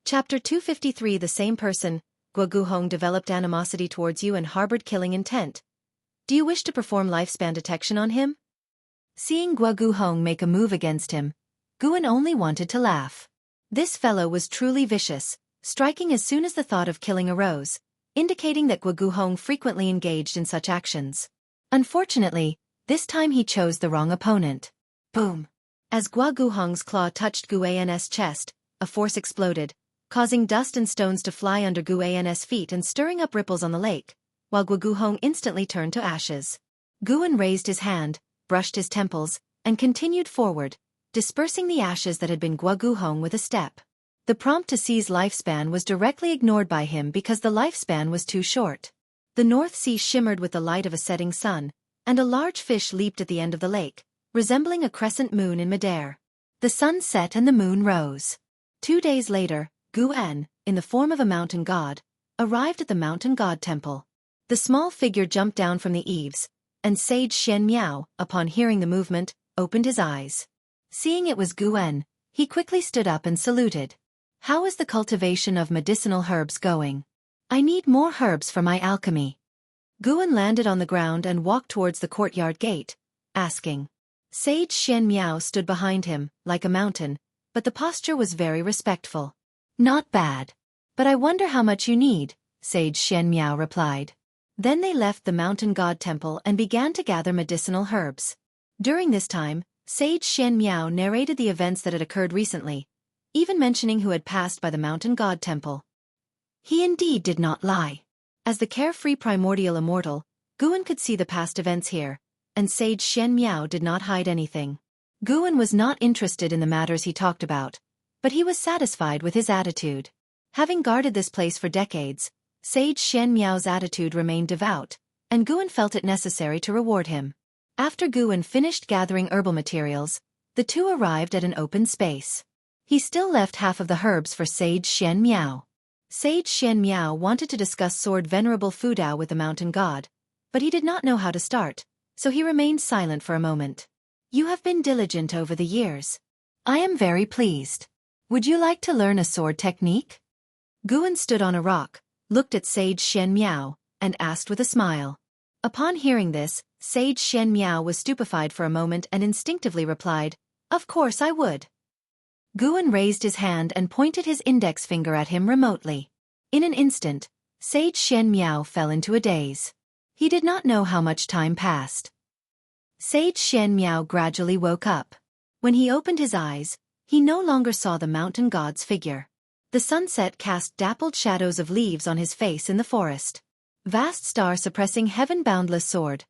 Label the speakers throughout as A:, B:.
A: Chapter 253 The same person, Guoguhong developed animosity towards you and harbored killing intent. Do you wish to perform lifespan detection on him? Seeing Guoguhong make a move against him, Guan only wanted to laugh. This fellow was truly vicious, striking as soon as the thought of killing arose, indicating that Guoguhong frequently engaged in such actions. Unfortunately, this time he chose the wrong opponent. Boom! As Guoguhong's claw touched Guan's chest, a force exploded, causing dust and stones to fly under Guan's feet and stirring up ripples on the lake, while Guoguhong instantly turned to ashes. Guan raised his hand, brushed his temples, and continued forward, dispersing the ashes that had been Guoguhong with a step. The prompt to seize lifespan was directly ignored by him because the lifespan was too short. The North Sea shimmered with the light of a setting sun, and a large fish leaped at the end of the lake, resembling a crescent moon in midair. The sun set and the moon rose. 2 days later, Guan, in the form of a mountain god, arrived at the mountain god temple. The small figure jumped down from the eaves, and Sage Shen Miao, upon hearing the movement, opened his eyes. Seeing it was Guan, he quickly stood up and saluted. How is the cultivation of medicinal herbs going? I need more herbs for my alchemy. Guan landed on the ground and walked towards the courtyard gate, asking. Sage Shen Miao stood behind him, like a mountain, but the posture was very respectful. Not bad. But I wonder how much you need, Sage Shen Miao replied. Then they left the mountain god temple and began to gather medicinal herbs. During this time, Sage Shen Miao narrated the events that had occurred recently, even mentioning who had passed by the mountain god temple. He indeed did not lie. As the carefree primordial immortal, Guan could see the past events here, and Sage Shen Miao did not hide anything. Guan was not interested in the matters he talked about, but he was satisfied with his attitude. Having guarded this place for decades, Sage Shen Miao's attitude remained devout, and Guan felt it necessary to reward him. After Guan finished gathering herbal materials, the two arrived at an open space. He still left half of the herbs for Sage Shen Miao. Sage Shen Miao wanted to discuss Sword Venerable Fudao with the mountain god, but he did not know how to start, so he remained silent for a moment. You have been diligent over the years. I am very pleased. Would you like to learn a sword technique? Guan stood on a rock, looked at Sage Shen Miao, and asked with a smile. Upon hearing this, Sage Shen Miao was stupefied for a moment and instinctively replied, Of course I would. Guan raised his hand and pointed his index finger at him remotely. In an instant, Sage Shen Miao fell into a daze. He did not know how much time passed. Sage Shen Miao gradually woke up. When he opened his eyes, he no longer saw the mountain god's figure. The sunset cast dappled shadows of leaves on his face in the forest. Vast star suppressing heaven-boundless sword.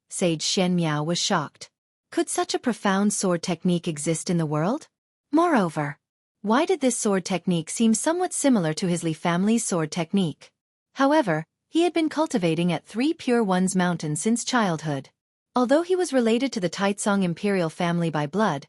A: Sage Shen Miao was shocked. Could such a profound sword technique exist in the world? Moreover, why did this sword technique seem somewhat similar to his Li family's sword technique? However, he had been cultivating at 3 Pure Ones Mountain since childhood. Although he was related to the Taitsong imperial family by blood,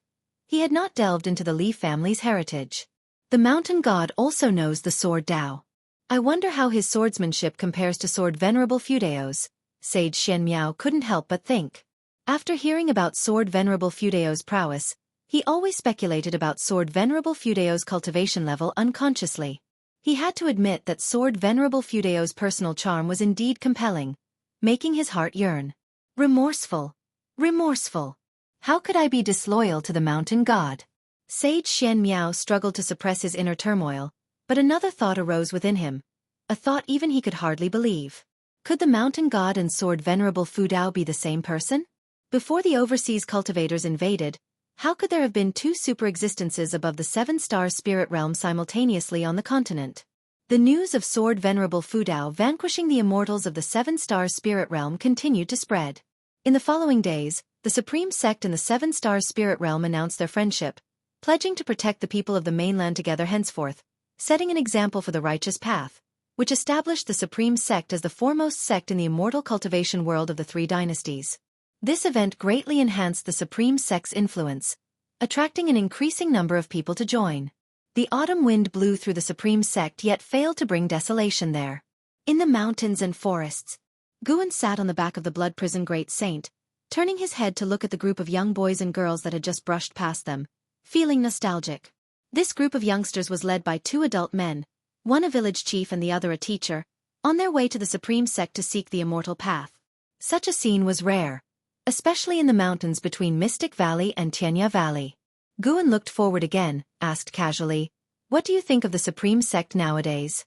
A: he had not delved into the Li family's heritage. The mountain god also knows the sword Dao. I wonder how his swordsmanship compares to Sword Venerable Fudao's, Sage Shen Miao couldn't help but think. After hearing about Sword Venerable Fudao's prowess, he always speculated about Sword Venerable Fudao's cultivation level unconsciously. He had to admit that Sword Venerable Fudao's personal charm was indeed compelling, making his heart yearn. Remorseful. Remorseful. How could I be disloyal to the mountain god? Sage Shen Miao struggled to suppress his inner turmoil, but another thought arose within him, a thought even he could hardly believe. Could the mountain god and Sword Venerable Fudao be the same person? Before the overseas cultivators invaded, how could there have been 2 super-existences above the 7-star spirit realm simultaneously on the continent? The news of Sword Venerable Fudao vanquishing the Immortals of the 7-star spirit realm continued to spread. In the following days, the Supreme Sect and the 7-star spirit realm announced their friendship, pledging to protect the people of the mainland together henceforth, setting an example for the righteous path, which established the Supreme Sect as the foremost sect in the immortal cultivation world of the 3 dynasties. This event greatly enhanced the Supreme Sect's influence, attracting an increasing number of people to join. The autumn wind blew through the Supreme Sect yet failed to bring desolation there. In the mountains and forests, Guan sat on the back of the blood prison Great Saint, turning his head to look at the group of young boys and girls that had just brushed past them, feeling nostalgic. This group of youngsters was led by 2 adult men, one a village chief and the other a teacher, on their way to the supreme sect to seek the immortal path. Such a scene was rare, especially in the mountains between Mystic Valley and Tianya Valley. Guan looked forward again, asked casually, "What do you think of the supreme sect nowadays?"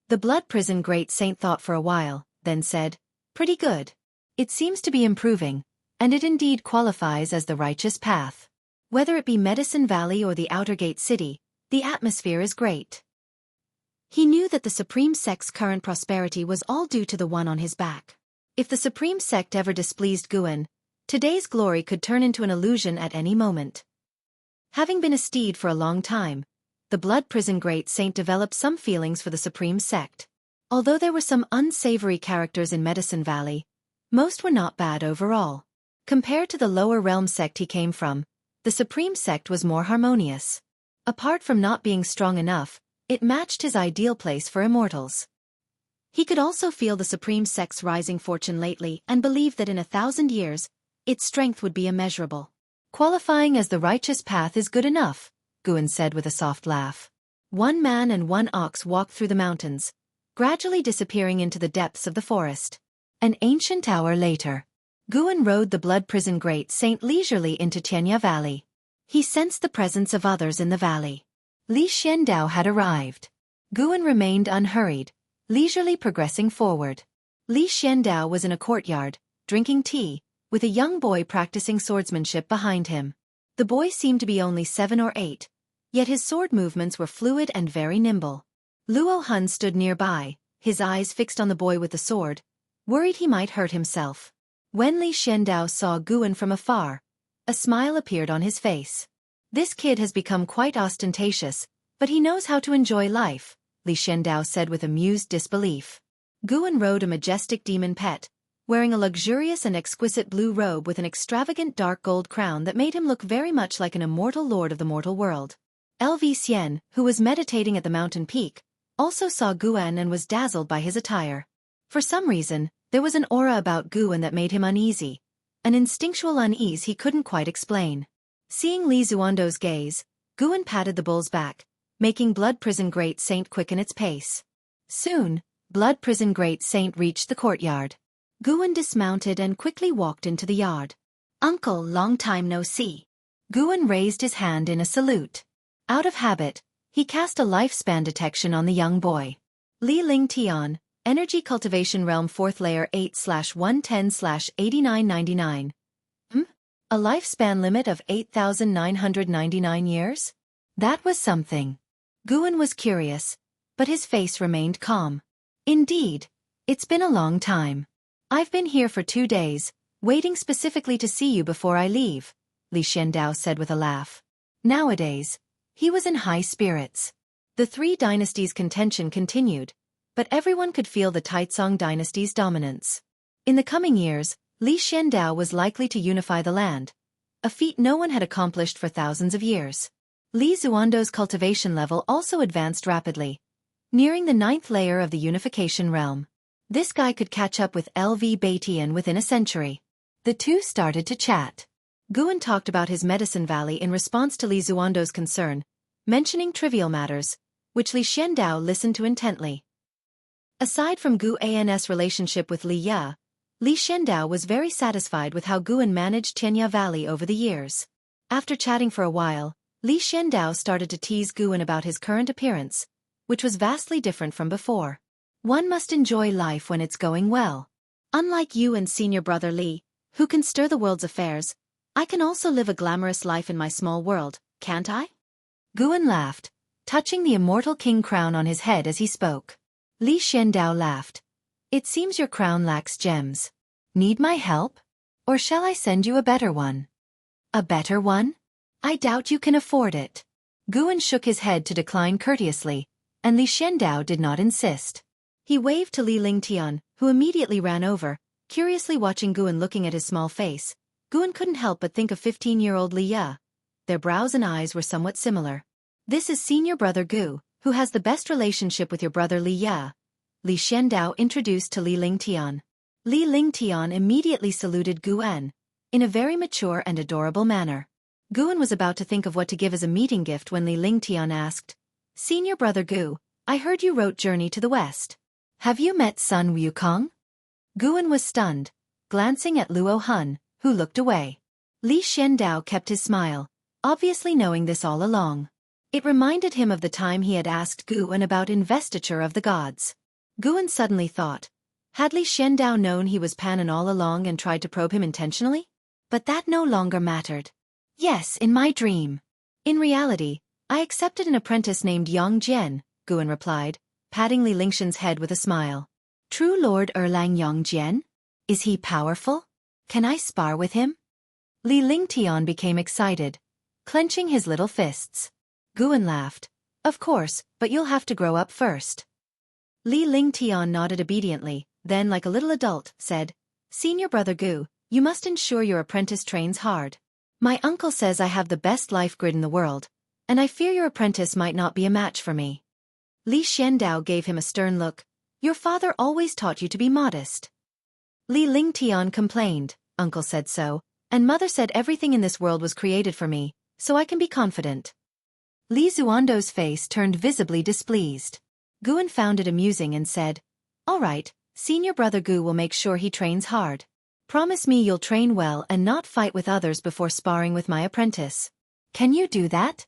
A: The Blood Prison Great Saint thought for a while, then said, "Pretty good. It seems to be improving, and it indeed qualifies as the righteous path. Whether it be Medicine Valley or the Outer Gate City, the atmosphere is great." He knew that the Supreme Sect's current prosperity was all due to the one on his back. If the Supreme Sect ever displeased Guan, today's glory could turn into an illusion at any moment. Having been a steed for a long time, the Blood Prison Great Saint developed some feelings for the Supreme Sect. Although there were some unsavory characters in Medicine Valley, most were not bad overall. Compared to the lower realm sect he came from, the Supreme Sect was more harmonious. Apart from not being strong enough, it matched his ideal place for immortals. He could also feel the Supreme Sect's rising fortune lately and believed that in 1,000 years, its strength would be immeasurable. "Qualifying as the righteous path is good enough," Guan said with a soft laugh. 1 man and 1 ox walked through the mountains, gradually disappearing into the depths of the forest. An ancient hour later, Guan rode the Blood Prison Great Saint leisurely into Tianya Valley. He sensed the presence of others in the valley. Li Xiandao had arrived. Guan remained unhurried, leisurely progressing forward. Li Xiandao was in a courtyard, drinking tea, with a young boy practicing swordsmanship behind him. The boy seemed to be only 7 or 8, yet his sword movements were fluid and very nimble. Luo Hun stood nearby, his eyes fixed on the boy with the sword, worried he might hurt himself. When Li Xiandao saw Guan from afar, a smile appeared on his face. "This kid has become quite ostentatious, but he knows how to enjoy life," Li Xiandao said with amused disbelief. Guan rode a majestic demon pet, wearing a luxurious and exquisite blue robe with an extravagant dark gold crown that made him look very much like an immortal lord of the mortal world. LV Xian, who was meditating at the mountain peak, also saw Guan and was dazzled by his attire. For some reason, there was an aura about Guan that made him uneasy, an instinctual unease he couldn't quite explain. Seeing Li Zuando's gaze, Guan patted the bull's back, making Blood Prison Great Saint quicken its pace. Soon, Blood Prison Great Saint reached the courtyard. Guan dismounted and quickly walked into the yard. "Uncle, long time no see." Guan raised his hand in a salute. Out of habit, he cast a lifespan detection on the young boy. Li Ling Tian, Energy Cultivation Realm 4th Layer 8/110/8999. A lifespan limit of 8,999 years? That was something. Guan was curious, but his face remained calm. "Indeed, it's been a long time. I've been here for 2 days, waiting specifically to see you before I leave," Li Xiandao said with a laugh. Nowadays, he was in high spirits. The 3 dynasties' contention continued, but everyone could feel the Taizong dynasty's dominance. In the coming years, Li Xiandao was likely to unify the land, a feat no one had accomplished for thousands of years. Li Zuando's cultivation level also advanced rapidly, nearing the 9th layer of the unification realm. This guy could catch up with LV Baitian within a century. The two started to chat. Guan talked about his Medicine Valley in response to Li Zuando's concern, mentioning trivial matters, which Li Xiandao listened to intently. Aside from Gu An's relationship with Li Ya, Li Xiandao was very satisfied with how Guan managed Tianya Valley over the years. After chatting for a while, Li Xiandao started to tease Guan about his current appearance, which was vastly different from before. "One must enjoy life when it's going well. Unlike you and senior brother Li, who can stir the world's affairs, I can also live a glamorous life in my small world, can't I?" Guan laughed, touching the immortal king crown on his head as he spoke. Li Xiandao laughed. "It seems your crown lacks gems. Need my help? Or shall I send you a better one?" "A better one? I doubt you can afford it." Guan shook his head to decline courteously, and Li Xiandao did not insist. He waved to Li Lingtian, who immediately ran over, curiously watching Guan looking at his small face. Guan couldn't help but think of 15-year-old Li Ya. Their brows and eyes were somewhat similar. "This is senior brother Gu, who has the best relationship with your brother Li Ya," Li Xiandao introduced to Li Lingtian. Li Lingtian immediately saluted Guan, in a very mature and adorable manner. Guan was about to think of what to give as a meeting gift when Li Lingtian asked, "Senior brother Gu, I heard you wrote Journey to the West. Have you met Sun Wukong?" Guan was stunned, glancing at Luo Hun, who looked away. Li Xiandao kept his smile, obviously knowing this all along. It reminded him of the time he had asked Guan about investiture of the gods. Guan suddenly thought, had Li Xiandao known he was Panan all along and tried to probe him intentionally? But that no longer mattered. "Yes, in my dream. In reality, I accepted an apprentice named Yang Jian," Guan replied, patting Li Lingxian's head with a smile. "True Lord Erlang Yang Jian? Is he powerful? Can I spar with him?" Li Lingtian became excited, clenching his little fists. Guan laughed. "Of course, but you'll have to grow up first." Li Lingtian nodded obediently, then like a little adult, said, "Senior brother Gu, you must ensure your apprentice trains hard. My uncle says I have the best life grid in the world, and I fear your apprentice might not be a match for me." Li Xiandao gave him a stern look. "Your father always taught you to be modest." Li Lingtian complained, "Uncle said so, and mother said everything in this world was created for me, so I can be confident." Li Zuando's face turned visibly displeased. Guan found it amusing and said, "All right, senior brother Gu will make sure he trains hard. Promise me you'll train well and not fight with others before sparring with my apprentice. Can you do that?"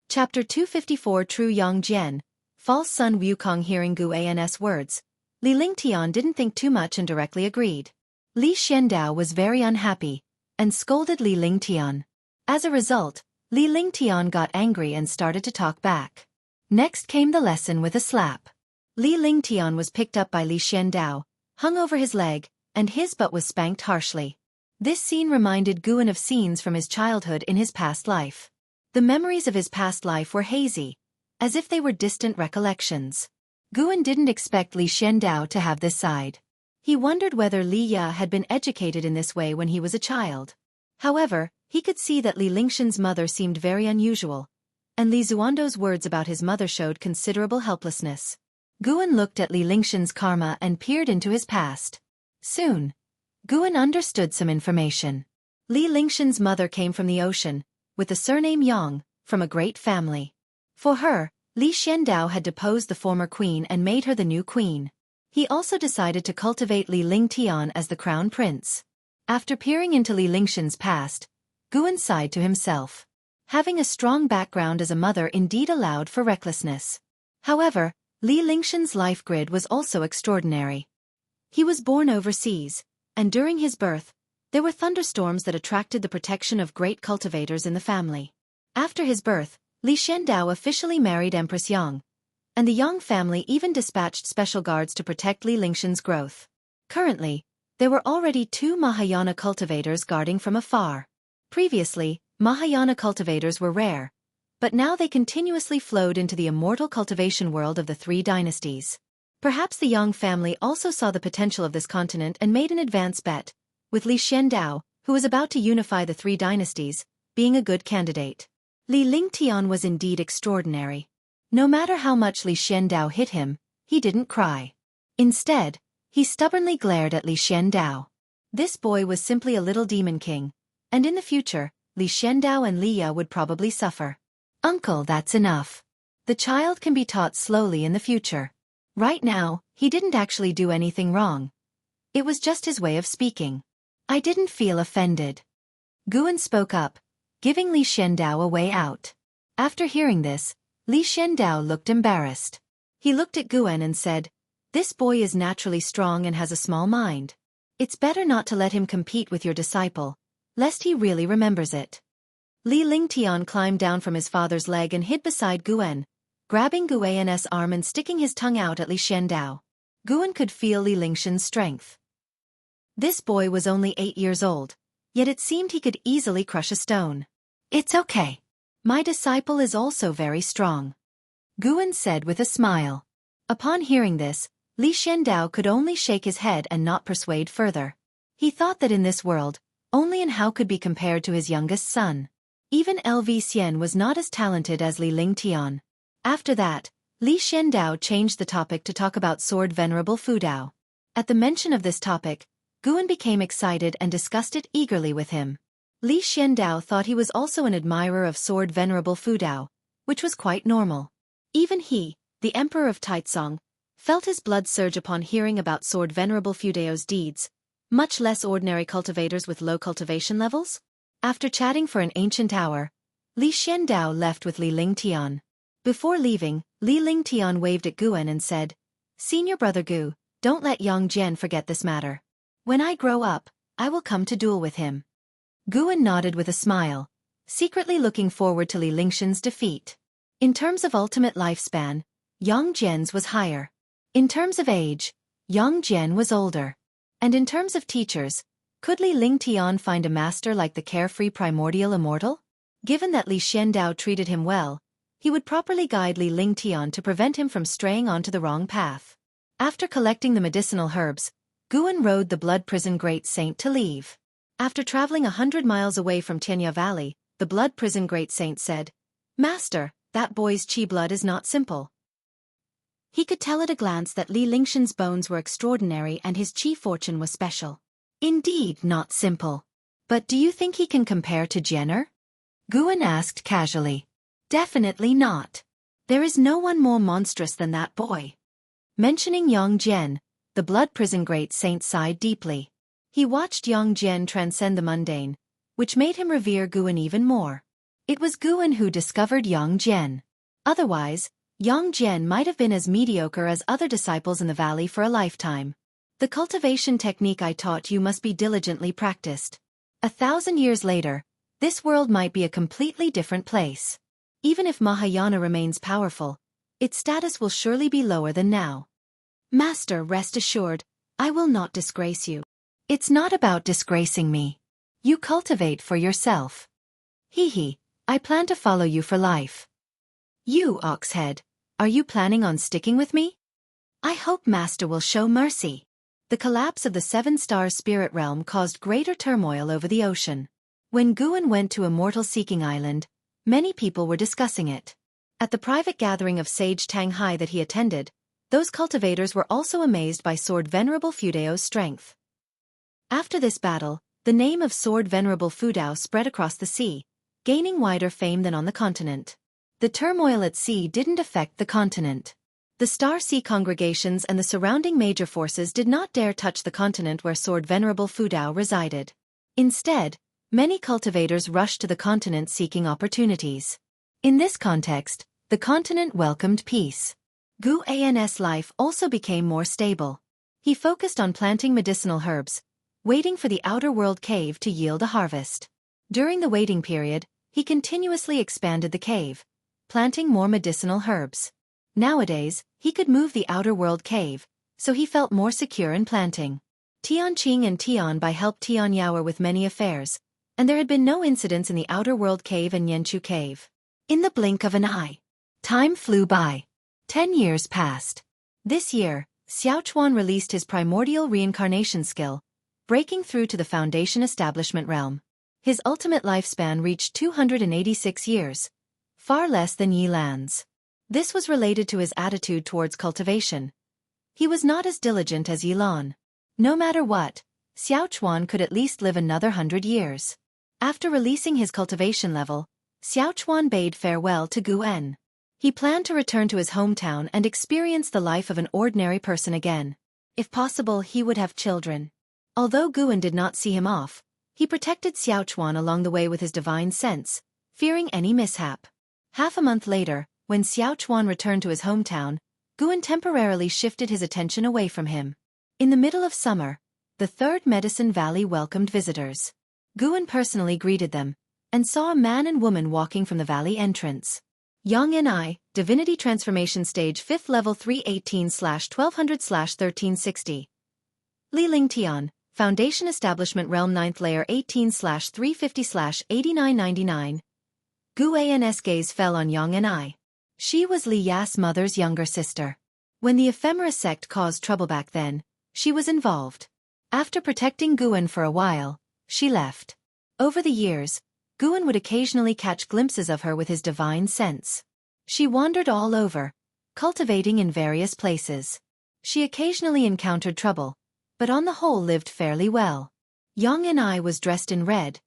A: Chapter 254 True Yang Jian, False Sun Wukong. Hearing Guan's words, Li Lingtian didn't think too much and directly agreed. Li Xiandao was very unhappy, and scolded Li Lingtian. As a result, Li Lingtian got angry and started to talk back. Next came the lesson with a slap. Li Lingtian was picked up by Li Xiandao, hung over his leg, and his butt was spanked harshly. This scene reminded Guan of scenes from his childhood in his past life. The memories of his past life were hazy, as if they were distant recollections. Guan didn't expect Li Xiandao to have this side. He wondered whether Li Ya had been educated in this way when he was a child. However, he could see that Li Lingxian's mother seemed very unusual, and Li Zuando's words about his mother showed considerable helplessness. Guan looked at Li Lingxian's karma and peered into his past. Soon, Guan understood some information. Li Lingxian's mother came from the ocean, with the surname Yang, from a great family. For her, Li Xiandao had deposed the former queen and made her the new queen. He also decided to cultivate Li Lingtian as the crown prince. After peering into Li Lingxian's past, Guan sighed to himself. Having a strong background as a mother indeed allowed for recklessness. However, Li Lingxian's life grid was also extraordinary. He was born overseas, and during his birth, there were thunderstorms that attracted the protection of great cultivators in the family. After his birth, Li Xiandao officially married Empress Yang, and the Yang family even dispatched special guards to protect Li Lingxian's growth. Currently, there were already 2 Mahayana cultivators guarding from afar. Previously, Mahayana cultivators were rare, but now they continuously flowed into the immortal cultivation world of the 3 dynasties. Perhaps the Yang family also saw the potential of this continent and made an advance bet, with Li Xiandao, who was about to unify the 3 dynasties, being a good candidate. Li Lingtian was indeed extraordinary. No matter how much Li Xiandao hit him, he didn't cry. Instead, he stubbornly glared at Li Xiandao. This boy was simply a little demon king, and in the future, Li Xiandao and Li Ya would probably suffer. "Uncle, that's enough. The child can be taught slowly in the future. Right now, he didn't actually do anything wrong. It was just his way of speaking. I didn't feel offended." Guan spoke up, giving Li Xiandao a way out. After hearing this, Li Xiandao looked embarrassed. He looked at Guan and said, "This boy is naturally strong and has a small mind. It's better not to let him compete with your disciple, lest he really remembers it." Li Lingtian climbed down from his father's leg and hid beside Guan, grabbing Guan's arm and sticking his tongue out at Li Xiandao. Guan could feel Li Lingxian's strength. This boy was only 8 years old, yet it seemed he could easily crush a stone. "It's okay. My disciple is also very strong," Guan said with a smile. Upon hearing this, Li Xiandao could only shake his head and not persuade further. He thought that in this world, only An Hao could be compared to his youngest son. Even LV Xian was not as talented as Li Lingtian. After that, Li Xiandao changed the topic to talk about Sword Venerable Fudao. At the mention of this topic, Guan became excited and discussed it eagerly with him. Li Xiandao thought he was also an admirer of sword venerable Fu Dao, which was quite normal. Even he, the emperor of Taizong, felt his blood surge upon hearing about sword venerable Fu Dao's deeds, much less ordinary cultivators with low cultivation levels. After chatting for an ancient hour, Li Xiandao left with Li Lingtian. Before leaving, Li Lingtian waved at Guan and said, "Senior brother Gu, don't let Yang Jian forget this matter. When I grow up, I will come to duel with him." Guan nodded with a smile, secretly looking forward to Li Lingshan's defeat. In terms of ultimate lifespan, Yang Jian's was higher. In terms of age, Yang Jian was older. And in terms of teachers, could Li Lingtian find a master like the carefree primordial immortal? Given that Li Xiandao treated him well, he would properly guide Li Lingtian to prevent him from straying onto the wrong path. After collecting the medicinal herbs, Guan rode the Blood Prison Great Saint to leave. After traveling 100 miles away from Tianya Valley, the Blood Prison Great Saint said, "Master, that boy's chi blood is not simple." He could tell at a glance that Li Lingshan's bones were extraordinary and his chi fortune was special. "Indeed not simple. But do you think he can compare to Jenner?" Guan asked casually. "Definitely not. There is no one more monstrous than that boy." Mentioning Yang Jian, the Blood Prison Great Saint sighed deeply. He watched Yang Jian transcend the mundane, which made him revere Guan even more. It was Guan who discovered Yang Jian. Otherwise, Yang Jian might have been as mediocre as other disciples in the valley for a lifetime. "The cultivation technique I taught you must be diligently practiced. 1,000 years later, this world might be a completely different place. Even if Mahayana remains powerful, its status will surely be lower than now. Master, rest assured, I will not disgrace you." "It's not about disgracing me. You cultivate for yourself." "Hee, I plan to follow you for life." "You, Oxhead, are you planning on sticking with me?" "I hope Master will show mercy." The collapse of the Seven-Star Spirit Realm caused greater turmoil over the ocean. When Guan went to Immortal Seeking Island, many people were discussing it. At the private gathering of Sage Tanghai that he attended, those cultivators were also amazed by Sword Venerable Fu Dao's strength. After this battle, the name of Sword Venerable Fu Dao spread across the sea, gaining wider fame than on the continent. The turmoil at sea didn't affect the continent. The Star Sea congregations and the surrounding major forces did not dare touch the continent where Sword Venerable Fu Dao resided. Instead, many cultivators rushed to the continent seeking opportunities. In this context, the continent welcomed peace. Gu An's life also became more stable. He focused on planting medicinal herbs, waiting for the outer world cave to yield a harvest. During the waiting period, he continuously expanded the cave, planting more medicinal herbs. Nowadays, he could move the outer world cave, so he felt more secure in planting. Tianqing and Tianbai helped Tianyao with many affairs, and there had been no incidents in the outer world cave and Yanchu cave. In the blink of an eye, time flew by. 10 years passed. This year, Xiaochuan released his primordial reincarnation skill, breaking through to the Foundation Establishment realm. His ultimate lifespan reached 286 years, far less than Yi Lan's. This was related to his attitude towards cultivation. He was not as diligent as Yi Lan. No matter what, Xiaochuan could at least live another 100 years. After releasing his cultivation level, Xiaochuan bade farewell to Guan. He planned to return to his hometown and experience the life of an ordinary person again. If possible, he would have children. Although Guan did not see him off, he protected Xiaochuan along the way with his divine sense, fearing any mishap. Half a month later, when Xiaochuan returned to his hometown, Guan temporarily shifted his attention away from him. In the middle of summer, the Third Medicine Valley welcomed visitors. Guan personally greeted them, and saw a man and woman walking from the valley entrance. Yang Ni, Divinity Transformation Stage 5th Level 318/1200/1360. Li Lingtian, Foundation Establishment Realm 9th Layer 18/350/8999. Gu An's gaze fell on Yang Ni. She was Li Ya's mother's younger sister. When the ephemera sect caused trouble back then, she was involved. After protecting Guan for a while, she left. Over the years, Guan would occasionally catch glimpses of her with his divine sense. She wandered all over, cultivating in various places. She occasionally encountered trouble, but on the whole lived fairly well. Yang Ni was dressed in red,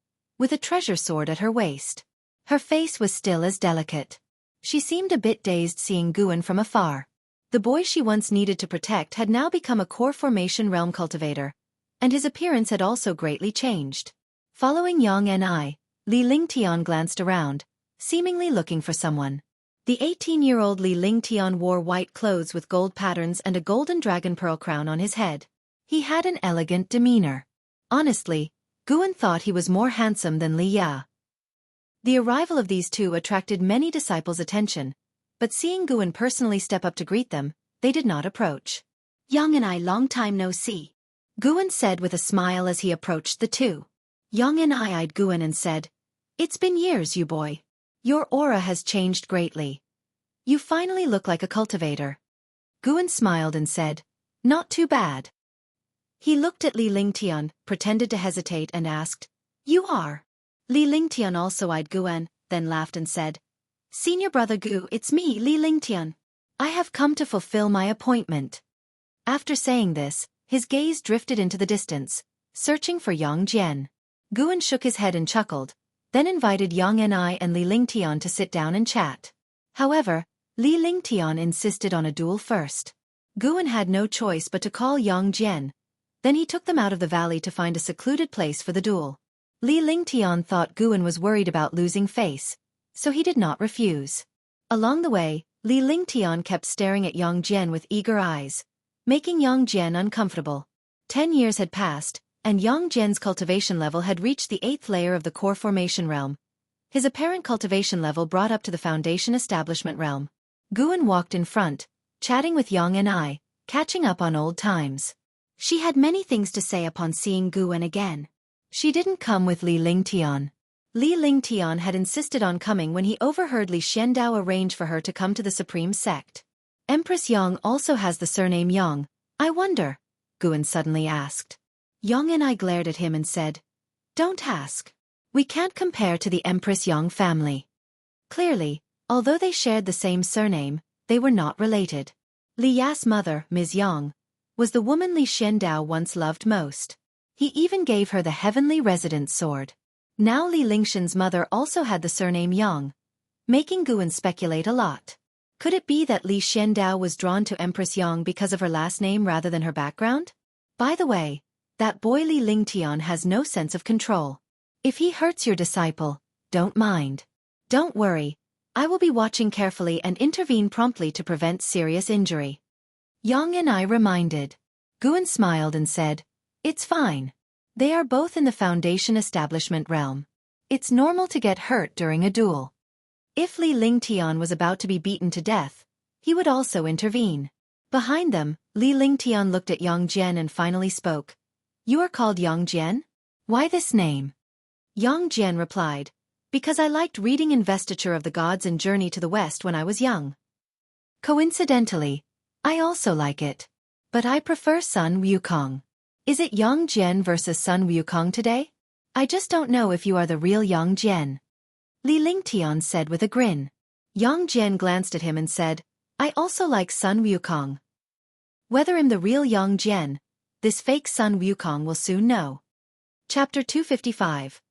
A: with a treasure sword at her waist. Her face was still as delicate. She seemed a bit dazed seeing Guan from afar. The boy she once needed to protect had now become a core formation realm cultivator, and his appearance had also greatly changed. Following Yang and I, Li Lingtian glanced around, seemingly looking for someone. The 18-year-old Li Lingtian wore white clothes with gold patterns and a golden dragon pearl crown on his head. He had an elegant demeanor. Honestly, Guan thought he was more handsome than Li Ya. The arrival of these two attracted many disciples' attention, but seeing Guan personally step up to greet them, they did not approach. "Yang and I long time no see," Guan said with a smile as he approached the two. Yang and I eyed Guan and said, "It's been years, you boy. Your aura has changed greatly. You finally look like a cultivator." Guan smiled and said, "Not too bad." He looked at Li Lingtian, pretended to hesitate and asked, "You are?" Li Lingtian also eyed Guan, then laughed and said, "Senior brother Gu, it's me, Li Lingtian. I have come to fulfill my appointment." After saying this, his gaze drifted into the distance, searching for Yang Jian. Guan shook his head and chuckled, then invited Yang Ni and Li Lingtian to sit down and chat. However, Li Lingtian insisted on a duel first. Guan had no choice but to call Yang Jian. Then he took them out of the valley to find a secluded place for the duel. Li Lingtian thought Guan was worried about losing face, so he did not refuse. Along the way, Li Lingtian kept staring at Yang Jian with eager eyes, making Yang Jian uncomfortable. 10 years had passed, and Yang Jian's cultivation level had reached the 8th layer of the core formation realm. His apparent cultivation level brought up to the foundation establishment realm. Guan walked in front, chatting with Yang and I, catching up on old times. She had many things to say upon seeing Guan again. She didn't come with Li Lingtian. Li Lingtian had insisted on coming when he overheard Li Xiandao arrange for her to come to the Supreme Sect. "Empress Yang also has the surname Yang, I wonder?" Guan suddenly asked. Yang and I glared at him and said, "Don't ask. We can't compare to the Empress Yang family." Clearly, although they shared the same surname, they were not related. Li Ya's mother, Ms. Yang, was the woman Li Xiandao once loved most. He even gave her the heavenly residence sword. Now Li Lingshan's mother also had the surname Yang, making Guan speculate a lot. Could it be that Li Xiandao was drawn to Empress Yang because of her last name rather than her background? By the way, that boy Li Lingtian has no sense of control. If he hurts your disciple, don't mind. Don't worry, I will be watching carefully and intervene promptly to prevent serious injury. Yang and I reminded. Guan smiled and said, "It's fine. They are both in the foundation establishment realm. It's normal to get hurt during a duel." If Li Lingtian was about to be beaten to death, he would also intervene. Behind them, Li Lingtian looked at Yang Jian and finally spoke. "You are called Yang Jian? Why this name?" Yang Jian replied, "Because I liked reading Investiture of the Gods and Journey to the West when I was young. Coincidentally, I also like it. But I prefer Sun Wukong. Is it Yang Jian versus Sun Wukong today? I just don't know if you are the real Yang Jian." Li Lingtian said with a grin. Yang Jian glanced at him and said, "I also like Sun Wukong." Whether I'm the real Yang Jian, this fake Sun Wukong will soon know. Chapter 255.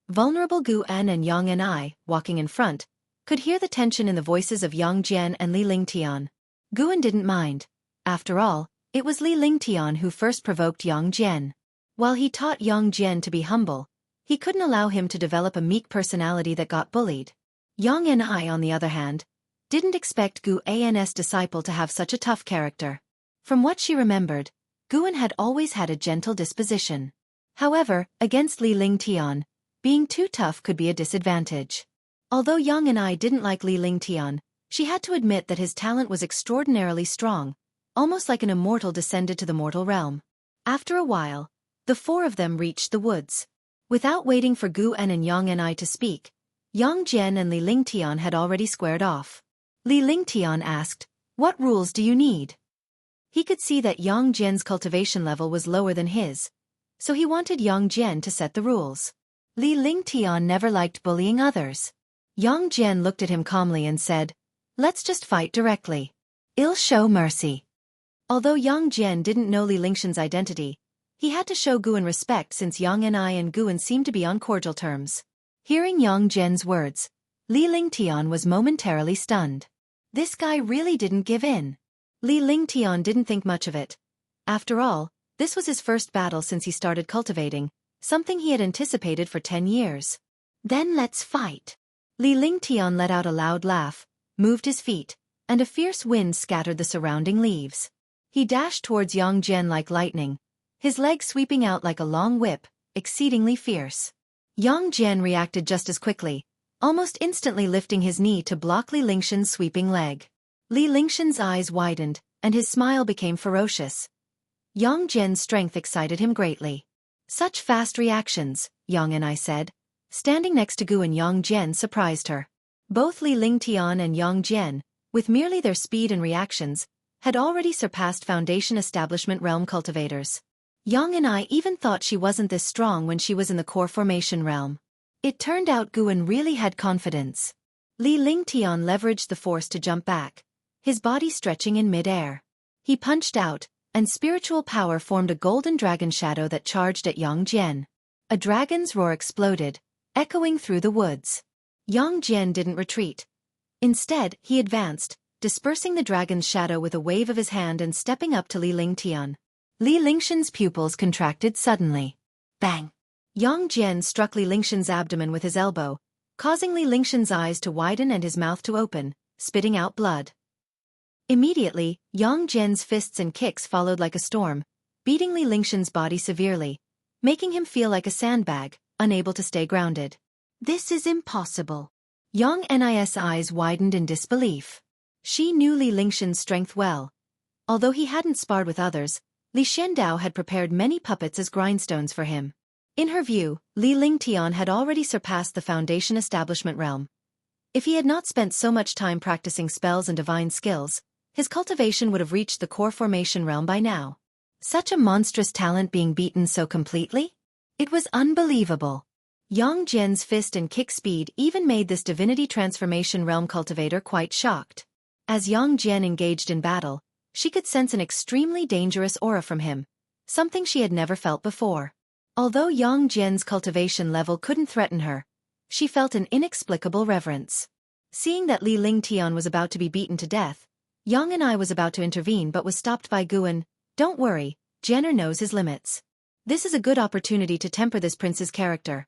A: Vulnerable Guan and Yang and I, walking in front, could hear the tension in the voices of Yang Jian and Li Lingtian. Guan didn't mind. After all, it was Li Lingtian who first provoked Yang Jian. While he taught Yang Jian to be humble, he couldn't allow him to develop a meek personality that got bullied. Yang and I, on the other hand, didn't expect Guan's disciple to have such a tough character. From what she remembered, Guan had always had a gentle disposition. However, against Li Lingtian, being too tough could be a disadvantage. Although Yang and I didn't like Li Lingtian, she had to admit that his talent was extraordinarily strong, almost like an immortal descended to the mortal realm. After a while, the four of them reached the woods. Without waiting for Guan and Yang and I to speak, Yang Jian and Li Lingtian had already squared off. Li Lingtian asked, "What rules do you need?" He could see that Yang Jian's cultivation level was lower than his, so he wanted Yang Jian to set the rules. Li Lingtian never liked bullying others. Yang Jian looked at him calmly and said, "Let's just fight directly. I'll show mercy." Although Yang Jian didn't know Li Lingshan's identity, He had to show Guan respect since Yang and Guan seemed to be on cordial terms. Hearing Yang Jian's words, Li Lingtian was momentarily stunned. This guy really didn't give in. Li Lingtian didn't think much of it. After all, this was his first battle since he started cultivating, something he had anticipated for 10 years. Then let's fight. Li Lingtian let out a loud laugh, moved his feet, and a fierce wind scattered the surrounding leaves. He dashed towards Yang Jian like lightning, his legs sweeping out like a long whip, exceedingly fierce. Yang Jian reacted just as quickly, almost instantly lifting his knee to block Li Lingshan's sweeping leg. Li Lingshan's eyes widened, and his smile became ferocious. Yang Jian's strength excited him greatly. Such fast reactions, Yang said. Standing next to Gu and Yang Jian surprised her. Both Li Lingtian and Yang Jian, with merely their speed and reactions, had already surpassed Foundation Establishment realm cultivators. Yang even thought she wasn't this strong when she was in the core formation realm. It turned out Guan really had confidence. Li Lingtian leveraged the force to jump back, his body stretching in mid-air. He punched out, and spiritual power formed a golden dragon shadow that charged at Yang Jian. A dragon's roar exploded, echoing through the woods. Yang Jian didn't retreat. Instead, he advanced, dispersing the dragon's shadow with a wave of his hand and stepping up to Li Lingtian. Li Lingshan's pupils contracted suddenly. Bang! Yang Jian struck Li Lingshan's abdomen with his elbow, causing Li Lingshan's eyes to widen and his mouth to open, spitting out blood. Immediately, Yang Jian's fists and kicks followed like a storm, beating Li Lingshan's body severely, making him feel like a sandbag, unable to stay grounded. This is impossible. Yang Ni's eyes widened in disbelief. She knew Li Lingshan's strength well. Although he hadn't sparred with others, Li Shendao had prepared many puppets as grindstones for him. In her view, Li Lingtian had already surpassed the Foundation Establishment realm. If he had not spent so much time practicing spells and divine skills, his cultivation would have reached the core formation realm by now. Such a monstrous talent being beaten so completely? It was unbelievable. Yang Jian's fist and kick speed even made this divinity transformation realm cultivator quite shocked. As Yang Jian engaged in battle, she could sense an extremely dangerous aura from him, something she had never felt before. Although Yang Jian's cultivation level couldn't threaten her, she felt an inexplicable reverence. Seeing that Li Lingtian was about to be beaten to death, Yang was about to intervene but was stopped by Guan. Don't worry, Jenner knows his limits. This is a good opportunity to temper this prince's character.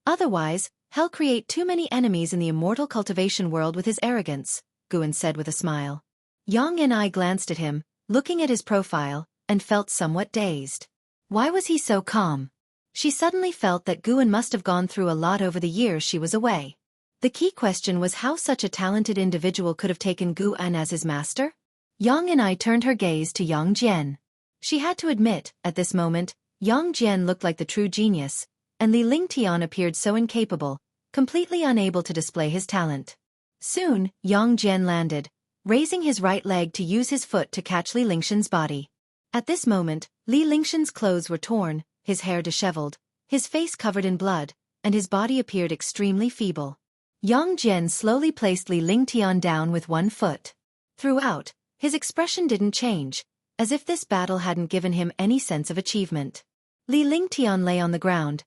A: Otherwise, he'll create too many enemies in the immortal cultivation world with his arrogance, Guan said with a smile. Yang glanced at him, looking at his profile, and felt somewhat dazed. Why was he so calm? She suddenly felt that Guan must have gone through a lot over the years she was away. The key question was how such a talented individual could have taken Guan as his master? Yang turned her gaze to Yang Jian. She had to admit, at this moment, Yang Jian looked like the true genius, and Li Lingtian appeared so incapable, completely unable to display his talent. Soon, Yang Jian landed, raising his right leg to use his foot to catch Li Lingshan's body. At this moment, Li Lingshan's clothes were torn, his hair disheveled, his face covered in blood, and his body appeared extremely feeble. Yang Jian slowly placed Li Lingtian down with one foot. Throughout, his expression didn't change, as if this battle hadn't given him any sense of achievement. Li Lingtian lay on the ground,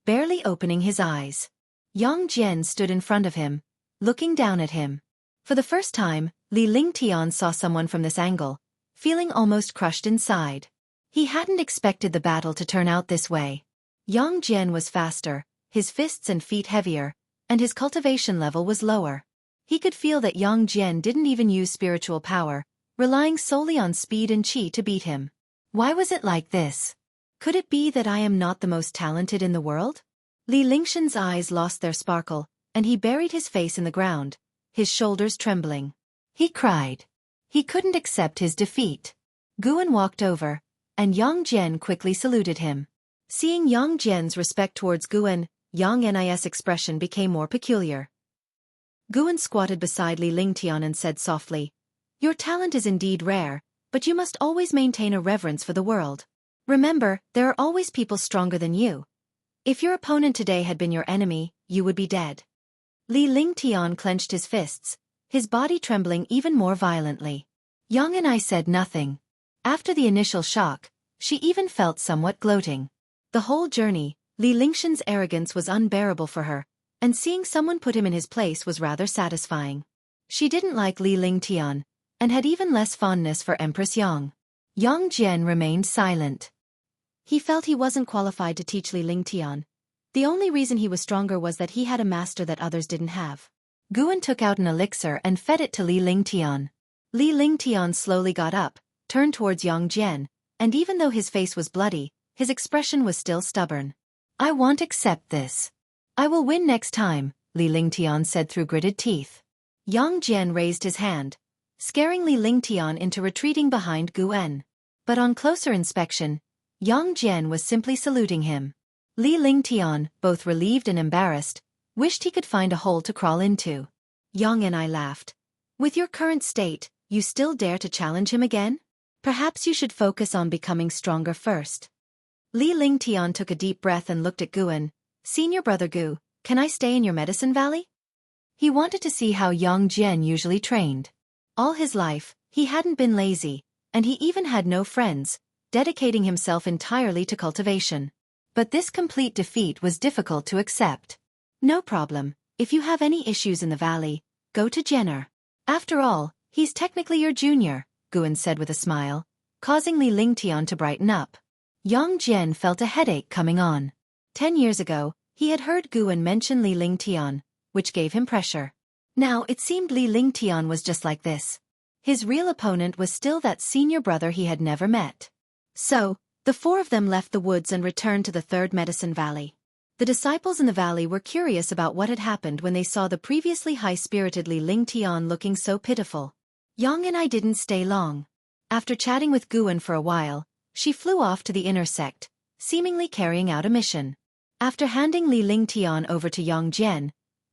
A: barely opening his eyes. Yang Jian stood in front of him, looking down at him. For the first time, Li Lingtian saw someone from this angle, feeling almost crushed inside. He hadn't expected the battle to turn out this way. Yang Jian was faster, his fists and feet heavier, and his cultivation level was lower. He could feel that Yang Jian didn't even use spiritual power, relying solely on speed and qi to beat him. Why was it like this? Could it be that I am not the most talented in the world? Li Lingshan's eyes lost their sparkle, and he buried his face in the ground, his shoulders trembling. He cried. He couldn't accept his defeat. Guan walked over, and Yang Jian quickly saluted him. Seeing Yang Jian's respect towards Guan, Yang Ni's expression became more peculiar. Guan squatted beside Li Lingtian and said softly, "Your talent is indeed rare, but you must always maintain a reverence for the world. Remember, there are always people stronger than you. If your opponent today had been your enemy, you would be dead." Li Lingtian clenched his fists, his body trembling even more violently. Yang said nothing. After the initial shock, She even felt somewhat gloating. The whole journey, Li Lingshan's arrogance was unbearable for her, and seeing someone put him in his place was rather satisfying. She didn't like Li Lingtian, and had even less fondness for Empress Yang. Yang Jian remained silent. He felt he wasn't qualified to teach Li Lingtian. The only reason he was stronger was that he had a master that others didn't have. Guan took out an elixir and fed it to Li Lingtian. Li Lingtian slowly got up, turned towards Yang Jian, and even though his face was bloody, his expression was still stubborn. I won't accept this. I will win next time, Li Lingtian said through gritted teeth. Yang Jian raised his hand, scaring Li Lingtian into retreating behind Guan. But on closer inspection, Yang Jian was simply saluting him. Li Lingtian, both relieved and embarrassed, wished he could find a hole to crawl into. Yang and I laughed. With your current state, you still dare to challenge him again? Perhaps you should focus on becoming stronger first. Li Lingtian took a deep breath and looked at Guan. Senior brother Gu, can I stay in your medicine valley? He wanted to see how Yang Jian usually trained. All his life, he hadn't been lazy, and he even had no friends, dedicating himself entirely to cultivation. But this complete defeat was difficult to accept. No problem, if you have any issues in the valley, go to Jenner. After all, he's technically your junior, Guan said with a smile, causing Li Lingtian to brighten up. Yang Jian felt a headache coming on. 10 years ago, he had heard Guan mention Li Lingtian, which gave him pressure. Now it seemed Li Lingtian was just like this. His real opponent was still that senior brother he had never met. So, the four of them left the woods and returned to the third medicine valley. The disciples in the valley were curious about what had happened when they saw the previously high-spirited Li Lingtian looking so pitiful. Yang and I didn't stay long. After chatting with Guan for a while, she flew off to the inner sect, seemingly carrying out a mission. After handing Li Lingtian over to Yang Jian,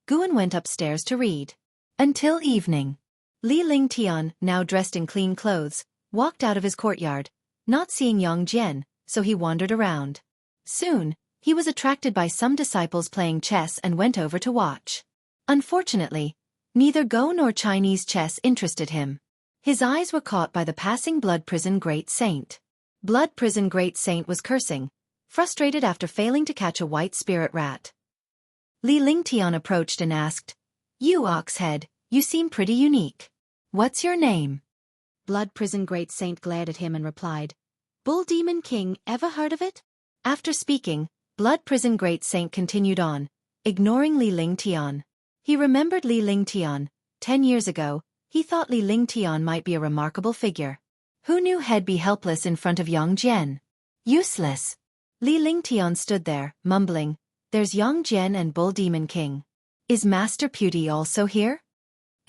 A: Guan went upstairs to read. Until evening. Li Lingtian, now dressed in clean clothes, walked out of his courtyard, not seeing Yang Jian, so he wandered around. Soon, he was attracted by some disciples playing chess and went over to watch. Unfortunately, neither Go nor Chinese chess interested him. His eyes were caught by the passing Blood Prison Great Saint. Blood Prison Great Saint was cursing, frustrated after failing to catch a white spirit rat. Li Lingtian approached and asked, You Oxhead, you seem pretty unique. What's your name? Blood Prison Great Saint glared at him and replied, Bull Demon King, ever heard of it? After speaking, Blood Prison Great Saint continued on, ignoring Li Lingtian. He remembered Li Lingtian. 10 years ago, he thought Li Lingtian might be a remarkable figure. Who knew he'd be helpless in front of Yang Jian? Useless. Li Lingtian stood there, mumbling, There's Yang Jian and Bull Demon King. Is Master Pewdie also here?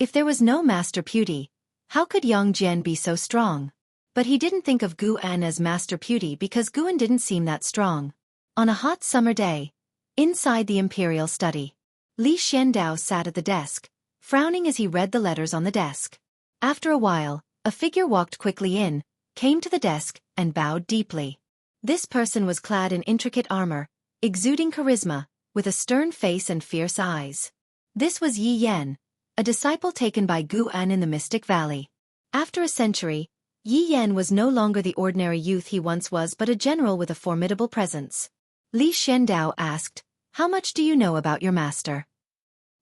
A: If there was no Master Pewdie, how could Yang Jian be so strong? But he didn't think of Guan as Master Pewdie because Guan didn't seem that strong. On a hot summer day, inside the imperial study, Li Xiandao sat at the desk, frowning as he read the letters on the desk. After a while, a figure walked quickly in, came to the desk, and bowed deeply. This person was clad in intricate armor, exuding charisma, with a stern face and fierce eyes. This was Yi Yan, a disciple taken by Guan in the Mystic Valley. After a century, Yi Yan was no longer the ordinary youth he once was but a general with a formidable presence. Li Xiandao asked, How much do you know about your master?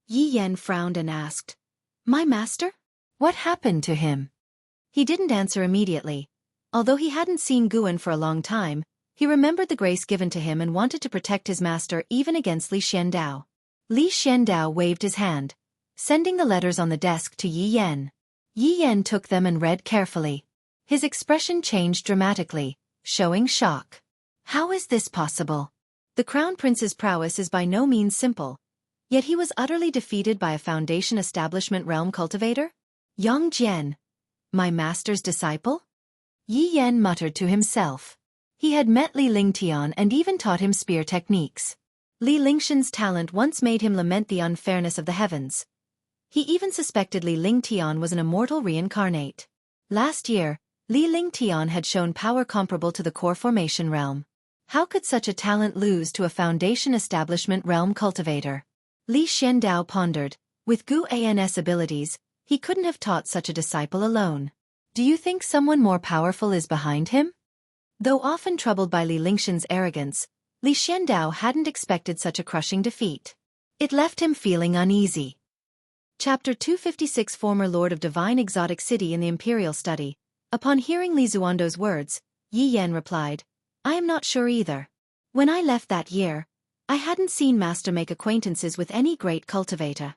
A: Yi Yan frowned and asked, My master? What happened to him? He didn't answer immediately. Although he hadn't seen Guan for a long time, he remembered the grace given to him and wanted to protect his master even against Li Xiandao. Li Xiandao waved his hand, sending the letters on the desk to Yi Yan. Yi Yan took them and read carefully. His expression changed dramatically, showing shock. How is this possible? The Crown Prince's prowess is by no means simple, yet he was utterly defeated by a Foundation Establishment realm cultivator? Yang Jian, my master's disciple? Yi Yan muttered to himself. He had met Li Lingtian and even taught him spear techniques. Li Lingshan's talent once made him lament the unfairness of the heavens. He even suspected Li Lingtian was an immortal reincarnate. Last year, Li Lingtian had shown power comparable to the core formation realm. How could such a talent lose to a Foundation Establishment realm cultivator? Li Xiandao pondered. With Guan's abilities, he couldn't have taught such a disciple alone. Do you think someone more powerful is behind him? Though often troubled by Li Lingshan's arrogance, Li Xiandao hadn't expected such a crushing defeat. It left him feeling uneasy. Chapter 256 Former Lord of Divine Exotic City in the Imperial Study. Upon hearing Li Zuando's words, Yi Yan replied, I am not sure either. When I left that year, I hadn't seen Master make acquaintances with any great cultivator.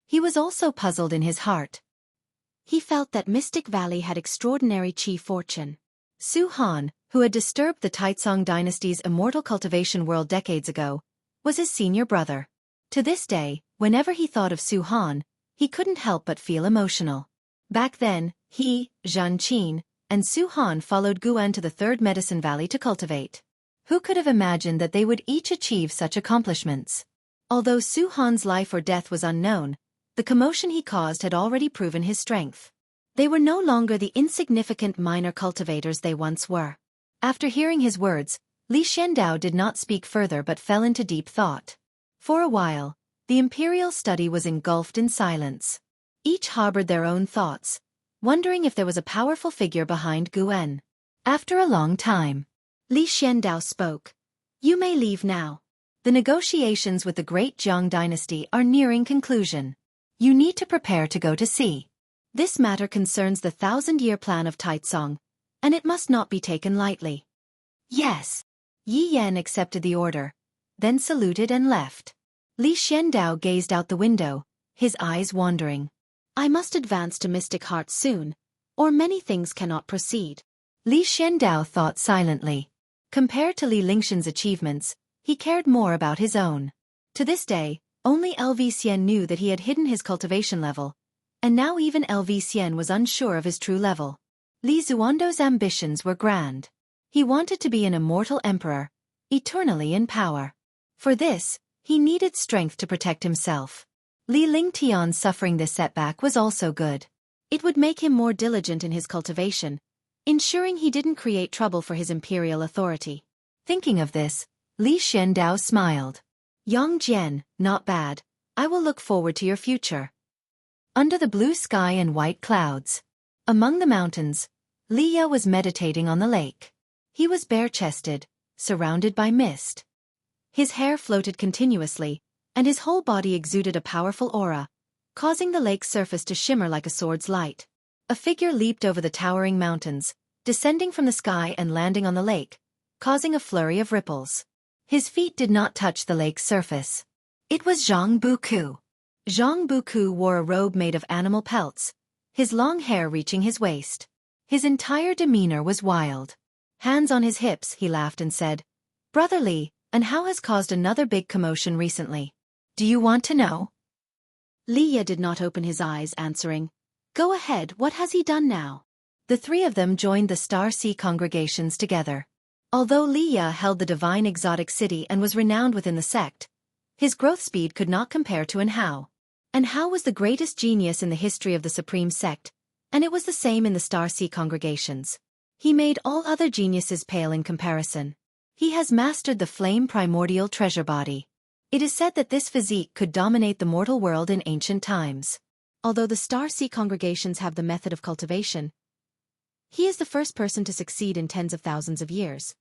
A: He was also puzzled in his heart. He felt that Mystic Valley had extraordinary chi fortune. Su Han, who had disturbed the Taizong dynasty's immortal cultivation world decades ago, was his senior brother. To this day, whenever he thought of Su Han, he couldn't help but feel emotional. Back then, he, Zhan Qin, and Su Han followed Guan to the Third Medicine Valley to cultivate. Who could have imagined that they would each achieve such accomplishments? Although Su Han's life or death was unknown, the commotion he caused had already proven his strength. They were no longer the insignificant minor cultivators they once were. After hearing his words, Li Xiandao did not speak further but fell into deep thought. For a while, the imperial study was engulfed in silence. Each harbored their own thoughts, wondering if there was a powerful figure behind Guan. After a long time, Li Xiandao spoke. You may leave now. The negotiations with the great Jiang dynasty are nearing conclusion. You need to prepare to go to sea. This matter concerns the 1,000-year plan of Taizong, and it must not be taken lightly. Yes. Yi Yan accepted the order, then saluted and left. Li Xiandao gazed out the window, his eyes wandering. I must advance to Mystic Heart soon, or many things cannot proceed. Li Xiandao thought silently. Compared to Li Lingshan's achievements, he cared more about his own. To this day, only LV Xian knew that he had hidden his cultivation level, and now even LV Xian was unsure of his true level. Li Zuando's ambitions were grand. He wanted to be an immortal emperor, eternally in power. For this, he needed strength to protect himself. Li Lingtian's suffering this setback was also good. It would make him more diligent in his cultivation, ensuring he didn't create trouble for his imperial authority. Thinking of this, Li Xiandao smiled. Yang Jian, not bad. I will look forward to your future. Under the blue sky and white clouds, among the mountains, Li Ya was meditating on the lake. He was bare-chested, surrounded by mist. His hair floated continuously, and his whole body exuded a powerful aura, causing the lake's surface to shimmer like a sword's light. A figure leaped over the towering mountains, descending from the sky and landing on the lake, causing a flurry of ripples. His feet did not touch the lake's surface. It was Zhang Buku. Zhang Buku wore a robe made of animal pelts, his long hair reaching his waist. His entire demeanor was wild. Hands on his hips, he laughed and said, Brother Li, and how has caused another big commotion recently? Do you want to know? Li Ya did not open his eyes, answering, Go ahead, what has he done now? The three of them joined the Star Sea congregations together. Although Li Ya held the divine exotic city and was renowned within the sect, his growth speed could not compare to An Hao. An Hao was the greatest genius in the history of the Supreme Sect, and it was the same in the Star Sea congregations. He made all other geniuses pale in comparison. He has mastered the flame primordial treasure body. It is said that this physique could dominate the mortal world in ancient times. Although the Star Sea congregations have the method of cultivation, he is the first person to succeed in tens of thousands of years.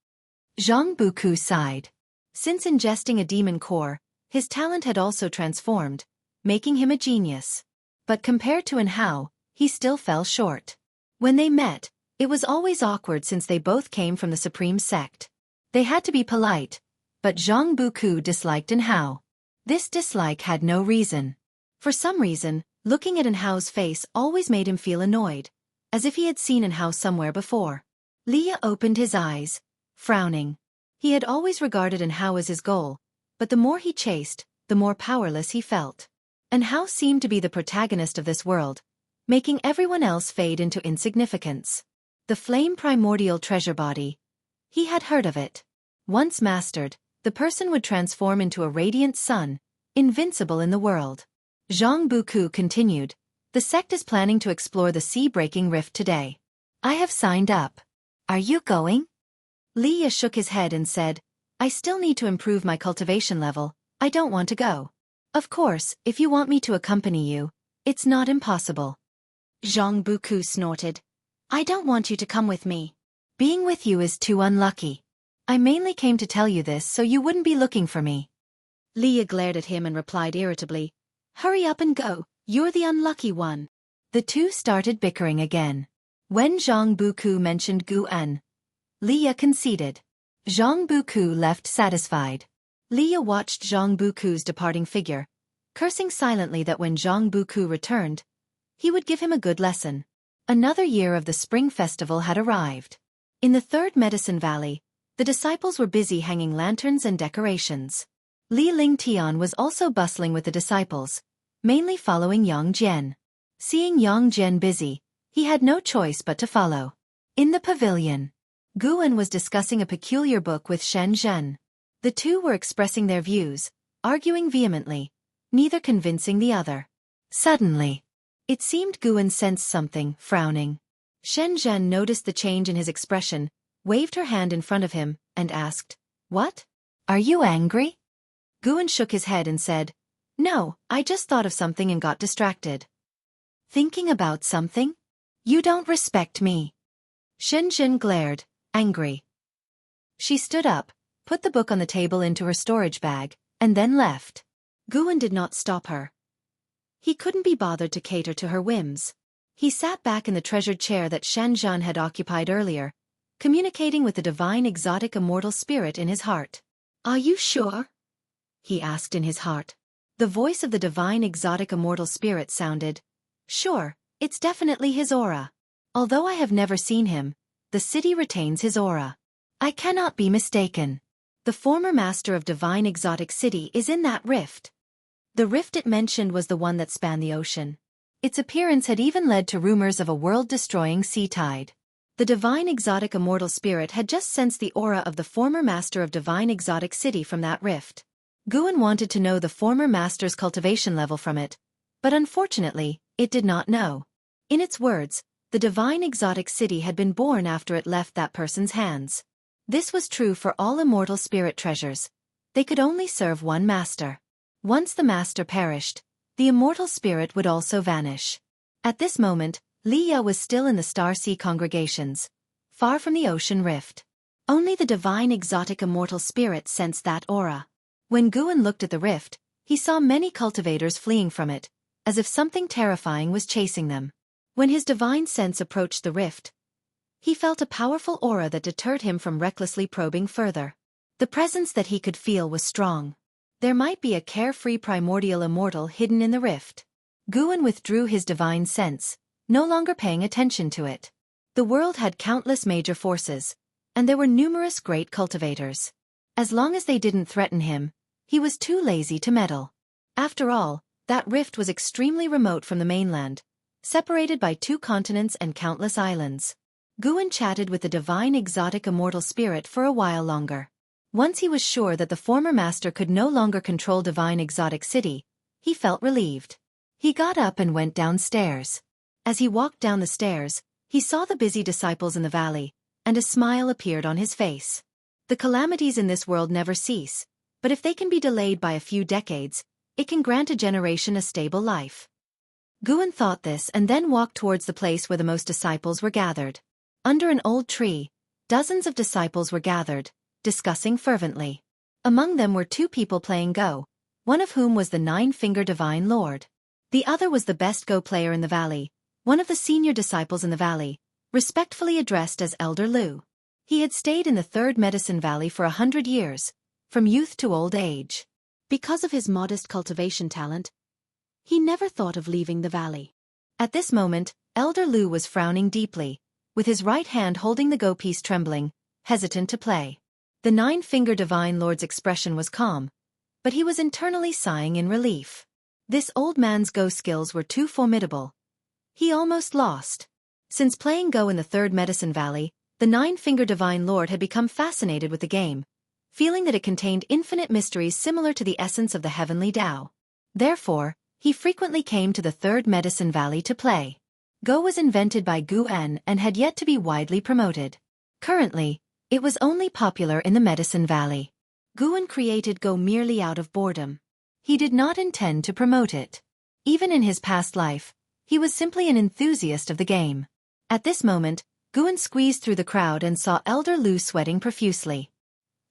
A: Zhang Buku sighed. Since ingesting a demon core, his talent had also transformed, making him a genius. But compared to An Hao, he still fell short. When they met, it was always awkward since they both came from the Supreme Sect. They had to be polite, but Zhang Buku disliked An Hao. This dislike had no reason. For some reason, looking at An Hao's face always made him feel annoyed, as if he had seen An Hao somewhere before. Li Ya opened his eyes, frowning. He had always regarded An Hao as his goal, but the more he chased, the more powerless he felt. An Hao seemed to be the protagonist of this world, making everyone else fade into insignificance. The flame primordial treasure body. He had heard of it. Once mastered, the person would transform into a radiant sun, invincible in the world. Zhang Buku continued, The sect is planning to explore the sea-breaking rift today. I have signed up. Are you going? Li Ya shook his head and said, I still need to improve my cultivation level, I don't want to go. Of course, if you want me to accompany you, it's not impossible. Zhang Buku snorted. I don't want you to come with me. Being with you is too unlucky. I mainly came to tell you this so you wouldn't be looking for me. Leah glared at him and replied irritably, Hurry up and go, you're the unlucky one. The two started bickering again. When Zhang Buku mentioned Gu En, Leah conceded. Zhang Buku left satisfied. Leah watched Zhang Buku's departing figure, cursing silently that when Zhang Buku returned, he would give him a good lesson. Another year of the Spring Festival had arrived. In the Third Medicine Valley, the disciples were busy hanging lanterns and decorations. Li Lingtian was also bustling with the disciples, mainly following Yang Jian. Seeing Yang Jian busy, he had no choice but to follow. In the pavilion, Guan was discussing a peculiar book with Shen Zhen. The two were expressing their views, arguing vehemently, neither convincing the other. Suddenly, it seemed Guan sensed something, frowning. Shen Zhen noticed the change in his expression, waved her hand in front of him, and asked, What? Are you angry? Guan shook his head and said, No, I just thought of something and got distracted. Thinking about something? You don't respect me. Shen Zhen glared, angry. She stood up, put the book on the table into her storage bag, and then left. Guan did not stop her. He couldn't be bothered to cater to her whims. He sat back in the treasured chair that Shen Zhen had occupied earlier, communicating with the divine exotic immortal spirit in his heart. Are you sure? He asked in his heart. The voice of the divine exotic immortal spirit sounded, Sure, it's definitely his aura. Although I have never seen him, the city retains his aura. I cannot be mistaken. The former master of divine exotic city is in that rift. The rift it mentioned was the one that spanned the ocean. Its appearance had even led to rumors of a world-destroying sea tide. The divine exotic immortal spirit had just sensed the aura of the former master of divine exotic city from that rift. Guan wanted to know the former master's cultivation level from it, but unfortunately, it did not know. In its words, the divine exotic city had been born after it left that person's hands. This was true for all immortal spirit treasures. They could only serve one master. Once the master perished, the immortal spirit would also vanish. At this moment, Leah was still in the Star Sea congregations, far from the ocean rift. Only the divine exotic immortal spirit sensed that aura. When Guan looked at the rift, he saw many cultivators fleeing from it, as if something terrifying was chasing them. When his divine sense approached the rift, he felt a powerful aura that deterred him from recklessly probing further. The presence that he could feel was strong. There might be a carefree primordial immortal hidden in the rift. Guan withdrew his divine sense, no longer paying attention to it. The world had countless major forces, and there were numerous great cultivators. As long as they didn't threaten him, he was too lazy to meddle. After all, that rift was extremely remote from the mainland, separated by 2 continents and countless islands. Guan chatted with the divine exotic immortal spirit for a while longer. Once he was sure that the former master could no longer control divine exotic city, he felt relieved. He got up and went downstairs. As he walked down the stairs, he saw the busy disciples in the valley, and a smile appeared on his face. The calamities in this world never cease, but if they can be delayed by a few decades, it can grant a generation a stable life. Guan thought this and then walked towards the place where the most disciples were gathered. Under an old tree, dozens of disciples were gathered, discussing fervently. Among them were 2 people playing Go, one of whom was the 9-Finger Divine Lord. The other was the best Go player in the valley, one of the senior disciples in the valley, respectfully addressed as Elder Lu. He had stayed in the Third Medicine Valley for 100 years, from youth to old age. Because of his modest cultivation talent, he never thought of leaving the valley. At this moment, Elder Lu was frowning deeply, with his right hand holding the Go piece trembling, hesitant to play. The 9-Finger Divine Lord's expression was calm, but he was internally sighing in relief. This old man's Go skills were too formidable. He almost lost. Since playing Go in the Third Medicine Valley, the 9-Finger Divine Lord had become fascinated with the game, feeling that it contained infinite mysteries similar to the essence of the heavenly Tao. Therefore, he frequently came to the Third Medicine Valley to play. Go was invented by Gu En and had yet to be widely promoted. Currently, it was only popular in the Medicine Valley. Guan created Go merely out of boredom. He did not intend to promote it. Even in his past life, he was simply an enthusiast of the game. At this moment, Guan squeezed through the crowd and saw Elder Lu sweating profusely.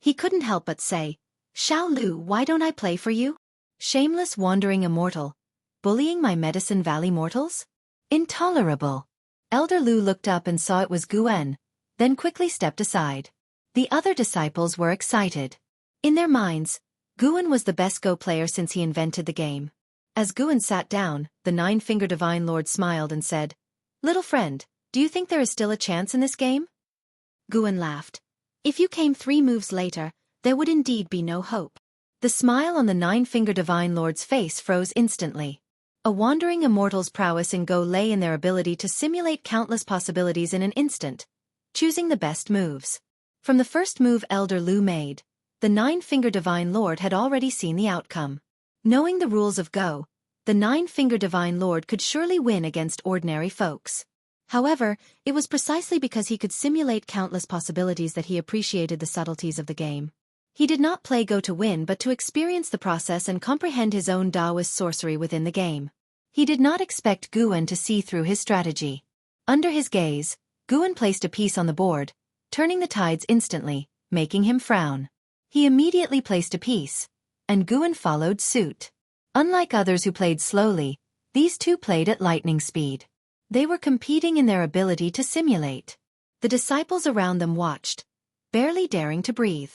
A: He couldn't help but say, "Xiao Lu, why don't I play for you? Shameless wandering immortal. Bullying my Medicine Valley mortals? Intolerable." Elder Lu looked up and saw it was Guan, then quickly stepped aside. The other disciples were excited. In their minds, Guan was the best Go player since he invented the game. As Guan sat down, the Nine-Finger Divine Lord smiled and said, "Little friend, do you think there is still a chance in this game?" Guan laughed. "If you came 3 moves later, there would indeed be no hope." The smile on the Nine-Finger Divine Lord's face froze instantly. A wandering immortal's prowess in Go lay in their ability to simulate countless possibilities in an instant, choosing the best moves. From the first move Elder Lu made, the Nine-Finger Divine Lord had already seen the outcome. Knowing the rules of Go, the Nine-Finger Divine Lord could surely win against ordinary folks. However, it was precisely because he could simulate countless possibilities that he appreciated the subtleties of the game. He did not play Go to win but to experience the process and comprehend his own Taoist sorcery within the game. He did not expect Guan to see through his strategy. Under his gaze, Guan placed a piece on the board, turning the tides instantly, making him frown. He immediately placed a piece, and Guan followed suit. Unlike others who played slowly, these two played at lightning speed. They were competing in their ability to simulate. The disciples around them watched, barely daring to breathe.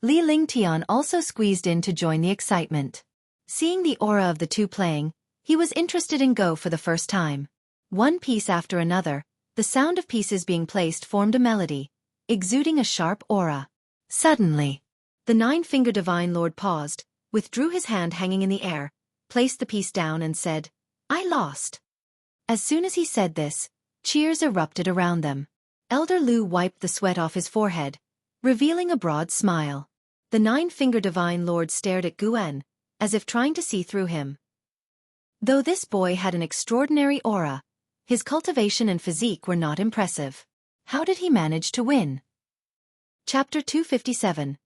A: Li Lingtian also squeezed in to join the excitement. Seeing the aura of the two playing, he was interested in Go for the first time. One piece after another, the sound of pieces being placed formed a melody, exuding a sharp aura. Suddenly, the Nine-Finger Divine Lord paused, withdrew his hand hanging in the air, placed the piece down and said, "I lost." As soon as he said this, cheers erupted around them. Elder Lu wiped the sweat off his forehead, revealing a broad smile. The Nine-Finger Divine Lord stared at Guan, as if trying to see through him. Though this boy had an extraordinary aura, his cultivation and physique were not impressive. How did he manage to win? Chapter 257.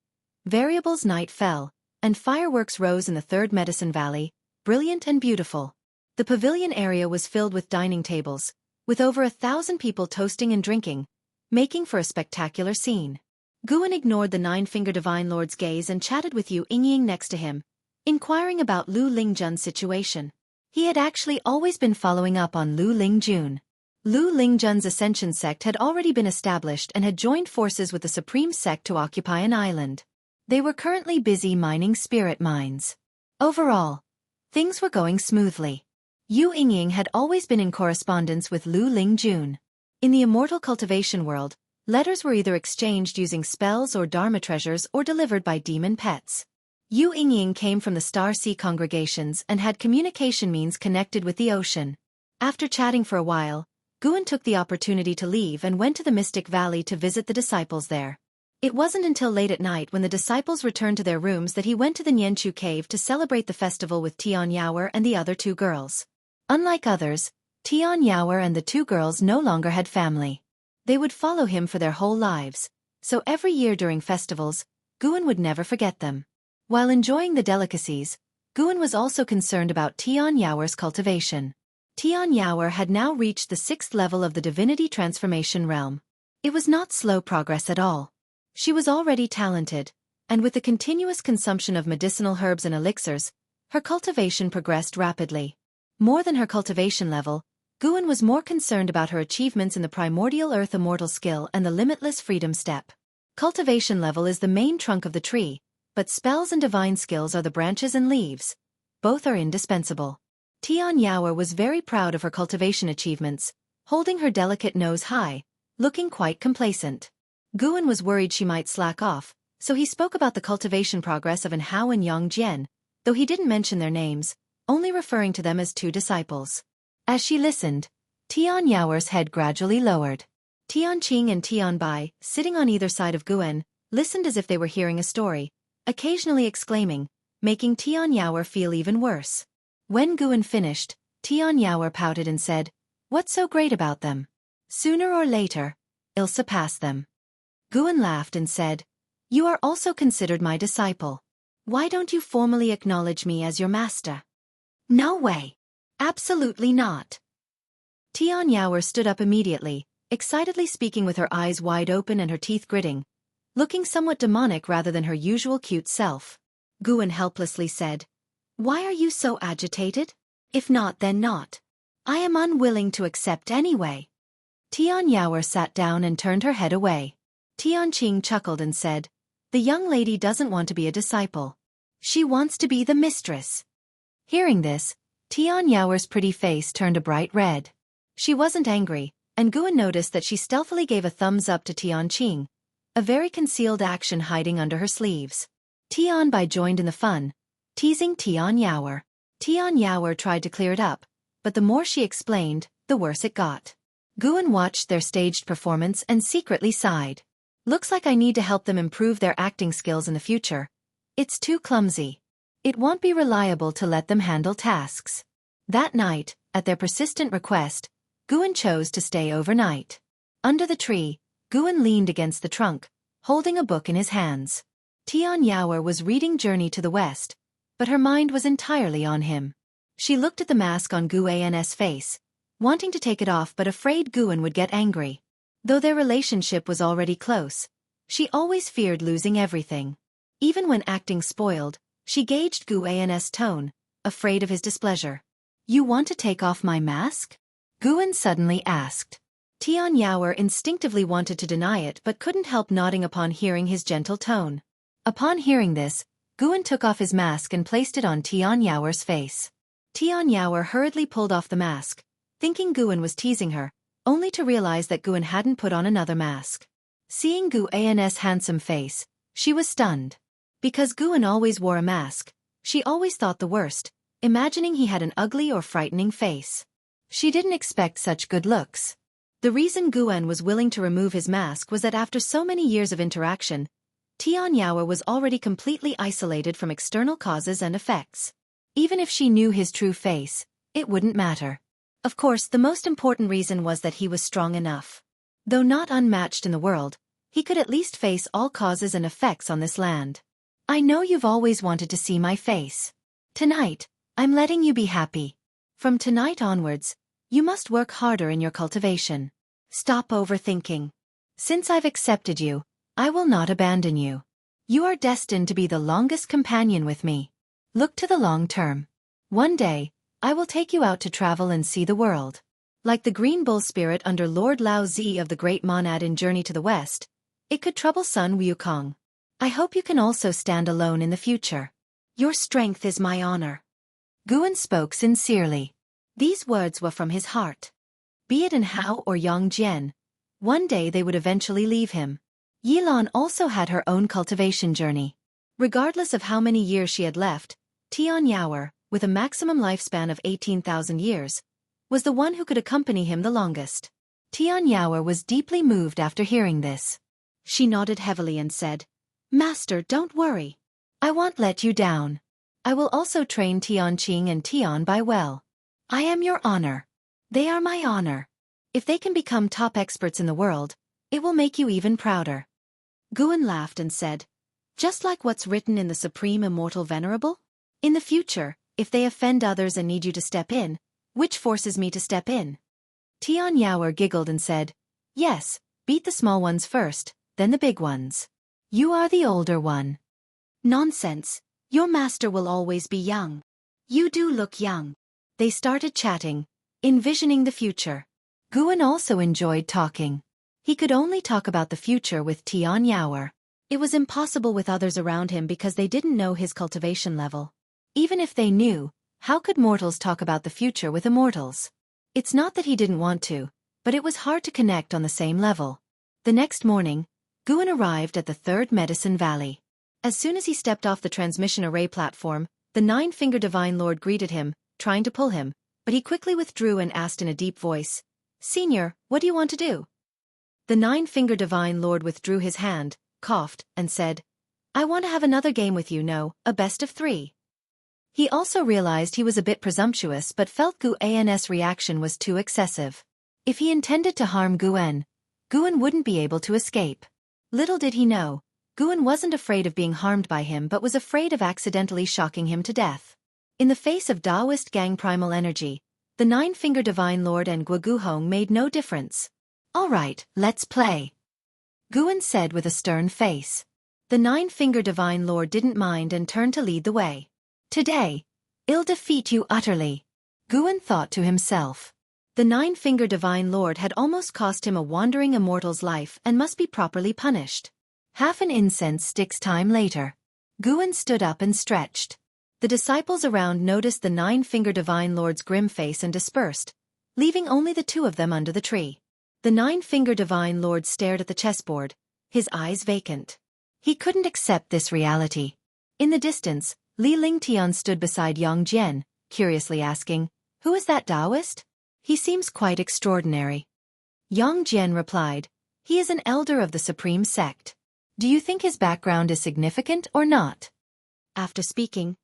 A: Variables. Night fell, and fireworks rose in the Third Medicine Valley, brilliant and beautiful. The pavilion area was filled with dining tables, with over 1,000 people toasting and drinking, making for a spectacular scene. Guan ignored the Nine-Finger Divine Lord's gaze and chatted with Yu Yingying next to him, inquiring about Lu Lingjun's situation. He had actually always been following up on Lu Lingjun. Lu Lingjun's Ascension sect had already been established and had joined forces with the Supreme sect to occupy an island. They were currently busy mining spirit mines. Overall, things were going smoothly. Yu Yingying had always been in correspondence with Lu Lingjun. In the immortal cultivation world, letters were either exchanged using spells or dharma treasures or delivered by demon pets. Yu Yingying came from the Star Sea congregations and had communication means connected with the ocean. After chatting for a while, Guan took the opportunity to leave and went to the Mystic Valley to visit the disciples there. It wasn't until late at night when the disciples returned to their rooms that he went to the Nianchu cave to celebrate the festival with Tian Yaoer and the other 2 girls. Unlike others, Tian Yaoer and the 2 girls no longer had family. They would follow him for their whole lives, so every year during festivals, Guan would never forget them. While enjoying the delicacies, Guan was also concerned about Tian Yaoer's cultivation. Tian Yaoer had now reached the 6th level of the divinity transformation realm. It was not slow progress at all. She was already talented, and with the continuous consumption of medicinal herbs and elixirs, her cultivation progressed rapidly. More than her cultivation level, Guan was more concerned about her achievements in the primordial earth immortal skill and the limitless freedom step. Cultivation level is the main trunk of the tree, but spells and divine skills are the branches and leaves. Both are indispensable. Tian Yaoer was very proud of her cultivation achievements, holding her delicate nose high, looking quite complacent. Guan was worried she might slack off, so he spoke about the cultivation progress of An Hao and Yang Jian, though he didn't mention their names, only referring to them as 2 disciples. As she listened, Tian Yaoer's head gradually lowered. Tian Qing and Tian Bai, sitting on either side of Guan, listened as if they were hearing a story, occasionally exclaiming, making Tian Yaoer feel even worse. When Guan finished, Tian Yaoer pouted and said, "What's so great about them? Sooner or later, I'll surpass them." Guan laughed and said, "You are also considered my disciple. Why don't you formally acknowledge me as your master?" "No way. Absolutely not." Tian Yaoer stood up immediately, excitedly speaking with her eyes wide open and her teeth gritting, looking somewhat demonic rather than her usual cute self. Guan helplessly said, "Why are you so agitated? If not, then not. I am unwilling to accept anyway." Tian Yaoer sat down and turned her head away. Tian Qing chuckled and said, "The young lady doesn't want to be a disciple. She wants to be the mistress." Hearing this, Tian Yaoer's pretty face turned a bright red. She wasn't angry, and Guan noticed that she stealthily gave a thumbs up to Tian Qing, a very concealed action hiding under her sleeves. Tian Bai joined in the fun, teasing Tian Yaoer. Tian Yaoer tried to clear it up, but the more she explained, the worse it got. Guan watched their staged performance and secretly sighed. Looks like I need to help them improve their acting skills in the future. It's too clumsy. It won't be reliable to let them handle tasks. That night, at their persistent request, Guan chose to stay overnight. Under the tree, Guan leaned against the trunk, holding a book in his hands. Tian Yaoer was reading Journey to the West, but her mind was entirely on him. She looked at the mask on Guan's face, wanting to take it off but afraid Guan would get angry. Though their relationship was already close, she always feared losing everything. Even when acting spoiled, she gauged Guan's tone, afraid of his displeasure. "You want to take off my mask?" Guan suddenly asked. Tian Yaoer instinctively wanted to deny it but couldn't help nodding upon hearing his gentle tone. Upon hearing this, Guan took off his mask and placed it on Tian Yaoer's face. Tian Yaoer hurriedly pulled off the mask, thinking Guan was teasing her, only to realize that Guan hadn't put on another mask. Seeing Guan's handsome face, she was stunned. Because Guan always wore a mask, she always thought the worst, imagining he had an ugly or frightening face. She didn't expect such good looks. The reason Guan was willing to remove his mask was that after so many years of interaction, Tian Yaoer was already completely isolated from external causes and effects. Even if she knew his true face, it wouldn't matter. Of course, the most important reason was that he was strong enough. Though not unmatched in the world, he could at least face all causes and effects on this land. "I know you've always wanted to see my face. Tonight, I'm letting you be happy. From tonight onwards, you must work harder in your cultivation. Stop overthinking. Since I've accepted you, I will not abandon you. You are destined to be the longest companion with me. Look to the long term. One day, I will take you out to travel and see the world. Like the green bull spirit under Lord Lao Zi of the Great Monad in Journey to the West, it could trouble Sun Wukong. I hope you can also stand alone in the future. Your strength is my honor." Guan spoke sincerely. These words were from his heart. Be it in Hao or Yongjian, one day they would eventually leave him. Yilan also had her own cultivation journey. Regardless of how many years she had left, Tian Yaoer, with a maximum lifespan of 18,000 years, was the one who could accompany him the longest. Tian Yaoer was deeply moved after hearing this. She nodded heavily and said, "Master, don't worry. I won't let you down. I will also train Tian Qing and Tian Bai well. I am your honor. They are my honor. If they can become top experts in the world, it will make you even prouder." Guan laughed and said, "Just like what's written in the Supreme Immortal Venerable? In the future, if they offend others and need you to step in, which forces me to step in?" Tian Yaoer giggled and said, "Yes, beat the small ones first, then the big ones. You are the older one." "Nonsense. Your master will always be young. You do look young." They started chatting, envisioning the future. Guan also enjoyed talking. He could only talk about the future with Tian Yaoer. It was impossible with others around him because they didn't know his cultivation level. Even if they knew, how could mortals talk about the future with immortals? It's not that he didn't want to, but it was hard to connect on the same level. The next morning, Guan arrived at the Third Medicine Valley. As soon as he stepped off the transmission array platform, the Nine-Finger Divine Lord greeted him, trying to pull him, but he quickly withdrew and asked in a deep voice, "Senior, what do you want to do?" The Nine-Finger Divine Lord withdrew his hand, coughed, and said, "I want to have another game with you, no, a best of 3. He also realized he was a bit presumptuous but felt Guan's reaction was too excessive. If he intended to harm Guan wouldn't be able to escape. Little did he know, Guan wasn't afraid of being harmed by him but was afraid of accidentally shocking him to death. In the face of Taoist gang primal energy, the Nine-Finger Divine Lord and Guoguhong made no difference. All right, let's play, Guan said with a stern face. The nine-finger Divine Lord didn't mind and turned to lead the way. Today, I'll defeat you utterly, Guan thought to himself. The nine-finger Divine Lord had almost cost him a wandering immortal's life and must be properly punished. Half an incense stick's time later, Guan stood up and stretched. The disciples around noticed the nine-finger Divine Lord's grim face and dispersed, leaving only the two of them under the tree. The nine-finger Divine Lord stared at the chessboard, his eyes vacant. He couldn't accept this reality. In the distance, Li Lingtian stood beside Yang Jian, curiously asking, "Who is that Taoist? He seems quite extraordinary." Yang Jian replied, "He is an elder of the Supreme Sect. Do you think his background is significant or not?" After speaking,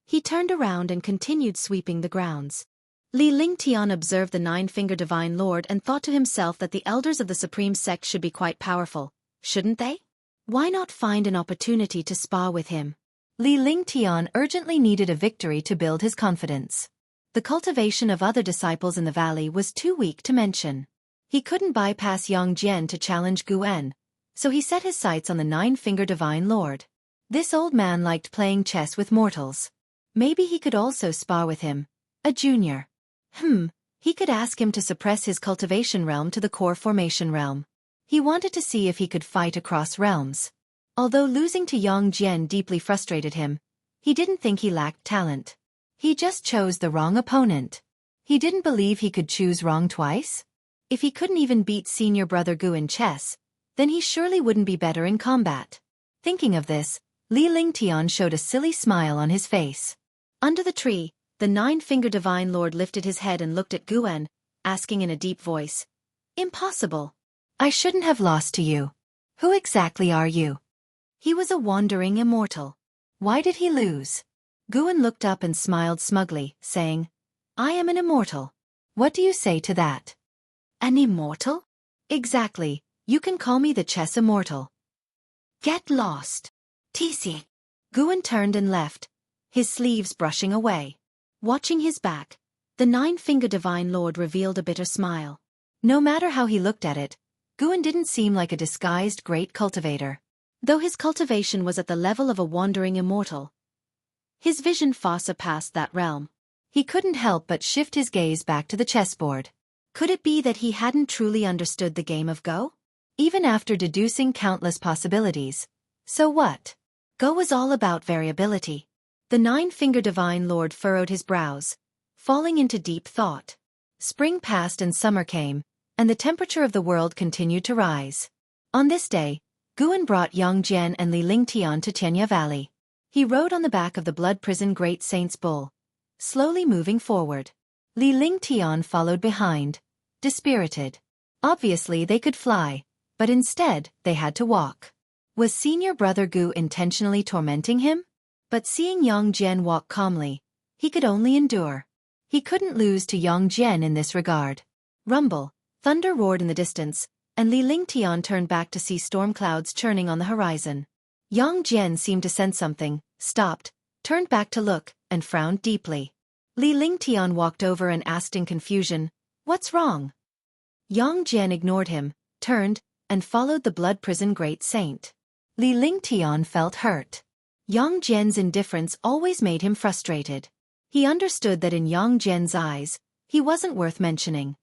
A: he turned around and continued sweeping the grounds. Li Lingtian observed the nine-finger Divine Lord and thought to himself that the elders of the Supreme Sect should be quite powerful, shouldn't they? Why not find an opportunity to spar with him? Li Lingtian urgently needed a victory to build his confidence. The cultivation of other disciples in the valley was too weak to mention. He couldn't bypass Yang Jian to challenge Guan, so he set his sights on the nine-finger Divine Lord. This old man liked playing chess with mortals. Maybe he could also spar with him, a junior. He could ask him to suppress his cultivation realm to the core formation realm. He wanted to see if he could fight across realms. Although losing to Yang Jian deeply frustrated him, he didn't think he lacked talent. He just chose the wrong opponent. He didn't believe he could choose wrong twice. If he couldn't even beat senior brother Gu in chess, then he surely wouldn't be better in combat. Thinking of this, Li Lingtian showed a silly smile on his face. Under the tree, the nine-finger Divine Lord lifted his head and looked at Guan, asking in a deep voice, "Impossible. I shouldn't have lost to you. Who exactly are you?" He was a wandering immortal. Why did he lose? Guan looked up and smiled smugly, saying, "I am an immortal. What do you say to that?" "An immortal?" "Exactly. You can call me the chess immortal." "Get lost. TC." Guan turned and left, his sleeves brushing away. Watching his back, the nine-finger Divine Lord revealed a bitter smile. No matter how he looked at it, Guan didn't seem like a disguised great cultivator. Though his cultivation was at the level of a wandering immortal, his vision far surpassed that realm. He couldn't help but shift his gaze back to the chessboard. Could it be that he hadn't truly understood the game of Go? Even after deducing countless possibilities. So what? Go was all about variability. The nine-finger Divine Lord furrowed his brows, falling into deep thought. Spring passed and summer came, and the temperature of the world continued to rise. On this day, Guan brought Yang Jian and Li Lingtian to Tianya Valley. He rode on the back of the blood prison Great Saint's bull, slowly moving forward. Li Lingtian followed behind, dispirited. Obviously they could fly, but instead they had to walk. Was senior brother Gu intentionally tormenting him? But seeing Yang Jian walk calmly, he could only endure. He couldn't lose to Yang Jian in this regard. Rumble, thunder roared in the distance, and Li Lingtian turned back to see storm clouds churning on the horizon. Yang Jian seemed to sense something, stopped, turned back to look, and frowned deeply. Li Lingtian walked over and asked in confusion, "What's wrong?" Yang Jian ignored him, turned, and followed the blood prison Great Saint. Li Lingtian felt hurt. Yang Jian's indifference always made him frustrated. He understood that in Yang Jian's eyes, he wasn't worth mentioning.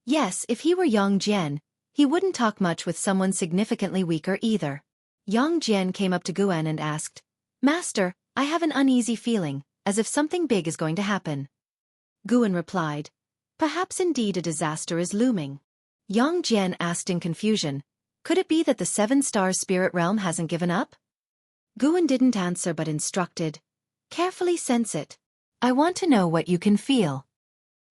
A: Yes, if he were Yang Jian, he wouldn't talk much with someone significantly weaker either. Yang Jian came up to Guan and asked, "Master, I have an uneasy feeling, as if something big is going to happen." Guan replied, "Perhaps indeed a disaster is looming." Yang Jian asked in confusion, "Could it be that the seven-star spirit realm hasn't given up?" Guan didn't answer but instructed, "Carefully sense it. I want to know what you can feel."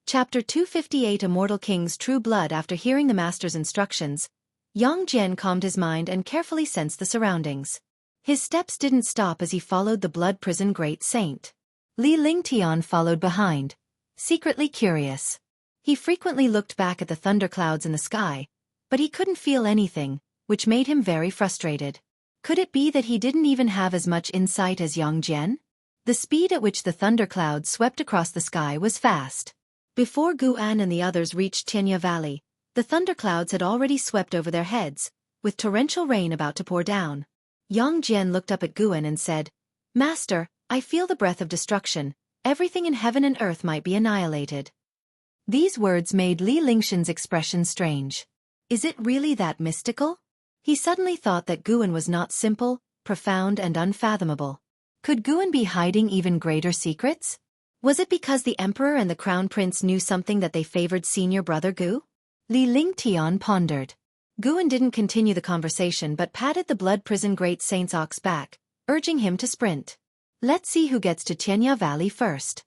A: Chapter 258 Immortal King's True Blood. After hearing the master's instructions, Yang Jian calmed his mind and carefully sensed the surroundings. His steps didn't stop as he followed the blood prison Great Saint. Li Lingtian followed behind, secretly curious. He frequently looked back at the thunderclouds in the sky, but he couldn't feel anything, which made him very frustrated. Could it be that he didn't even have as much insight as Yang Jian? The speed at which the thunderclouds swept across the sky was fast. Before Guan and the others reached Tianya Valley, The thunderclouds had already swept over their heads, with torrential rain about to pour down. Yang Jian looked up at Guan and said, "Master, I feel the breath of destruction. Everything in heaven and earth might be annihilated." These words made Li Lingshan's expression strange. Is it really that mystical? He suddenly thought that Guan was not simple, profound and unfathomable. Could Guan be hiding even greater secrets? Was it because the emperor and the crown prince knew something that they favored senior brother Gu? Li Lingtian pondered. Guan didn't continue the conversation but patted the blood prison great saint's ox back, urging him to sprint. Let's see who gets to Tianya Valley first.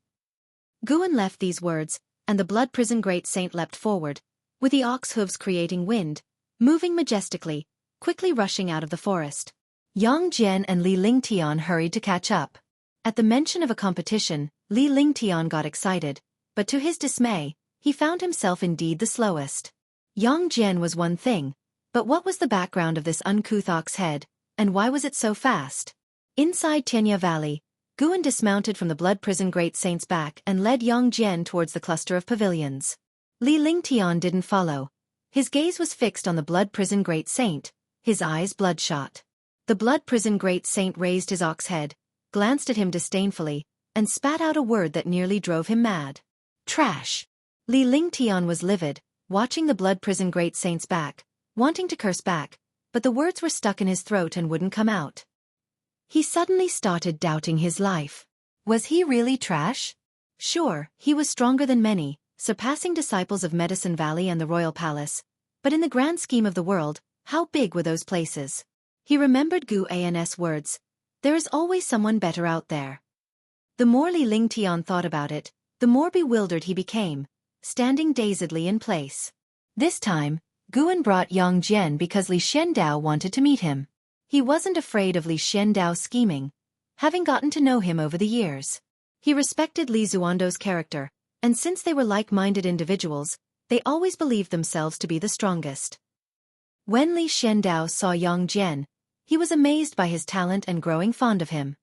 A: Guan left these words, and the blood prison great saint leapt forward, with the ox hooves creating wind, moving majestically, quickly rushing out of the forest. Yang Jian and Li Lingtian hurried to catch up. At the mention of a competition, Li Lingtian got excited, but to his dismay, he found himself indeed the slowest. Yang Jian was one thing, but what was the background of this uncouth ox head, and why was it so fast? Inside Tianya Valley, Guan dismounted from the blood prison great saint's back and led Yang Jian towards the cluster of pavilions. Li Lingtian didn't follow. His gaze was fixed on the blood prison great saint, his eyes bloodshot. The blood prison great saint raised his ox head, glanced at him disdainfully, and spat out a word that nearly drove him mad. Trash! Li Lingtian was livid, watching the blood prison great saint's back, wanting to curse back, but the words were stuck in his throat and wouldn't come out. He suddenly started doubting his life. Was he really trash? Sure, he was stronger than many, surpassing disciples of Medicine Valley and the Royal Palace, but in the grand scheme of the world, how big were those places? He remembered Gu An's words, "There is always someone better out there." The more Li Lingtian thought about it, the more bewildered he became, standing dazedly in place. This time, Guan brought Yang Jian because Li Xiandao wanted to meet him. He wasn't afraid of Li Xiandao's scheming, having gotten to know him over the years. He respected Li Zuando's character, and since they were like-minded individuals, they always believed themselves to be the strongest. When Li Xiandao saw Yang Jian, he was amazed by his talent and growing fond of him.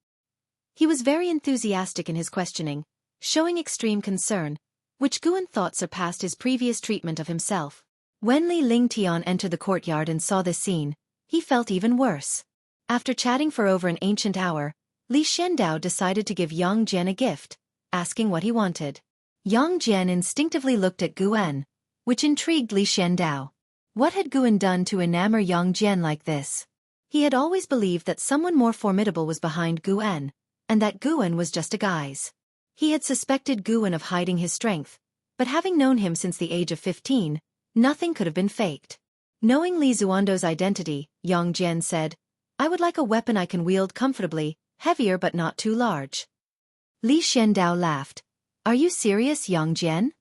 A: He was very enthusiastic in his questioning, showing extreme concern, which Guan thought surpassed his previous treatment of himself. When Li Lingtian entered the courtyard and saw this scene, he felt even worse. After chatting for over an ancient hour, Li Xiandao decided to give Yang Jian a gift, asking what he wanted. Yang Jian instinctively looked at Guan, which intrigued Li Xiandao. What had Guan done to enamor Yang Jian like this? He had always believed that someone more formidable was behind Guan, and that Guan was just a guise. He had suspected Guan of hiding his strength, but having known him since the age of 15, nothing could have been faked. Knowing Li Zuando's identity, Yang Jian said, "I would like a weapon I can wield comfortably, heavier but not too large." Li Xiandao laughed. "Are you serious, Yang Jian?"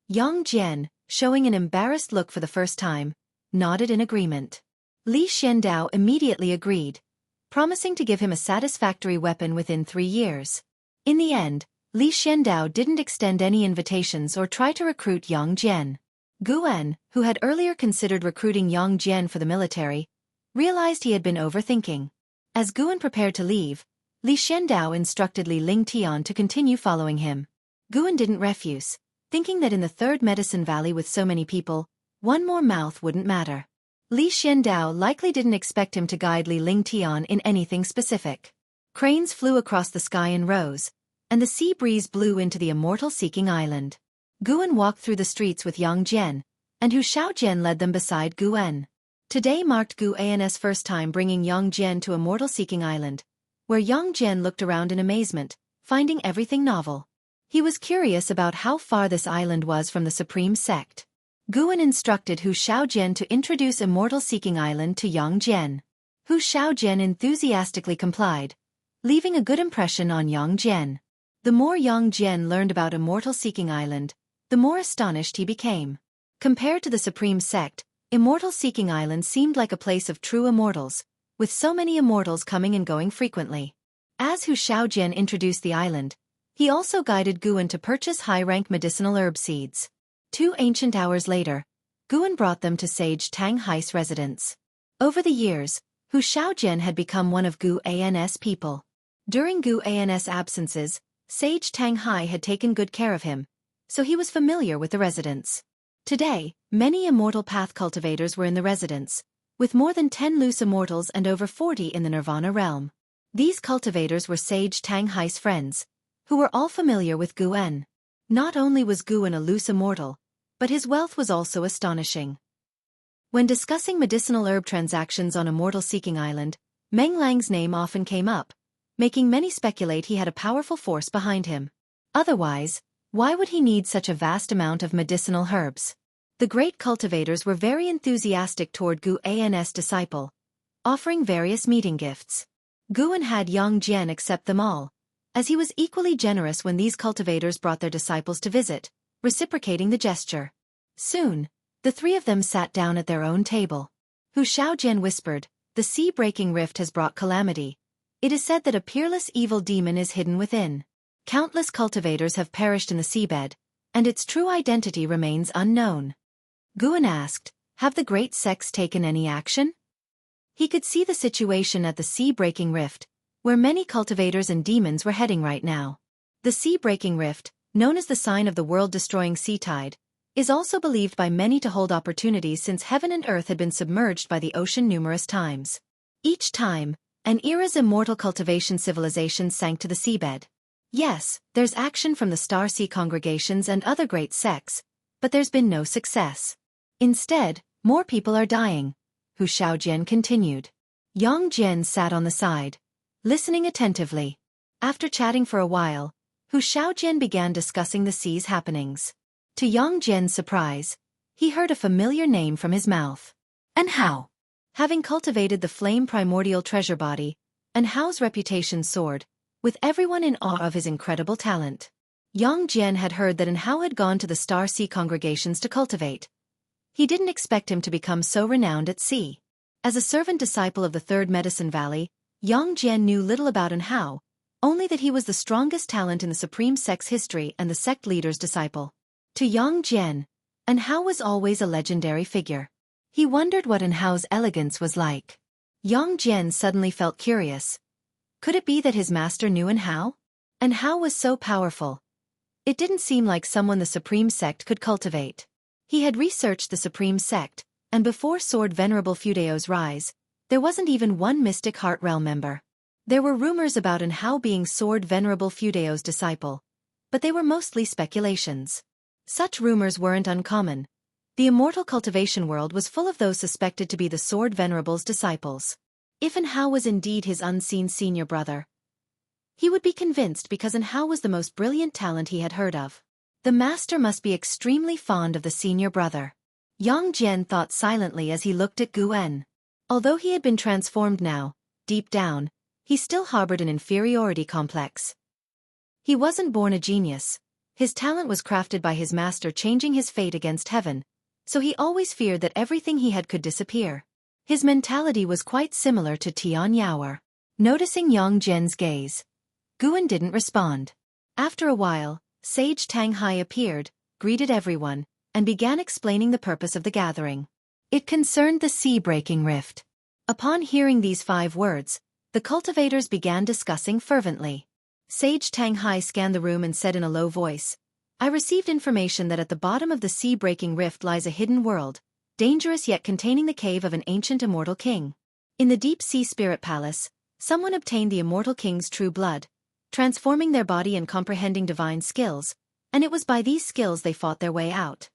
A: Yang Jian, showing an embarrassed look for the first time, nodded in agreement. Li Xiandao immediately agreed, promising to give him a satisfactory weapon within 3 years. In the end, Li Xiandao didn't extend any invitations or try to recruit Yang Jian. Guan, who had earlier considered recruiting Yang Jian for the military, realized he had been overthinking. As Guan prepared to leave, Li Xiandao instructed Li Lingtian to continue following him. Guan didn't refuse, thinking that in the third Medicine Valley with so many people, one more mouth wouldn't matter. Li Xiandao likely didn't expect him to guide Li Lingtian in anything specific. Cranes flew across the sky in rows, and the sea breeze blew into the immortal-seeking island. Guan walked through the streets with Yang Jian, and Hu Xiaojian led them beside Guan. Today marked Gu An's first time bringing Yang Jian to immortal-seeking island, where Yang Jian looked around in amazement, finding everything novel. He was curious about how far this island was from the supreme sect. Guan instructed Hu Xiaojian to introduce Immortal-Seeking Island to Yang Jian. Hu Xiaojian enthusiastically complied, leaving a good impression on Yang Jian. The more Yang Jian learned about Immortal-Seeking Island, the more astonished he became. Compared to the supreme sect, Immortal-Seeking Island seemed like a place of true immortals, with so many immortals coming and going frequently. As Hu Xiaojian introduced the island, he also guided Guan to purchase high-rank medicinal herb seeds. 2 ancient hours later, Guan brought them to Sage Tang Hai's residence. Over the years, Hu Xiaojian had become one of Gu An's people. During Gu An's absences, Sage Tang Hai had taken good care of him, so he was familiar with the residence. Today, Many immortal path cultivators were in the residence, with more than 10 loose immortals and over 40 in the Nirvana realm. These cultivators were Sage Tang Hai's friends, who were all familiar with Guan. Not only was Guan a loose immortal, but his wealth was also astonishing. When discussing medicinal herb transactions on Immortal Seeking Island, Meng Lang's name often came up, making many speculate he had a powerful force behind him. Otherwise, why would he need such a vast amount of medicinal herbs? The great cultivators were very enthusiastic toward Guan's disciple, offering various meeting gifts. Guan had Yang Jian accept them all, as he was equally generous when these cultivators brought their disciples to visit, reciprocating the gesture. Soon, the three of them sat down at their own table. Hu Xiaojian whispered, "The sea-breaking rift has brought calamity. It is said that a peerless evil demon is hidden within. Countless cultivators have perished in the seabed, and its true identity remains unknown." Guan asked, "Have the great sects taken any action?" He could see the situation at the sea-breaking rift, where many cultivators and demons were heading right now. The sea-breaking rift, known as the sign of the world-destroying sea tide, is also believed by many to hold opportunities since heaven and earth had been submerged by the ocean numerous times. Each time, an era's immortal cultivation civilization sank to the seabed. Yes, there's action from the Star Sea congregations and other great sects, but there's been no success. Instead, more people are dying, Hu Xiaojian continued. Yang Jian sat on the side, listening attentively. After chatting for a while, Hu Xiaojian began discussing the sea's happenings. To Yang Jian's surprise, he heard a familiar name from his mouth. And Hao. Having cultivated the flame primordial treasure body, and Hao's reputation soared, with everyone in awe of his incredible talent. Yang Jian had heard that Hao had gone to the Star Sea congregations to cultivate. He didn't expect him to become so renowned at sea. As a servant disciple of the Third Medicine Valley, Yang Jian knew little about Hao, only that he was the strongest talent in the Supreme Sect's history and the sect leader's disciple. To Yang Jian, Hao was always a legendary figure. He wondered what Hao's elegance was like. Yang Jian suddenly felt curious. Could it be that his master knew Hao? Hao was so powerful. It didn't seem like someone the Supreme Sect could cultivate. He had researched the Supreme Sect, and before Sword Venerable Fudeo's rise, there wasn't even one Mystic Heart Realm member. There were rumors about Hao being Sword Venerable Fudeo's disciple, but they were mostly speculations. Such rumors weren't uncommon. The immortal cultivation world was full of those suspected to be the Sword Venerable's disciples. If Hao was indeed his unseen senior brother, he would be convinced because Hao was the most brilliant talent he had heard of. The master must be extremely fond of the senior brother. Yang Jian thought silently as he looked at Guan. Although he had been transformed now, deep down, he still harbored an inferiority complex. He wasn't born a genius. His talent was crafted by his master changing his fate against heaven, so he always feared that everything he had could disappear. His mentality was quite similar to Tian Yaoer. Noticing Yang Jian's gaze, Guan didn't respond. After a while, Sage Tang Hai appeared, greeted everyone, and began explaining the purpose of the gathering. It concerned the sea-breaking rift. Upon hearing these 5 words, the cultivators began discussing fervently. Sage Tang Hai scanned the room and said in a low voice, "I received information that at the bottom of the sea-breaking rift lies a hidden world, dangerous yet containing the cave of an ancient immortal king. In the deep sea spirit palace, someone obtained the immortal king's true blood, transforming their body and comprehending divine skills, and it was by these skills they fought their way out."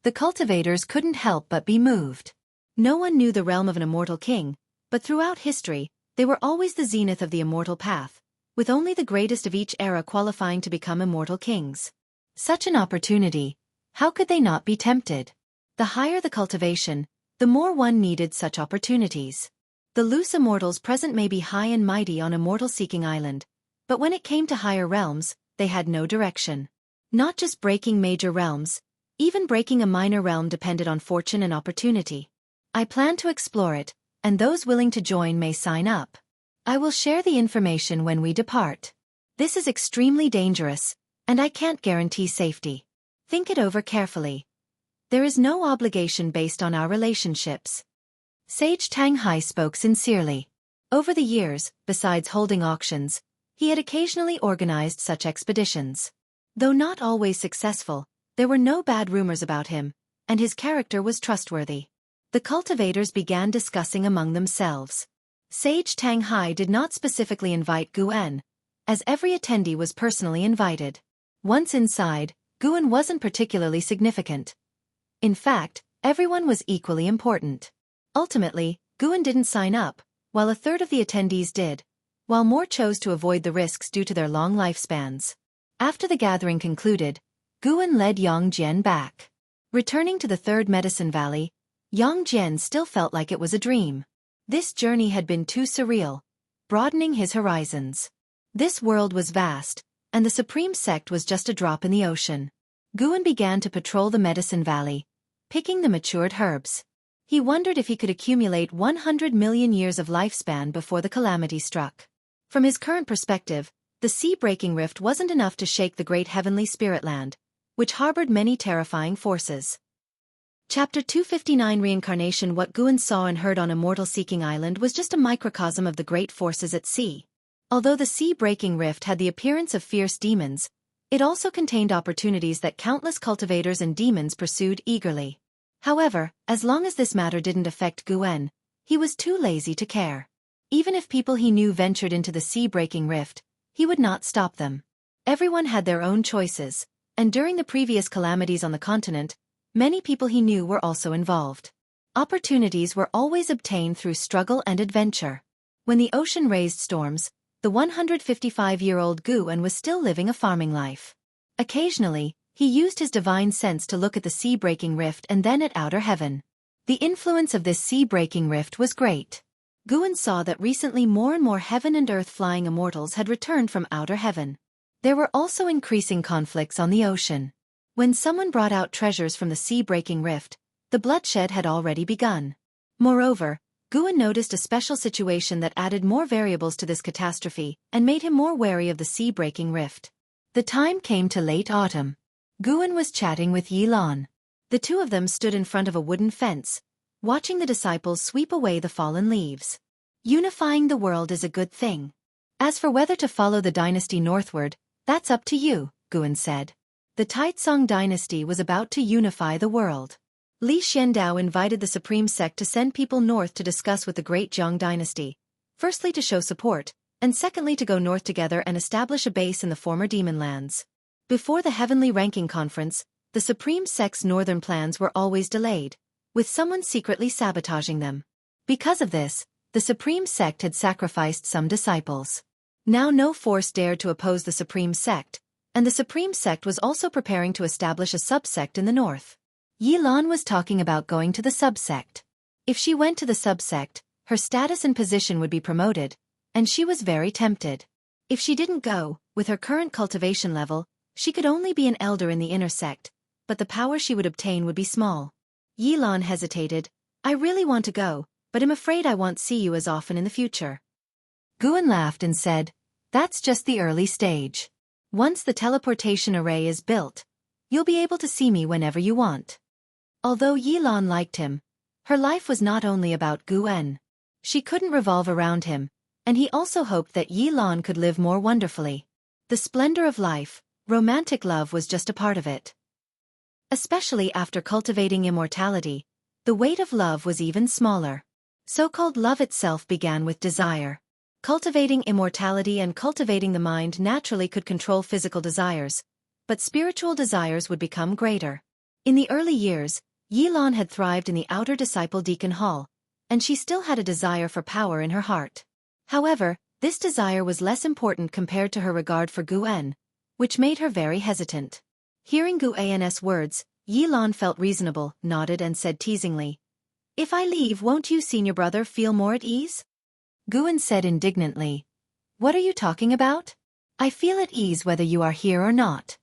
A: The cultivators couldn't help but be moved. No one knew the realm of an immortal king, but throughout history, they were always the zenith of the immortal path, with only the greatest of each era qualifying to become immortal kings. Such an opportunity, how could they not be tempted? The higher the cultivation, the more one needed such opportunities. The loose immortals present may be high and mighty on Immortal Seeking Island, but when it came to higher realms, they had no direction. Not just breaking major realms, even breaking a minor realm depended on fortune and opportunity. I plan to explore it, and those willing to join may sign up. I will share the information when we depart. This is extremely dangerous, and I can't guarantee safety. Think it over carefully. There is no obligation based on our relationships. Sage Tang Hai spoke sincerely. Over the years, besides holding auctions, he had occasionally organized such expeditions. Though not always successful, there were no bad rumors about him, and his character was trustworthy. The cultivators began discussing among themselves. Sage Tang Hai did not specifically invite Guan, as every attendee was personally invited. Once inside, Guan wasn't particularly significant. In fact, everyone was equally important. Ultimately, Guan didn't sign up, while a third of the attendees did, while more chose to avoid the risks due to their long lifespans. After the gathering concluded, Guan led Yang Jian back. Returning to the third medicine valley, Yang Jian still felt like it was a dream. This journey had been too surreal, broadening his horizons. This world was vast, and the supreme sect was just a drop in the ocean. Guan began to patrol the medicine valley, picking the matured herbs. He wondered if he could accumulate 100 million years of lifespan before the calamity struck. From his current perspective, the sea-breaking rift wasn't enough to shake the great heavenly spirit land, which harbored many terrifying forces. Chapter 259 Reincarnation. What Guan saw and heard on Immortal Seeking Island was just a microcosm of the great forces at sea. Although the sea-breaking rift had the appearance of fierce demons, it also contained opportunities that countless cultivators and demons pursued eagerly. However, as long as this matter didn't affect Guan, he was too lazy to care. Even if people he knew ventured into the sea-breaking rift, he would not stop them. Everyone had their own choices, and during the previous calamities on the continent, many people he knew were also involved. Opportunities were always obtained through struggle and adventure. When the ocean raised storms, the 155-year-old Guan was still living a farming life. Occasionally, he used his divine sense to look at the sea-breaking rift and then at outer heaven. The influence of this sea-breaking rift was great. Guan saw that recently more and more heaven and earth-flying immortals had returned from outer heaven. There were also increasing conflicts on the ocean. When someone brought out treasures from the sea-breaking rift, the bloodshed had already begun. Moreover, Guan noticed a special situation that added more variables to this catastrophe and made him more wary of the sea-breaking rift. The time came to late autumn. Guan was chatting with Yilan. The two of them stood in front of a wooden fence, watching the disciples sweep away the fallen leaves. Unifying the world is a good thing. As for whether to follow the dynasty northward, that's up to you, Guan said. The Taizong dynasty was about to unify the world. Li Xiandao invited the supreme sect to send people north to discuss with the great Zhang dynasty, firstly to show support, and secondly to go north together and establish a base in the former demon lands. Before the Heavenly Ranking Conference, the supreme sect's northern plans were always delayed, with someone secretly sabotaging them. Because of this, the supreme sect had sacrificed some disciples. Now no force dared to oppose the supreme sect, and the supreme sect was also preparing to establish a subsect in the north. Yilan was talking about going to the subsect. If she went to the subsect, her status and position would be promoted, and she was very tempted. If she didn't go, with her current cultivation level, she could only be an elder in the inner sect, but the power she would obtain would be small. Yilan hesitated. I really want to go, but I'm afraid I won't see you as often in the future. Guan laughed and said, that's just the early stage. Once the teleportation array is built, you'll be able to see me whenever you want. Although Yilan liked him, her life was not only about Guan. She couldn't revolve around him, and he also hoped that Yilan could live more wonderfully. The splendor of life, romantic love was just a part of it. Especially after cultivating immortality, the weight of love was even smaller. So-called love itself began with desire. Cultivating immortality and cultivating the mind naturally could control physical desires, but spiritual desires would become greater. In the early years, Yilan had thrived in the outer disciple Deacon Hall, and she still had a desire for power in her heart. However, this desire was less important compared to her regard for Guan, which made her very hesitant. Hearing Guan's words, Yilan felt reasonable, nodded and said teasingly, if I leave, won't you, senior brother, feel more at ease? Guan said indignantly, what are you talking about? I feel at ease whether you are here or not.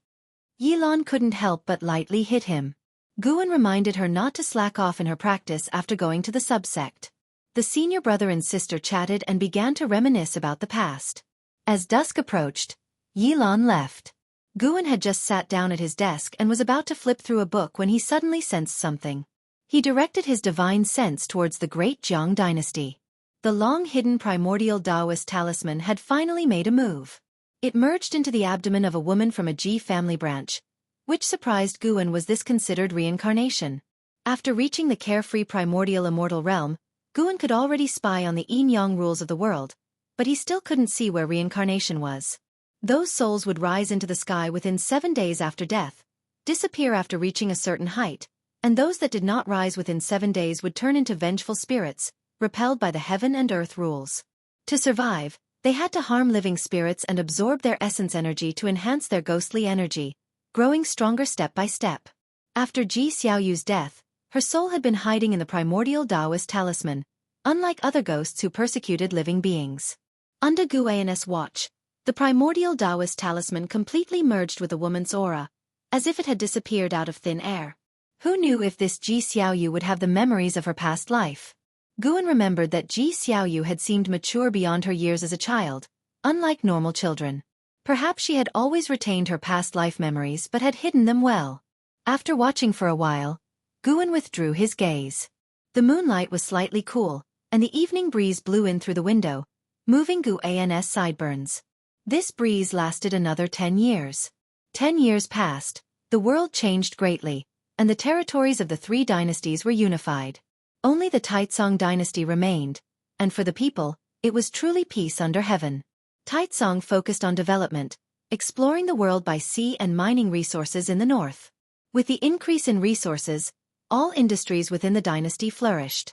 A: Yilan couldn't help but lightly hit him. Guan reminded her not to slack off in her practice after going to the subsect. The senior brother and sister chatted and began to reminisce about the past. As dusk approached, Yilan left. Guan had just sat down at his desk and was about to flip through a book when he suddenly sensed something. He directed his divine sense towards the great Zhang dynasty. The long-hidden primordial Taoist talisman had finally made a move. It merged into the abdomen of a woman from a Ji family branch, which surprised Guan. Was this considered reincarnation? After reaching the carefree primordial immortal realm, Guan could already spy on the yin-yang rules of the world, but he still couldn't see where reincarnation was. Those souls would rise into the sky within 7 days after death, disappear after reaching a certain height, and those that did not rise within 7 days would turn into vengeful spirits, repelled by the heaven and earth rules. To survive, they had to harm living spirits and absorb their essence energy to enhance their ghostly energy, growing stronger step by step. After Ji Xiaoyu's death, her soul had been hiding in the primordial Taoist talisman, unlike other ghosts who persecuted living beings. Under Guan's watch, the primordial Taoist talisman completely merged with the woman's aura, as if it had disappeared out of thin air. Who knew if this Ji Xiaoyu would have the memories of her past life? Guan remembered that Ji Xiaoyu had seemed mature beyond her years as a child, unlike normal children. Perhaps she had always retained her past life memories but had hidden them well. After watching for a while, Guan withdrew his gaze. The moonlight was slightly cool, and the evening breeze blew in through the window, moving Guan's sideburns. This breeze lasted another 10 years. 10 years passed, the world changed greatly, and the territories of the 3 dynasties were unified. Only the Taitsong dynasty remained, and for the people, it was truly peace under heaven. Taitsong focused on development, exploring the world by sea and mining resources in the north. With the increase in resources, all industries within the dynasty flourished.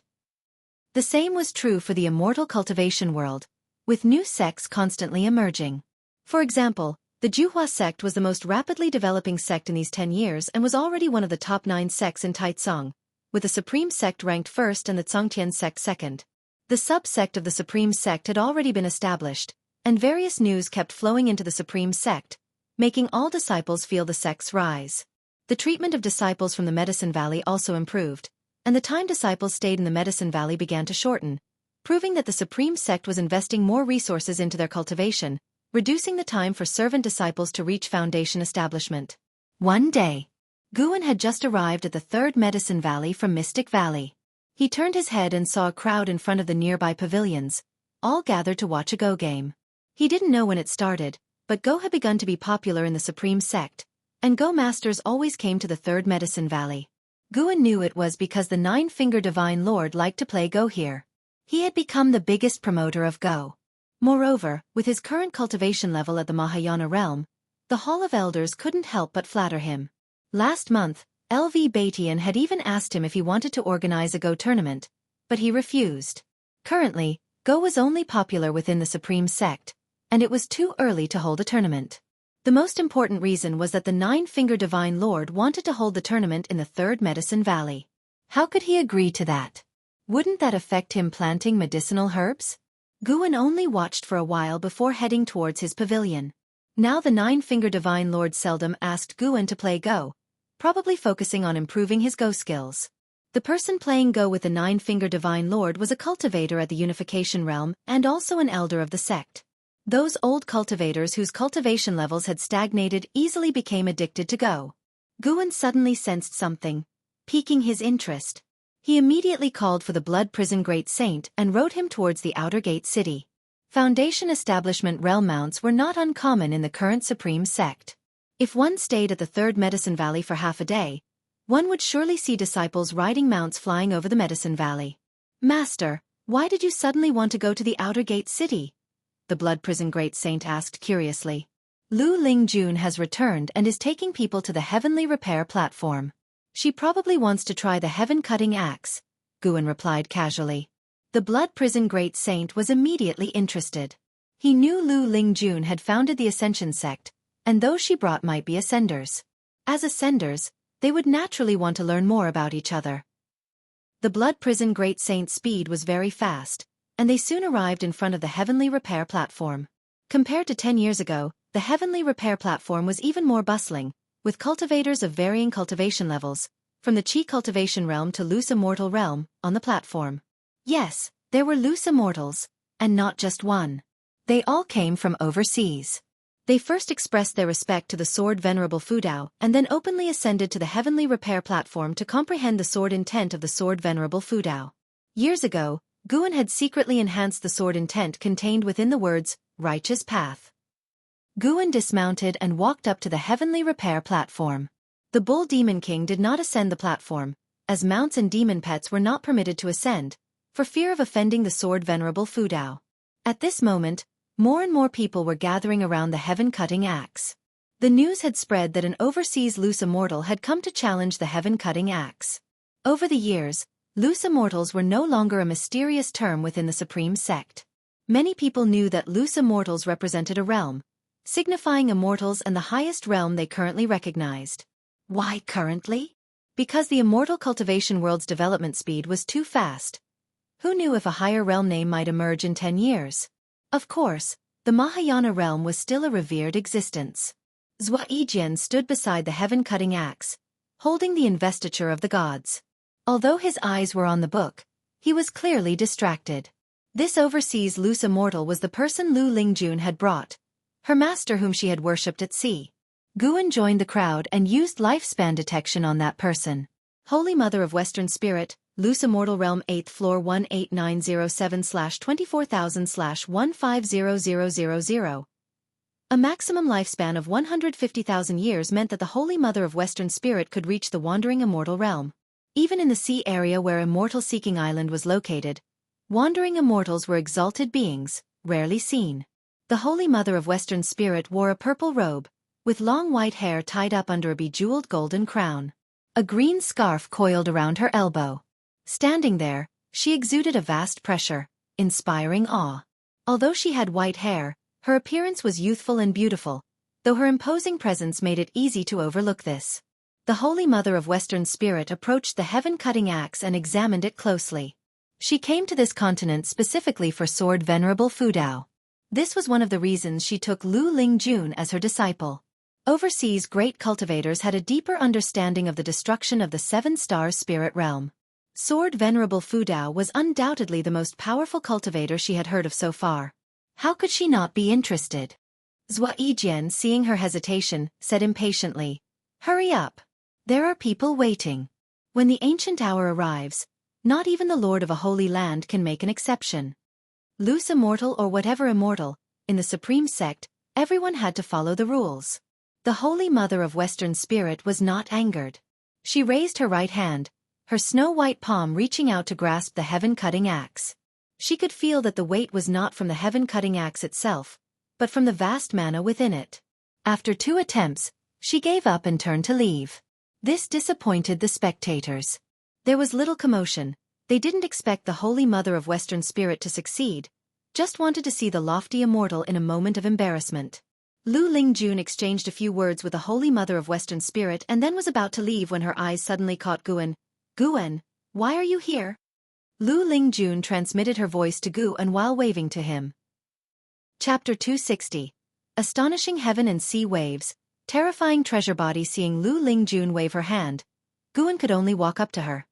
A: The same was true for the immortal cultivation world, with new sects constantly emerging. For example, the Juhua sect was the most rapidly developing sect in these 10 years and was already one of the top 9 sects in Taitsong, with the Supreme Sect ranked first and the Zongtian sect second. The sub-sect of the Supreme Sect had already been established, and various news kept flowing into the Supreme Sect, making all disciples feel the sect's rise. The treatment of disciples from the Medicine Valley also improved, and the time disciples stayed in the Medicine Valley began to shorten, proving that the Supreme Sect was investing more resources into their cultivation, reducing the time for servant disciples to reach foundation establishment. One day, Guan had just arrived at the 3rd Medicine Valley from Mystic Valley. He turned his head and saw a crowd in front of the nearby pavilions, all gathered to watch a Go game. He didn't know when it started, but Go had begun to be popular in the Supreme Sect, and Go masters always came to the 3rd Medicine Valley. Guan knew it was because the 9-Finger Divine Lord liked to play Go here. He had become the biggest promoter of Go. Moreover, with his current cultivation level at the Mahayana realm, the Hall of Elders couldn't help but flatter him. Last month, LV Batian had even asked him if he wanted to organize a Go tournament, but he refused. Currently, Go was only popular within the Supreme Sect, and it was too early to hold a tournament. The most important reason was that the 9-Finger Divine Lord wanted to hold the tournament in the 3rd Medicine Valley. How could he agree to that? Wouldn't that affect him planting medicinal herbs? Guan only watched for a while before heading towards his pavilion. Now the 9-Finger Divine Lord seldom asked Guan to play Go, probably focusing on improving his Go skills. The person playing Go with the 9-Finger Divine Lord was a cultivator at the Unification Realm and also an elder of the sect. Those old cultivators whose cultivation levels had stagnated easily became addicted to Go. Guan suddenly sensed something, piquing his interest. He immediately called for the Blood Prison Great Saint and rode him towards the Outer Gate City. Foundation establishment realm mounts were not uncommon in the current Supreme Sect. If one stayed at the 3rd Medicine Valley for half a day, one would surely see disciples riding mounts flying over the Medicine Valley. Master, why did you suddenly want to go to the Outer Gate City? The Blood Prison Great Saint asked curiously. Lu Lingjun has returned and is taking people to the Heavenly Repair platform. She probably wants to try the Heaven-Cutting Axe, Guan replied casually. The Blood Prison Great Saint was immediately interested. He knew Lu Lingjun had founded the Ascension sect, and those she brought might be Ascenders. As Ascenders, they would naturally want to learn more about each other. The Blood Prison Great Saint's speed was very fast, and they soon arrived in front of the Heavenly Repair platform. Compared to 10 years ago, the Heavenly Repair platform was even more bustling, with cultivators of varying cultivation levels, from the Qi cultivation realm to loose immortal realm, on the platform. Yes, there were loose immortals, and not just one. They all came from overseas. They first expressed their respect to the Sword Venerable Fudao and then openly ascended to the Heavenly Repair platform to comprehend the sword intent of the Sword Venerable Fudao. Years ago, Guan had secretly enhanced the sword intent contained within the words, Righteous Path. Guan dismounted and walked up to the Heavenly Repair platform. The Bull Demon King did not ascend the platform, as mounts and demon pets were not permitted to ascend, for fear of offending the sword-venerable Fudao. At this moment, more and more people were gathering around the heaven-cutting axe. The news had spread that an overseas loose immortal had come to challenge the heaven-cutting axe. Over the years, loose immortals were no longer a mysterious term within the supreme sect. Many people knew that loose immortals represented a realm, signifying immortals and the highest realm they currently recognized. Why currently? Because the immortal cultivation world's development speed was too fast. Who knew if a higher realm name might emerge in 10 years? Of course, the Mahayana realm was still a revered existence. Zhua Yijian stood beside the heaven-cutting axe, holding the investiture of the gods. Although his eyes were on the book, he was clearly distracted. This overseas loose immortal was the person Lu Lingjun had brought, her master whom she had worshipped at sea. Guan joined the crowd and used lifespan detection on that person. Holy Mother of Western Spirit, Loose Immortal Realm 8th Floor 18907/24000/150000. A maximum lifespan of 150,000 years meant that the Holy Mother of Western Spirit could reach the wandering immortal realm. Even in the sea area where Immortal Seeking Island was located, wandering immortals were exalted beings, rarely seen. The Holy Mother of Western Spirit wore a purple robe, with long white hair tied up under a bejeweled golden crown. A green scarf coiled around her elbow. Standing there, she exuded a vast pressure, inspiring awe. Although she had white hair, her appearance was youthful and beautiful, though her imposing presence made it easy to overlook this. The Holy Mother of Western Spirit approached the heaven-cutting axe and examined it closely. She came to this continent specifically for Sword Venerable Fudao. This was one of the reasons she took Lu Lingjun as her disciple. Overseas great cultivators had a deeper understanding of the destruction of the seven-star spirit realm. Sword Venerable Fudao was undoubtedly the most powerful cultivator she had heard of so far. How could she not be interested? Zhua Yijian, seeing her hesitation, said impatiently, "Hurry up. There are people waiting. When the ancient hour arrives, not even the Lord of a holy land can make an exception." Loose immortal or whatever immortal, in the supreme sect, everyone had to follow the rules. The Holy Mother of Western Spirit was not angered. She raised her right hand, her snow-white palm reaching out to grasp the heaven-cutting axe. She could feel that the weight was not from the heaven-cutting axe itself, but from the vast mana within it. After 2 attempts, she gave up and turned to leave. This disappointed the spectators. There was little commotion. They didn't expect the Holy Mother of Western Spirit to succeed, just wanted to see the lofty immortal in a moment of embarrassment. Lu Lingjun exchanged a few words with the Holy Mother of Western Spirit and then was about to leave when her eyes suddenly caught Guan. "Guan, why are you here?" Lu Lingjun transmitted her voice to Guan while waving to him. Chapter 260. Astonishing Heaven and Sea Waves, Terrifying Treasure Body. Seeing Lu Lingjun wave her hand, Guan could only walk up to her.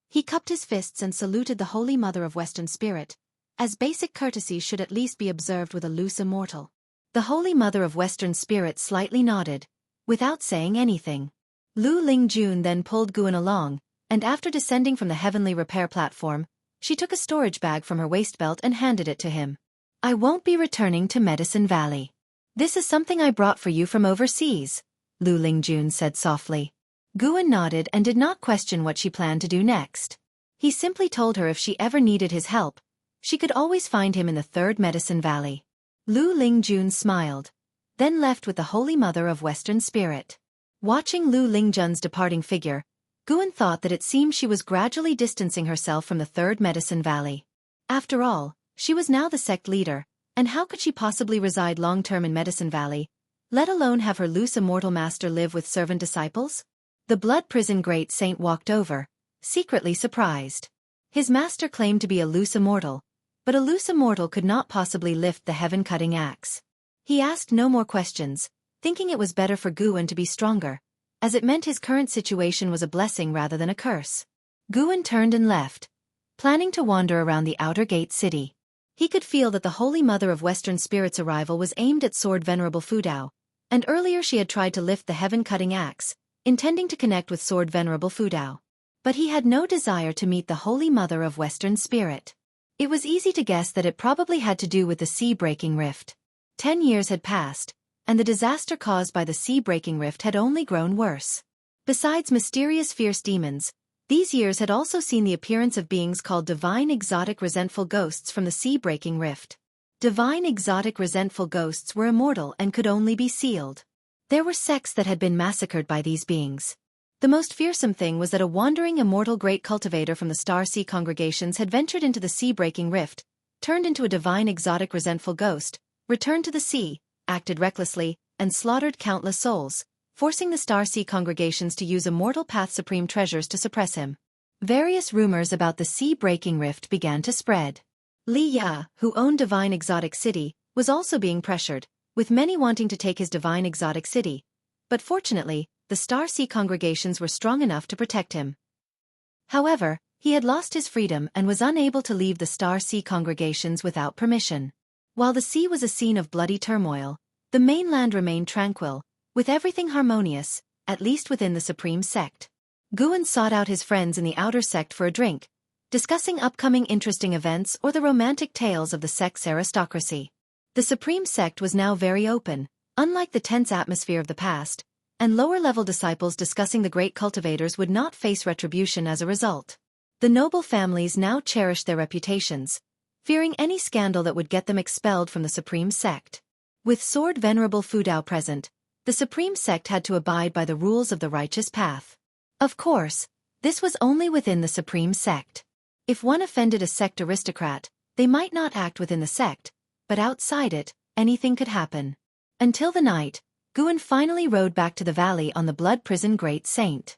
A: He cupped his fists and saluted the Holy Mother of Western Spirit, as basic courtesy should at least be observed with a loose immortal. The Holy Mother of Western Spirit slightly nodded, without saying anything. Lu Lingjun then pulled Guan along, and after descending from the heavenly repair platform, she took a storage bag from her waist belt and handed it to him. "I won't be returning to Medicine Valley. This is something I brought for you from overseas," Lu Lingjun said softly. Guan nodded and did not question what she planned to do next. He simply told her if she ever needed his help, she could always find him in the 3rd Medicine Valley. Lu Lingjun smiled, then left with the Holy Mother of Western Spirit. Watching Lu Lingjun's departing figure, Guan thought that it seemed she was gradually distancing herself from the 3rd Medicine Valley. After all, she was now the sect leader, and how could she possibly reside long-term in Medicine Valley, let alone have her loose immortal master live with servant disciples? The Blood Prison Great Saint walked over, secretly surprised. His master claimed to be a loose immortal, but a loose immortal could not possibly lift the heaven-cutting axe. He asked no more questions, thinking it was better for Guan to be stronger, as it meant his current situation was a blessing rather than a curse. Guan turned and left, planning to wander around the outer gate city. He could feel that the Holy Mother of Western Spirit's arrival was aimed at Sword Venerable Fudao, and earlier she had tried to lift the heaven-cutting axe, intending to connect with Sword Venerable Fudao. But he had no desire to meet the Holy Mother of Western Spirit. It was easy to guess that it probably had to do with the sea-breaking rift. 10 years had passed, and the disaster caused by the sea-breaking rift had only grown worse. Besides mysterious fierce demons, These years had also seen the appearance of beings called divine exotic resentful ghosts from the sea-breaking rift. Divine exotic resentful ghosts were immortal and could only be sealed. There were sects that had been massacred by these beings. The most fearsome thing was that a wandering immortal great cultivator from the Star Sea congregations had ventured into the sea-breaking rift, turned into a divine exotic resentful ghost, returned to the sea, acted recklessly, and slaughtered countless souls, forcing the Star Sea congregations to use Immortal Path Supreme treasures to suppress him. Various rumors about the sea-breaking rift began to spread. Li Ya, who owned Divine Exotic City, was also being pressured, with many wanting to take his Divine Exotic City. But fortunately, the Star Sea congregations were strong enough to protect him. However, he had lost his freedom and was unable to leave the Star Sea congregations without permission. While the sea was a scene of bloody turmoil, the mainland remained tranquil, with everything harmonious, at least within the Supreme Sect. Guan sought out his friends in the outer sect for a drink, discussing upcoming interesting events or the romantic tales of the sect's aristocracy. The Supreme Sect was now very open, unlike the tense atmosphere of the past, and lower-level disciples discussing the great cultivators would not face retribution as a result. The noble families now cherished their reputations, fearing any scandal that would get them expelled from the Supreme Sect. With Sword Venerable Fudao present, the Supreme Sect had to abide by the rules of the righteous path. Of course, this was only within the Supreme Sect. If one offended a sect aristocrat, they might not act within the sect, but outside it, anything could happen. Until the night, Guan finally rode back to the valley on the Blood Prison Great Saint.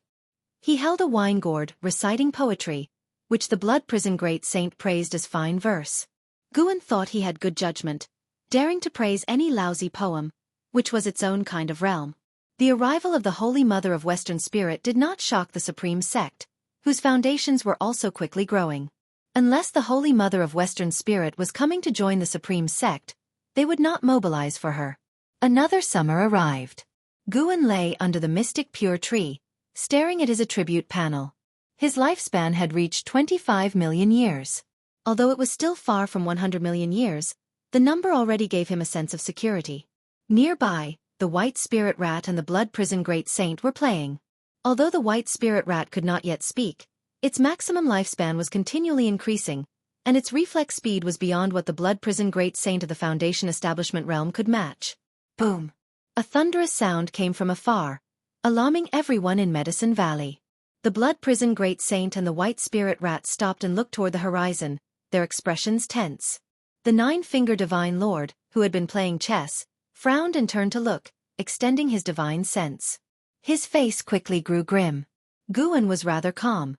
A: He held a wine gourd, reciting poetry, which the Blood Prison Great Saint praised as fine verse. Guan thought he had good judgment, daring to praise any lousy poem, which was its own kind of realm. The arrival of the Holy Mother of Western Spirit did not shock the Supreme Sect, whose foundations were also quickly growing. Unless the Holy Mother of Western Spirit was coming to join the Supreme Sect, they would not mobilize for her. Another summer arrived. Guan lay under the mystic pure tree, staring at his attribute panel. His lifespan had reached 25 million years. Although it was still far from 100 million years, the number already gave him a sense of security. Nearby, the White Spirit Rat and the Blood Prison Great Saint were playing. Although the White Spirit Rat could not yet speak, its maximum lifespan was continually increasing, and its reflex speed was beyond what the Blood Prison Great Saint of the Foundation Establishment realm could match. Boom! A thunderous sound came from afar, alarming everyone in Medicine Valley. The Blood Prison Great Saint and the White Spirit Rat stopped and looked toward the horizon, their expressions tense. The Nine-Finger Divine Lord, who had been playing chess, frowned and turned to look, extending his divine sense. His face quickly grew grim. Guan was rather calm.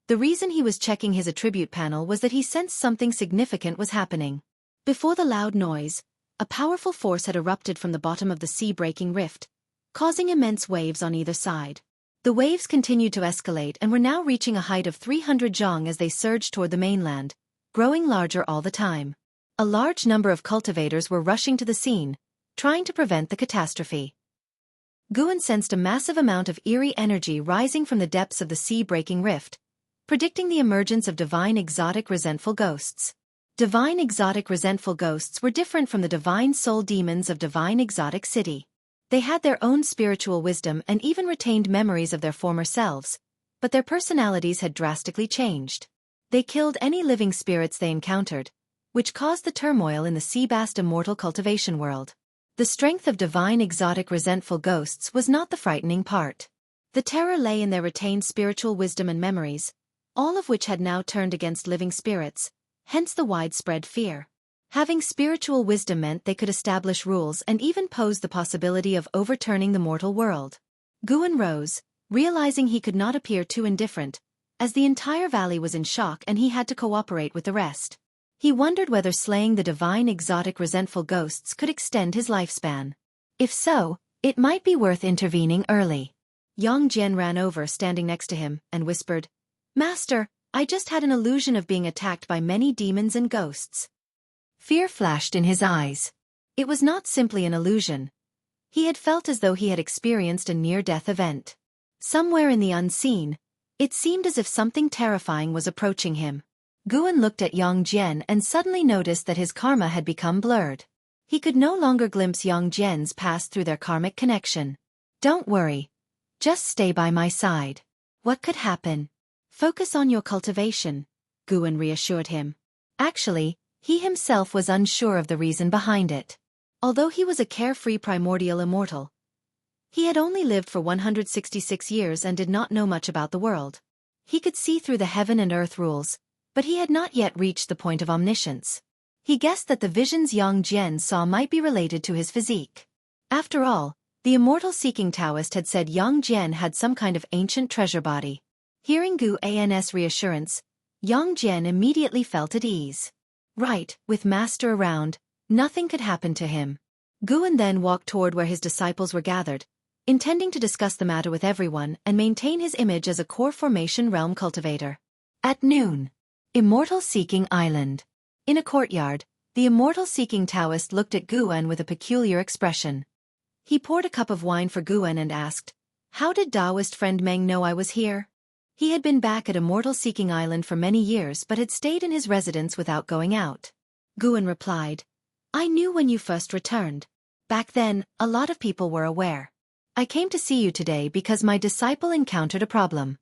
A: The reason he was checking his attribute panel was that he sensed something significant was happening. Before the loud noise, a powerful force had erupted from the bottom of the sea-breaking rift, causing immense waves on either side. The waves continued to escalate and were now reaching a height of 300 zhang as they surged toward the mainland, growing larger all the time. A large number of cultivators were rushing to the scene, trying to prevent the catastrophe. Guan sensed a massive amount of eerie energy rising from the depths of the sea-breaking rift, predicting the emergence of divine exotic resentful ghosts. Divine exotic resentful ghosts were different from the divine soul demons of Divine Exotic City. They had their own spiritual wisdom and even retained memories of their former selves, but their personalities had drastically changed. They killed any living spirits they encountered, which caused the turmoil in the Seabast immortal cultivation world. The strength of divine exotic resentful ghosts was not the frightening part. The terror lay in their retained spiritual wisdom and memories, all of which had now turned against living spirits, hence the widespread fear. Having spiritual wisdom meant they could establish rules and even pose the possibility of overturning the mortal world. Guan rose, realizing he could not appear too indifferent, as the entire valley was in shock and he had to cooperate with the rest. He wondered whether slaying the divine exotic resentful ghosts could extend his lifespan. If so, it might be worth intervening early. Yang Jian ran over, standing next to him, and whispered, "Master, I just had an illusion of being attacked by many demons and ghosts." Fear flashed in his eyes. It was not simply an illusion. He had felt as though he had experienced a near-death event. Somewhere in the unseen, it seemed as if something terrifying was approaching him. Guan looked at Yang Jian and suddenly noticed that his karma had become blurred. He could no longer glimpse Yang Jian's past through their karmic connection. "Don't worry. Just stay by my side. What could happen?" Focus on your cultivation, Guan reassured him. Actually, he himself was unsure of the reason behind it. Although he was a carefree primordial immortal, he had only lived for 166 years and did not know much about the world. He could see through the heaven and earth rules, but he had not yet reached the point of omniscience. He guessed that the visions Yang Jian saw might be related to his physique. After all, the immortal-seeking Taoist had said Yang Jian had some kind of ancient treasure body. Hearing Guan's reassurance, Yang Jian immediately felt at ease. Right, with Master around, nothing could happen to him. Guan then walked toward where his disciples were gathered, intending to discuss the matter with everyone and maintain his image as a core formation realm cultivator. At noon, Immortal-Seeking Island. In a courtyard, the immortal-seeking Taoist looked at Guan with a peculiar expression. He poured a cup of wine for Guan and asked, "How did Taoist friend Meng know I was here?" He had been back at Immortal-Seeking Island for many years but had stayed in his residence without going out. Guan replied, "I knew when you first returned. Back then, a lot of people were aware. I came to see you today because my disciple encountered a problem."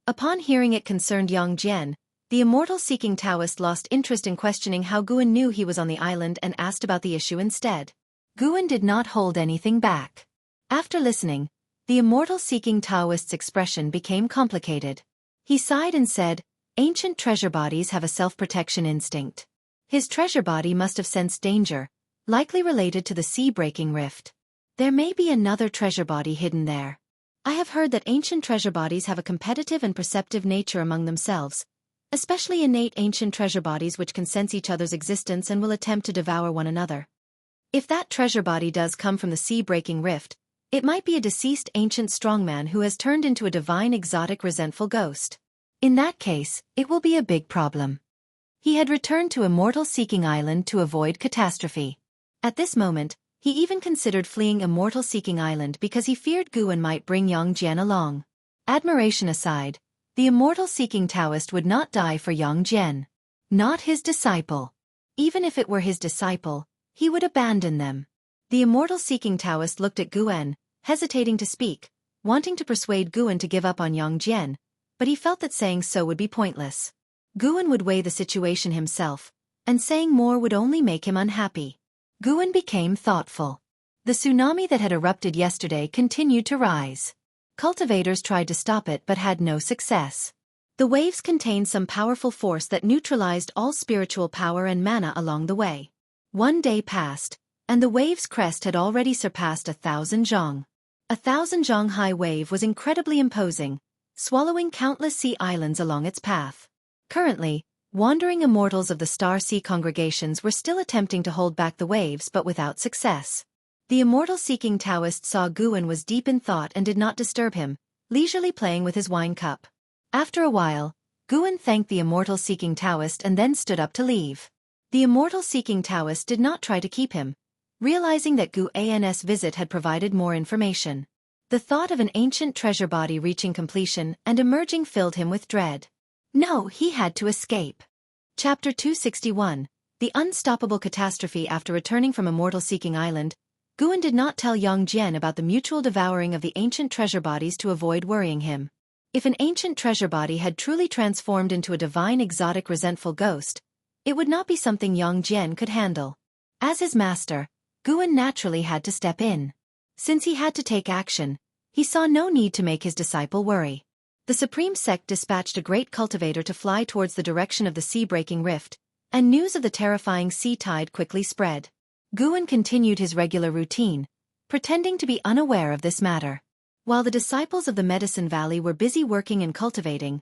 A: Upon hearing it concerned Yang Jian, the immortal-seeking Taoist lost interest in questioning how Guan knew he was on the island and asked about the issue instead. Guan did not hold anything back. After listening, the immortal-seeking Taoist's expression became complicated. He sighed and said, "Ancient treasure bodies have a self-protection instinct. His treasure body must have sensed danger, likely related to the sea-breaking rift. There may be another treasure body hidden there. I have heard that ancient treasure bodies have a competitive and perceptive nature among themselves, especially innate ancient treasure bodies which can sense each other's existence and will attempt to devour one another. If that treasure body does come from the sea-breaking rift, it might be a deceased ancient strongman who has turned into a divine exotic resentful ghost. In that case, it will be a big problem." He had returned to Immortal-Seeking Island to avoid catastrophe. At this moment, he even considered fleeing Immortal-Seeking Island because he feared Guan might bring Yang Jian along. Admiration aside, the Immortal-Seeking Taoist would not die for Yang Jian. Not his disciple. Even if it were his disciple, he would abandon them. The Immortal-Seeking Taoist looked at Guan, hesitating to speak, wanting to persuade Guan to give up on Yang Jian, but he felt that saying so would be pointless. Guan would weigh the situation himself, and saying more would only make him unhappy. Guan became thoughtful. The tsunami that had erupted yesterday continued to rise. Cultivators tried to stop it but had no success. The waves contained some powerful force that neutralized all spiritual power and mana along the way. One day passed, and the wave's crest had already surpassed 1,000 zhang. 1,000 zhang high wave was incredibly imposing, swallowing countless sea islands along its path. Currently, wandering immortals of the Star Sea congregations were still attempting to hold back the waves but without success. The immortal-seeking Taoist saw Guan was deep in thought and did not disturb him, leisurely playing with his wine cup. After a while, Guan thanked the immortal-seeking Taoist and then stood up to leave. The immortal-seeking Taoist did not try to keep him, realizing that Guan's visit had provided more information. The thought of an ancient treasure body reaching completion and emerging filled him with dread. No, he had to escape. Chapter 261, The Unstoppable Catastrophe. After returning from Immortal-Seeking Island, Guan did not tell Yang Jian about the mutual devouring of the ancient treasure bodies to avoid worrying him. If an ancient treasure body had truly transformed into a divine exotic resentful ghost, it would not be something Yang Jian could handle. As his master, Guan naturally had to step in. Since he had to take action, he saw no need to make his disciple worry. The Supreme Sect dispatched a great cultivator to fly towards the direction of the sea-breaking rift, and news of the terrifying sea tide quickly spread. Guan continued his regular routine, pretending to be unaware of this matter. While the disciples of the Medicine Valley were busy working and cultivating,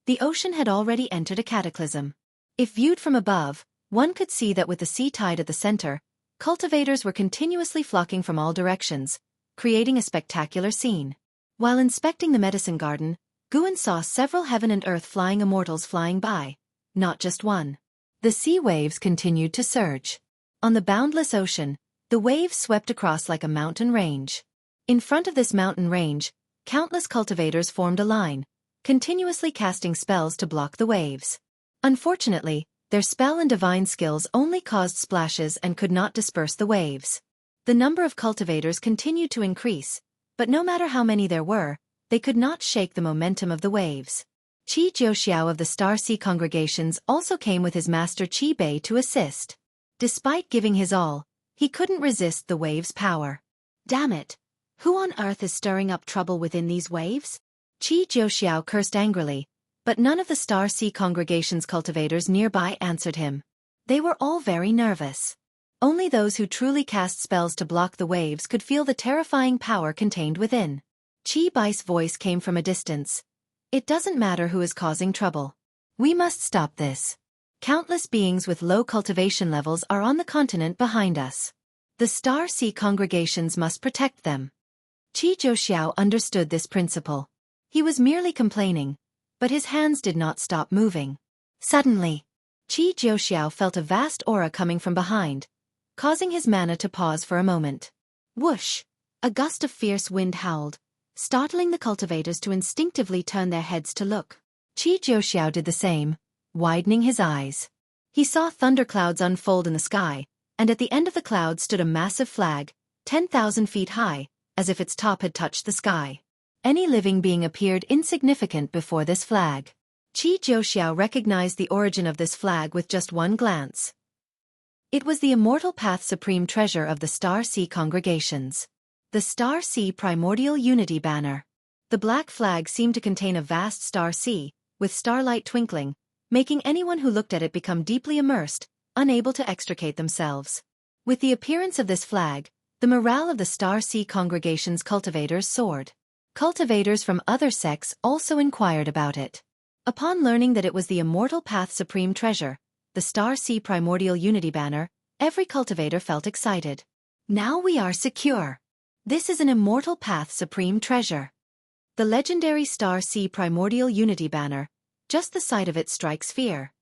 A: the ocean had already entered a cataclysm. If viewed from above, one could see that with the sea tide at the center, cultivators were continuously flocking from all directions, creating a spectacular scene. While inspecting the medicine garden, Guan saw several heaven and earth flying immortals flying by, not just one. The sea waves continued to surge. On the boundless ocean, the waves swept across like a mountain range. In front of this mountain range, countless cultivators formed a line, continuously casting spells to block the waves. Unfortunately, their spell and divine skills only caused splashes and could not disperse the waves. The number of cultivators continued to increase, but no matter how many there were, they could not shake the momentum of the waves. Qi Jiuxiao of the Star Sea congregations also came with his master Qi Bei to assist. Despite giving his all, he couldn't resist the wave's power. Damn it! Who on earth is stirring up trouble within these waves? Qi Jiuxiao cursed angrily, but none of the Star Sea congregation's cultivators nearby answered him. They were all very nervous. Only those who truly cast spells to block the waves could feel the terrifying power contained within. Qi Bai's voice came from a distance. It doesn't matter who is causing trouble. We must stop this. Countless beings with low cultivation levels are on the continent behind us. The Star Sea congregations must protect them. Qi Jiuxiao understood this principle. He was merely complaining, but his hands did not stop moving. Suddenly, Qi Jiuxiao felt a vast aura coming from behind, causing his mana to pause for a moment. Whoosh! A gust of fierce wind howled, startling the cultivators to instinctively turn their heads to look. Qi Jiuxiao did the same, widening his eyes. He saw thunderclouds unfold in the sky, and at the end of the cloud stood a massive flag, 10,000 feet high, as if its top had touched the sky. Any living being appeared insignificant before this flag. Qi Jiuxiao recognized the origin of this flag with just one glance. It was the Immortal Path Supreme Treasure of the Star Sea congregations. The Star Sea Primordial Unity Banner. The black flag seemed to contain a vast star sea, with starlight twinkling, making anyone who looked at it become deeply immersed, unable to extricate themselves. With the appearance of this flag, the morale of the Star Sea congregation's cultivators soared. Cultivators from other sects also inquired about it. Upon learning that it was the Immortal Path Supreme Treasure, the Star Sea Primordial Unity Banner, every cultivator felt excited. Now we are secure. This is an Immortal Path Supreme Treasure. The legendary Star Sea Primordial Unity Banner, just the sight of it strikes fear.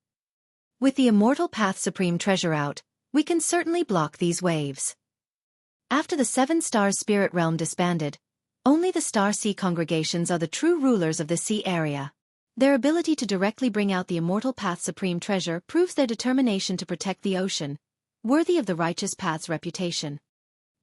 A: With the Immortal Path Supreme Treasure out, we can certainly block these waves. After the Seven Stars Spirit Realm disbanded, only the Star Sea congregations are the true rulers of the sea area. Their ability to directly bring out the Immortal Path Supreme Treasure proves their determination to protect the ocean, worthy of the Righteous Path's reputation.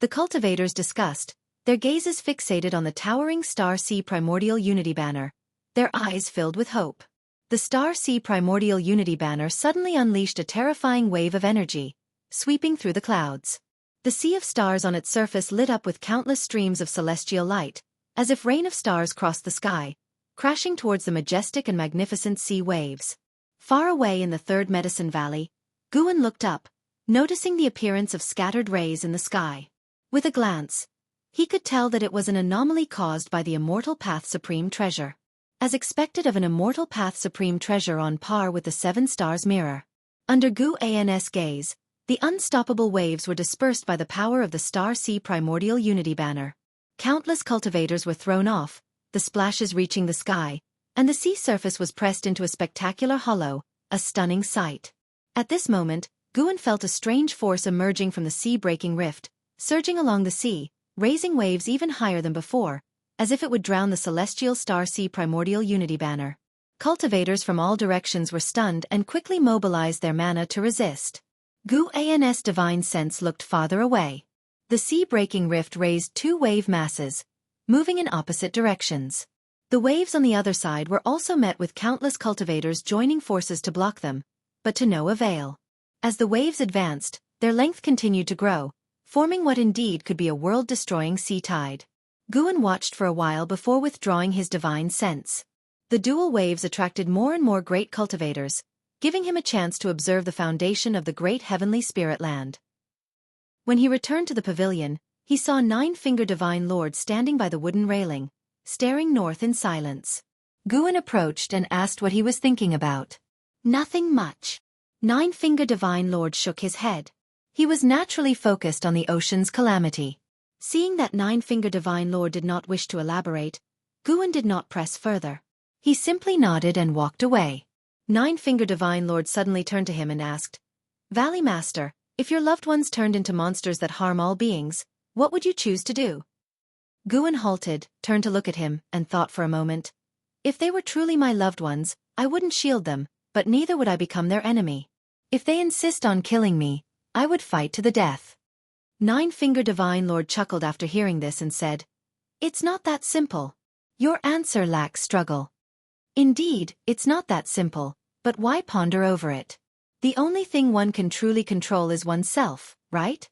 A: The cultivators discussed, their gazes fixated on the towering Star Sea Primordial Unity Banner, their eyes filled with hope. The Star Sea Primordial Unity Banner suddenly unleashed a terrifying wave of energy, sweeping through the clouds. The sea of stars on its surface lit up with countless streams of celestial light, as if rain of stars crossed the sky, crashing towards the majestic and magnificent sea waves. Far away in the Third Medicine Valley, Guan looked up, noticing the appearance of scattered rays in the sky. With a glance, he could tell that it was an anomaly caused by the Immortal Path Supreme Treasure. As expected of an Immortal Path Supreme Treasure on par with the Seven Stars Mirror. Under Guan's gaze, the unstoppable waves were dispersed by the power of the Star Sea Primordial Unity Banner. Countless cultivators were thrown off, the splashes reaching the sky, and the sea surface was pressed into a spectacular hollow, a stunning sight. At this moment, Guan felt a strange force emerging from the sea-breaking rift, surging along the sea, raising waves even higher than before, as if it would drown the celestial Star Sea Primordial Unity Banner. Cultivators from all directions were stunned and quickly mobilized their mana to resist. Guan's divine sense looked farther away. The sea-breaking rift raised two wave masses, moving in opposite directions. The waves on the other side were also met with countless cultivators joining forces to block them, but to no avail. As the waves advanced, their length continued to grow, forming what indeed could be a world-destroying sea tide. Guan watched for a while before withdrawing his divine sense. The dual waves attracted more and more great cultivators, giving him a chance to observe the foundation of the great heavenly spirit land. When he returned to the pavilion, he saw Nine-Finger Divine Lord standing by the wooden railing, staring north in silence. Guan approached and asked what he was thinking about. Nothing much. Nine-Finger Divine Lord shook his head. He was naturally focused on the ocean's calamity. Seeing that Nine-Finger Divine Lord did not wish to elaborate, Guan did not press further. He simply nodded and walked away. Nine-Finger Divine Lord suddenly turned to him and asked, Valley Master, if your loved ones turned into monsters that harm all beings, what would you choose to do? Guan halted, turned to look at him, and thought for a moment. If they were truly my loved ones, I wouldn't shield them, but neither would I become their enemy. If they insist on killing me, I would fight to the death. Nine-Finger Divine Lord chuckled after hearing this and said, It's not that simple. Your answer lacks struggle. Indeed, it's not that simple, but why ponder over it? The only thing one can truly control is oneself, right?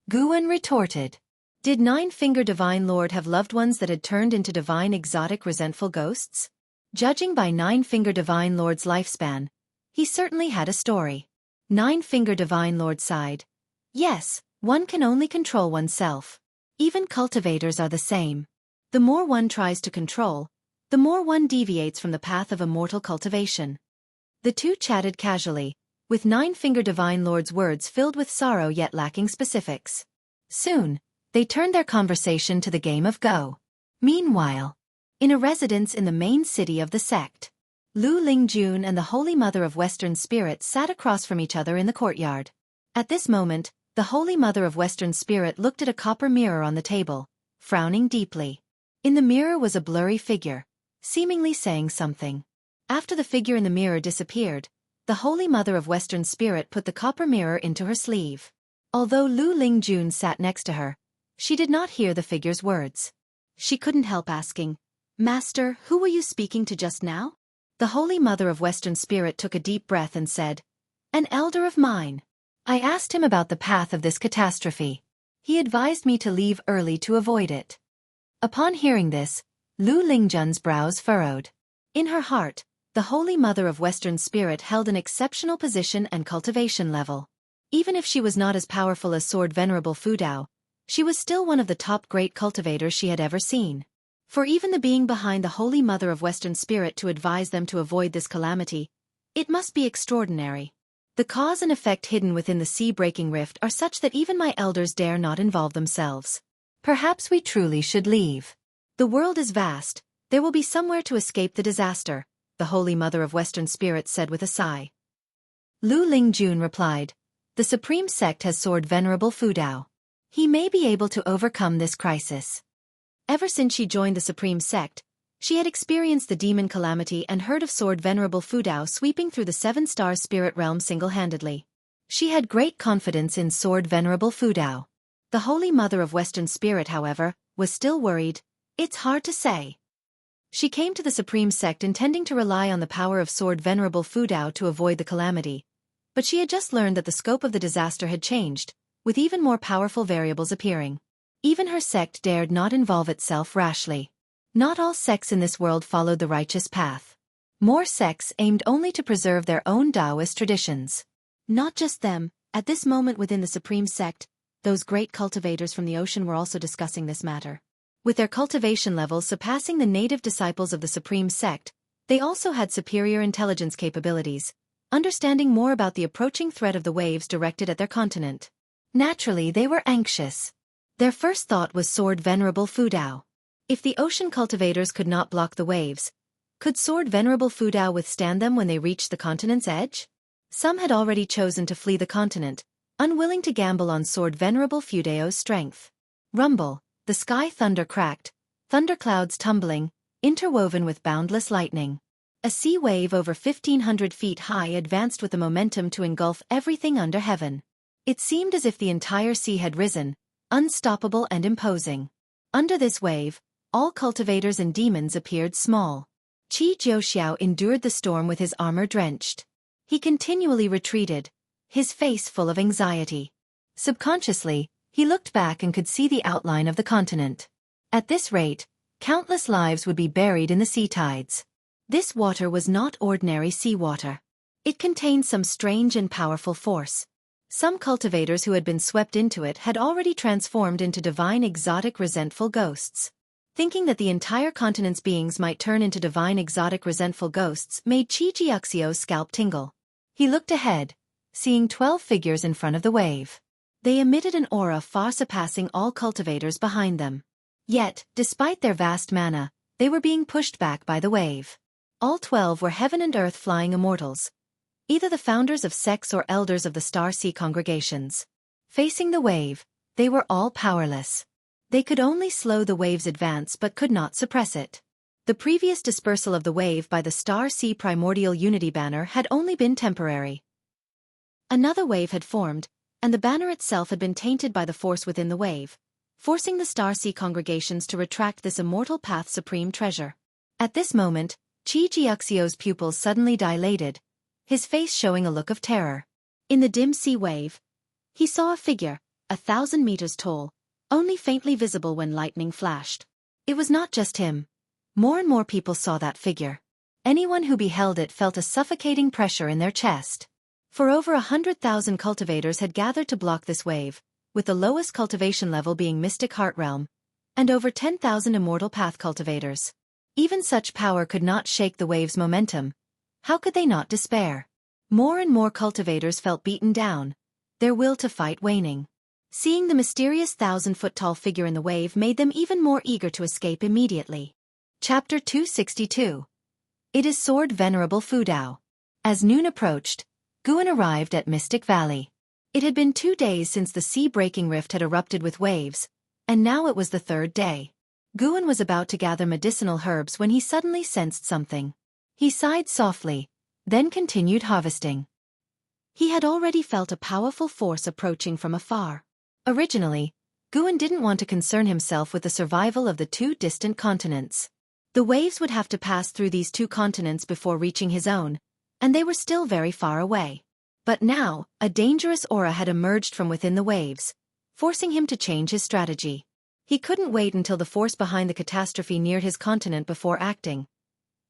A: Guan retorted. Did Nine-Finger Divine Lord have loved ones that had turned into divine exotic resentful ghosts? Judging by Nine-Finger Divine Lord's lifespan, he certainly had a story. Nine-Finger Divine Lord sighed. Yes, one can only control oneself. Even cultivators are the same. The more one tries to control, the more one deviates from the path of immortal cultivation. The two chatted casually, with Nine-Finger Divine Lord's words filled with sorrow yet lacking specifics. Soon, they turned their conversation to the game of Go. Meanwhile, in a residence in the main city of the sect, Lu Lingjun and the Holy Mother of Western Spirit sat across from each other in the courtyard. At this moment, the Holy Mother of Western Spirit looked at a copper mirror on the table, frowning deeply. In the mirror was a blurry figure, seemingly saying something. After the figure in the mirror disappeared, the Holy Mother of Western Spirit put the copper mirror into her sleeve. Although Lu Lingjun sat next to her, she did not hear the figure's words. She couldn't help asking, "Master, who were you speaking to just now?" The Holy Mother of Western Spirit took a deep breath and said, "An elder of mine. I asked him about the path of this catastrophe. He advised me to leave early to avoid it." Upon hearing this, Lu Lingjun's brows furrowed. In her heart, the Holy Mother of Western Spirit held an exceptional position and cultivation level. Even if she was not as powerful as Sword Venerable Fudao, she was still one of the top great cultivators she had ever seen. For even the being behind the Holy Mother of Western Spirit to advise them to avoid this calamity, it must be extraordinary. The cause and effect hidden within the sea-breaking rift are such that even my elders dare not involve themselves. Perhaps we truly should leave. The world is vast, there will be somewhere to escape the disaster, the Holy Mother of Western Spirit said with a sigh. Lu Lingjun replied, "The Supreme Sect has Sword Venerable Fudao. He may be able to overcome this crisis." Ever since she joined the Supreme Sect, she had experienced the demon calamity and heard of Sword Venerable Fudao sweeping through the Seven-Star Spirit Realm single-handedly. She had great confidence in Sword Venerable Fudao. The Holy Mother of Western Spirit, however, was still worried. It's hard to say. She came to the Supreme Sect intending to rely on the power of Sword Venerable Fudao to avoid the calamity, but she had just learned that the scope of the disaster had changed, with even more powerful variables appearing. Even her sect dared not involve itself rashly. Not all sects in this world followed the righteous path. More sects aimed only to preserve their own Taoist traditions. Not just them, at this moment within the Supreme Sect, those great cultivators from the ocean were also discussing this matter. With their cultivation levels surpassing the native disciples of the Supreme Sect, they also had superior intelligence capabilities, understanding more about the approaching threat of the waves directed at their continent. Naturally, they were anxious. Their first thought was Sword Venerable Fudao. If the ocean cultivators could not block the waves, could Sword Venerable Fudao withstand them when they reached the continent's edge? Some had already chosen to flee the continent, unwilling to gamble on Sword Venerable Fudao's strength. Rumble, the sky thunder cracked, thunderclouds tumbling, interwoven with boundless lightning. A sea wave over 1,500 feet high advanced with the momentum to engulf everything under heaven. It seemed as if the entire sea had risen, unstoppable and imposing. Under this wave, all cultivators and demons appeared small. Qi Jiuxiao endured the storm with his armor drenched. He continually retreated, his face full of anxiety. Subconsciously, he looked back and could see the outline of the continent. At this rate, countless lives would be buried in the sea tides. This water was not ordinary seawater. It contained some strange and powerful force. Some cultivators who had been swept into it had already transformed into divine exotic resentful ghosts. Thinking that the entire continent's beings might turn into divine exotic resentful ghosts made Qi Jiuxiao's scalp tingle. He looked ahead, seeing 12 figures in front of the wave. They emitted an aura far surpassing all cultivators behind them. Yet, despite their vast mana, they were being pushed back by the wave. All 12 were heaven and earth flying immortals, either the founders of sects or elders of the Star Sea congregations. Facing the wave, they were all powerless. They could only slow the wave's advance but could not suppress it. The previous dispersal of the wave by the Star Sea Primordial Unity banner had only been temporary. Another wave had formed, and the banner itself had been tainted by the force within the wave, forcing the Star Sea congregations to retract this immortal path's supreme treasure. At this moment, Qi Jiuxio's pupils suddenly dilated, his face showing a look of terror. In the dim sea wave, he saw a figure, 1,000 meters tall, only faintly visible when lightning flashed. It was not just him. More and more people saw that figure. Anyone who beheld it felt a suffocating pressure in their chest. For over 100,000 cultivators had gathered to block this wave, with the lowest cultivation level being Mystic Heart Realm, and over 10,000 Immortal Path cultivators. Even such power could not shake the wave's momentum. How could they not despair? More and more cultivators felt beaten down, their will to fight waning. Seeing the mysterious 1,000-foot-tall figure in the wave made them even more eager to escape immediately. Chapter 262. It is Sword Venerable Fudao. As noon approached, Guan arrived at Mystic Valley. It had been 2 days since the sea-breaking rift had erupted with waves, and now it was the 3rd day. Guan was about to gather medicinal herbs when he suddenly sensed something. He sighed softly, then continued harvesting. He had already felt a powerful force approaching from afar. Originally, Guan didn't want to concern himself with the survival of the 2 distant continents. The waves would have to pass through these 2 continents before reaching his own, and they were still very far away. But now, a dangerous aura had emerged from within the waves, forcing him to change his strategy. He couldn't wait until the force behind the catastrophe neared his continent before acting.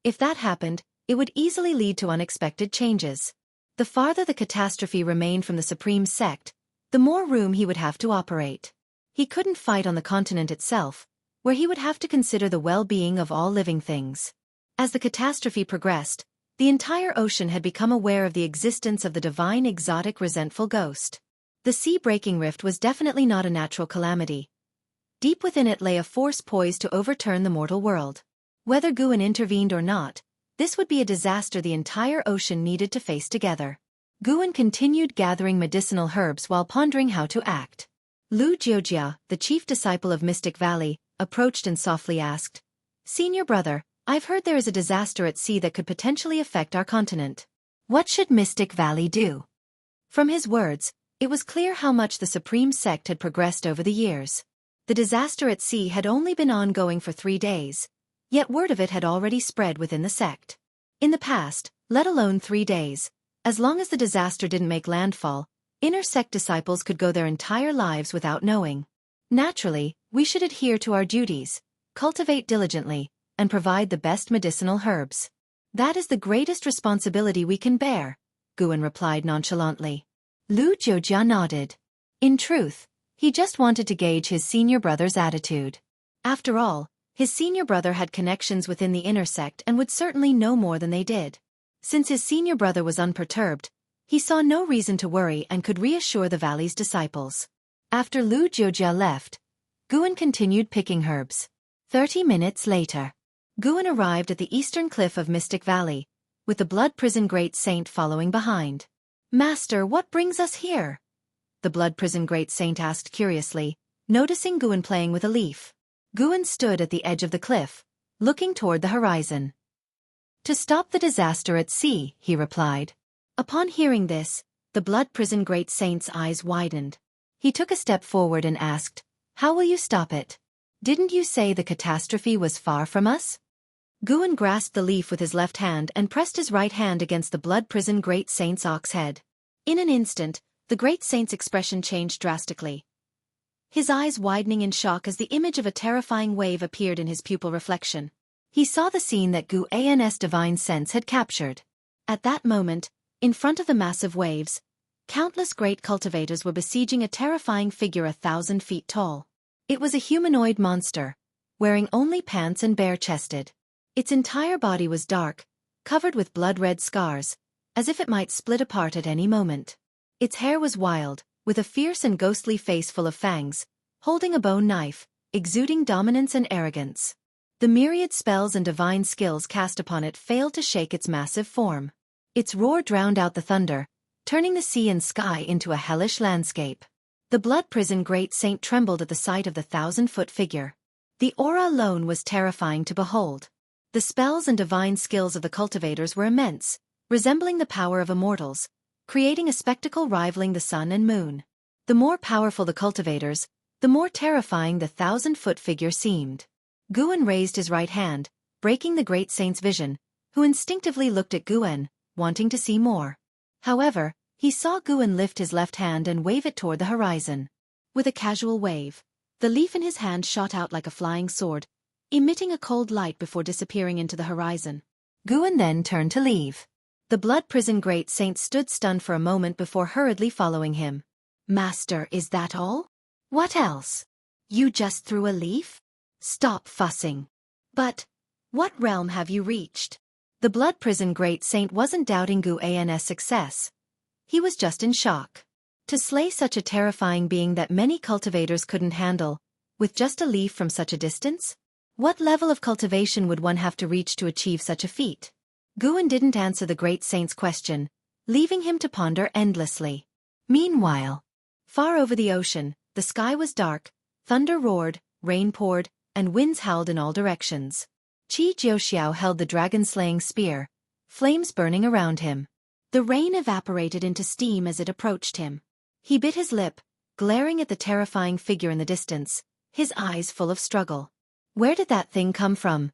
A: If that happened, it would easily lead to unexpected changes. The farther the catastrophe remained from the Supreme Sect, the more room he would have to operate. He couldn't fight on the continent itself, where he would have to consider the well-being of all living things. As the catastrophe progressed, the entire ocean had become aware of the existence of the divine exotic resentful ghost. The sea-breaking rift was definitely not a natural calamity. Deep within it lay a force poised to overturn the mortal world. Whether Guan intervened or not, this would be a disaster the entire ocean needed to face together. Guan continued gathering medicinal herbs while pondering how to act. Lu Jiujia, the chief disciple of Mystic Valley, approached and softly asked, "Senior brother, I've heard there is a disaster at sea that could potentially affect our continent. What should Mystic Valley do?" From his words, it was clear how much the Supreme Sect had progressed over the years. The disaster at sea had only been ongoing for 3 days, yet word of it had already spread within the sect. In the past, let alone 3 days, as long as the disaster didn't make landfall, inner sect disciples could go their entire lives without knowing. Naturally, we should adhere to our duties, cultivate diligently, and provide the best medicinal herbs. That is the greatest responsibility we can bear, Guan replied nonchalantly. Lu Jiujia nodded. In truth, he just wanted to gauge his senior brother's attitude. After all, his senior brother had connections within the inner sect and would certainly know more than they did. Since his senior brother was unperturbed, he saw no reason to worry and could reassure the valley's disciples. After Lu Jiujia left, Guan continued picking herbs. 30 minutes later, Guan arrived at the eastern cliff of Mystic Valley, with the Blood Prison Great Saint following behind. "Master, what brings us here?" the Blood Prison Great Saint asked curiously, noticing Guan playing with a leaf. Guan stood at the edge of the cliff, looking toward the horizon. "To stop the disaster at sea," he replied. Upon hearing this, the Blood Prison Great Saint's eyes widened. He took a step forward and asked, "How will you stop it? Didn't you say the catastrophe was far from us?" Guan grasped the leaf with his left hand and pressed his right hand against the Blood Prison Great Saint's ox head. In an instant, the Great Saint's expression changed drastically, his eyes widening in shock as the image of a terrifying wave appeared in his pupil reflection. He saw the scene that Guan's divine sense had captured. At that moment, in front of the massive waves, countless great cultivators were besieging a terrifying figure 1,000 feet tall. It was a humanoid monster, wearing only pants and bare-chested. Its entire body was dark, covered with blood-red scars, as if it might split apart at any moment. Its hair was wild, with a fierce and ghostly face full of fangs, holding a bone knife, exuding dominance and arrogance. The myriad spells and divine skills cast upon it failed to shake its massive form. Its roar drowned out the thunder, turning the sea and sky into a hellish landscape. The Blood Prison Great Saint trembled at the sight of the 1,000-foot figure. The aura alone was terrifying to behold. The spells and divine skills of the cultivators were immense, resembling the power of immortals, creating a spectacle rivaling the sun and moon. The more powerful the cultivators, the more terrifying the 1,000-foot figure seemed. Guan raised his right hand, breaking the Great Saint's vision, who instinctively looked at Guan, wanting to see more. However, he saw Guan lift his left hand and wave it toward the horizon. With a casual wave, the leaf in his hand shot out like a flying sword, emitting a cold light before disappearing into the horizon. Guan then turned to leave. The Blood Prison Great Saint stood stunned for a moment before hurriedly following him. "Master, is that all? What else? You just threw a leaf? Stop fussing." "But, what realm have you reached?" The Blood Prison Great Saint wasn't doubting Guan's success. He was just in shock. To slay such a terrifying being that many cultivators couldn't handle, with just a leaf from such a distance? What level of cultivation would one have to reach to achieve such a feat? Guan didn't answer the Great Saint's question, leaving him to ponder endlessly. Meanwhile, far over the ocean, the sky was dark, thunder roared, rain poured, and winds howled in all directions. Qi Jiuxiao held the dragon-slaying spear, flames burning around him. The rain evaporated into steam as it approached him. He bit his lip, glaring at the terrifying figure in the distance, his eyes full of struggle. Where did that thing come from?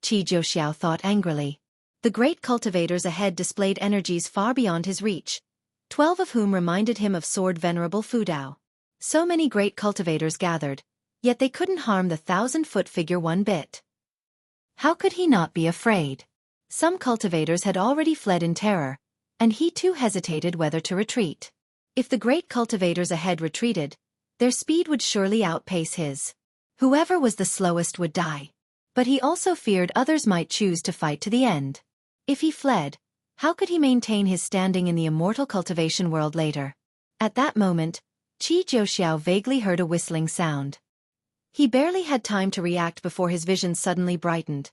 A: Qi Jiuxiao thought angrily. The great cultivators ahead displayed energies far beyond his reach, 12 of whom reminded him of Sword Venerable Fudao. So many great cultivators gathered, yet they couldn't harm the 1,000-foot figure one bit. How could he not be afraid? Some cultivators had already fled in terror, and he too hesitated whether to retreat. If the great cultivators ahead retreated, their speed would surely outpace his. Whoever was the slowest would die. But he also feared others might choose to fight to the end. If he fled, how could he maintain his standing in the immortal cultivation world later? At that moment, Qi Jiuxiao vaguely heard a whistling sound. He barely had time to react before his vision suddenly brightened,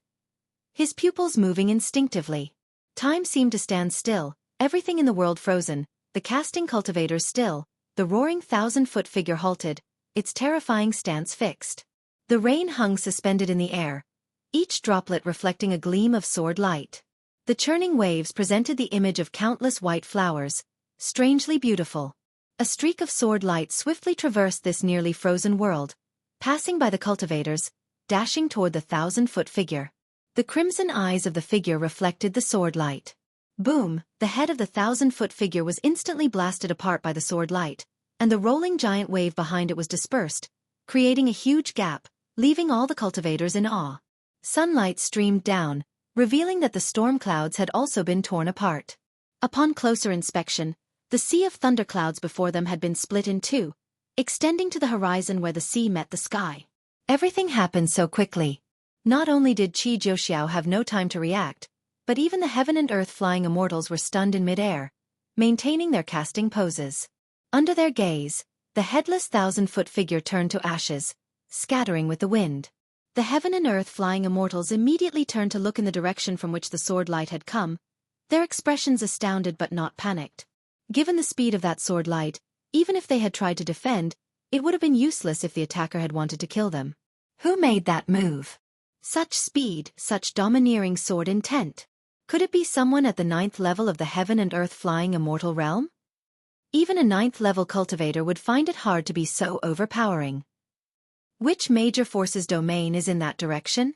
A: his pupils moving instinctively. Time seemed to stand still, everything in the world frozen, the casting cultivators still, the roaring 1,000-foot figure halted, its terrifying stance fixed. The rain hung suspended in the air, each droplet reflecting a gleam of sword light. The churning waves presented the image of countless white flowers, strangely beautiful. A streak of sword light swiftly traversed this nearly frozen world, passing by the cultivators, dashing toward the 1,000-foot figure. The crimson eyes of the figure reflected the sword light. Boom! The head of the 1,000-foot figure was instantly blasted apart by the sword light, and the rolling giant wave behind it was dispersed, creating a huge gap, leaving all the cultivators in awe. Sunlight streamed down, revealing that the storm clouds had also been torn apart. Upon closer inspection, the sea of thunderclouds before them had been split in two, extending to the horizon where the sea met the sky. Everything happened so quickly. Not only did Qi Jiuxiao have no time to react, but even the heaven and earth flying immortals were stunned in midair, maintaining their casting poses. Under their gaze, the headless 1,000-foot figure turned to ashes, scattering with the wind. The heaven and earth flying immortals immediately turned to look in the direction from which the sword light had come, their expressions astounded but not panicked. Given the speed of that sword light, even if they had tried to defend, it would have been useless if the attacker had wanted to kill them. Who made that move? Such speed, such domineering sword intent. Could it be someone at the 9th level of the heaven and earth flying immortal realm? Even a 9th level cultivator would find it hard to be so overpowering. Which major force's domain is in that direction?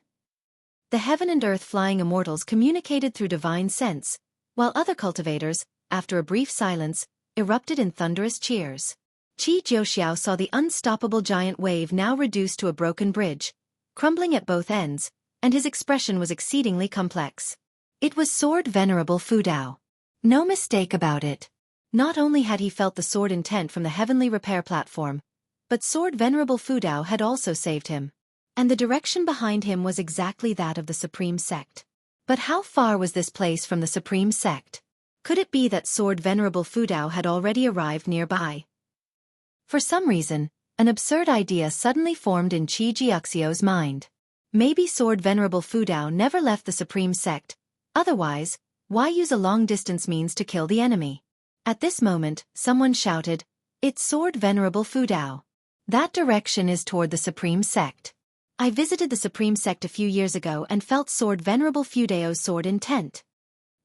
A: The heaven and earth flying immortals communicated through divine sense, while other cultivators, after a brief silence, erupted in thunderous cheers. Qi Jiuxiao saw the unstoppable giant wave now reduced to a broken bridge, crumbling at both ends, and his expression was exceedingly complex. It was Sword Venerable Fudao. No mistake about it. Not only had he felt the sword intent from the heavenly repair platform, but Sword Venerable Fudao had also saved him. And the direction behind him was exactly that of the Supreme Sect. But how far was this place from the Supreme Sect? Could it be that Sword Venerable Fudao had already arrived nearby? For some reason, an absurd idea suddenly formed in Qi Jiuxiao's mind. Maybe Sword Venerable Fudao never left the Supreme Sect, otherwise, why use a long-distance means to kill the enemy? At this moment, someone shouted, "It's Sword Venerable Fudao. That direction is toward the Supreme Sect. I visited the Supreme Sect a few years ago and felt Sword Venerable Fudao's sword intent."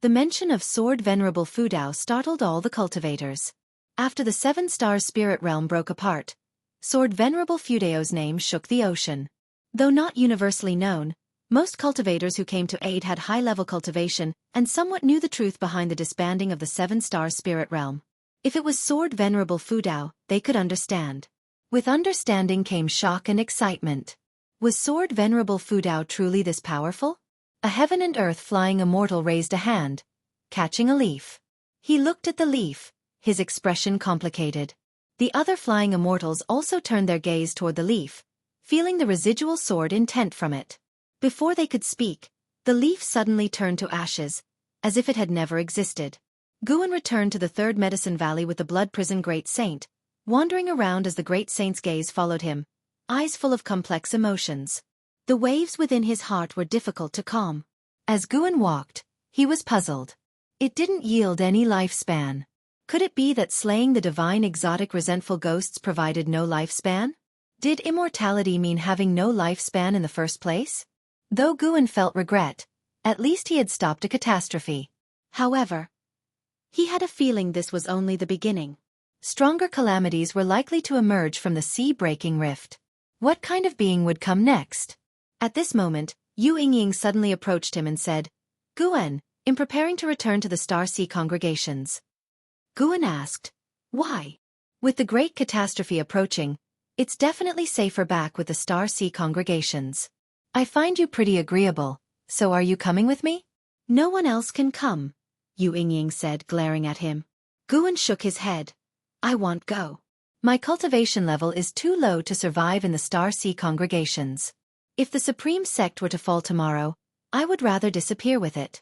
A: The mention of Sword Venerable Fudao startled all the cultivators. After the 7-star spirit realm broke apart, Sword Venerable Fudao's name shook the ocean. Though not universally known, Most cultivators who came to aid had high-level cultivation and somewhat knew the truth behind the disbanding of the Seven-Star Spirit Realm. If it was Sword Venerable Fudao, they could understand. With understanding came shock and excitement. Was Sword Venerable Fudao truly this powerful? A heaven and earth flying immortal raised a hand, catching a leaf. He looked at the leaf, his expression complicated. The other flying immortals also turned their gaze toward the leaf, feeling the residual sword intent from it. Before they could speak, the leaf suddenly turned to ashes, as if it had never existed. Guan returned to the Third Medicine Valley with the Blood Prison Great Saint, wandering around as the Great Saint's gaze followed him, eyes full of complex emotions. The waves within his heart were difficult to calm. As Guan walked, he was puzzled. It didn't yield any lifespan. Could it be that slaying the divine exotic resentful ghosts provided no lifespan? Did immortality mean having no lifespan in the first place? Though Guan felt regret, at least he had stopped a catastrophe. However, he had a feeling this was only the beginning. Stronger calamities were likely to emerge from the sea-breaking rift. What kind of being would come next? At this moment, Yu Yingying suddenly approached him and said, "Guan, in preparing to return to the Star Sea congregations." Guan asked, "Why?" "With the great catastrophe approaching, it's definitely safer back with the Star Sea congregations. I find you pretty agreeable, so are you coming with me?" "No one else can come," Yu Yingying said, glaring at him. Guan shook his head. "I won't go. My cultivation level is too low to survive in the Star Sea congregations. If the Supreme Sect were to fall tomorrow, I would rather disappear with it."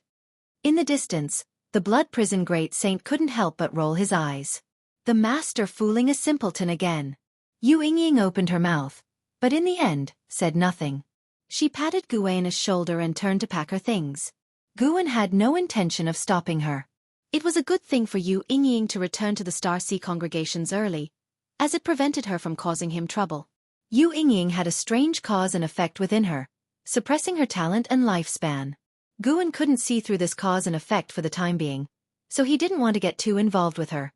A: In the distance, the Blood Prison Great Saint couldn't help but roll his eyes. The master fooling a simpleton again. Yu Yingying opened her mouth, but in the end, said nothing. She patted Guan's shoulder and turned to pack her things. Guan had no intention of stopping her. It was a good thing for Yu Yingying to return to the Star Sea congregations early, as it prevented her from causing him trouble. Yu Yingying had a strange cause and effect within her, suppressing her talent and lifespan. Guan couldn't see through this cause and effect for the time being, so he didn't want to get too involved with her.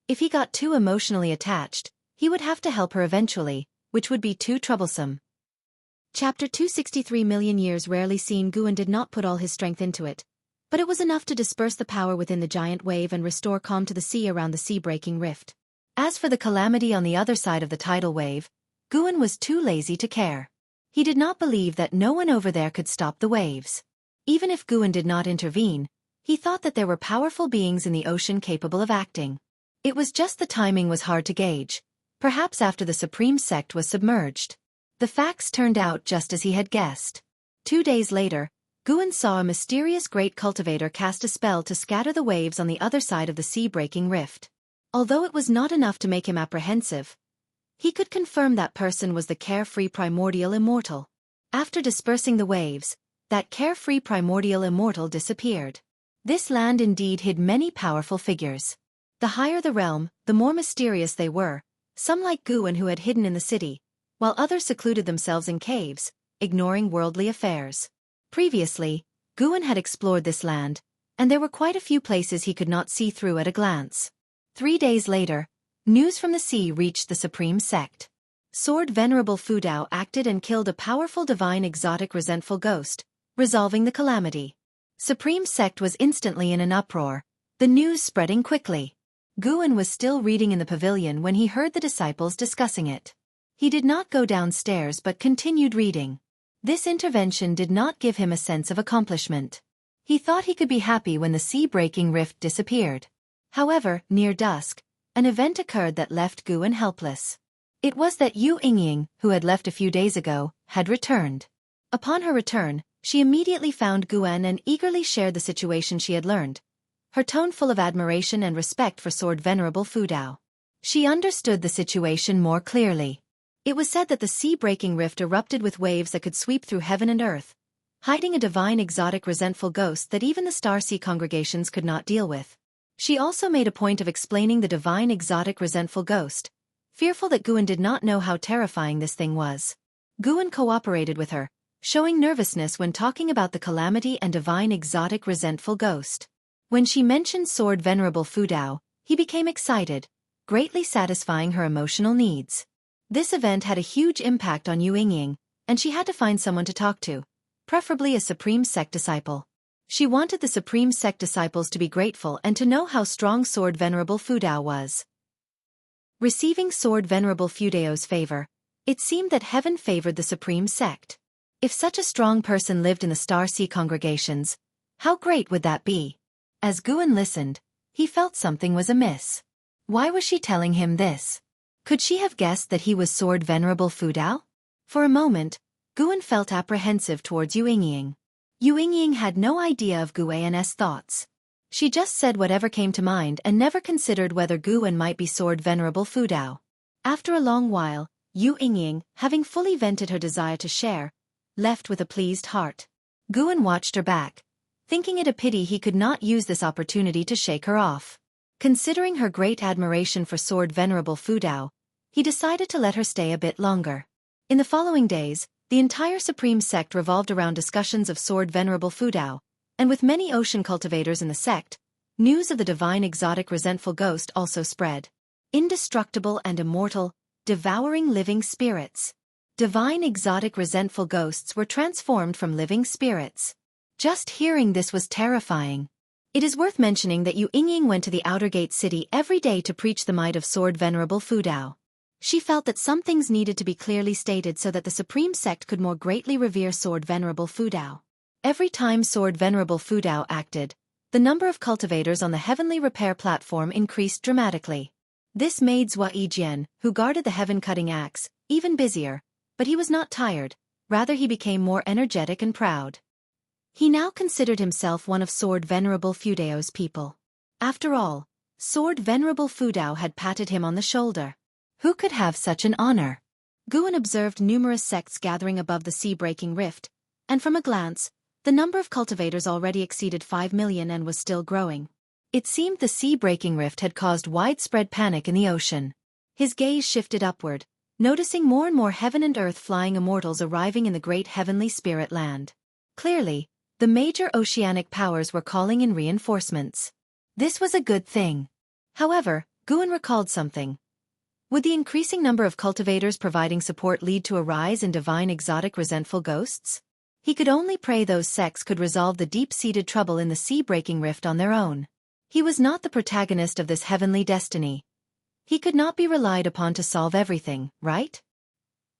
A: If he got too emotionally attached, he would have to help her eventually, which would be too troublesome. Chapter 263 Million years rarely seen. Guan did not put all his strength into it, but it was enough to disperse the power within the giant wave and restore calm to the sea around the sea-breaking rift. As for the calamity on the other side of the tidal wave, Guan was too lazy to care. He did not believe that no one over there could stop the waves. Even if Guan did not intervene, he thought that there were powerful beings in the ocean capable of acting. It was just the timing was hard to gauge, perhaps after the Supreme Sect was submerged. The facts turned out just as he had guessed. 2 days later, Guan saw a mysterious great cultivator cast a spell to scatter the waves on the other side of the sea-breaking rift. Although it was not enough to make him apprehensive, he could confirm that person was the carefree primordial immortal. After dispersing the waves, that carefree primordial immortal disappeared. This land indeed hid many powerful figures. The higher the realm, the more mysterious they were, some like Guan who had hidden in the city, while others secluded themselves in caves, ignoring worldly affairs. Previously, Guan had explored this land, and there were quite a few places he could not see through at a glance. 3 days later, news from the sea reached the Supreme Sect. Sword Venerable Fudao acted and killed a powerful divine exotic resentful ghost, resolving the calamity. Supreme Sect was instantly in an uproar, the news spreading quickly. Guan was still reading in the pavilion when he heard the disciples discussing it. He did not go downstairs but continued reading. This intervention did not give him a sense of accomplishment. He thought he could be happy when the sea-breaking rift disappeared. However, near dusk, an event occurred that left Guan helpless. It was that Yu Yingying, who had left a few days ago, had returned. Upon her return, she immediately found Guan and eagerly shared the situation she had learned, her tone full of admiration and respect for Sword Venerable Fudao. She understood the situation more clearly. It was said that the sea-breaking rift erupted with waves that could sweep through heaven and earth, hiding a divine exotic resentful ghost that even the Star Sea congregations could not deal with. She also made a point of explaining the divine exotic resentful ghost, fearful that Guan did not know how terrifying this thing was. Guan cooperated with her, showing nervousness when talking about the calamity and divine exotic resentful ghost. When she mentioned Sword Venerable Fudao, he became excited, greatly satisfying her emotional needs. This event had a huge impact on Yu Yingying, and she had to find someone to talk to, preferably a Supreme Sect disciple. She wanted the Supreme Sect disciples to be grateful and to know how strong Sword Venerable Fudao was. Receiving Sword Venerable Fudao's favor, it seemed that heaven favored the Supreme Sect. If such a strong person lived in the Star Sea congregations, how great would that be? As Guan listened, he felt something was amiss. Why was she telling him this? Could she have guessed that he was Sword Venerable Fudao? For a moment, Guan felt apprehensive towards Yu Yingying. Yu Yingying had no idea of Guan's thoughts. She just said whatever came to mind and never considered whether Guan might be Sword Venerable Fudao. After a long while, Yu Yingying, having fully vented her desire to share, left with a pleased heart. Guan watched her back, thinking it a pity he could not use this opportunity to shake her off. Considering her great admiration for Sword Venerable Fudao, he decided to let her stay a bit longer. In the following days, the entire Supreme Sect revolved around discussions of Sword Venerable Fudao, and with many ocean cultivators in the sect, news of the divine exotic resentful ghost also spread. Indestructible and immortal, devouring living spirits. Divine exotic resentful ghosts were transformed from living spirits. Just hearing this was terrifying. It is worth mentioning that Yu Yingying went to the Outer Gate City every day to preach the might of Sword Venerable Fudao. She felt that some things needed to be clearly stated so that the Supreme Sect could more greatly revere Sword Venerable Fudao. Every time Sword Venerable Fudao acted, the number of cultivators on the heavenly repair platform increased dramatically. This made Zhua Yijian, who guarded the heaven-cutting axe, even busier, but he was not tired, rather he became more energetic and proud. He now considered himself one of Sword Venerable Fudao's people. After all, Sword Venerable Fudao had patted him on the shoulder. Who could have such an honor? Guan observed numerous sects gathering above the sea-breaking rift, and from a glance, the number of cultivators already exceeded 5 million and was still growing. It seemed the sea-breaking rift had caused widespread panic in the ocean. His gaze shifted upward, noticing more and more heaven and earth flying immortals arriving in the great heavenly spirit land. Clearly, the major oceanic powers were calling in reinforcements. This was a good thing. However, Guan recalled something. Would the increasing number of cultivators providing support lead to a rise in divine exotic resentful ghosts? He could only pray those sects could resolve the deep-seated trouble in the sea-breaking rift on their own. He was not the protagonist of this heavenly destiny. He could not be relied upon to solve everything, right?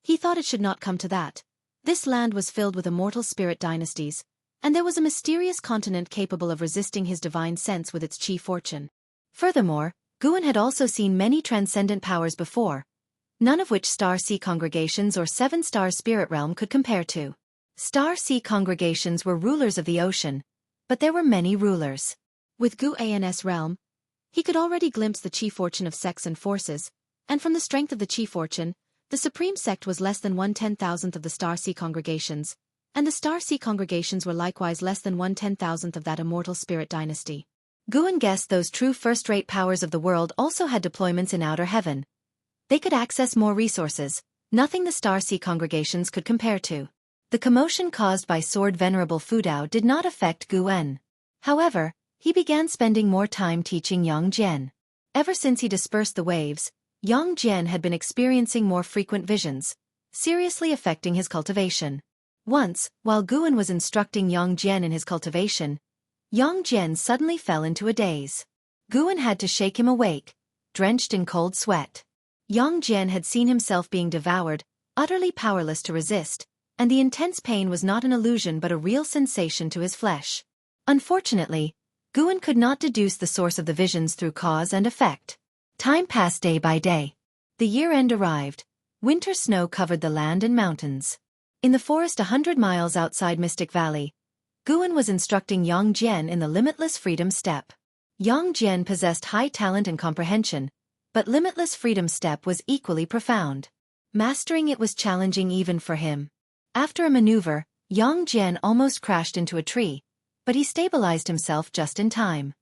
A: He thought it should not come to that. This land was filled with immortal spirit dynasties, and there was a mysterious continent capable of resisting his divine sense with its chi fortune. Furthermore, Guan had also seen many transcendent powers before, none of which Star Sea congregations or Seven-Star Spirit Realm could compare to. Star Sea congregations were rulers of the ocean, but there were many rulers. With Guan's realm, he could already glimpse the chi fortune of sects and forces, and from the strength of the chi fortune, the Supreme Sect was less than 1/10,000th of the Star Sea congregations, and the Star Sea congregations were likewise less than 1/10,000th of that immortal spirit dynasty. Guan guessed those true first-rate powers of the world also had deployments in outer heaven. They could access more resources, nothing the Star Sea congregations could compare to. The commotion caused by Sword Venerable Fudao did not affect Guan. However, he began spending more time teaching Yang Jian. Ever since he dispersed the waves, Yang Jian had been experiencing more frequent visions, seriously affecting his cultivation. Once, while Guan was instructing Yang Jian in his cultivation, Yang Jian suddenly fell into a daze. Guan had to shake him awake, drenched in cold sweat. Yang Jian had seen himself being devoured, utterly powerless to resist, and the intense pain was not an illusion but a real sensation to his flesh. Unfortunately, Guan could not deduce the source of the visions through cause and effect. Time passed day by day. The year-end arrived. Winter snow covered the land and mountains. In the forest 100 miles outside Mystic Valley, Guan was instructing Yang Jian in the limitless freedom step. Yang Jian possessed high talent and comprehension, but limitless freedom step was equally profound. Mastering it was challenging even for him. After a maneuver, Yang Jian almost crashed into a tree, but he stabilized himself just in time.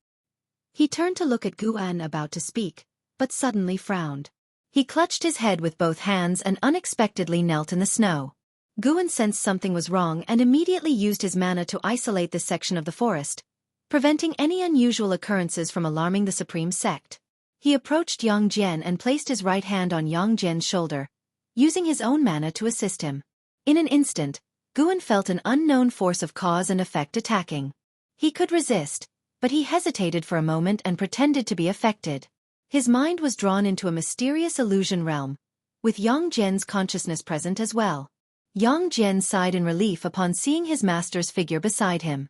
A: He turned to look at Guan about to speak, but suddenly frowned. He clutched his head with both hands and unexpectedly knelt in the snow. Guan sensed something was wrong and immediately used his mana to isolate this section of the forest, preventing any unusual occurrences from alarming the Supreme Sect. He approached Yang Jian and placed his right hand on Yang Jian's shoulder, using his own mana to assist him. In an instant, Guan felt an unknown force of cause and effect attacking. He could resist, but he hesitated for a moment and pretended to be affected. His mind was drawn into a mysterious illusion realm, with Yang Jian's consciousness present as well. Yang Jian sighed in relief upon seeing his master's figure beside him.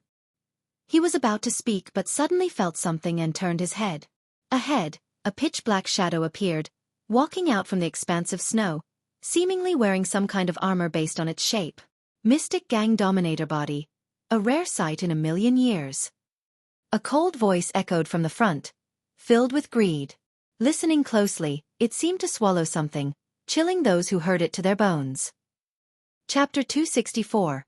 A: He was about to speak but suddenly felt something and turned his head. Ahead, a pitch-black shadow appeared, walking out from the expanse of snow, seemingly wearing some kind of armor based on its shape. Mystic Gang Dominator Body, a rare sight in 1,000,000 years. A cold voice echoed from the front, filled with greed. Listening closely, it seemed to swallow something, chilling those who heard it to their bones. Chapter 264.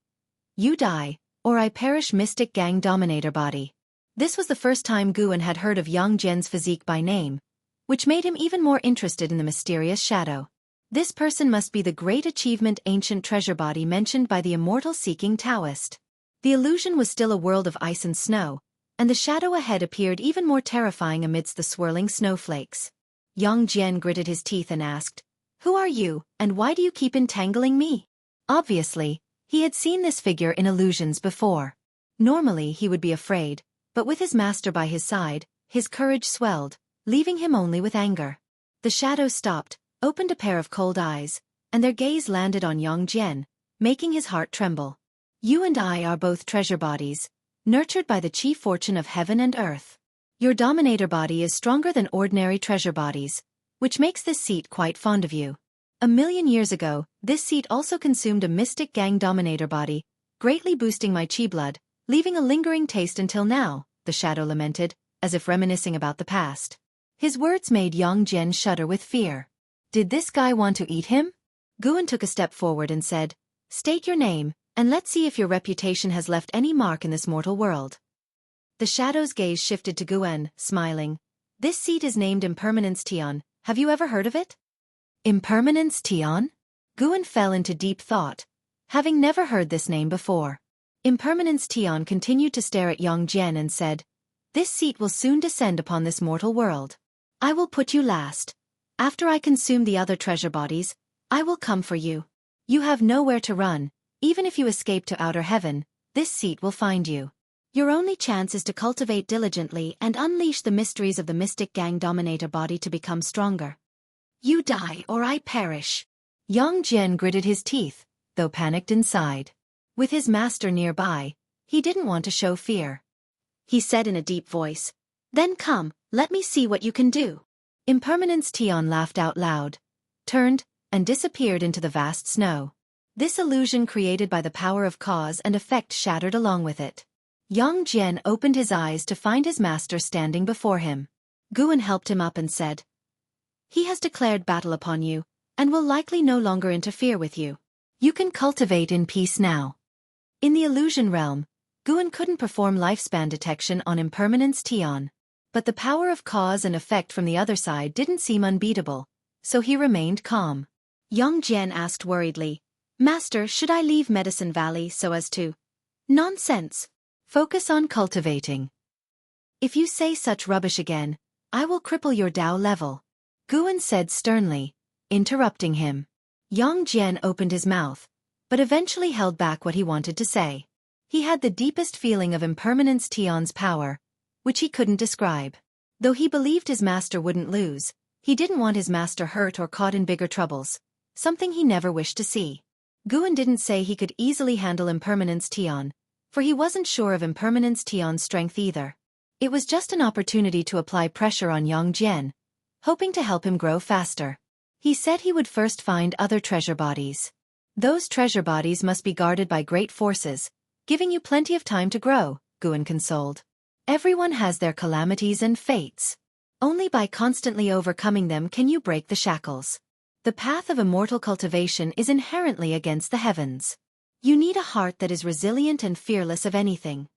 A: You die, or I perish. Mystic Gang Dominator Body. This was the first time Guan had heard of Yang Jian's physique by name, which made him even more interested in the mysterious shadow. This person must be the great achievement ancient treasure body mentioned by the immortal seeking Taoist. The illusion was still a world of ice and snow, and the shadow ahead appeared even more terrifying amidst the swirling snowflakes. Yang Jian gritted his teeth and asked, "Who are you, and why do you keep entangling me?" Obviously, he had seen this figure in illusions before. Normally he would be afraid, but with his master by his side, his courage swelled, leaving him only with anger. The shadow stopped, opened a pair of cold eyes, and their gaze landed on Yang Jian, making his heart tremble. You and I are both treasure bodies, nurtured by the chief fortune of heaven and earth. Your dominator body is stronger than ordinary treasure bodies, which makes this seat quite fond of you. 1,000,000 years ago, this seat also consumed a Mystic Gang Dominator Body, greatly boosting my chi blood, leaving a lingering taste until now, the shadow lamented, as if reminiscing about the past. His words made Yang Jian shudder with fear. Did this guy want to eat him? Guan took a step forward and said, "State your name, and let's see if your reputation has left any mark in this mortal world." The shadow's gaze shifted to Guan, smiling. "This seat is named Impermanence Tian. Have you ever heard of it?" Impermanence Tian? Guan fell into deep thought, having never heard this name before. Impermanence Tian continued to stare at Yang Jian and said, "This seat will soon descend upon this mortal world. I will put you last. After I consume the other treasure bodies, I will come for you. You have nowhere to run. Even if you escape to outer heaven, this seat will find you. Your only chance is to cultivate diligently and unleash the mysteries of the Mystic Gang Dominator Body to become stronger. You die or I perish." Yang Jian gritted his teeth, though panicked inside. With his master nearby, he didn't want to show fear. He said in a deep voice, "Then come, let me see what you can do." Impermanence Tian laughed out loud, turned, and disappeared into the vast snow. This illusion created by the power of cause and effect shattered along with it. Yang Jian opened his eyes to find his master standing before him. Guan helped him up and said, "He has declared battle upon you, and will likely no longer interfere with you. You can cultivate in peace now." In the illusion realm, Guan couldn't perform lifespan detection on Impermanence Tian, but the power of cause and effect from the other side didn't seem unbeatable, so he remained calm. Yang Jian asked worriedly, "Master, should I leave Medicine Valley so as to—" "Nonsense. Focus on cultivating. If you say such rubbish again, I will cripple your Tao level," Guan said sternly, interrupting him. Yang Jian opened his mouth, but eventually held back what he wanted to say. He had the deepest feeling of Impermanence Tian's power, which he couldn't describe. Though he believed his master wouldn't lose, he didn't want his master hurt or caught in bigger troubles, something he never wished to see. Guan didn't say he could easily handle Impermanence Tian, for he wasn't sure of Impermanence Tian's strength either. It was just an opportunity to apply pressure on Yang Jian, hoping to help him grow faster. He said he would first find other treasure bodies. Those treasure bodies must be guarded by great forces, giving you plenty of time to grow, Guan consoled. Everyone has their calamities and fates. Only by constantly overcoming them can you break the shackles. The path of immortal cultivation is inherently against the heavens. You need a heart that is resilient and fearless of anything.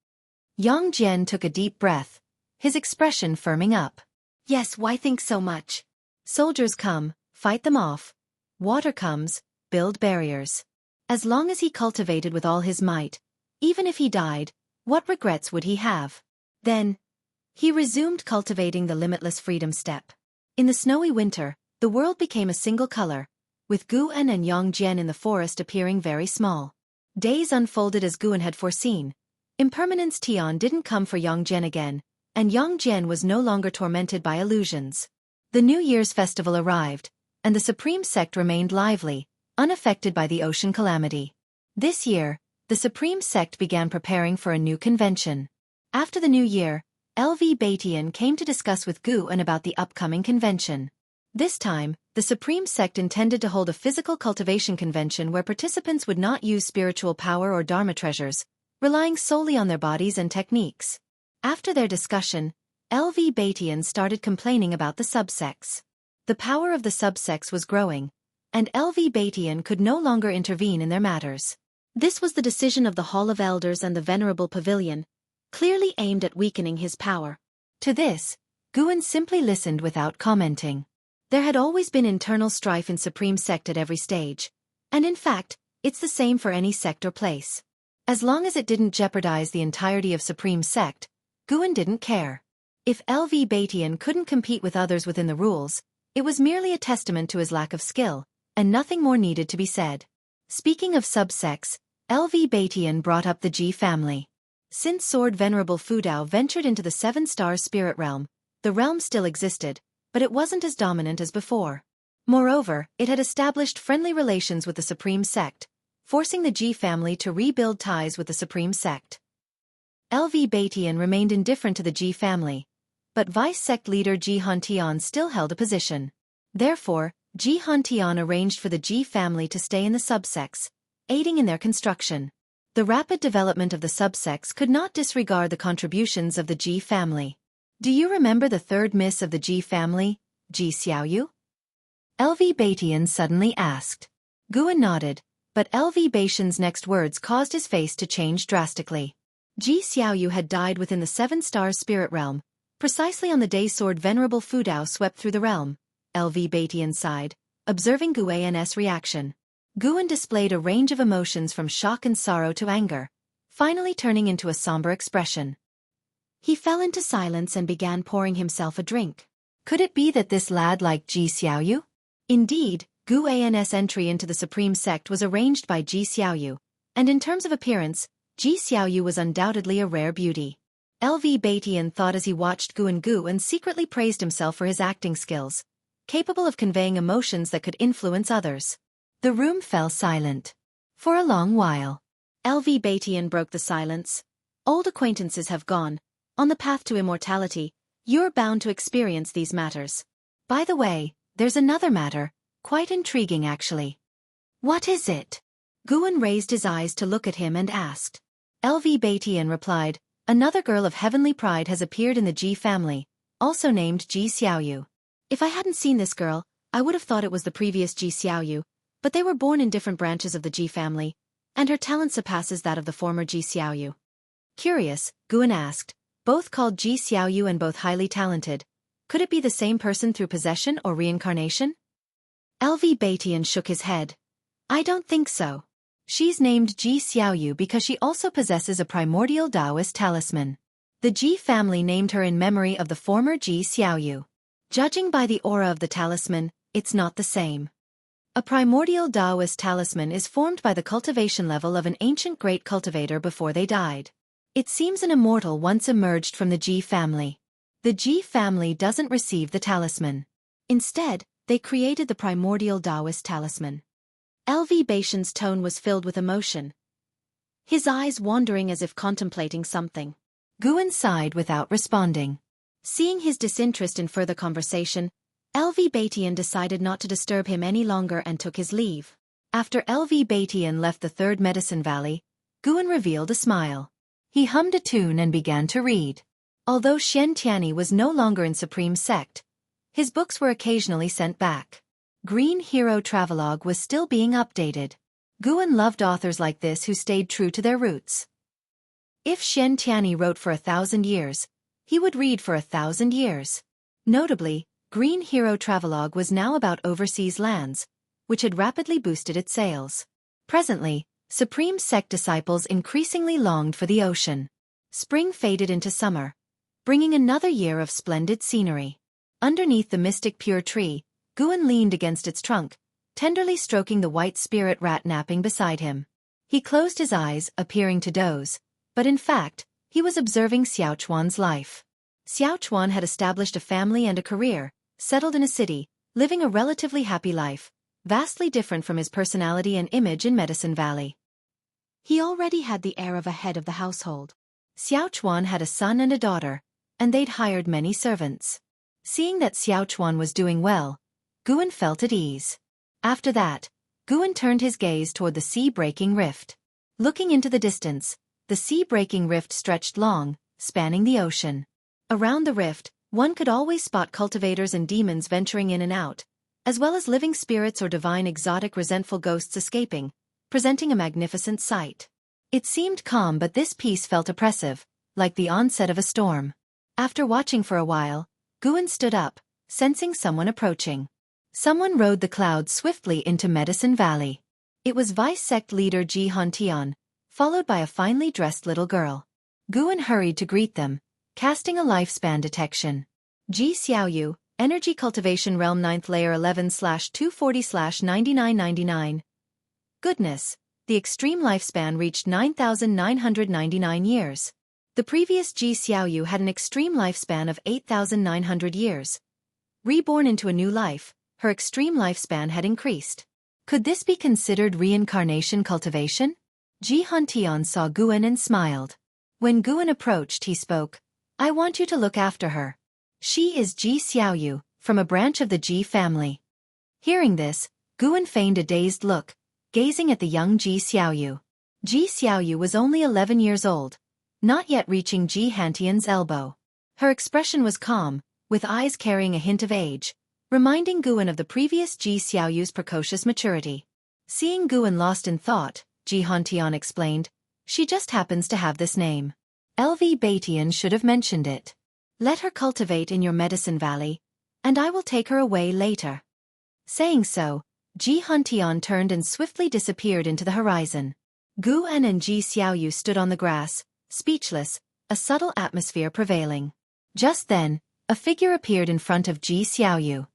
A: Yang Jian took a deep breath, his expression firming up. Yes, why think so much? Soldiers come, fight them off. Water comes, build barriers. As long as he cultivated with all his might, even if he died, what regrets would he have? Then, he resumed cultivating the limitless freedom step. In the snowy winter, the world became a single color, with Guan and Yang Jian in the forest appearing very small. Days unfolded as Guan had foreseen. Impermanence Tian didn't come for Yang Jian again, and Yang Jian was no longer tormented by illusions. The New Year's festival arrived, and the Supreme Sect remained lively, unaffected by the ocean calamity. This year, the Supreme Sect began preparing for a new convention. After the new year, LV Batian came to discuss with Guan about the upcoming convention. This time, the Supreme Sect intended to hold a physical cultivation convention where participants would not use spiritual power or Dharma treasures, relying solely on their bodies and techniques. After their discussion, LV Batian started complaining about the subsects. The power of the subsects was growing, and LV Batian could no longer intervene in their matters. This was the decision of the Hall of Elders and the Venerable Pavilion, clearly aimed at weakening his power. To this, Guan simply listened without commenting. There had always been internal strife in Supreme Sect at every stage, and in fact, it's the same for any sect or place. As long as it didn't jeopardize the entirety of Supreme Sect, Guan didn't care. If LV Batian couldn't compete with others within the rules, it was merely a testament to his lack of skill, and nothing more needed to be said. Speaking of subsects, LV Batian brought up the Ji family. Since Sword Venerable Fudao ventured into the 7-star spirit realm, the realm still existed, but it wasn't as dominant as before. Moreover, it had established friendly relations with the Supreme Sect, forcing the Ji family to rebuild ties with the Supreme Sect. LV Batian remained indifferent to the Ji family, but Vice-Sect leader Ji Hantian still held a position. Therefore, Ji Hantian arranged for the Ji family to stay in the subsects, aiding in their construction. The rapid development of the subsects could not disregard the contributions of the Ji family. Do you remember the third miss of the Ji family, Ji Xiaoyu? LV Batian suddenly asked. Guan nodded, but LV Batian's next words caused his face to change drastically. Ji Xiaoyu had died within the 7-star spirit realm, precisely on the day Sword Venerable Fudao swept through the realm. LV Batian sighed, observing Guan's reaction. Guan displayed a range of emotions from shock and sorrow to anger, finally turning into a somber expression. He fell into silence and began pouring himself a drink. Could it be that this lad liked Ji Xiaoyu? Indeed, Guan's entry into the Supreme Sect was arranged by Ji Xiaoyu, and in terms of appearance, Ji Xiaoyu was undoubtedly a rare beauty. LV Batian thought as he watched Guan and secretly praised himself for his acting skills, capable of conveying emotions that could influence others. The room fell silent. For a long while. LV Batian broke the silence. Old acquaintances have gone. On the path to immortality, you're bound to experience these matters. By the way, there's another matter, quite intriguing actually. What is it? Guan raised his eyes to look at him and asked. LV Batian replied, another girl of heavenly pride has appeared in the Ji family, also named Ji Xiaoyu. If I hadn't seen this girl, I would have thought it was the previous Ji Xiaoyu, but they were born in different branches of the Ji family, and her talent surpasses that of the former Ji Xiaoyu. Curious, Guan asked. Both called Ji Xiaoyu and both highly talented. Could it be the same person through possession or reincarnation? LV Batian shook his head. I don't think so. She's named Ji Xiaoyu because she also possesses a primordial Taoist talisman. The Ji family named her in memory of the former Ji Xiaoyu. Judging by the aura of the talisman, it's not the same. A primordial Taoist talisman is formed by the cultivation level of an ancient great cultivator before they died. It seems an immortal once emerged from the Ji family. The Ji family doesn't receive the talisman. Instead, they created the primordial Taoist talisman. LV Batian's tone was filled with emotion, his eyes wandering as if contemplating something. Guan sighed without responding. Seeing his disinterest in further conversation, LV Batian decided not to disturb him any longer and took his leave. After LV Batian left the Third Medicine Valley, Guan revealed a smile. He hummed a tune and began to read. Although Xian Tianyi was no longer in Supreme Sect, his books were occasionally sent back. Green Hero Travelogue was still being updated. Guan loved authors like this who stayed true to their roots. If Xian Tianyi wrote for 1,000 years, he would read for 1,000 years. Notably, Green Hero Travelogue was now about overseas lands, which had rapidly boosted its sales. Presently, Supreme Sect disciples increasingly longed for the ocean. Spring faded into summer, bringing another year of splendid scenery. Underneath the mystic pure tree, Guan leaned against its trunk, tenderly stroking the white spirit rat napping beside him. He closed his eyes, appearing to doze, but in fact, he was observing Xiaochuan's life. Xiaochuan had established a family and a career, settled in a city, living a relatively happy life, vastly different from his personality and image in Medicine Valley. He already had the air of a head of the household. Xiaochuan had a son and a daughter, and they'd hired many servants. Seeing that Xiaochuan was doing well, Guan felt at ease. After that, Guan turned his gaze toward the sea-breaking rift. Looking into the distance, the sea-breaking rift stretched long, spanning the ocean. Around the rift, one could always spot cultivators and demons venturing in and out, as well as living spirits or divine exotic resentful ghosts escaping, presenting a magnificent sight. It seemed calm, but this peace felt oppressive, like the onset of a storm. After watching for a while, Guan stood up, sensing someone approaching. Someone rode the clouds swiftly into Medicine Valley. It was Vice Sect leader Ji Hantian, followed by a finely dressed little girl. Guan hurried to greet them, casting a lifespan detection. Ji Xiaoyu, Energy Cultivation Realm 9th Layer 11/240/9999. Goodness, the extreme lifespan reached 9,999 years. The previous Ji Xiaoyu had an extreme lifespan of 8,900 years. Reborn into a new life, her extreme lifespan had increased. Could this be considered reincarnation cultivation? Ji Hantian saw Guan and smiled. When Guan approached, he spoke, "I want you to look after her. She is Ji Xiaoyu, from a branch of the Ji family." Hearing this, Guan feigned a dazed look, gazing at the young Ji Xiaoyu. Ji Xiaoyu was only 11 years old, not yet reaching Ji Hantian's elbow. Her expression was calm, with eyes carrying a hint of age, reminding Guan of the previous Ji Xiaoyu's precocious maturity. Seeing Guan lost in thought, Ji Hantian explained, "She just happens to have this name. LV Batian should have mentioned it. Let her cultivate in your Medicine Valley, and I will take her away later." Saying so, Ji Hantian turned and swiftly disappeared into the horizon. Guan and Ji Xiaoyu stood on the grass, speechless, a subtle atmosphere prevailing. Just then, a figure appeared in front of Ji Xiaoyu.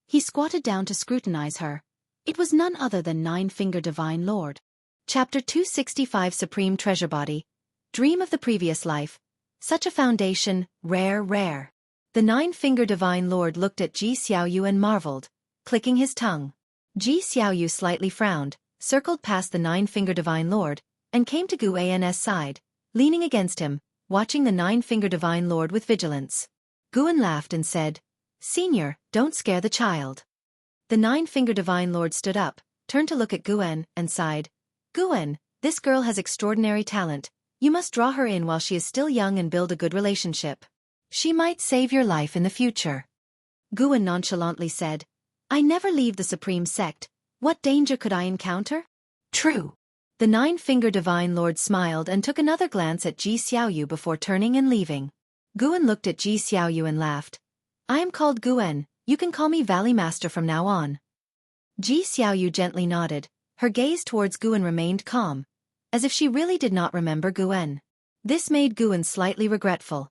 A: He squatted down to scrutinize her. It was none other than Nine-Finger Divine Lord. Chapter 265 Supreme Treasure Body. Dream of the previous life. Such a foundation, rare. The Nine-Finger Divine Lord looked at Ji Xiaoyu and marveled, clicking his tongue. Ji Xiaoyu slightly frowned, circled past the Nine-Finger Divine Lord, and came to Guan's side, leaning against him, watching the Nine-Finger Divine Lord with vigilance. Guan laughed and said, "Senior, don't scare the child." The Nine-Finger Divine Lord stood up, turned to look at Guan, and sighed. "Guan, this girl has extraordinary talent. You must draw her in while she is still young and build a good relationship. She might save your life in the future." Guan nonchalantly said, "I never leave the Supreme Sect. What danger could I encounter?" "True." The Nine-Finger Divine Lord smiled and took another glance at Ji Xiaoyu before turning and leaving. Guan looked at Ji Xiaoyu and laughed. "I am called Guan, you can call me Valley Master from now on." Ji Xiaoyu gently nodded, her gaze towards Guan remained calm, as if she really did not remember Guan. This made Guan slightly regretful.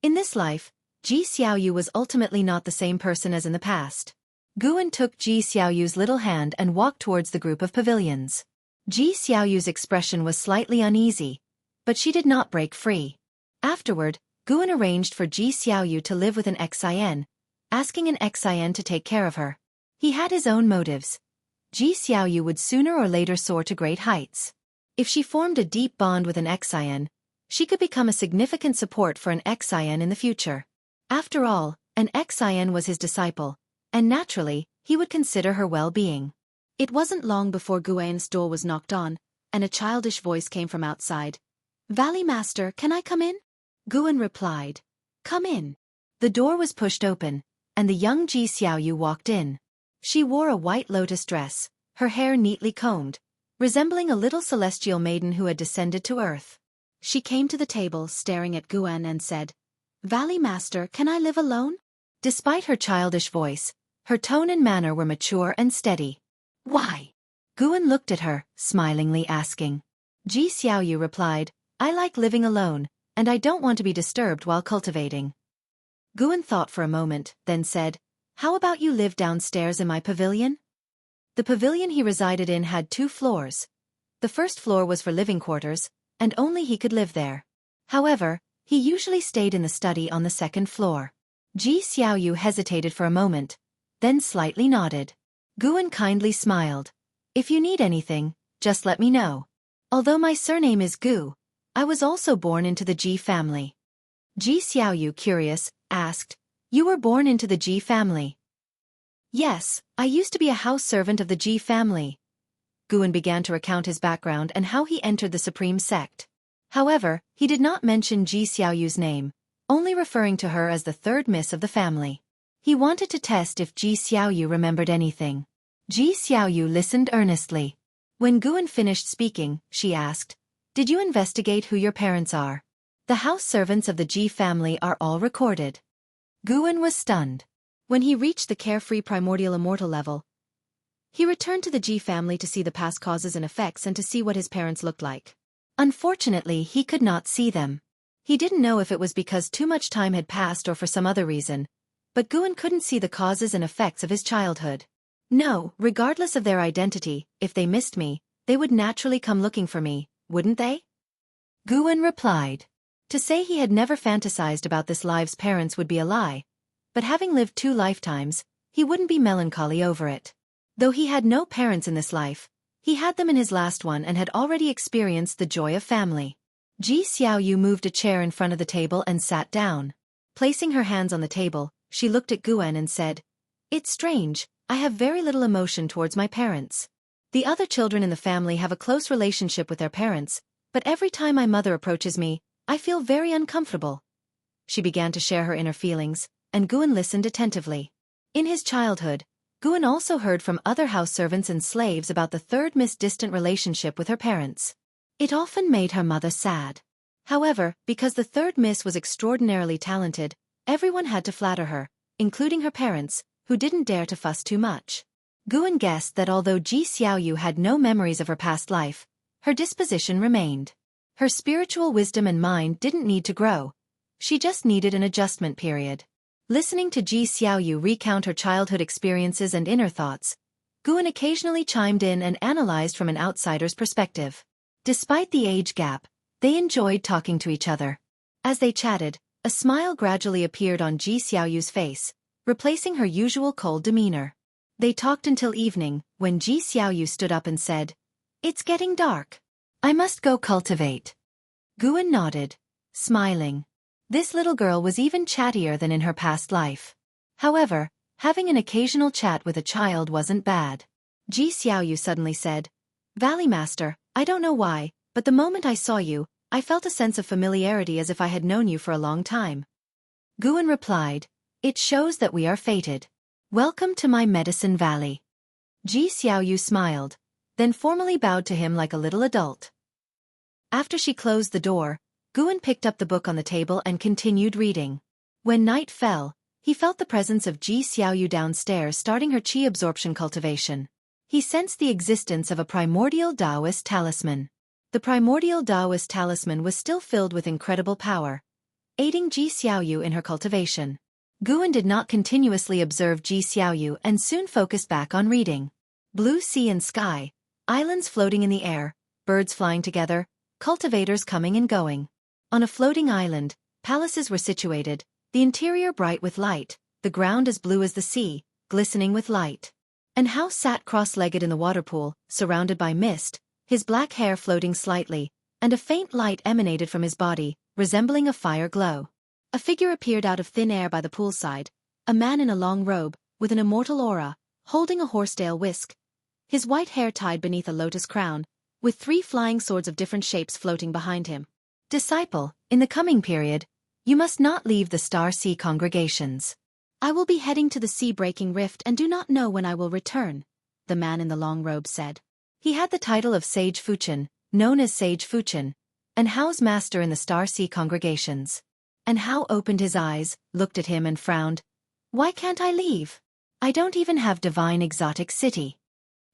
A: In this life, Ji Xiaoyu was ultimately not the same person as in the past. Guan took Ji Xiaoyu's little hand and walked towards the group of pavilions. Ji Xiaoyu's expression was slightly uneasy, but she did not break free. Afterward, Guan arranged for Ji Xiaoyu to live with an Xin, asking an Xin to take care of her. He had his own motives. Ji Xiaoyu would sooner or later soar to great heights. If she formed a deep bond with an Xin, she could become a significant support for an Xin in the future. After all, an Xin was his disciple, and naturally, he would consider her well-being. It wasn't long before Guan's door was knocked on, and a childish voice came from outside. "Valley Master, can I come in?" Guan replied, "Come in." The door was pushed open, and the young Ji Xiaoyu walked in. She wore a white lotus dress, her hair neatly combed, resembling a little celestial maiden who had descended to earth. She came to the table, staring at Guan, and said, "Valley Master, can I live alone?" Despite her childish voice, her tone and manner were mature and steady. "Why?" Guan looked at her, smilingly asking. Ji Xiaoyu replied, "I like living alone, and I don't want to be disturbed while cultivating." Guan thought for a moment, then said, "How about you live downstairs in my pavilion?" The pavilion he resided in had 2 floors. The first floor was for living quarters, and only he could live there. However, he usually stayed in the study on the second floor. Ji Xiaoyu hesitated for a moment, then slightly nodded. Guan kindly smiled. If you need anything, just let me know. Although my surname is Gu, I was also born into the Ji family. Ji Xiaoyu, curious, asked, You were born into the Ji family? Yes, I used to be a house servant of the Ji family. Guan began to recount his background and how he entered the supreme sect. However, he did not mention Ji Xiaoyu's name, only referring to her as the third miss of the family. He wanted to test if Ji Xiaoyu remembered anything. Ji Xiaoyu listened earnestly. When Guan finished speaking, she asked, Did you investigate who your parents are? The house servants of the Ji family are all recorded. Guan was stunned. When he reached the carefree primordial immortal level, he returned to the Ji family to see the past causes and effects and to see what his parents looked like. Unfortunately, he could not see them. He didn't know if it was because too much time had passed or for some other reason, but Guan couldn't see the causes and effects of his childhood. No, regardless of their identity, if they missed me, they would naturally come looking for me, wouldn't they? Guan replied. To say he had never fantasized about this life's parents would be a lie, but having lived 2 lifetimes, he wouldn't be melancholy over it. Though he had no parents in this life, he had them in his last one and had already experienced the joy of family. Ji Xiaoyu moved a chair in front of the table and sat down. Placing her hands on the table, she looked at Guan and said, It's strange, I have very little emotion towards my parents. The other children in the family have a close relationship with their parents, but every time my mother approaches me, I feel very uncomfortable. She began to share her inner feelings, and Guan listened attentively. In his childhood, Guan also heard from other house servants and slaves about the third Miss' distant relationship with her parents. It often made her mother sad. However, because the third Miss was extraordinarily talented, everyone had to flatter her, including her parents, who didn't dare to fuss too much. Guan guessed that although Ji Xiaoyu had no memories of her past life, her disposition remained. Her spiritual wisdom and mind didn't need to grow. She just needed an adjustment period. Listening to Ji Xiaoyu recount her childhood experiences and inner thoughts, Guan occasionally chimed in and analyzed from an outsider's perspective. Despite the age gap, they enjoyed talking to each other. As they chatted, a smile gradually appeared on Ji Xiaoyu's face, replacing her usual cold demeanor. They talked until evening, when Ji Xiaoyu stood up and said, It's getting dark. I must go cultivate. Guan nodded, smiling. This little girl was even chattier than in her past life. However, having an occasional chat with a child wasn't bad. Ji Xiaoyu suddenly said, Valley Master, I don't know why, but the moment I saw you, I felt a sense of familiarity as if I had known you for a long time. Guan replied, It shows that we are fated. Welcome to my medicine valley. Ji Xiaoyu smiled, then formally bowed to him like a little adult. After she closed the door, Guan picked up the book on the table and continued reading. When night fell, he felt the presence of Ji Xiaoyu downstairs starting her qi absorption cultivation. He sensed the existence of a primordial Taoist talisman. The primordial Taoist talisman was still filled with incredible power, aiding Ji Xiaoyu in her cultivation. Guan did not continuously observe Ji Xiaoyu and soon focused back on reading. Blue sea and sky, islands floating in the air, birds flying together, cultivators coming and going. On a floating island, palaces were situated, the interior bright with light, the ground as blue as the sea, glistening with light. An house sat cross-legged in the water pool, surrounded by mist, his black hair floating slightly, and a faint light emanated from his body, resembling a fire glow. A figure appeared out of thin air by the poolside, a man in a long robe, with an immortal aura, holding a horsetail whisk, his white hair tied beneath a lotus crown, with 3 flying swords of different shapes floating behind him. Disciple, in the coming period, you must not leave the Star Sea congregations. I will be heading to the sea-breaking rift and do not know when I will return, the man in the long robe said. He had the title of Sage Fuchen, known as Sage Fuchen, and Hao's master in the Star Sea congregations. And Hao opened his eyes, looked at him and frowned. Why can't I leave? I don't even have divine exotic city.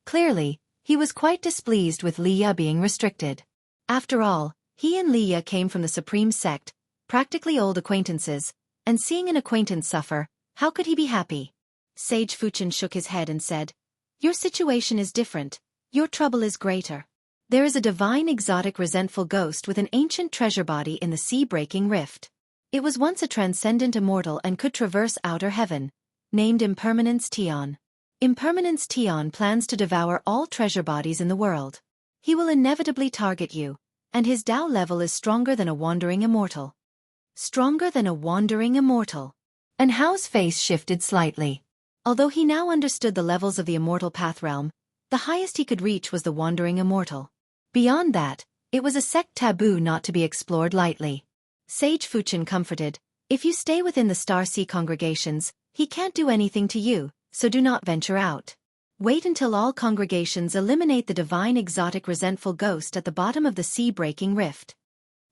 A: Clearly, he was quite displeased with Liya being restricted. After all, he and Liya came from the supreme sect, practically old acquaintances, and seeing an acquaintance suffer, how could he be happy? Sage Fuchen shook his head and said, Your situation is different, your trouble is greater. There is a divine exotic resentful ghost with an ancient treasure body in the sea-breaking rift. It was once a transcendent immortal and could traverse outer heaven, named Impermanence Tion. Impermanence Tion plans to devour all treasure bodies in the world. He will inevitably target you, and his Tao level is stronger than a wandering immortal. Stronger than a wandering immortal. And Hao's face shifted slightly. Although he now understood the levels of the immortal path realm, the highest he could reach was the wandering immortal. Beyond that, it was a sect taboo not to be explored lightly. Sage Fuchen comforted, if you stay within the Star Sea congregations, he can't do anything to you, so do not venture out. Wait until all congregations eliminate the divine exotic resentful ghost at the bottom of the sea-breaking rift.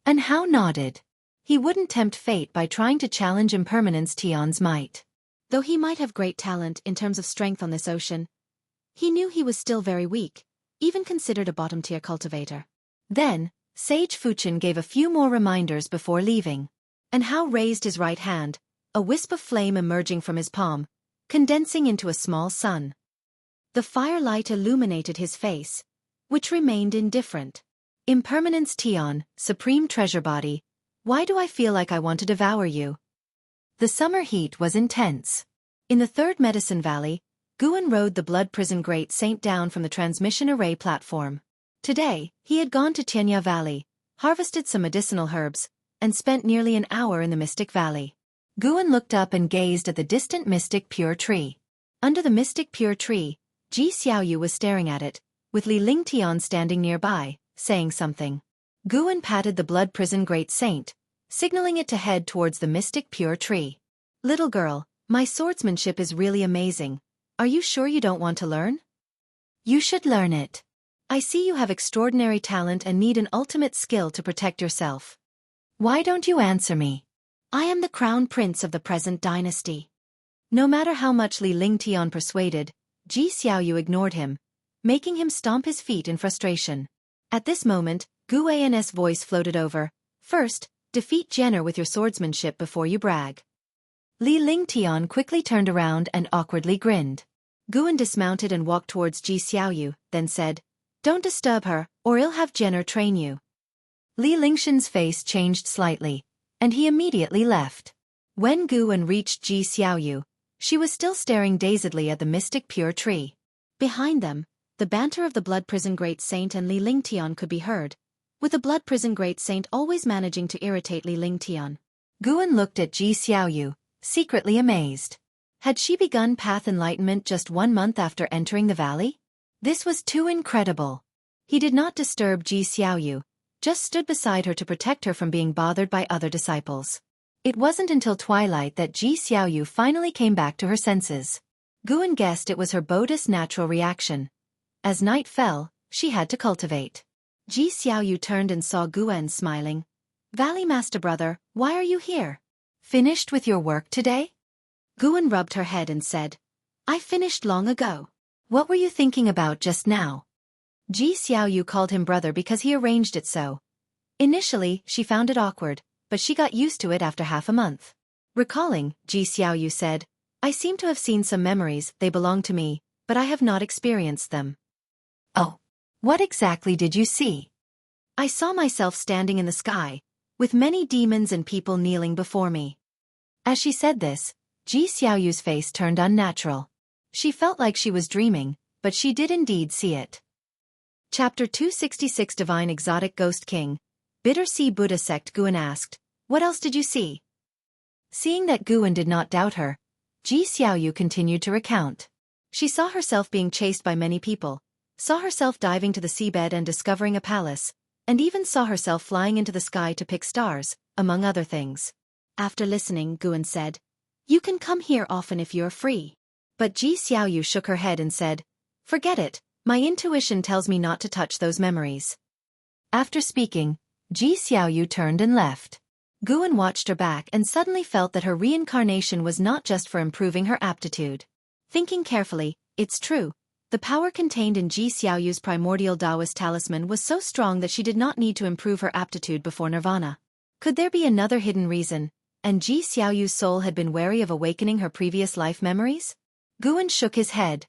A: And Hao nodded. He wouldn't tempt fate by trying to challenge Impermanence Tion's might. Though he might have great talent in terms of strength on this ocean, he knew he was still very weak, even considered a bottom-tier cultivator. Then, Sage Fuchen gave a few more reminders before leaving. And Hao raised his right hand, a wisp of flame emerging from his palm, condensing into a small sun. The firelight illuminated his face, which remained indifferent. Impermanence Tion, supreme treasure body, why do I feel like I want to devour you? The summer heat was intense. In the third Medicine Valley, Guan rode the Blood Prison Great Saint down from the transmission array platform. Today, he had gone to Tianya Valley, harvested some medicinal herbs, and spent nearly an hour in the Mystic Valley. Guan looked up and gazed at the distant Mystic Pure Tree. Under the Mystic Pure Tree, Ji Xiaoyu was staring at it, with Li Lingtian standing nearby, saying something. Guan patted the Blood Prison Great Saint, signaling it to head towards the Mystic Pure Tree. Little girl, my swordsmanship is really amazing. Are you sure you don't want to learn? You should learn it. I see you have extraordinary talent and need an ultimate skill to protect yourself. Why don't you answer me? I am the crown prince of the present dynasty. No matter how much Li Lingtian persuaded, Ji Xiaoyu ignored him, making him stomp his feet in frustration. At this moment, Gu An's voice floated over. First, defeat Jenner with your swordsmanship before you brag. Li Lingtian quickly turned around and awkwardly grinned. Guan dismounted and walked towards Ji Xiaoyu, then said, don't disturb her, or I'll have Jenner train you. Li Lingshan's face changed slightly, and he immediately left. When Guan reached Ji Xiaoyu, she was still staring dazedly at the Mystic Pure Tree. Behind them, the banter of the Blood Prison Great Saint and Li Lingtian could be heard, with the Blood Prison Great Saint always managing to irritate Li Lingtian. Guan looked at Ji Xiaoyu, secretly amazed. Had she begun path enlightenment just 1 month after entering the valley? This was too incredible. He did not disturb Ji Xiaoyu, just stood beside her to protect her from being bothered by other disciples. It wasn't until twilight that Ji Xiaoyu finally came back to her senses. Guan guessed it was her Buddhist natural reaction. As night fell, she had to cultivate. Ji Xiaoyu turned and saw Guan smiling. Valley Master Brother, why are you here? Finished with your work today? Guan rubbed her head and said, I finished long ago. What were you thinking about just now? Ji Xiaoyu called him brother because he arranged it so. Initially, she found it awkward, but she got used to it after half a month. Recalling, Ji Xiaoyu said, I seem to have seen some memories, they belong to me, but I have not experienced them. Oh. What exactly did you see? I saw myself standing in the sky, with many demons and people kneeling before me. As she said this, Ji Xiaoyu's face turned unnatural. She felt like she was dreaming, but she did indeed see it. Chapter 266 Divine Exotic Ghost King, Bitter Sea Buddha Sect. Guan asked, what else did you see? Seeing that Guan did not doubt her, Ji Xiaoyu continued to recount. She saw herself being chased by many people, saw herself diving to the seabed and discovering a palace, and even saw herself flying into the sky to pick stars, among other things. After listening, Guan said, you can come here often if you're free. But Ji Xiaoyu shook her head and said, forget it, my intuition tells me not to touch those memories. After speaking, Ji Xiaoyu turned and left. Guan watched her back and suddenly felt that her reincarnation was not just for improving her aptitude. Thinking carefully, it's true. The power contained in Ji Xiaoyu's primordial Taoist talisman was so strong that she did not need to improve her aptitude before nirvana. Could there be another hidden reason, and Ji Xiaoyu's soul had been wary of awakening her previous life memories? Guan shook his head,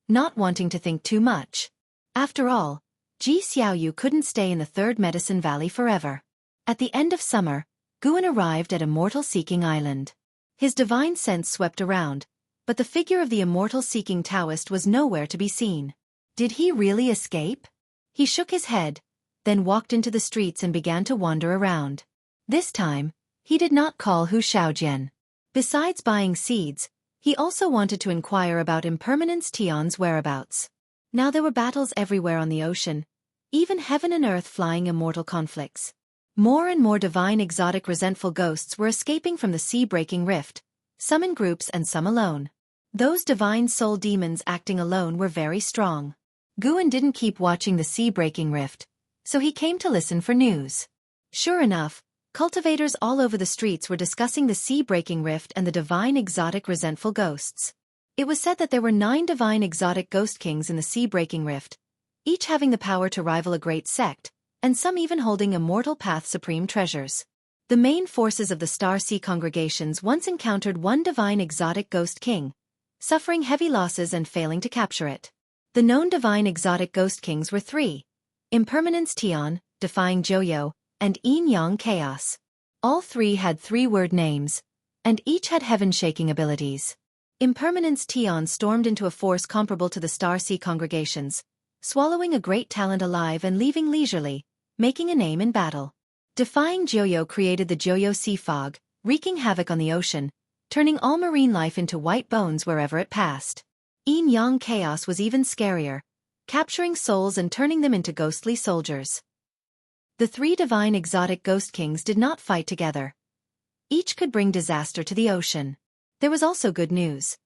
A: not wanting to think too much. After all, Ji Xiaoyu couldn't stay in the Third Medicine Valley forever. At the end of summer, Guan arrived at Immortal-Seeking Island. His divine sense swept around, but the figure of the immortal-seeking Taoist was nowhere to be seen. Did he really escape? He shook his head, then walked into the streets and began to wander around. This time, he did not call Hu Xiaojian. Besides buying seeds, he also wanted to inquire about Impermanence Tion's whereabouts. Now there were battles everywhere on the ocean, even heaven and earth flying immortal conflicts. More and more divine exotic resentful ghosts were escaping from the sea-breaking rift, some in groups and some alone. Those divine soul demons acting alone were very strong. Guan didn't keep watching the sea-breaking rift, so he came to listen for news. Sure enough, cultivators all over the streets were discussing the sea-breaking rift and the divine exotic resentful ghosts. It was said that there were 9 divine exotic ghost kings in the sea-breaking rift, each having the power to rival a great sect, and some even holding immortal path supreme treasures. The main forces of the Star Sea congregations once encountered one divine exotic ghost king, suffering heavy losses and failing to capture it. The known divine exotic ghost kings were 3: Impermanence Tion, defying Joyo, and Yin Yang Chaos. All 3 had 3-word names, and each had heaven-shaking abilities. Impermanence Tion stormed into a force comparable to the Star Sea congregations, swallowing a great talent alive and leaving leisurely, making a name in battle. Defying Joyo created the Joyo Sea Fog, wreaking havoc on the ocean, turning all marine life into white bones wherever it passed. Yin Yang Chaos was even scarier, capturing souls and turning them into ghostly soldiers. The 3 divine exotic ghost kings did not fight together. Each could bring disaster to the ocean. There was also good news.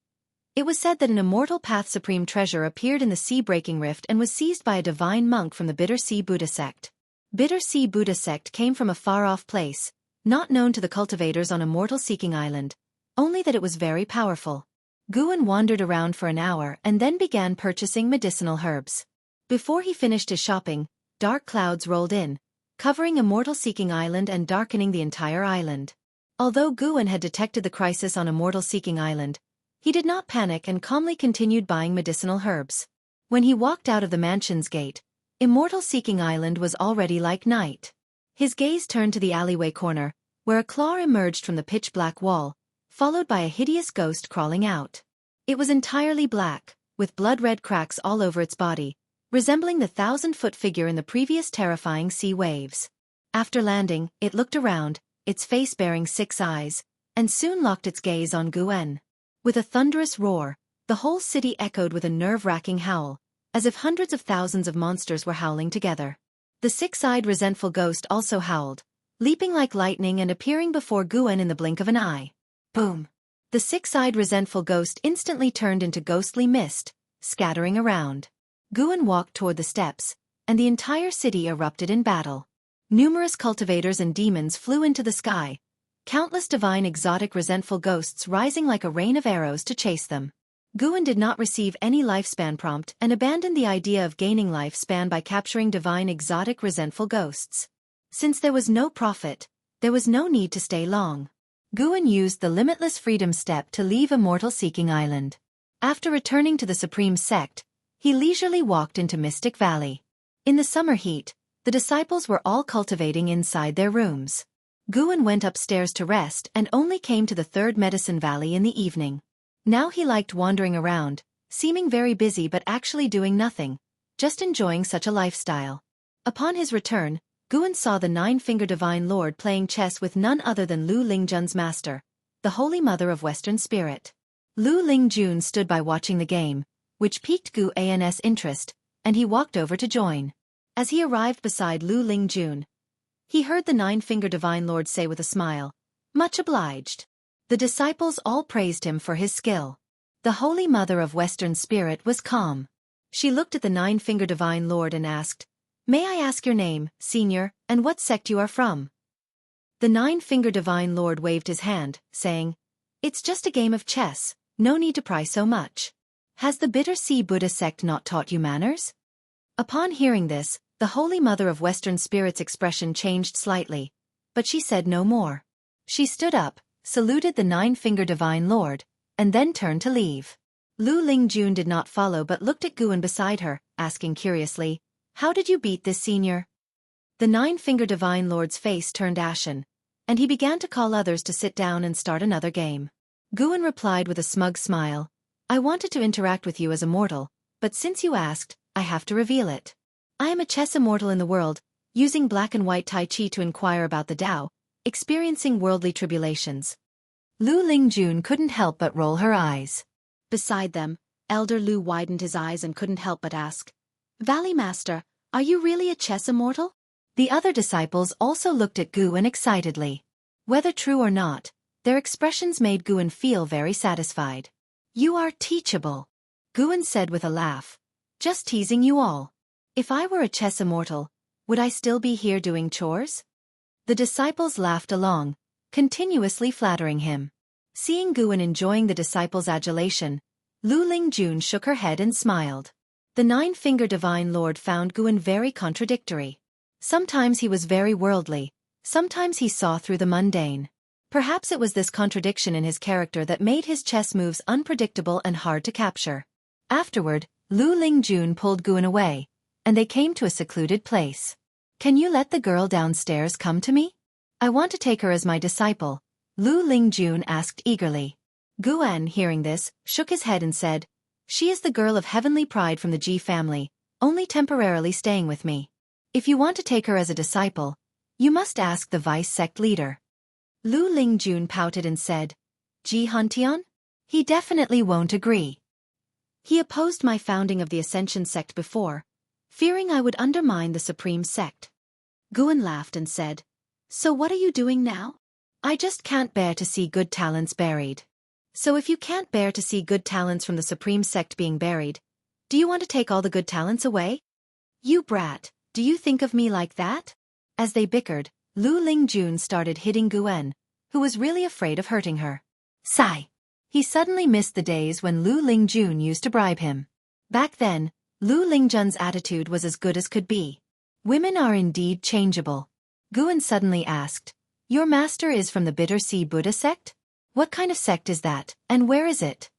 A: It was said that an immortal path supreme treasure appeared in the sea-breaking rift and was seized by a divine monk from the Bitter Sea Buddha sect. Bitter Sea Buddha sect came from a far-off place, not known to the cultivators on Immortal-Seeking Island, only that it was very powerful. Guan wandered around for an hour and then began purchasing medicinal herbs. Before he finished his shopping, dark clouds rolled in, covering Immortal-Seeking Island and darkening the entire island. Although Guan had detected the crisis on Immortal-Seeking Island, he did not panic and calmly continued buying medicinal herbs. When he walked out of the mansion's gate, Immortal-Seeking Island was already like night. His gaze turned to the alleyway corner, where a claw emerged from the pitch-black wall, followed by a hideous ghost crawling out. It was entirely black, with blood-red cracks all over its body, resembling the 1,000-foot figure in the previous terrifying sea waves. After landing, it looked around, its face bearing 6 eyes, and soon locked its gaze on Guan. With a thunderous roar, the whole city echoed with a nerve-wracking howl, as if hundreds of thousands of monsters were howling together. The 6-eyed resentful ghost also howled, leaping like lightning and appearing before Guan in the blink of an eye. Boom! The 6-eyed resentful ghost instantly turned into ghostly mist, scattering around. Guan walked toward the steps, and the entire city erupted in battle. Numerous cultivators and demons flew into the sky, countless divine exotic resentful ghosts rising like a rain of arrows to chase them. Guan did not receive any lifespan prompt and abandoned the idea of gaining lifespan by capturing divine exotic resentful ghosts. Since there was no profit, there was no need to stay long. Guan used the limitless freedom step to leave Immortal-Seeking Island. After returning to the Supreme Sect, he leisurely walked into Mystic Valley. In the summer heat, the disciples were all cultivating inside their rooms. Guan went upstairs to rest and only came to the Third Medicine Valley in the evening. Now he liked wandering around, seeming very busy but actually doing nothing, just enjoying such a lifestyle. Upon his return, Guan saw the 9-Finger Divine Lord playing chess with none other than Lu Lingjun's master, the Holy Mother of Western Spirit. Lu Lingjun stood by watching the game, which piqued Guan's interest, and he walked over to join. As he arrived beside Lu Lingjun, he heard the 9-Finger Divine Lord say with a smile, "Much obliged." The disciples all praised him for his skill. The Holy Mother of Western Spirit was calm. She looked at the 9-Finger Divine Lord and asked, "May I ask your name, Senior, and what sect you are from?" The 9-Finger Divine Lord waved his hand, saying, "It's just a game of chess, no need to pry so much. Has the Bitter Sea Buddha sect not taught you manners?" Upon hearing this, the Holy Mother of Western Spirit's expression changed slightly, but she said no more. She stood up, saluted the 9-Finger Divine Lord, and then turned to leave. Lu Lingjun did not follow but looked at Guan beside her, asking curiously, How did you beat this, senior? The nine-finger Divine Lord's face turned ashen, and he began to call others to sit down and start another game. Guan replied with a smug smile, I wanted to interact with you as a mortal, but since you asked, I have to reveal it. I am a chess immortal in the world, using black and white Tai Chi to inquire about the Tao, experiencing worldly tribulations. Lu Lingjun couldn't help but roll her eyes. Beside them, Elder Lu widened his eyes and couldn't help but ask, Valley Master, are you really a chess immortal? The other disciples also looked at Guan excitedly. Whether true or not, their expressions made Guan feel very satisfied. You are teachable, Guan said with a laugh. Just teasing you all. If I were a chess immortal, would I still be here doing chores? The disciples laughed along, continuously flattering him. Seeing Guan enjoying the disciples' adulation, Lu Lingjun shook her head and smiled. The nine-finger Divine Lord found Guan very contradictory. Sometimes he was very worldly, sometimes he saw through the mundane. Perhaps it was this contradiction in his character that made his chess moves unpredictable and hard to capture. Afterward, Lu Lingjun pulled Guan away, and they came to a secluded place. Can you let the girl downstairs come to me? I want to take her as my disciple, Lu Lingjun asked eagerly. Guan, hearing this, shook his head and said, She is the girl of heavenly pride from the Ji family, only temporarily staying with me. If you want to take her as a disciple, you must ask the vice sect leader. Lu Lingjun pouted and said, Ji Hantian? He definitely won't agree. He opposed my founding of the Ascension sect before, fearing I would undermine the supreme sect. Guan laughed and said, So what are you doing now? I just can't bear to see good talents buried. So if you can't bear to see good talents from the supreme sect being buried, do you want to take all the good talents away? You brat, do you think of me like that? As they bickered, Lu Lingjun started hitting Guan, who was really afraid of hurting her. Sigh. He suddenly missed the days when Lu Lingjun used to bribe him. Back then, Lu Lingjun's attitude was as good as could be. Women are indeed changeable. Guan suddenly asked, Your master is from the Bitter Sea Buddha sect? What kind of sect is that, and where is it?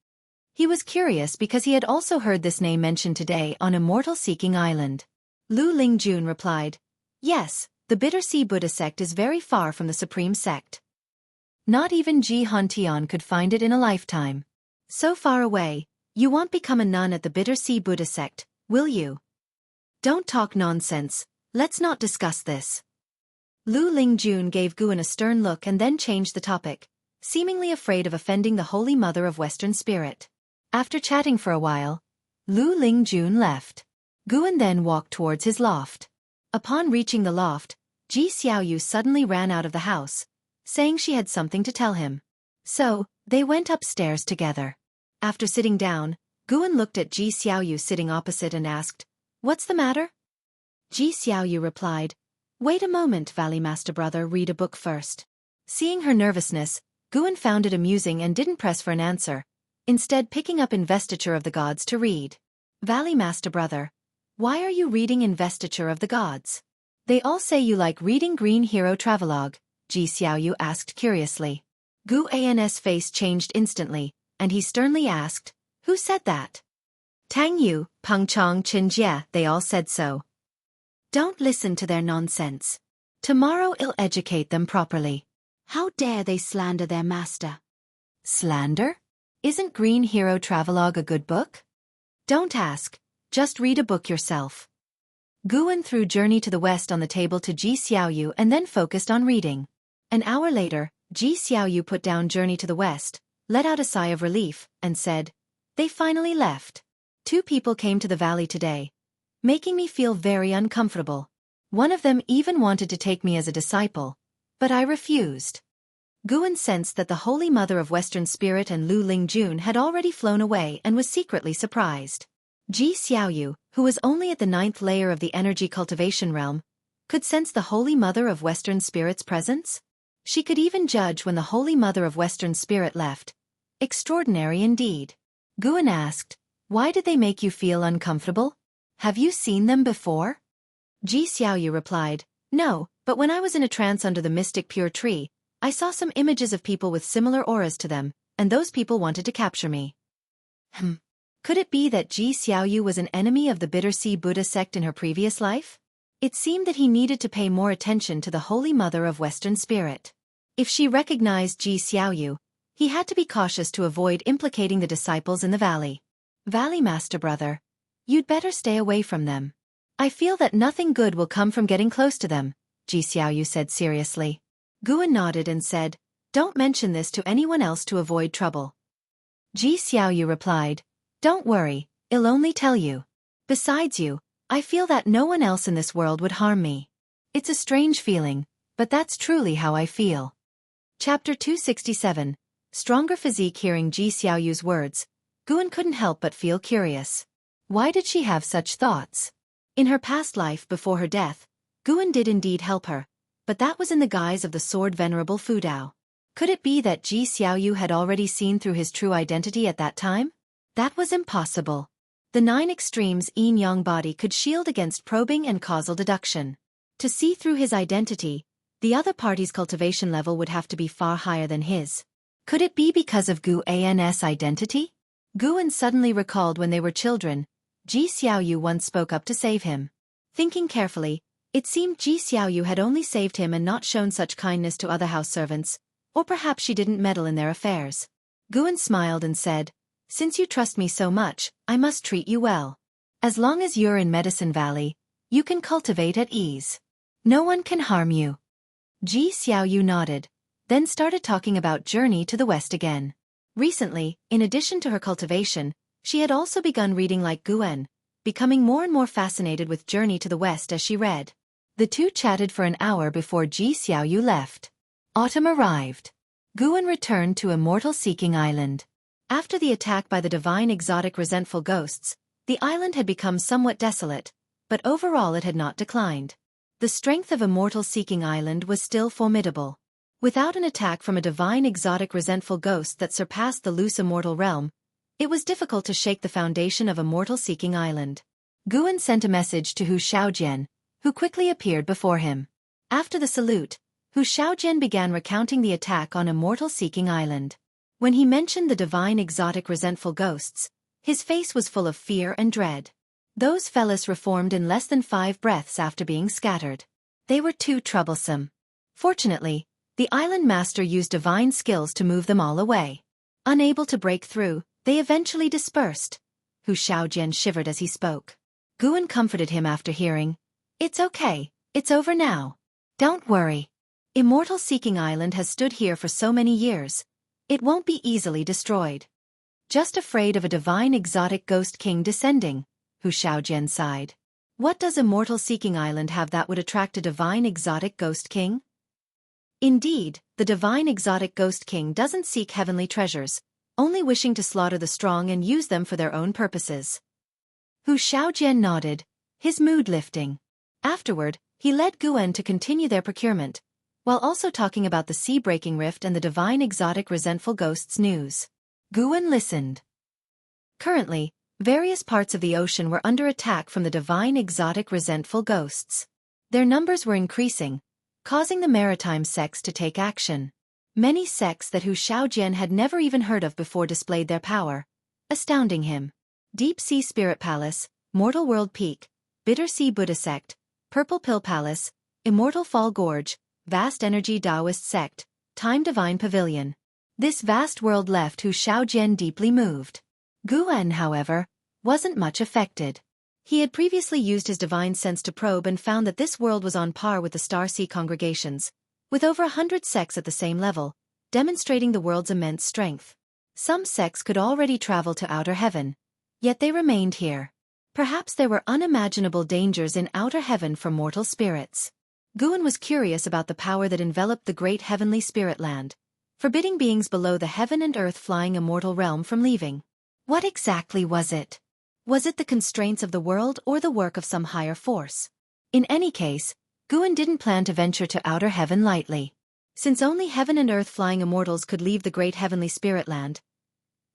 A: He was curious because he had also heard this name mentioned today on Immortal Seeking Island. Lu Lingjun replied, Yes, the Bitter Sea Buddha sect is very far from the supreme sect. Not even Ji Hantian could find it in a lifetime. So far away, you won't become a nun at the Bitter Sea Buddha sect, will you? Don't talk nonsense, let's not discuss this. Lu Lingjun gave Guan a stern look and then changed the topic, seemingly afraid of offending the Holy Mother of Western Spirit. After chatting for a while, Lu Lingjun left. Guan then walked towards his loft. Upon reaching the loft, Ji Xiaoyu suddenly ran out of the house, saying she had something to tell him. So, they went upstairs together. After sitting down, Guan looked at Ji Xiaoyu sitting opposite and asked, What's the matter? Ji Xiaoyu replied, Wait a moment, Valley Master Brother, read a book first. Seeing her nervousness, Guan found it amusing and didn't press for an answer, instead picking up Investiture of the Gods to read. Valley Master Brother, why are you reading Investiture of the Gods? They all say you like reading Green Hero Travelogue, Ji Xiaoyu asked curiously. Guan's face changed instantly, and he sternly asked, Who said that? Tang Yu, Peng Chong, Qin Jie, they all said so. Don't listen to their nonsense. Tomorrow I'll educate them properly. How dare they slander their master? Slander? Isn't Green Hero Travelogue a good book? Don't ask, just read a book yourself. Guan threw Journey to the West on the table to Ji Xiaoyu and then focused on reading. An hour later, Ji Xiaoyu put down Journey to the West, let out a sigh of relief, and said, They finally left. 2 people came to the valley today, making me feel very uncomfortable. One of them even wanted to take me as a disciple, but I refused. Guan sensed that the Holy Mother of Western Spirit and Lu Lingjun had already flown away and was secretly surprised. Ji Xiaoyu, who was only at the 9th layer of the energy cultivation realm, could sense the Holy Mother of Western Spirit's presence. She could even judge when the Holy Mother of Western Spirit left. Extraordinary indeed. Guan asked, Why did they make you feel uncomfortable? Have you seen them before? Ji Xiaoyu replied, No, but when I was in a trance under the mystic pure tree, I saw some images of people with similar auras to them, and those people wanted to capture me. Could it be that Ji Xiaoyu was an enemy of the Bitter Sea Buddha sect in her previous life? It seemed that he needed to pay more attention to the Holy Mother of Western Spirit. If she recognized Ji Xiaoyu, he had to be cautious to avoid implicating the disciples in the valley. Valley Master Brother, you'd better stay away from them. I feel that nothing good will come from getting close to them, Ji Xiaoyu said seriously. Guan nodded and said, don't mention this to anyone else to avoid trouble. Ji Xiaoyu replied, don't worry, I'll only tell you. Besides you, I feel that no one else in this world would harm me. It's a strange feeling, but that's truly how I feel. Chapter 267, Stronger Physique. Hearing Ji Xiaoyu's words, Guan couldn't help but feel curious. Why did she have such thoughts? In her past life before her death, Guan did indeed help her, but that was in the guise of the sword Venerable Fu Dao. Could it be that Ji Xiaoyu had already seen through his true identity at that time? That was impossible. The 9 extremes yin-yang body could shield against probing and causal deduction. To see through his identity, the other party's cultivation level would have to be far higher than his. Could it be because of Guan's identity? Guan suddenly recalled when they were children, Ji Xiaoyu once spoke up to save him. Thinking carefully, it seemed Ji Xiaoyu had only saved him and not shown such kindness to other house servants, or perhaps she didn't meddle in their affairs. Guan smiled and said, since you trust me so much, I must treat you well. As long as you're in Medicine Valley, you can cultivate at ease. No one can harm you. Ji Xiaoyu nodded, then started talking about Journey to the West again. Recently, in addition to her cultivation, she had also begun reading like Guan, becoming more and more fascinated with Journey to the West as she read. The two chatted for an hour before Ji Xiaoyu left. Autumn arrived. Guan returned to Immortal-seeking Island. After the attack by the divine exotic resentful ghosts, the island had become somewhat desolate, but overall it had not declined. The strength of Immortal-seeking Island was still formidable. Without an attack from a divine exotic resentful ghost that surpassed the loose immortal realm, it was difficult to shake the foundation of Immortal-seeking Island. Guan sent a message to Hu Xiaojian, who quickly appeared before him. After the salute, Hu Xiaojian began recounting the attack on Immortal-seeking Island. When he mentioned the divine exotic resentful ghosts, his face was full of fear and dread. Those fellas reformed in less than 5 breaths after being scattered. They were too troublesome. Fortunately, the island master used divine skills to move them all away. Unable to break through, they eventually dispersed. Hu Xiaojian shivered as he spoke. Guan comforted him after hearing, it's okay, it's over now. Don't worry. Immortal-seeking Island has stood here for so many years. It won't be easily destroyed. Just afraid of a divine exotic ghost king descending, Hu Xiaojian sighed. What does Immortal-seeking Island have that would attract a divine exotic ghost king? Indeed, the divine exotic ghost king doesn't seek heavenly treasures, only wishing to slaughter the strong and use them for their own purposes. Hu Xiaojian nodded, his mood lifting. Afterward, he led Guan to continue their procurement, while also talking about the sea-breaking rift and the divine exotic resentful ghosts news. Guan listened. Currently, various parts of the ocean were under attack from the divine exotic resentful ghosts. Their numbers were increasing, causing the maritime sects to take action. Many sects that Hu Xiaojian had never even heard of before displayed their power, astounding him. Deep Sea Spirit Palace, Mortal World Peak, Bitter Sea Buddha Sect, Purple Pill Palace, Immortal Fall Gorge, Vast Energy Taoist Sect, Time Divine Pavilion. This vast world left Hu Xiaojian deeply moved. Guan, however, wasn't much affected. He had previously used his divine sense to probe and found that this world was on par with the Star Sea congregations, with over 100 sects at the same level, demonstrating the world's immense strength. Some sects could already travel to outer heaven, yet they remained here. Perhaps there were unimaginable dangers in outer heaven for mortal spirits. Guan was curious about the power that enveloped the great heavenly spirit land, forbidding beings below the heaven and earth flying immortal realm from leaving. What exactly was it? Was it the constraints of the world or the work of some higher force? In any case, Guan didn't plan to venture to outer heaven lightly. Since only heaven and earth flying immortals could leave the great heavenly spirit land,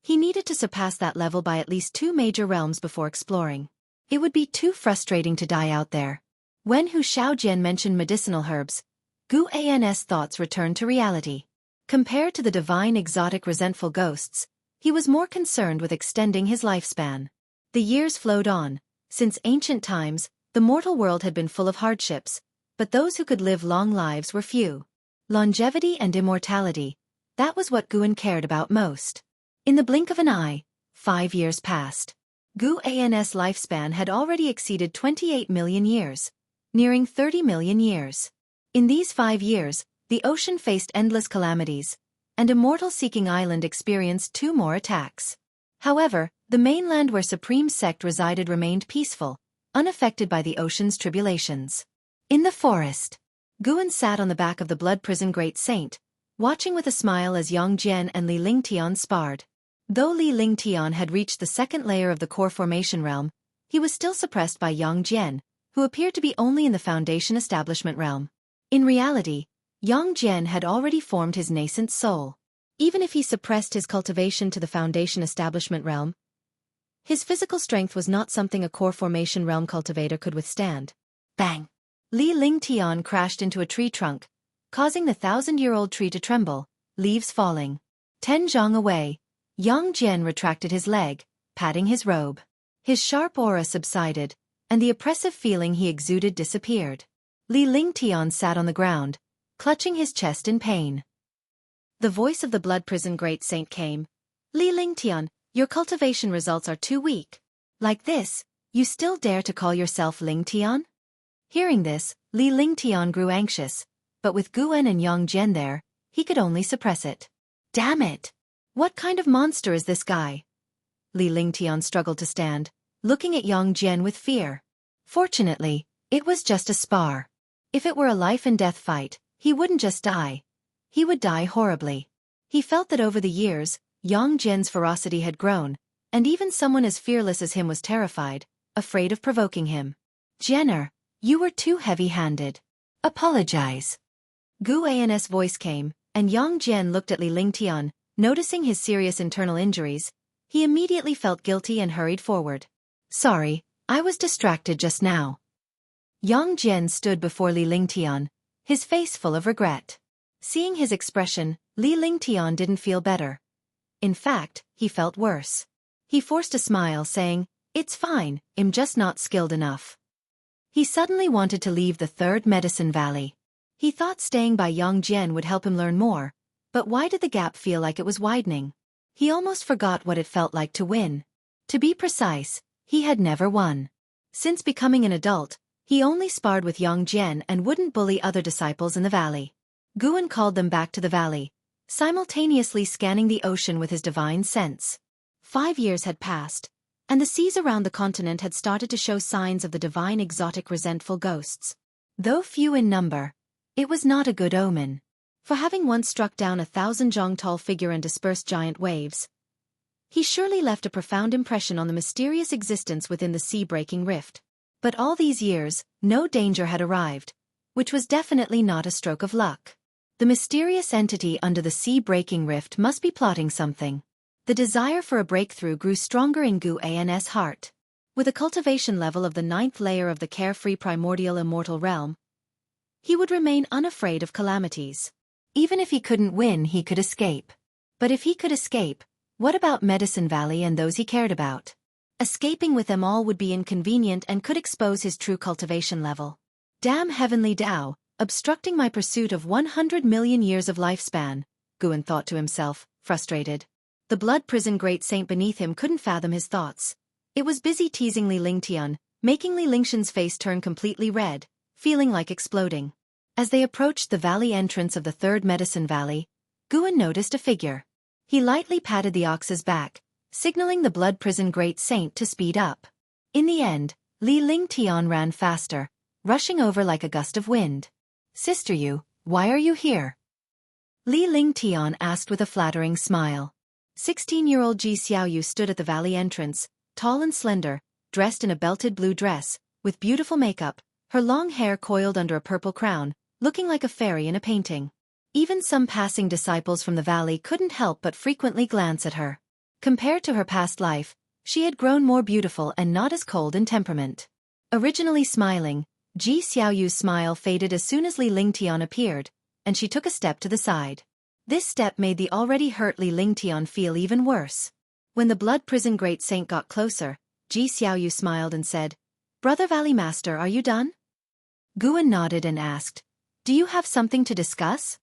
A: he needed to surpass that level by at least 2 major realms before exploring. It would be too frustrating to die out there. When Hu Xiaojian mentioned medicinal herbs, Guan's thoughts returned to reality. Compared to the divine exotic resentful ghosts, He was more concerned with extending his lifespan. The years flowed on. Since ancient times, the mortal world had been full of hardships, but those who could live long lives were few. Longevity and immortality, that was what Guan cared about most. In the blink of an eye, 5 years passed. Guan's lifespan had already exceeded 28 million years, nearing 30 million years. In these 5 years, the ocean faced endless calamities, and Immortal-seeking Island experienced 2 more attacks. However, the mainland where Supreme Sect resided remained peaceful, unaffected by the ocean's tribulations. In the forest, Guan sat on the back of the Blood Prison Great Saint, watching with a smile as Yang Jian and Li Lingtian sparred. Though Li Lingtian had reached the second layer of the core formation realm, he was still suppressed by Yang Jian, who appeared to be only in the Foundation Establishment realm. In reality, Yang Jian had already formed his nascent soul. Even if he suppressed his cultivation to the Foundation Establishment realm, his physical strength was not something a core formation realm cultivator could withstand. Bang! Li Lingtian crashed into a tree trunk, causing the 1,000-year-old tree to tremble, leaves falling. 10 zhang away, Yang Jian retracted his leg, patting his robe. His sharp aura subsided, and the oppressive feeling he exuded disappeared. Li Lingtian sat on the ground, clutching his chest in pain. The voice of the Blood Prison Great Saint came. Li Lingtian, your cultivation results are too weak. Like this, you still dare to call yourself Lingtian? Hearing this, Li Lingtian grew anxious, but with Guan and Yang Jian there, he could only suppress it. Damn it! What kind of monster is this guy? Li Lingtian struggled to stand, looking at Yang Jian with fear. Fortunately, it was just a spar. If it were a life-and-death fight, he wouldn't just die. He would die horribly. He felt that over the years, Yang Jian's ferocity had grown, and even someone as fearless as him was terrified, afraid of provoking him. Jenner, you were too heavy-handed. Apologize. Guan's voice came, and Yang Jian looked at Li Lingtian, noticing his serious internal injuries. He immediately felt guilty and hurried forward. Sorry, I was distracted just now. Yang Jian stood before Li Lingtian, his face full of regret. Seeing his expression, Li Lingtian didn't feel better. In fact, he felt worse. He forced a smile, saying, It's fine, I'm just not skilled enough. He suddenly wanted to leave the Third Medicine Valley. He thought staying by Yang Jian would help him learn more, but why did the gap feel like it was widening? He almost forgot what it felt like to win. To be precise, he had never won. Since becoming an adult, he only sparred with Yang Jian and wouldn't bully other disciples in the valley. Guan called them back to the valley, simultaneously scanning the ocean with his divine sense. 5 years had passed, and the seas around the continent had started to show signs of the divine exotic resentful ghosts. Though few in number, it was not a good omen. For having once struck down 1,000 zhang tall figure and dispersed giant waves, he surely left a profound impression on the mysterious existence within the sea-breaking rift. But all these years, no danger had arrived, which was definitely not a stroke of luck. The mysterious entity under the sea-breaking rift must be plotting something. The desire for a breakthrough grew stronger in Guan's heart. With a cultivation level of the 9th layer of the carefree primordial immortal realm, he would remain unafraid of calamities. Even if he couldn't win, he could escape. But if he could escape, what about Medicine Valley and those he cared about? Escaping with them all would be inconvenient and could expose his true cultivation level. Damn heavenly Tao, obstructing my pursuit of 100 million years of lifespan, Guan thought to himself, frustrated. The Blood Prison Great Saint beneath him couldn't fathom his thoughts. It was busy teasing Li Lingtian, making Li Lingtian's face turn completely red, feeling like exploding. As they approached the valley entrance of the Third Medicine Valley, Guan noticed a figure. He lightly patted the ox's back, signaling the Blood Prison Great Saint to speed up. In the end, Li Lingtian ran faster, rushing over like a gust of wind. Sister Yu, why are you here? Li Lingtian asked with a flattering smile. 16-year-old Ji Xiaoyu stood at the valley entrance, tall and slender, dressed in a belted blue dress, with beautiful makeup, her long hair coiled under a purple crown, looking like a fairy in a painting. Even some passing disciples from the valley couldn't help but frequently glance at her. Compared to her past life, she had grown more beautiful and not as cold in temperament. Originally smiling, Ji Xiaoyu's smile faded as soon as Li Lingtian appeared, and she took a step to the side. This step made the already hurt Li Lingtian feel even worse. When the blood prison great saint got closer, Ji Xiaoyu smiled and said, "Brother Valley Master, are you done?" Guan nodded and asked, "Do you have something to discuss?"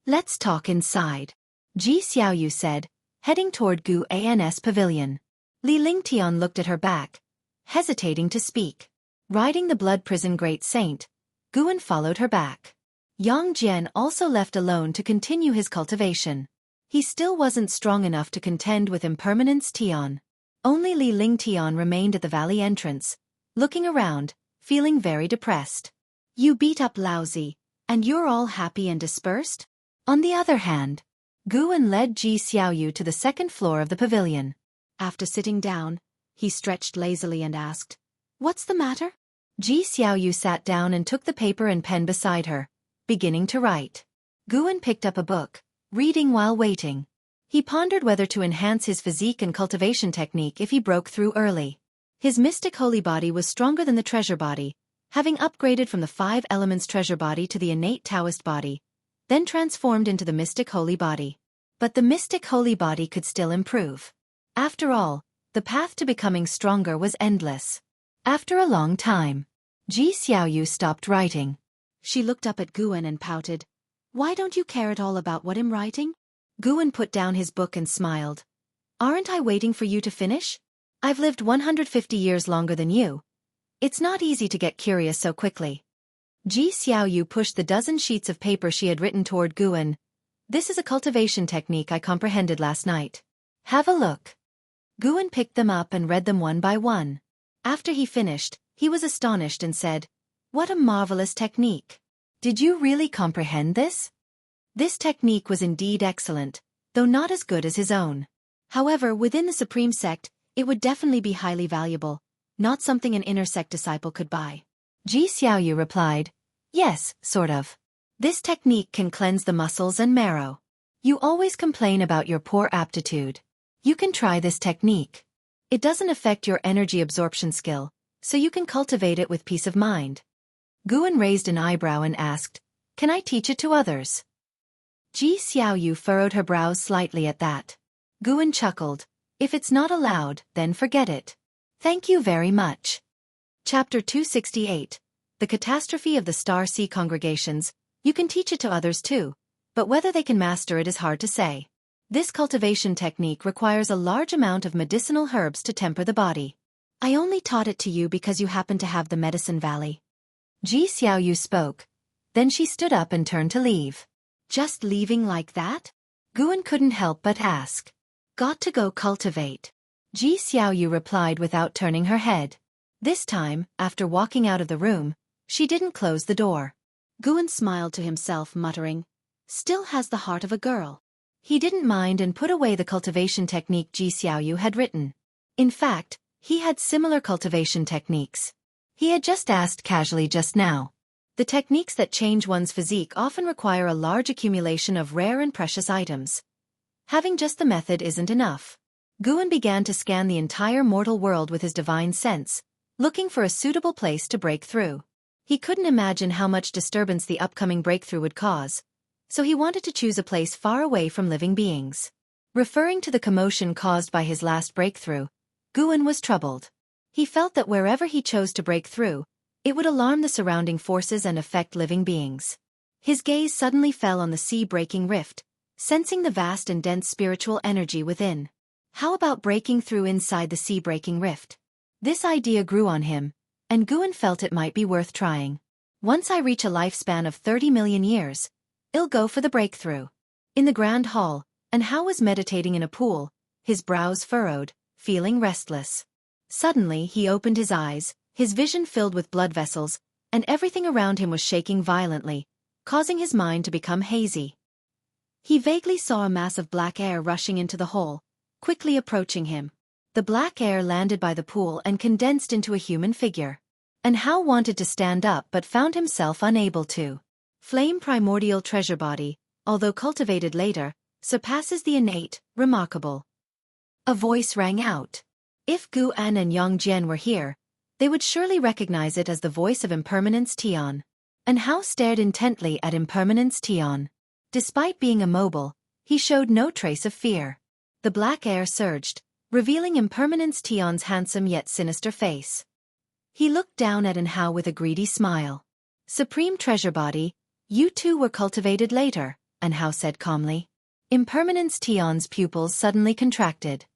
A: "Let's talk inside," Ji Xiaoyu said, heading toward Gu An's pavilion. Li Lingtian looked at her back, hesitating to speak. Riding the blood prison great saint, Guan followed her back. Yang Jian also left alone to continue his cultivation. He still wasn't strong enough to contend with Impermanence Tian. Only Li Lingtian remained at the valley entrance, looking around, feeling very depressed. "You beat up Laozi, and you're all happy and dispersed?" On the other hand, Guan led Ji Xiaoyu to the second floor of the pavilion. After sitting down, he stretched lazily and asked, "What's the matter?" Ji Xiaoyu sat down and took the paper and pen beside her, beginning to write. Guan picked up a book, reading while waiting. He pondered whether to enhance his physique and cultivation technique if he broke through early. His mystic holy body was stronger than the treasure body, having upgraded from the 5 elements treasure body to the innate Taoist body, then transformed into the mystic holy body. But the mystic holy body could still improve. After all, the path to becoming stronger was endless. After a long time, Ji Xiaoyu stopped writing. She looked up at Guan and pouted. "Why don't you care at all about what I'm writing?" Guan put down his book and smiled. "Aren't I waiting for you to finish? I've lived 150 years longer than you. It's not easy to get curious so quickly." Ji Xiaoyu pushed the dozen sheets of paper she had written toward Guan. "This is a cultivation technique I comprehended last night. Have a look." Guan picked them up and read them one by one. After he finished, he was astonished and said, "What a marvelous technique. Did you really comprehend this?" This technique was indeed excellent, though not as good as his own. However, within the Supreme Sect, it would definitely be highly valuable, not something an inner sect disciple could buy. Ji Xiaoyu replied, "Yes, sort of. This technique can cleanse the muscles and marrow. You always complain about your poor aptitude. You can try this technique. It doesn't affect your energy absorption skill, so you can cultivate it with peace of mind." Guan raised an eyebrow and asked, "Can I teach it to others?" Ji Xiaoyu furrowed her brows slightly at that. Guan chuckled, "If it's not allowed, then forget it. Thank you very much." Chapter 268, The Catastrophe of the Star Sea Congregations. You can teach it to others too, but whether they can master it is hard to say. This cultivation technique requires a large amount of medicinal herbs to temper the body. I only taught it to you because you happen to have the medicine valley. Ji Xiaoyu spoke. Then she stood up and turned to leave. Just leaving like that? Guan couldn't help but ask. Got to go cultivate. Ji Xiaoyu replied without turning her head. This time, after walking out of the room, she didn't close the door. Guan smiled to himself, muttering, "Still has the heart of a girl." He didn't mind and put away the cultivation technique Ji Xiaoyu had written. In fact, he had similar cultivation techniques. He had just asked casually just now. The techniques that change one's physique often require a large accumulation of rare and precious items. Having just the method isn't enough. Guan began to scan the entire mortal world with his divine sense, looking for a suitable place to break through. He couldn't imagine how much disturbance the upcoming breakthrough would cause, so he wanted to choose a place far away from living beings. Referring to the commotion caused by his last breakthrough, Guan was troubled. He felt that wherever he chose to break through, it would alarm the surrounding forces and affect living beings. His gaze suddenly fell on the sea-breaking rift, sensing the vast and dense spiritual energy within. How about breaking through inside the sea-breaking rift? This idea grew on him, and Guan felt it might be worth trying. Once I reach a lifespan of 30 million years, I'll go for the breakthrough. In the grand hall, and Hao was meditating in a pool, his brows furrowed, feeling restless. Suddenly he opened his eyes, his vision filled with blood vessels, and everything around him was shaking violently, causing his mind to become hazy. He vaguely saw a mass of black air rushing into the hole, quickly approaching him. The black air landed by the pool and condensed into a human figure. And Hao wanted to stand up but found himself unable to. Flame primordial treasure body, although cultivated later, surpasses the innate, remarkable. A voice rang out. If Guan and Yang Jian were here, they would surely recognize it as the voice of Impermanence Tian. And Hao stared intently at Impermanence Tian. Despite being immobile, He showed no trace of fear. The black air surged, revealing Impermanence Tion's handsome yet sinister face. He looked down at Hao with a greedy smile. Supreme Treasure Body, you two were cultivated later, Hao said calmly. Impermanence Tion's pupils suddenly contracted.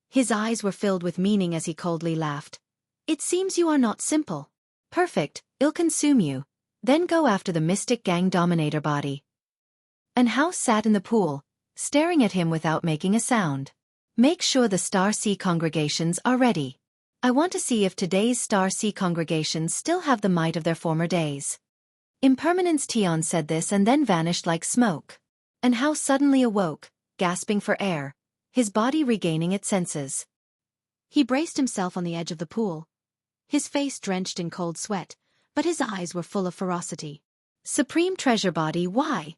A: His eyes were filled with meaning as he coldly laughed. It seems you are not simple. Perfect, I'll consume you. Then go after the Mystic Gang Dominator Body. Hao sat in the pool, staring at him without making a sound. Make sure the Star Sea congregations are ready. I want to see if today's Star Sea congregations still have the might of their former days. Impermanence Tion said this and then vanished like smoke. Hao suddenly awoke, gasping for air, his body regaining its senses. He braced himself on the edge of the pool, his face drenched in cold sweat, but his eyes were full of ferocity. Supreme Treasure Body, why?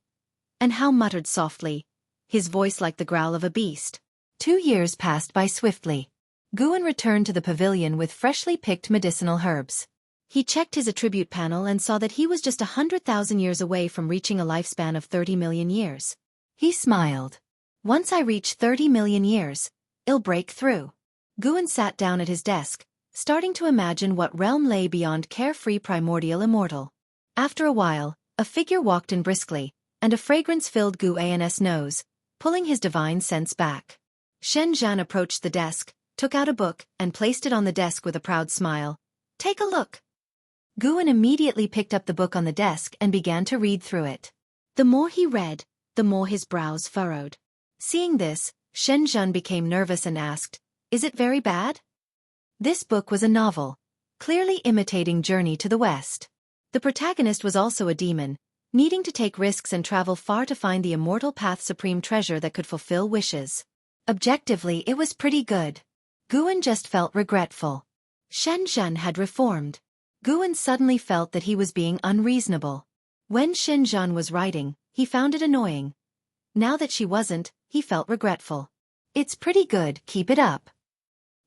A: Hao muttered softly, his voice like the growl of a beast. 2 years passed by swiftly. Guan returned to the pavilion with freshly picked medicinal herbs. He checked his attribute panel and saw that he was just 100,000 years away from reaching a lifespan of 30 million years. He smiled. Once I reach 30 million years, I'll break through. Guan sat down at his desk, starting to imagine what realm lay beyond carefree primordial immortal. After a while, a figure walked in briskly, and a fragrance filled Guan's nose, pulling his divine sense back. Shen Zhan approached the desk, took out a book, and placed it on the desk with a proud smile. Take a look. Guan immediately picked up the book on the desk and began to read through it. The more he read, the more his brows furrowed. Seeing this, Shen Zhan became nervous and asked, Is it very bad? This book was a novel, clearly imitating Journey to the West. The protagonist was also a demon, needing to take risks and travel far to find the immortal path supreme treasure that could fulfill wishes. Objectively, it was pretty good. Guan just felt regretful. Shen Zhan had reformed. Guan suddenly felt that he was being unreasonable. When Shen Zhan was writing, he found it annoying. Now that she wasn't, he felt regretful. It's pretty good, keep it up.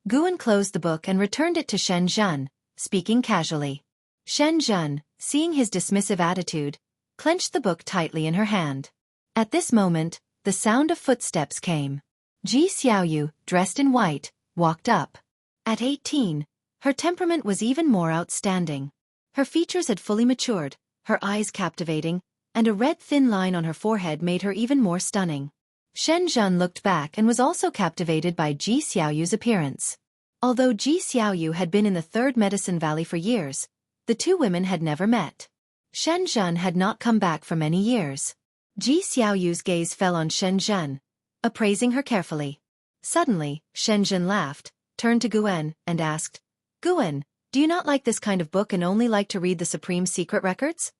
A: Guan closed the book and returned it to Shen Zhan, speaking casually. Shen Zhan, seeing his dismissive attitude, clenched the book tightly in her hand. At this moment, the sound of footsteps came. Ji Xiaoyu, dressed in white, walked up. At 18, her temperament was even more outstanding. Her features had fully matured, her eyes captivating, and a red thin line on her forehead made her even more stunning. Shen Zhan looked back and was also captivated by Ji Xiaoyu's appearance. Although Ji Xiaoyu had been in the Third Medicine Valley for years, the two women had never met. Shen Zhan had not come back for many years. Ji Xiaoyu's gaze fell on Shen Zhan, appraising her carefully. Suddenly, Shen Zhan laughed, turned to Guan, and asked, Guan, do you not like this kind of book and only like to read the Supreme Secret Records?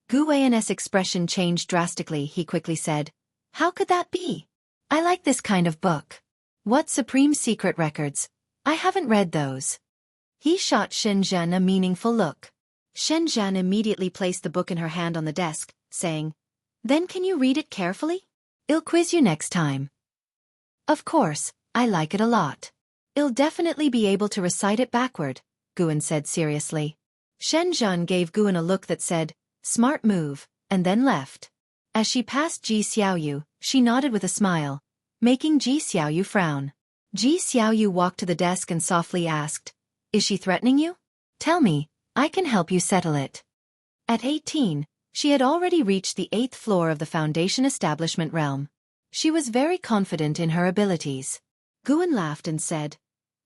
A: Guan's expression changed drastically. He quickly said, How could that be? I like this kind of book. What Supreme Secret Records? I haven't read those. He shot Shen Zhan a meaningful look. Shen Zhan immediately placed the book in her hand on the desk, saying, Then can you read it carefully? I'll quiz you next time. Of course, I like it a lot. I'll definitely be able to recite it backward, Guan said seriously. Shen Zhan gave Guan a look that said, Smart move, and then left. As she passed Ji Xiaoyu, she nodded with a smile, making Ji Xiaoyu frown. Ji Xiaoyu walked to the desk and softly asked, Is she threatening you? Tell me, I can help you settle it. At 18, she had already reached the 8th floor of the Foundation Establishment realm. She was very confident in her abilities. Guan laughed and said,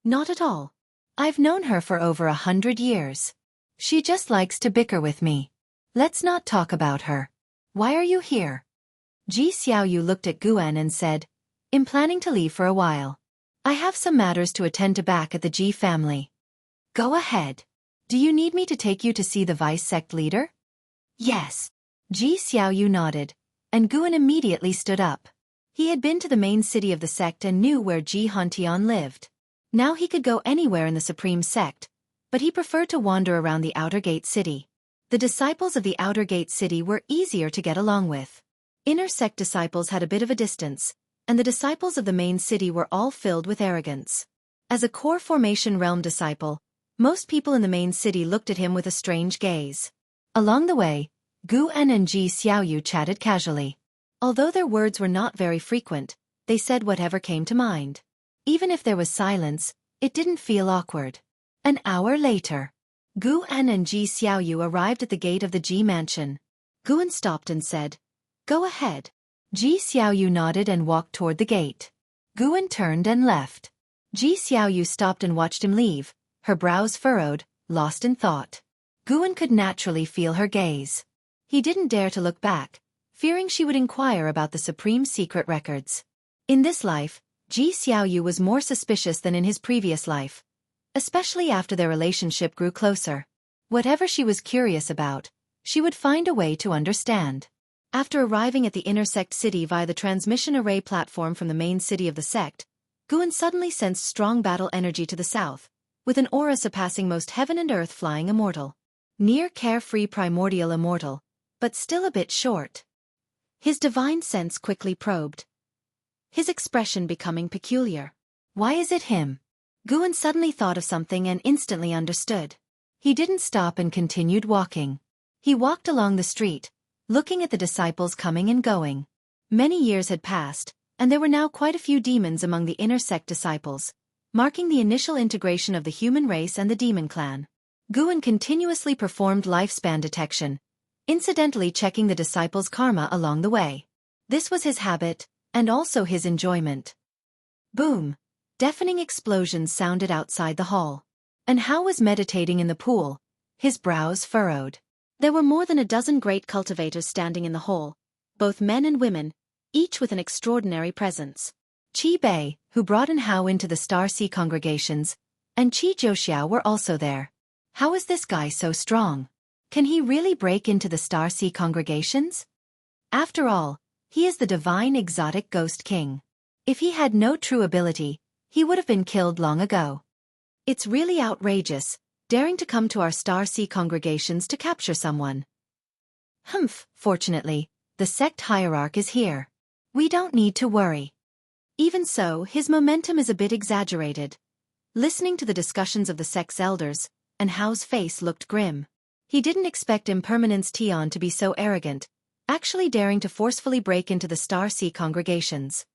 A: Not at all. I've known her for over 100 years. She just likes to bicker with me. Let's not talk about her. Why are you here? Ji Xiaoyu looked at Guan and said, I'm planning to leave for a while. I have some matters to attend to back at the Ji family. Go ahead. Do you need me to take you to see the vice sect leader? Yes. Ji Xiaoyu nodded, and Guan immediately stood up. He had been to the main city of the sect and knew where Ji Hantian lived. Now he could go anywhere in the Supreme Sect, but he preferred to wander around the Outer Gate City. The disciples of the Outer Gate City were easier to get along with. Inner sect disciples had a bit of a distance, and the disciples of the main city were all filled with arrogance. As a core formation realm disciple, most people in the main city looked at him with a strange gaze. Along the way, Guan and Ji Xiaoyu chatted casually. Although their words were not very frequent, they said whatever came to mind. Even if there was silence, it didn't feel awkward. An hour later, Guan and Ji Xiaoyu arrived at the gate of the Ji mansion. Guan stopped and said, "Go ahead." Ji Xiaoyu nodded and walked toward the gate. Guan turned and left. Ji Xiaoyu stopped and watched him leave, her brows furrowed, lost in thought. Guan could naturally feel her gaze. He didn't dare to look back, fearing she would inquire about the supreme secret records. In this life, Ji Xiaoyu was more suspicious than in his previous life, especially after their relationship grew closer. Whatever she was curious about, she would find a way to understand. After arriving at the inner sect city via the transmission array platform from the main city of the sect, Guan suddenly sensed strong battle energy to the south, with an aura surpassing most heaven and earth flying immortal. Near carefree primordial immortal, but still a bit short. His divine sense quickly probed, his expression becoming peculiar. Why is it him? Guan suddenly thought of something and instantly understood. He didn't stop and continued walking. He walked along the street, looking at the disciples coming and going. Many years had passed, and there were now quite a few demons among the inner sect disciples, marking the initial integration of the human race and the demon clan. Guan continuously performed lifespan detection, incidentally checking the disciples' karma along the way. This was his habit, and also his enjoyment. Boom! Deafening explosions sounded outside the hall. And Hao was meditating in the pool, his brows furrowed. There were more than a dozen great cultivators standing in the hall, both men and women, each with an extraordinary presence. Qi Bei, who brought in Hao into the Star Sea congregations, and Qi Zhouxiao were also there. How is this guy so strong? Can he really break into the Star Sea congregations? After all, he is the divine exotic ghost king. If he had no true ability, he would have been killed long ago. It's really outrageous, daring to come to our Star Sea congregations to capture someone. Fortunately, the sect hierarch is here. We don't need to worry. Even so, his momentum is a bit exaggerated. Listening to the discussions of the sect's elders, and Hao's face looked grim. He didn't expect Impermanence Tian to be so arrogant, actually daring to forcefully break into the Star Sea congregations.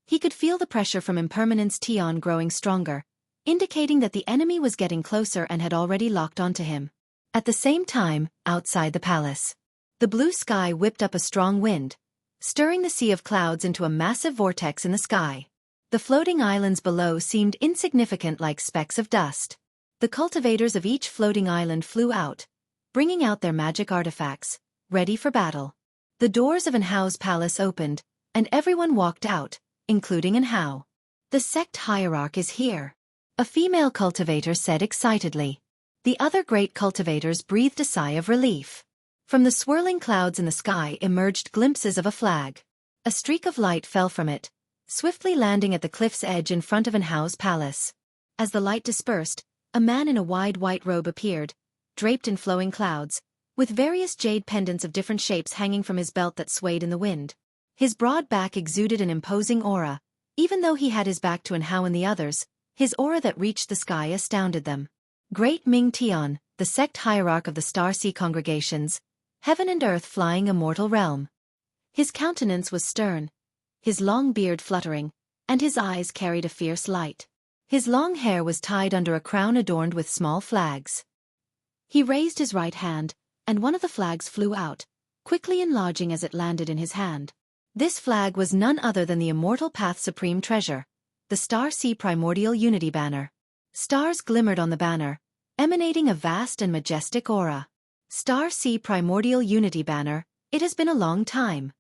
A: He could feel the pressure from Impermanence Tian growing stronger, indicating that the enemy was getting closer and had already locked onto him. At the same time, outside the palace, the blue sky whipped up a strong wind, stirring the sea of clouds into a massive vortex in the sky. The floating islands below seemed insignificant like specks of dust. The cultivators of each floating island flew out, bringing out their magic artifacts, ready for battle. The doors of Hao's palace opened, and everyone walked out, including Hao. The sect hierarch is here, a female cultivator said excitedly. The other great cultivators breathed a sigh of relief. From the swirling clouds in the sky emerged glimpses of a flag. A streak of light fell from it, swiftly landing at the cliff's edge in front of Hao's palace. As the light dispersed, a man in a wide white robe appeared, draped in flowing clouds, with various jade pendants of different shapes hanging from his belt that swayed in the wind. His broad back exuded an imposing aura. Even though he had his back to Hao and the others, his aura that reached the sky astounded them. Great Ming Tian, the sect hierarch of the Star Sea congregations, heaven and earth flying immortal realm. His countenance was stern, his long beard fluttering, and his eyes carried a fierce light. His long hair was tied under a crown adorned with small flags. He raised his right hand, and one of the flags flew out, quickly enlarging as it landed in his hand. This flag was none other than the Immortal Path Supreme Treasure, the Star Sea Primordial Unity Banner. Stars glimmered on the banner, emanating a vast and majestic aura. Star Sea Primordial Unity Banner, it has been a long time.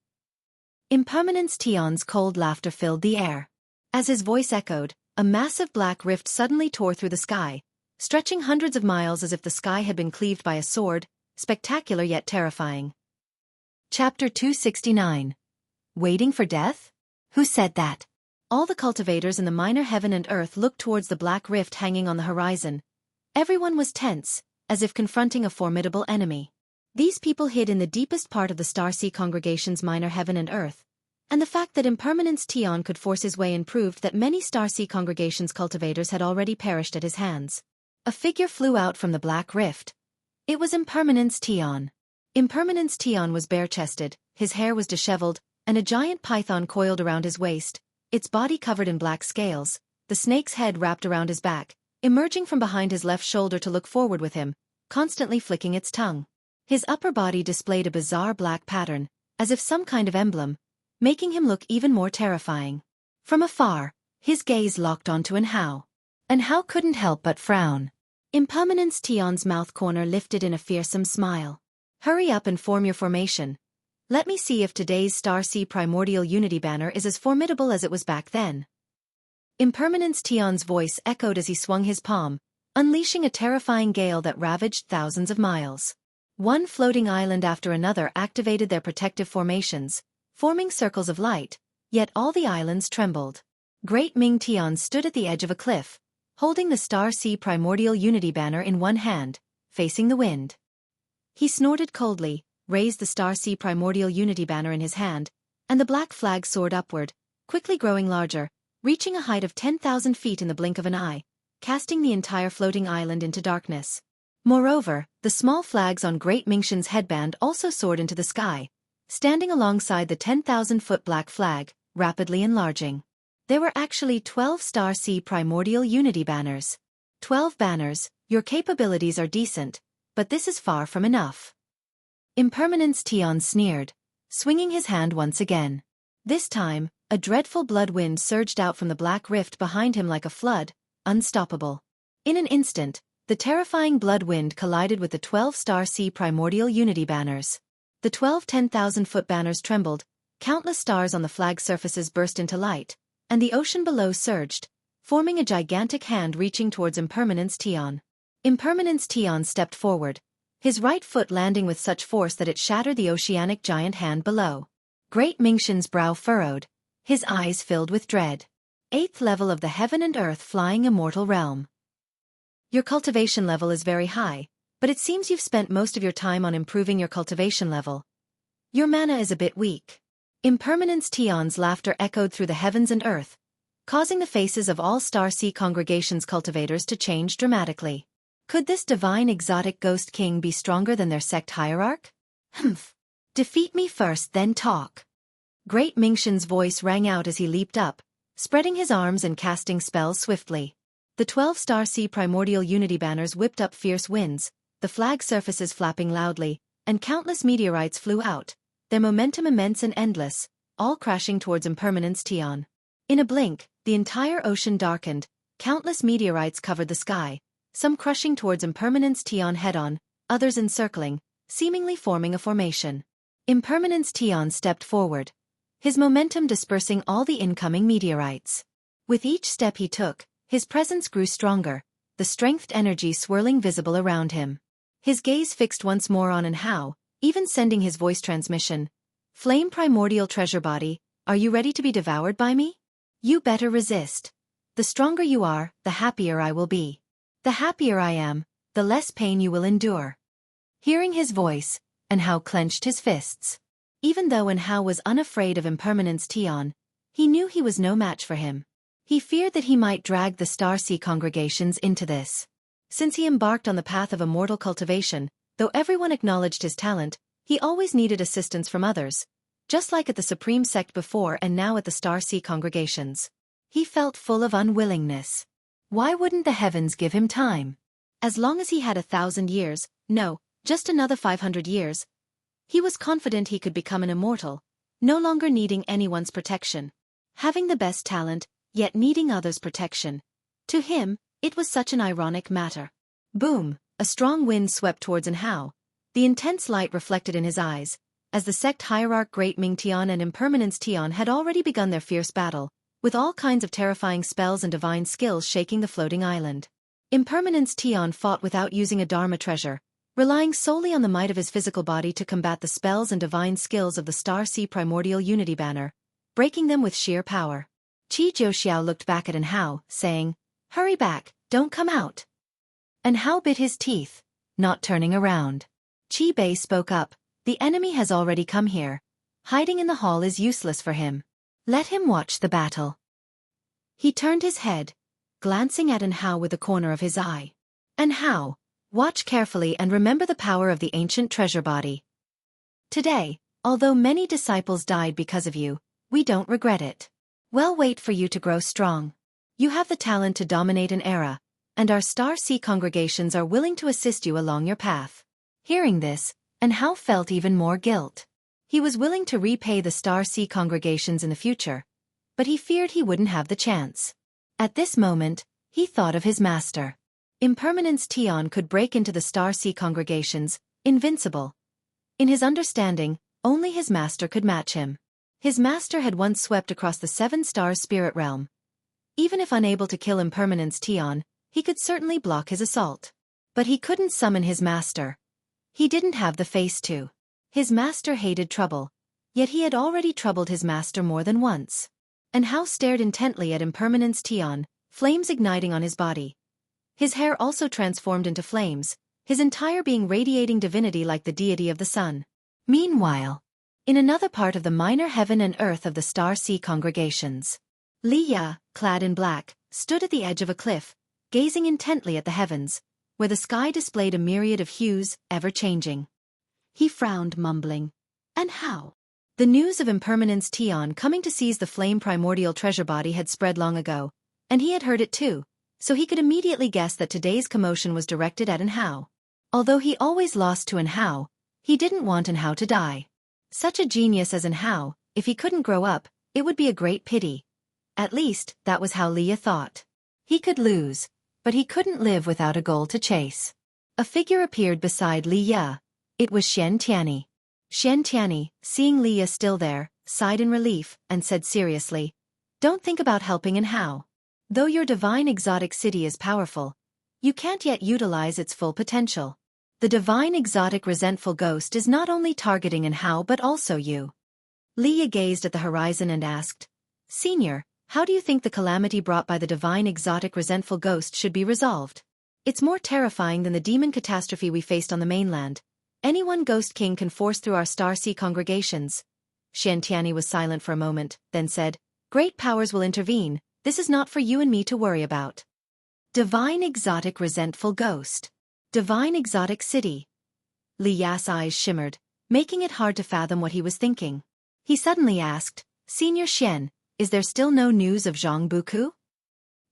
A: Impermanence Tian's cold laughter filled the air. As his voice echoed, a massive black rift suddenly tore through the sky, stretching hundreds of miles as if the sky had been cleaved by a sword, spectacular yet terrifying. Chapter 269. Waiting for death? Who said that? All the cultivators in the minor heaven and earth looked towards the black rift hanging on the horizon. Everyone was tense, as if confronting a formidable enemy. These people hid in the deepest part of the Star Sea congregation's minor heaven and earth, and the fact that Impermanence Tian could force his way in proved that many Star Sea congregation's cultivators had already perished at his hands. A figure flew out from the black rift. It was Impermanence Tian. Impermanence Tian was bare-chested, his hair was disheveled, and a giant python coiled around his waist, its body covered in black scales, the snake's head wrapped around his back, emerging from behind his left shoulder to look forward with him, constantly flicking its tongue. His upper body displayed a bizarre black pattern, as if some kind of emblem, making him look even more terrifying. From afar, his gaze locked onto Anhao. Anhao couldn't help but frown. Impermanence Tion's mouth corner lifted in a fearsome smile. Hurry up and form your formation. Let me see if today's Star Sea Primordial Unity banner is as formidable as it was back then. Impermanence Tion's voice echoed as he swung his palm, unleashing a terrifying gale that ravaged thousands of miles. One floating island after another activated their protective formations, forming circles of light, yet all the islands trembled. Great Ming Tian stood at the edge of a cliff, holding the Star Sea Primordial Unity banner in one hand, facing the wind. He snorted coldly, raised the Star Sea Primordial Unity banner in his hand, and the black flag soared upward, quickly growing larger, reaching a height of 10,000 feet in the blink of an eye, casting the entire floating island into darkness. Moreover, the small flags on Great Mingshan's headband also soared into the sky, standing alongside the 10,000-foot black flag, rapidly enlarging. There were actually 12 Star Sea Primordial Unity banners. 12 banners, your capabilities are decent, but this is far from enough. Impermanence Tian sneered, swinging his hand once again. This time, a dreadful blood wind surged out from the black rift behind him like a flood, unstoppable. In an instant, the terrifying blood wind collided with the 12 Star Sea Primordial Unity banners. The 12 10,000-foot banners trembled, countless stars on the flag surfaces burst into light, and the ocean below surged, forming a gigantic hand reaching towards Impermanence Tian. Impermanence Tian stepped forward, his right foot landing with such force that it shattered the oceanic giant hand below. Great Mingshan's brow furrowed, his eyes filled with dread. 8th level of the Heaven and Earth Flying Immortal Realm. Your cultivation level is very high, but it seems you've spent most of your time on improving your cultivation level. Your mana is a bit weak. Impermanence Tian's laughter echoed through the heavens and earth, causing the faces of all Star Sea Congregation's cultivators to change dramatically. Could this divine exotic ghost king be stronger than their sect hierarch? Humph. Defeat me first, then talk. Great Mingshan's voice rang out as he leaped up, spreading his arms and casting spells swiftly. The 12 Star Sea Primordial Unity banners whipped up fierce winds, the flag surfaces flapping loudly, and countless meteorites flew out, their momentum immense and endless, all crashing towards Impermanence Tian. In a blink, the entire ocean darkened, countless meteorites covered the sky, some crushing towards Impermanence Tian head-on, others encircling, seemingly forming a formation. Impermanence Tian stepped forward, his momentum dispersing all the incoming meteorites. With each step he took, his presence grew stronger, the strengthed energy swirling visible around him. His gaze fixed once more on Anhao, even sending his voice transmission. Flame Primordial Treasure Body, are you ready to be devoured by me? You better resist. The stronger you are, the happier I will be. The happier I am, the less pain you will endure. Hearing his voice, Anhao clenched his fists. Even though Anhao was unafraid of Impermanence Tian, he knew he was no match for him. He feared that he might drag the Star Sea congregations into this. Since he embarked on the path of immortal cultivation, though everyone acknowledged his talent, he always needed assistance from others, just like at the Supreme Sect before and now at the Star Sea congregations. He felt full of unwillingness. Why wouldn't the heavens give him time? As long as he had 1,000 years, no, just another 500 years, he was confident he could become an immortal, no longer needing anyone's protection. Having the best talent, yet needing others' protection. To him, it was such an ironic matter. Boom! A strong wind swept towards Anhao, the intense light reflected in his eyes, as the sect hierarch Great Ming Tian and Impermanence Tian had already begun their fierce battle, with all kinds of terrifying spells and divine skills shaking the floating island. Impermanence Tian fought without using a Dharma treasure, relying solely on the might of his physical body to combat the spells and divine skills of the Star Sea Primordial Unity banner, breaking them with sheer power. Qi Jiuxiao looked back at Anhao, saying, "Hurry back, don't come out." Anhao bit his teeth, not turning around. Qi Bei spoke up, "The enemy has already come here. Hiding in the hall is useless for him. Let him watch the battle." He turned his head, glancing at Anhao with the corner of his eye. "Anhao, watch carefully and remember the power of the ancient treasure body. Today, Although many disciples died because of you, we don't regret it. We'll wait for you to grow strong. You have the talent to dominate an era, and our Star Sea congregations are willing to assist you along your path. Hearing this, Hao felt even more guilt. He was willing to repay the Star Sea congregations in the future, but he feared he wouldn't have the chance. At this moment, he thought of his master. Impermanence Tian could break into the Star Sea congregations, invincible. In his understanding, only his master could match him. His master had once swept across the 7 stars spirit realm. Even if unable to kill Impermanence Tian, he could certainly block his assault. But he couldn't summon his master. He didn't have the face to. His master hated trouble, yet he had already troubled his master more than once. Hao stared intently at Impermanence Tian, flames igniting on his body. His hair also transformed into flames, his entire being radiating divinity like the deity of the sun. Meanwhile, in another part of the minor heaven and earth of the Star Sea congregations, Li Ya, clad in black, stood at the edge of a cliff, gazing intently at the heavens, where the sky displayed a myriad of hues, ever-changing. He frowned, mumbling, "And how?" The news of Impermanence Tian coming to seize the flame primordial treasure body had spread long ago, and he had heard it too, so he could immediately guess that today's commotion was directed at Hao. Although he always lost to Hao, he didn't want Hao to die. Such a genius as Hao, if he couldn't grow up, it would be a great pity. At least, that was how Li Ya thought. He could lose, but he couldn't live without a goal to chase. A figure appeared beside Li Ya. It was Shen Tianyi. Shen Tianyi, seeing Li Ya still there, sighed in relief, and said seriously, "Don't think about helping Hao. Though your divine exotic city is powerful, you can't yet utilize its full potential. The divine exotic resentful ghost is not only targeting Hao but also you." Li Ya gazed at the horizon and asked, "Senior, how do you think the calamity brought by the divine exotic resentful ghost should be resolved? It's more terrifying than the demon catastrophe we faced on the mainland. Any one ghost king can force through our Star Sea congregations." Shen Tianyi was silent for a moment, then said, "Great powers will intervene, this is not for you and me to worry about." Divine exotic resentful ghost. Divine exotic city. Li Ya's eyes shimmered, making it hard to fathom what he was thinking. He suddenly asked, "Senior Shen, is there still no news of Zhang Buku?"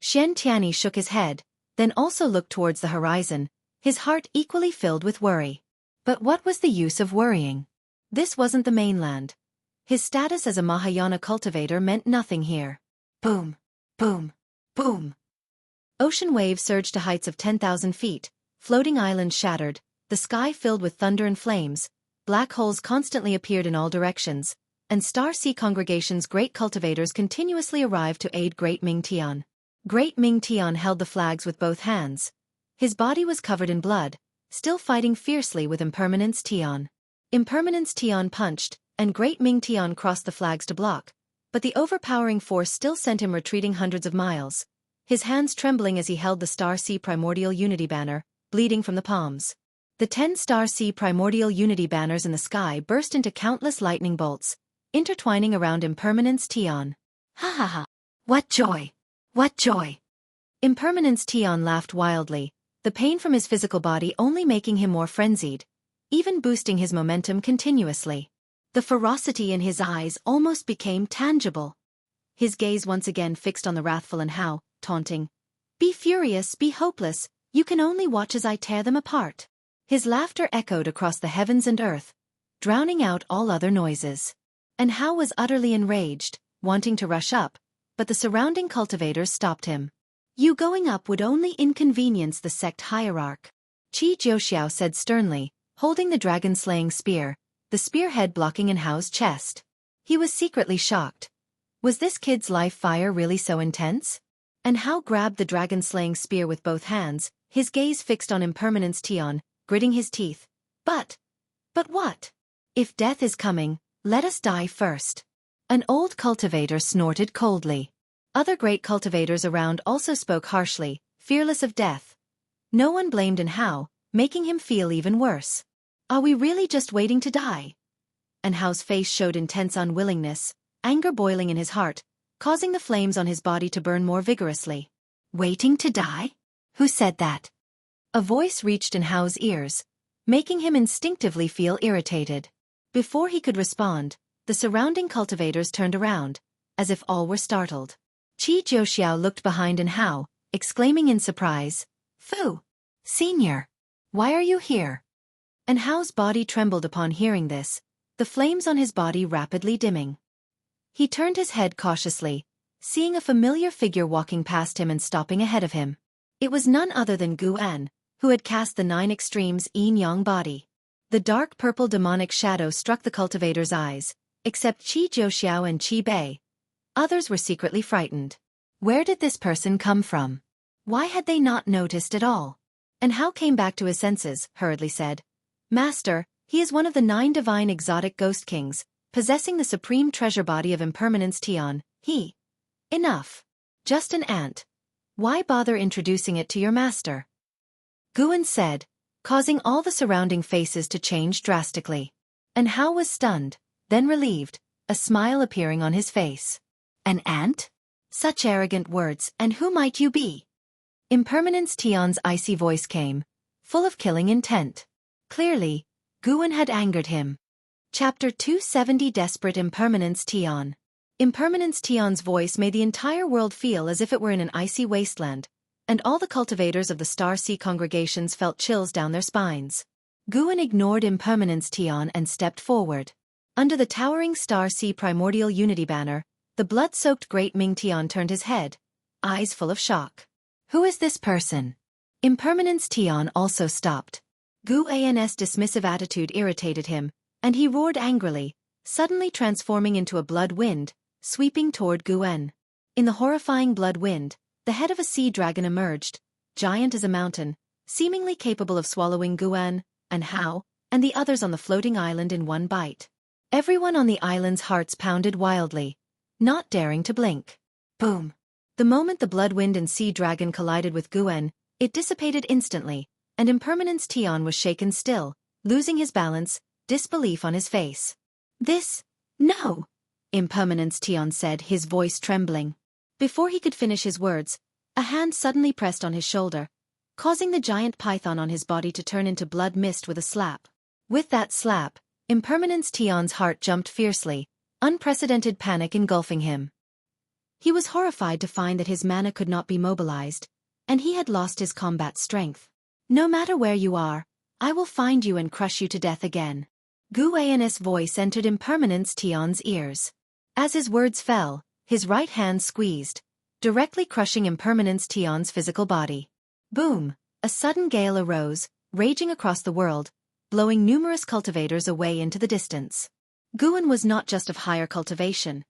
A: Shen Tianyi shook his head, then also looked towards the horizon, his heart equally filled with worry. But what was the use of worrying? This wasn't the mainland. His status as a Mahayana cultivator meant nothing here. Boom, boom, boom. Ocean waves surged to heights of 10,000 feet, floating islands shattered, the sky filled with thunder and flames, black holes constantly appeared in all directions, and Star Sea congregations' great cultivators continuously arrived to aid Great Ming Tian. Great Ming Tian held the flags with both hands. His body was covered in blood, still fighting fiercely with Impermanence Tian. Impermanence Tian punched, and Great Ming Tian crossed the flags to block, but the overpowering force still sent him retreating hundreds of miles, his hands trembling as he held the Star Sea Primordial Unity banner, bleeding from the palms. The 10 Star Sea Primordial Unity banners in the sky burst into countless lightning bolts, intertwining around Impermanence Tian. "Ha ha ha! What joy! What joy!" Impermanence Tian laughed wildly, the pain from his physical body only making him more frenzied, even boosting his momentum continuously. The ferocity in his eyes almost became tangible. His gaze once again fixed on the wrathful Hao, taunting, "Be furious, be hopeless, you can only watch as I tear them apart." His laughter echoed across the heavens and earth, drowning out all other noises. Hao was utterly enraged, wanting to rush up, but the surrounding cultivators stopped him. "You going up would only inconvenience the sect hierarch," Qi Jiuxiao said sternly, holding the dragon-slaying spear, the spearhead blocking Hao's chest. He was secretly shocked. Was this kid's life fire really so intense? Hao grabbed the dragon-slaying spear with both hands, his gaze fixed on Impermanence Tian, gritting his teeth. But what? If death is coming, let us die first." An old cultivator snorted coldly. Other great cultivators around also spoke harshly, fearless of death. No one blamed Hao, making him feel even worse. "Are we really just waiting to die?" Hao's face showed intense unwillingness, anger boiling in his heart, causing the flames on his body to burn more vigorously. "Waiting to die? Who said that?" A voice reached Hao's ears, making him instinctively feel irritated. Before he could respond, the surrounding cultivators turned around, as if all were startled. Qi Jiuxiao looked behind and Hao, exclaiming in surprise, "Fu! Senior! Why are you here?" And Hao's body trembled upon hearing this, the flames on his body rapidly dimming. He turned his head cautiously, seeing a familiar figure walking past him and stopping ahead of him. It was none other than Gu En, who had cast the 9 extremes yin-yang body. The dark purple demonic shadow struck the cultivator's eyes, except Qi Jiuxiao and Qi Bei. Others were secretly frightened. Where did this person come from? Why had they not noticed at all? And Hao came back to his senses, hurriedly said, "Master, he is one of the 9 divine exotic ghost kings, possessing the supreme treasure body of impermanence Tian. He..." "Enough. Just an ant. Why bother introducing it to your master?" Guan said, causing all the surrounding faces to change drastically. And Hao was stunned, then relieved, a smile appearing on his face. "An ant? Such arrogant words, and who might you be?" Impermanence Tian's icy voice came, full of killing intent. Clearly, Guan had angered him. Chapter 270 Desperate Impermanence Tian. Impermanence Tian's voice made the entire world feel as if it were in an icy wasteland, and all the cultivators of the Star Sea congregations felt chills down their spines. Guan ignored Impermanence Tian and stepped forward. Under the towering Star Sea primordial unity banner, the blood-soaked Great Ming Tian turned his head, eyes full of shock. "Who is this person?" Impermanence Tian also stopped. Gu An's dismissive attitude irritated him, and he roared angrily, suddenly transforming into a blood wind, sweeping toward Gu En. In the horrifying blood wind, the head of a sea dragon emerged, giant as a mountain, seemingly capable of swallowing Gu En, and Hao, and the others on the floating island in one bite. Everyone on the island's hearts pounded wildly, not daring to blink. Boom! The moment the blood wind and sea dragon collided with Gu En, it dissipated instantly, and Impermanence Tian was shaken still, losing his balance, disbelief on his face. No! Impermanence Tian said, his voice trembling. Before he could finish his words, a hand suddenly pressed on his shoulder, causing the giant python on his body to turn into blood mist with a slap. With that slap, Impermanence Tian's heart jumped fiercely, unprecedented panic engulfing him. He was horrified to find that his mana could not be mobilized, and he had lost his combat strength. "No matter where you are, I will find you and crush you to death again." Gu An's voice entered Impermanence Tian's ears. As his words fell, his right hand squeezed, directly crushing Impermanence Tian's physical body. Boom! A sudden gale arose, raging across the world, blowing numerous cultivators away into the distance. Guan was not just of higher cultivation.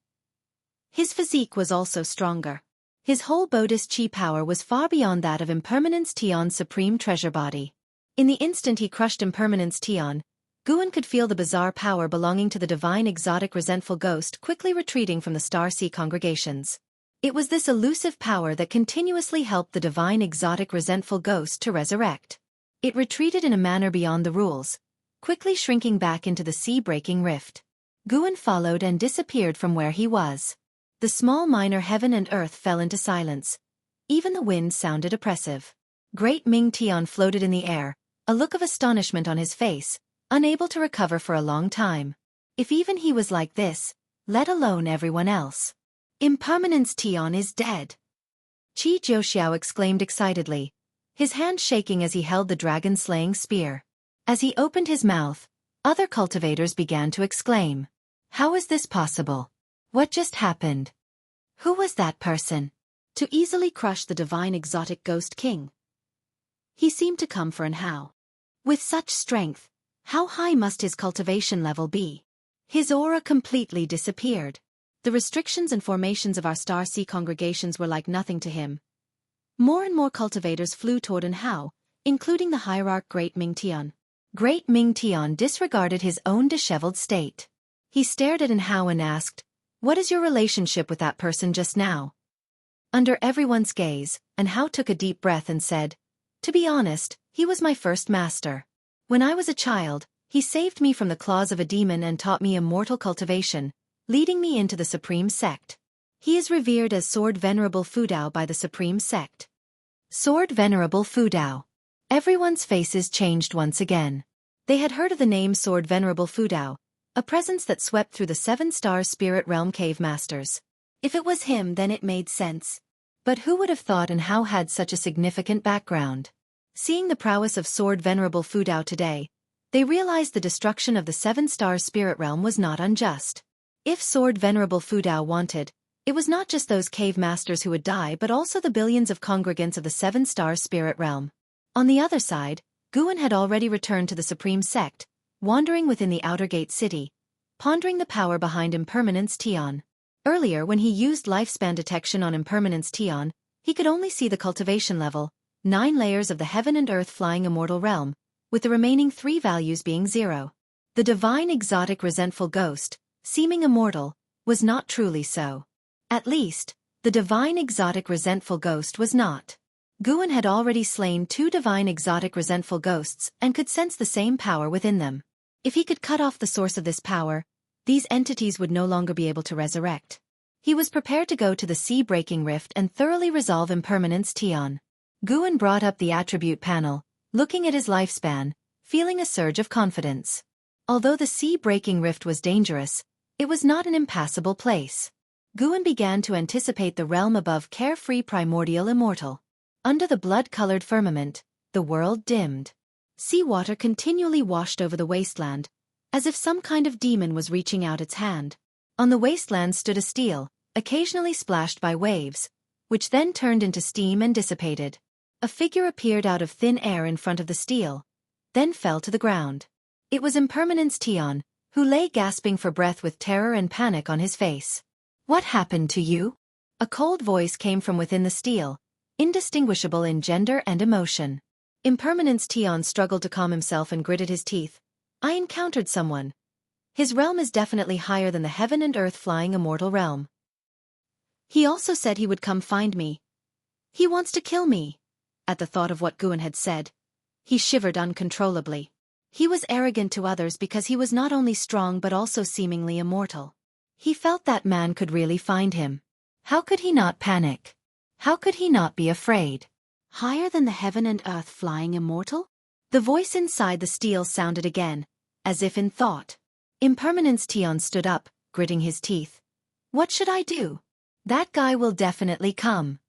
A: His physique was also stronger. His whole Buddhist chi power was far beyond that of Impermanence Tian's supreme treasure body. In the instant he crushed Impermanence Tian, Guan could feel the bizarre power belonging to the divine exotic resentful ghost quickly retreating from the Star Sea congregations. It was this elusive power that continuously helped the divine exotic resentful ghost to resurrect. It retreated in a manner beyond the rules, quickly shrinking back into the sea-breaking rift. Guan followed and disappeared from where he was. The small minor heaven and earth fell into silence. Even the wind sounded oppressive. Great Ming Tian floated in the air, a look of astonishment on his face, unable to recover for a long time. If even he was like this, let alone everyone else. Impermanence Tian is dead. Qi Jiuxiao exclaimed excitedly, his hand shaking as he held the dragon-slaying spear. As he opened his mouth, other cultivators began to exclaim. How is this possible? What just happened? Who was that person? To easily crush the divine exotic ghost king. He seemed to come for an Hao. With such strength, how high must his cultivation level be? His aura completely disappeared. The restrictions and formations of our Star Sea congregations were like nothing to him. More and more cultivators flew toward an Hao, including the hierarch Great Ming Tian. Great Ming Tian disregarded his own disheveled state. He stared at an Hao and asked, "What is your relationship with that person just now?" Under everyone's gaze, An Hao took a deep breath and said, "To be honest, he was my first master. When I was a child, he saved me from the claws of a demon and taught me immortal cultivation, leading me into the Supreme Sect. He is revered as Sword Venerable Fudao by the Supreme Sect." Sword Venerable Fudao. Everyone's faces changed once again. They had heard of the name Sword Venerable Fudao, A presence that swept through the seven-star spirit realm cave masters. If it was him, then it made sense. But who would have thought and how had such a significant background? Seeing the prowess of Sword Venerable Fu Dao today, they realized the destruction of the seven-star spirit realm was not unjust. If Sword Venerable Fu Dao wanted, it was not just those cave masters who would die but also the billions of congregants of the seven-star spirit realm. On the other side, Guan had already returned to the Supreme Sect, wandering within the Outer Gate City, pondering the power behind Impermanence Tian. Earlier, when he used lifespan detection on Impermanence Tian, he could only see the cultivation level, 9 layers of the heaven and earth flying immortal realm, with the remaining 3 values being 0. The divine exotic resentful ghost, seeming immortal, was not truly so. At least, the divine exotic resentful ghost was not. Guan had already slain 2 divine exotic resentful ghosts and could sense the same power within them. If he could cut off the source of this power, these entities would no longer be able to resurrect. He was prepared to go to the sea-breaking rift and thoroughly resolve Impermanence Tian. Guan brought up the attribute panel, looking at his lifespan, feeling a surge of confidence. Although the sea-breaking rift was dangerous, it was not an impassable place. Guan began to anticipate the realm above carefree primordial immortal. Under the blood-colored firmament, the world dimmed. Seawater continually washed over the wasteland, as if some kind of demon was reaching out its hand. On the wasteland stood a stele, occasionally splashed by waves, which then turned into steam and dissipated. A figure appeared out of thin air in front of the stele, then fell to the ground. It was Impermanence Tian, who lay gasping for breath with terror and panic on his face. "What happened to you?" A cold voice came from within the stele, indistinguishable in gender and emotion. Impermanence Tian struggled to calm himself and gritted his teeth. "I encountered someone. His realm is definitely higher than the heaven and earth flying immortal realm. He also said he would come find me. He wants to kill me." At the thought of what Guan had said, he shivered uncontrollably. He was arrogant to others because he was not only strong but also seemingly immortal. He felt that man could really find him. How could he not panic? How could he not be afraid? Higher than the heaven and earth flying immortal? The voice inside the stele sounded again, as if in thought. Impermanence Tian stood up, gritting his teeth. "What should I do? That guy will definitely come."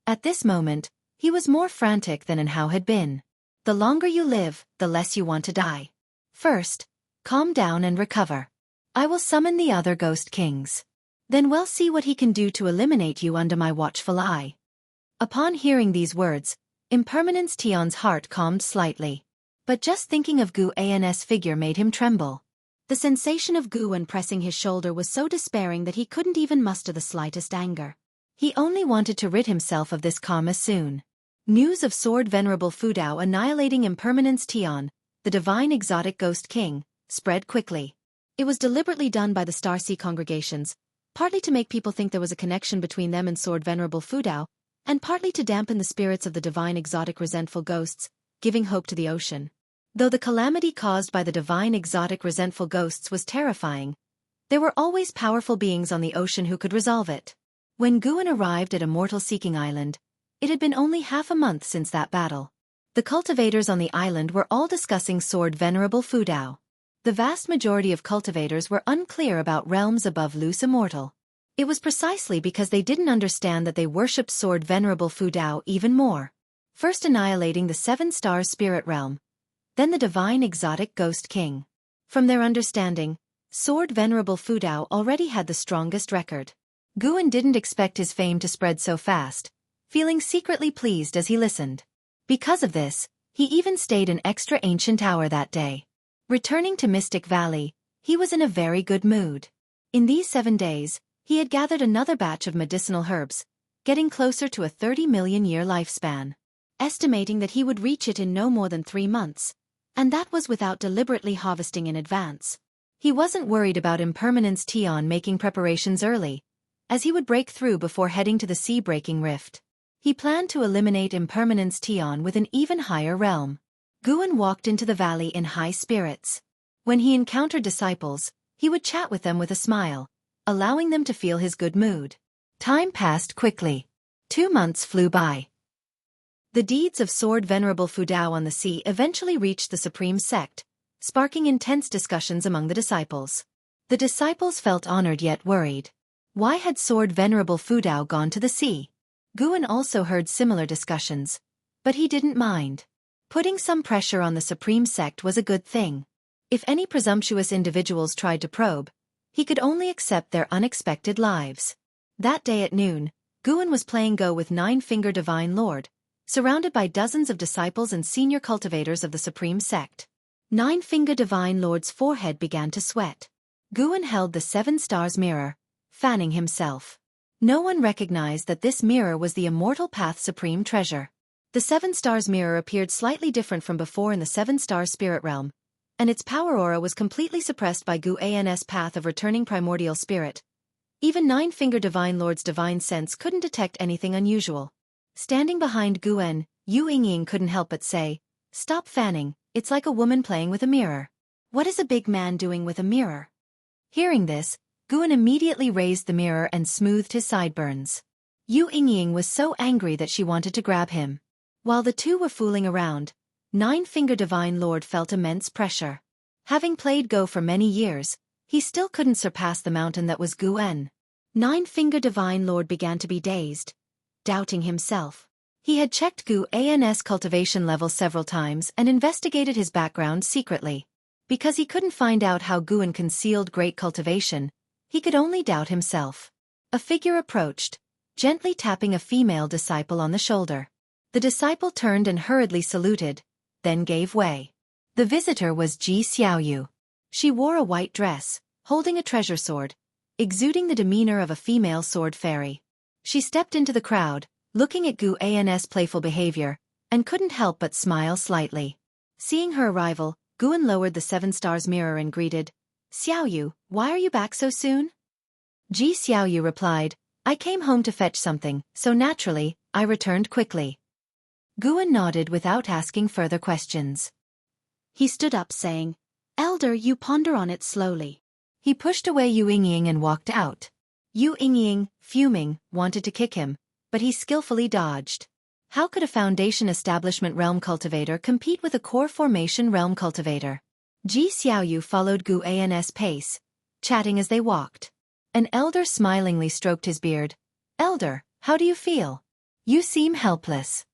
A: At this moment, he was more frantic than Hao had been. The longer you live, the less you want to die. First, calm down and recover. I will summon the other ghost kings. Then we'll see what he can do to eliminate you under my watchful eye. Upon hearing these words, Impermanence Tian's heart calmed slightly. But just thinking of Guan's figure made him tremble. The sensation of Guan pressing his shoulder was so despairing that he couldn't even muster the slightest anger. He only wanted to rid himself of this karma soon. News of Sword Venerable Fu Dao annihilating Impermanence Tian, the divine exotic ghost king, spread quickly. It was deliberately done by the Starsea congregations, partly to make people think there was a connection between them and Sword Venerable Fu Dao, and partly to dampen the spirits of the divine exotic resentful ghosts, giving hope to the ocean. Though the calamity caused by the divine exotic resentful ghosts was terrifying, there were always powerful beings on the ocean who could resolve it. When Guan arrived at Immortal Seeking Island, it had been only half a month since that battle. The cultivators on the island were all discussing Sword Venerable Fu Dao. The vast majority of cultivators were unclear about realms above loose immortal. It was precisely because they didn't understand that they worshipped Sword Venerable Fu Dao even more. First annihilating the 7-star spirit realm, then the divine exotic ghost king. From their understanding, Sword Venerable Fu Dao already had the strongest record. Guan didn't expect his fame to spread so fast, feeling secretly pleased as he listened. Because of this, he even stayed an extra ancient hour that day. Returning to Mystic Valley, he was in a very good mood. In these 7 days, he had gathered another batch of medicinal herbs, getting closer to a 30-million-year lifespan. Estimating that he would reach it in no more than 3 months, and that was without deliberately harvesting in advance. He wasn't worried about Impermanence Tian making preparations early, as he would break through before heading to the sea-breaking rift. He planned to eliminate Impermanence Tian with an even higher realm. Guan walked into the valley in high spirits. When he encountered disciples, he would chat with them with a smile, allowing them to feel his good mood. Time passed quickly. 2 months flew by. The deeds of Sword Venerable Fu Dao on the sea eventually reached the Supreme Sect, sparking intense discussions among the disciples. The disciples felt honored yet worried. Why had Sword Venerable Fudao gone to the sea? Guan also heard similar discussions, but he didn't mind. Putting some pressure on the Supreme Sect was a good thing. If any presumptuous individuals tried to probe, he could only accept their unexpected lives. That day at noon, Guan was playing Go with Nine-Finger Divine Lord, surrounded by dozens of disciples and senior cultivators of the Supreme Sect. Nine-Finger Divine Lord's forehead began to sweat. Guan held the 7 Stars mirror, fanning himself. No one recognized that this mirror was the Immortal Path's supreme treasure. The 7 Stars mirror appeared slightly different from before in the 7 Star Spirit Realm, and its power aura was completely suppressed by Guan's path of returning primordial spirit. Even Nine-Finger Divine Lord's divine sense couldn't detect anything unusual. Standing behind Guan, Yu Yingying couldn't help but say, "Stop fanning, it's like a woman playing with a mirror. What is a big man doing with a mirror?" Hearing this, Guan immediately raised the mirror and smoothed his sideburns. Yu Yingying was so angry that she wanted to grab him. While the two were fooling around, Nine-Finger Divine Lord felt immense pressure. Having played Go for many years, he still couldn't surpass the mountain that was Guan. Nine-Finger Divine Lord began to be dazed, doubting himself. He had checked Guan's cultivation level several times and investigated his background secretly. Because he couldn't find out how Guan concealed great cultivation, he could only doubt himself. A figure approached, gently tapping a female disciple on the shoulder. The disciple turned and hurriedly saluted, then gave way. The visitor was Ji Xiaoyu. She wore a white dress, holding a treasure sword, exuding the demeanor of a female sword fairy. She stepped into the crowd, looking at Guan's playful behavior, and couldn't help but smile slightly. Seeing her arrival, Guan lowered the 7 Stars mirror and greeted, "Xiaoyu, why are you back so soon?" Ji Xiaoyu replied, "I came home to fetch something, so naturally, I returned quickly." Guan nodded without asking further questions. He stood up saying, "Elder, you ponder on it slowly." He pushed away Yu Yingying and walked out. Yu Yingying, fuming, wanted to kick him, but he skillfully dodged. How could a Foundation Establishment Realm cultivator compete with a Core Formation Realm cultivator? Ji Xiaoyu followed Guan's pace, chatting as they walked. An elder smilingly stroked his beard. "Elder, how do you feel? You seem helpless."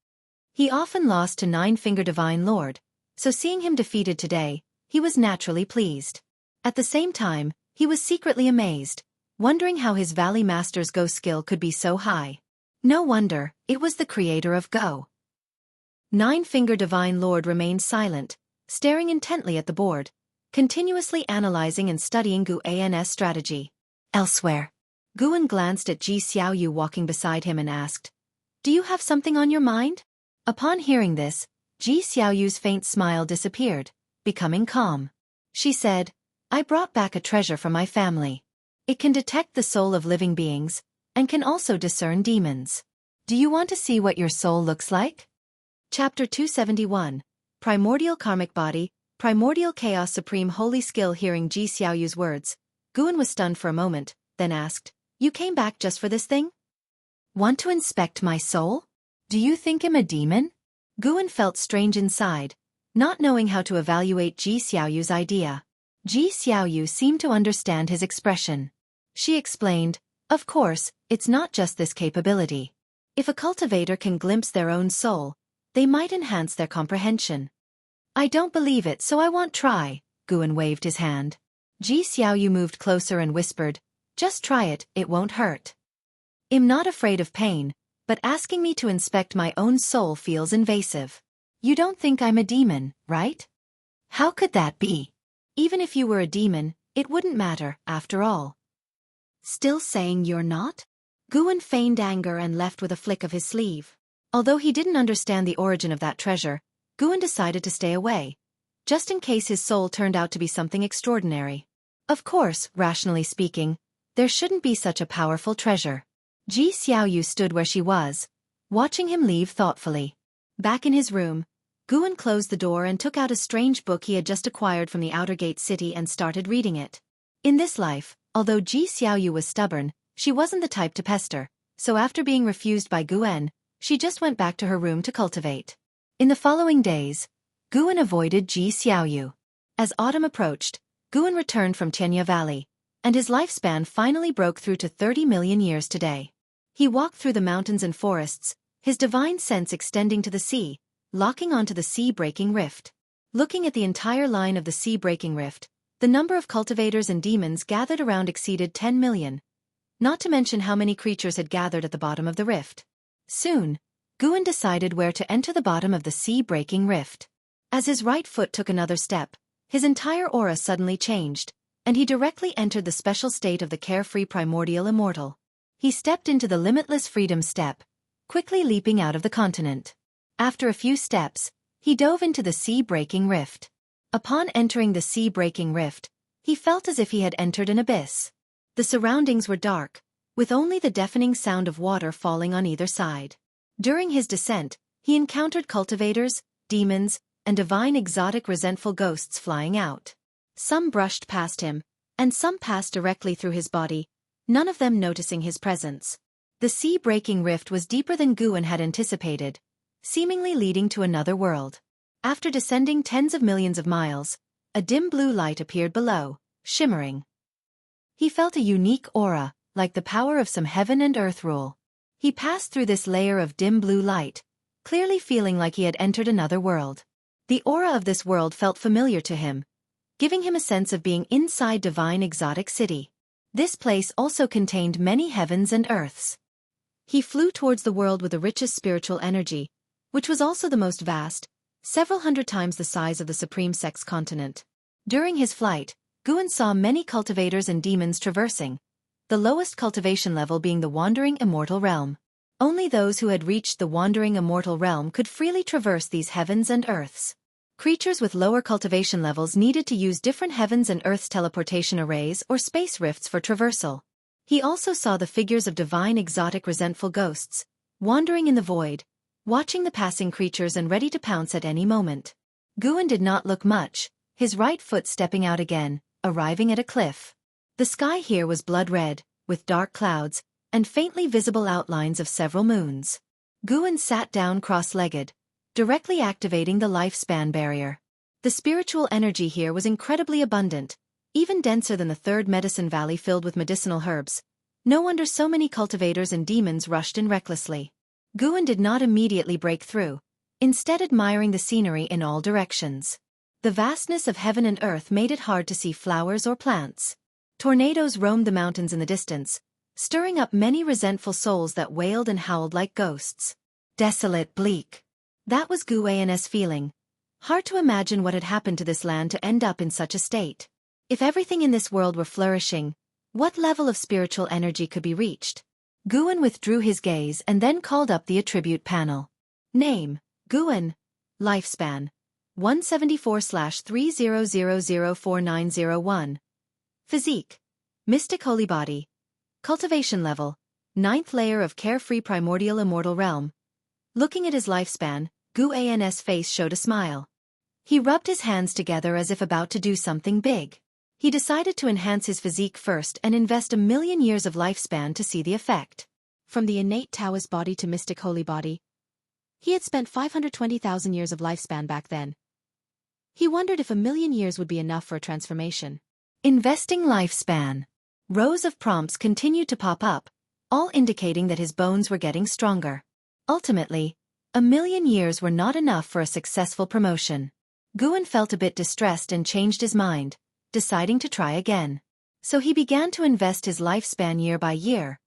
A: He often lost to Nine-Finger Divine Lord, so seeing him defeated today, he was naturally pleased. At the same time, he was secretly amazed, wondering how his Valley Master's Go skill could be so high. No wonder, it was the creator of Go. Nine-Finger Divine Lord remained silent, staring intently at the board, continuously analyzing and studying Guan's strategy. Elsewhere, Guan glanced at Ji Xiaoyu walking beside him and asked, "Do you have something on your mind?" Upon hearing this, Ji Xiaoyu's faint smile disappeared, becoming calm. She said, "I brought back a treasure from my family. It can detect the soul of living beings, and can also discern demons. Do you want to see what your soul looks like?" Chapter 271, Primordial Karmic Body, Primordial Chaos Supreme Holy Skill. Hearing Ji Xiaoyu's words, Guan was stunned for a moment, then asked, "You came back just for this thing? Want to inspect my soul? Do you think I'm a demon?" Guan felt strange inside, not knowing how to evaluate Ji Xiaoyu's idea. Ji Xiaoyu seemed to understand his expression. She explained, "Of course, it's not just this capability. If a cultivator can glimpse their own soul, they might enhance their comprehension." "I don't believe it, so I won't try," Guan waved his hand. Ji Xiaoyu moved closer and whispered, "Just try it, it won't hurt. I'm not afraid of pain, but asking me to inspect my own soul feels invasive. You don't think I'm a demon, right?" "How could that be? Even if you were a demon, it wouldn't matter, after all." "Still saying you're not?" Guan feigned anger and left with a flick of his sleeve. Although he didn't understand the origin of that treasure, Guan decided to stay away, just in case his soul turned out to be something extraordinary. Of course, rationally speaking, there shouldn't be such a powerful treasure. Ji Xiaoyu stood where she was, watching him leave thoughtfully. Back in his room, Guan closed the door and took out a strange book he had just acquired from the Outer Gate City and started reading it. In this life, although Ji Xiaoyu was stubborn, she wasn't the type to pester, so after being refused by Guan, she just went back to her room to cultivate. In the following days, Guan avoided Ji Xiaoyu. As autumn approached, Guan returned from Tianya Valley, and his lifespan finally broke through to 30 million years today. He walked through the mountains and forests, his divine sense extending to the sea, locking onto the sea-breaking rift. Looking at the entire line of the sea-breaking rift, the number of cultivators and demons gathered around exceeded 10 million, not to mention how many creatures had gathered at the bottom of the rift. Soon, Guan decided where to enter the bottom of the sea-breaking rift. As his right foot took another step, his entire aura suddenly changed, and he directly entered the special state of the carefree primordial immortal. He stepped into the limitless freedom step, quickly leaping out of the continent. After a few steps, he dove into the sea-breaking rift. Upon entering the sea-breaking rift, he felt as if he had entered an abyss. The surroundings were dark, with only the deafening sound of water falling on either side. During his descent, he encountered cultivators, demons, and divine exotic resentful ghosts flying out. Some brushed past him, and some passed directly through his body, none of them noticing his presence. The sea-breaking rift was deeper than Guan had anticipated, seemingly leading to another world. After descending tens of millions of miles, a dim blue light appeared below, shimmering. He felt a unique aura, like the power of some heaven and earth rule. He passed through this layer of dim blue light, clearly feeling like he had entered another world. The aura of this world felt familiar to him, giving him a sense of being inside divine exotic city. This place also contained many heavens and earths. He flew towards the world with the richest spiritual energy, which was also the most vast, several hundred times the size of the Supreme Sex continent. During his flight, Guan saw many cultivators and demons traversing, the lowest cultivation level being the Wandering Immortal Realm. Only those who had reached the Wandering Immortal Realm could freely traverse these heavens and earths. Creatures with lower cultivation levels needed to use different heavens and earths teleportation arrays or space rifts for traversal. He also saw the figures of divine exotic resentful ghosts, wandering in the void, watching the passing creatures and ready to pounce at any moment. Guan did not look much, his right foot stepping out again, arriving at a cliff. The sky here was blood red, with dark clouds, and faintly visible outlines of several moons. Guan sat down cross-legged, directly activating the lifespan barrier. The spiritual energy here was incredibly abundant, even denser than the third medicine valley filled with medicinal herbs. No wonder so many cultivators and demons rushed in recklessly. Guan did not immediately break through, instead admiring the scenery in all directions. The vastness of heaven and earth made it hard to see flowers or plants. Tornadoes roamed the mountains in the distance, stirring up many resentful souls that wailed and howled like ghosts. Desolate, bleak. That was Guan's feeling. Hard to imagine what had happened to this land to end up in such a state. If everything in this world were flourishing, what level of spiritual energy could be reached? Guan withdrew his gaze and then called up the attribute panel. Name, Guan. Lifespan, 174/30004901. Physique, Mystic Holy Body. Cultivation level, 9th layer of Carefree Primordial Immortal Realm. Looking at his lifespan, Guan's face showed a smile. He rubbed his hands together as if about to do something big. He decided to enhance his physique first and invest 1,000,000 years of lifespan to see the effect. From the innate Taoist body to mystic holy body, he had spent 520,000 years of lifespan back then. He wondered if 1,000,000 years would be enough for a transformation. Investing lifespan. Rows of prompts continued to pop up, all indicating that his bones were getting stronger. Ultimately, 1,000,000 years were not enough for a successful promotion. Guan felt a bit distressed and changed his mind, deciding to try again. So he began to invest his lifespan year by year,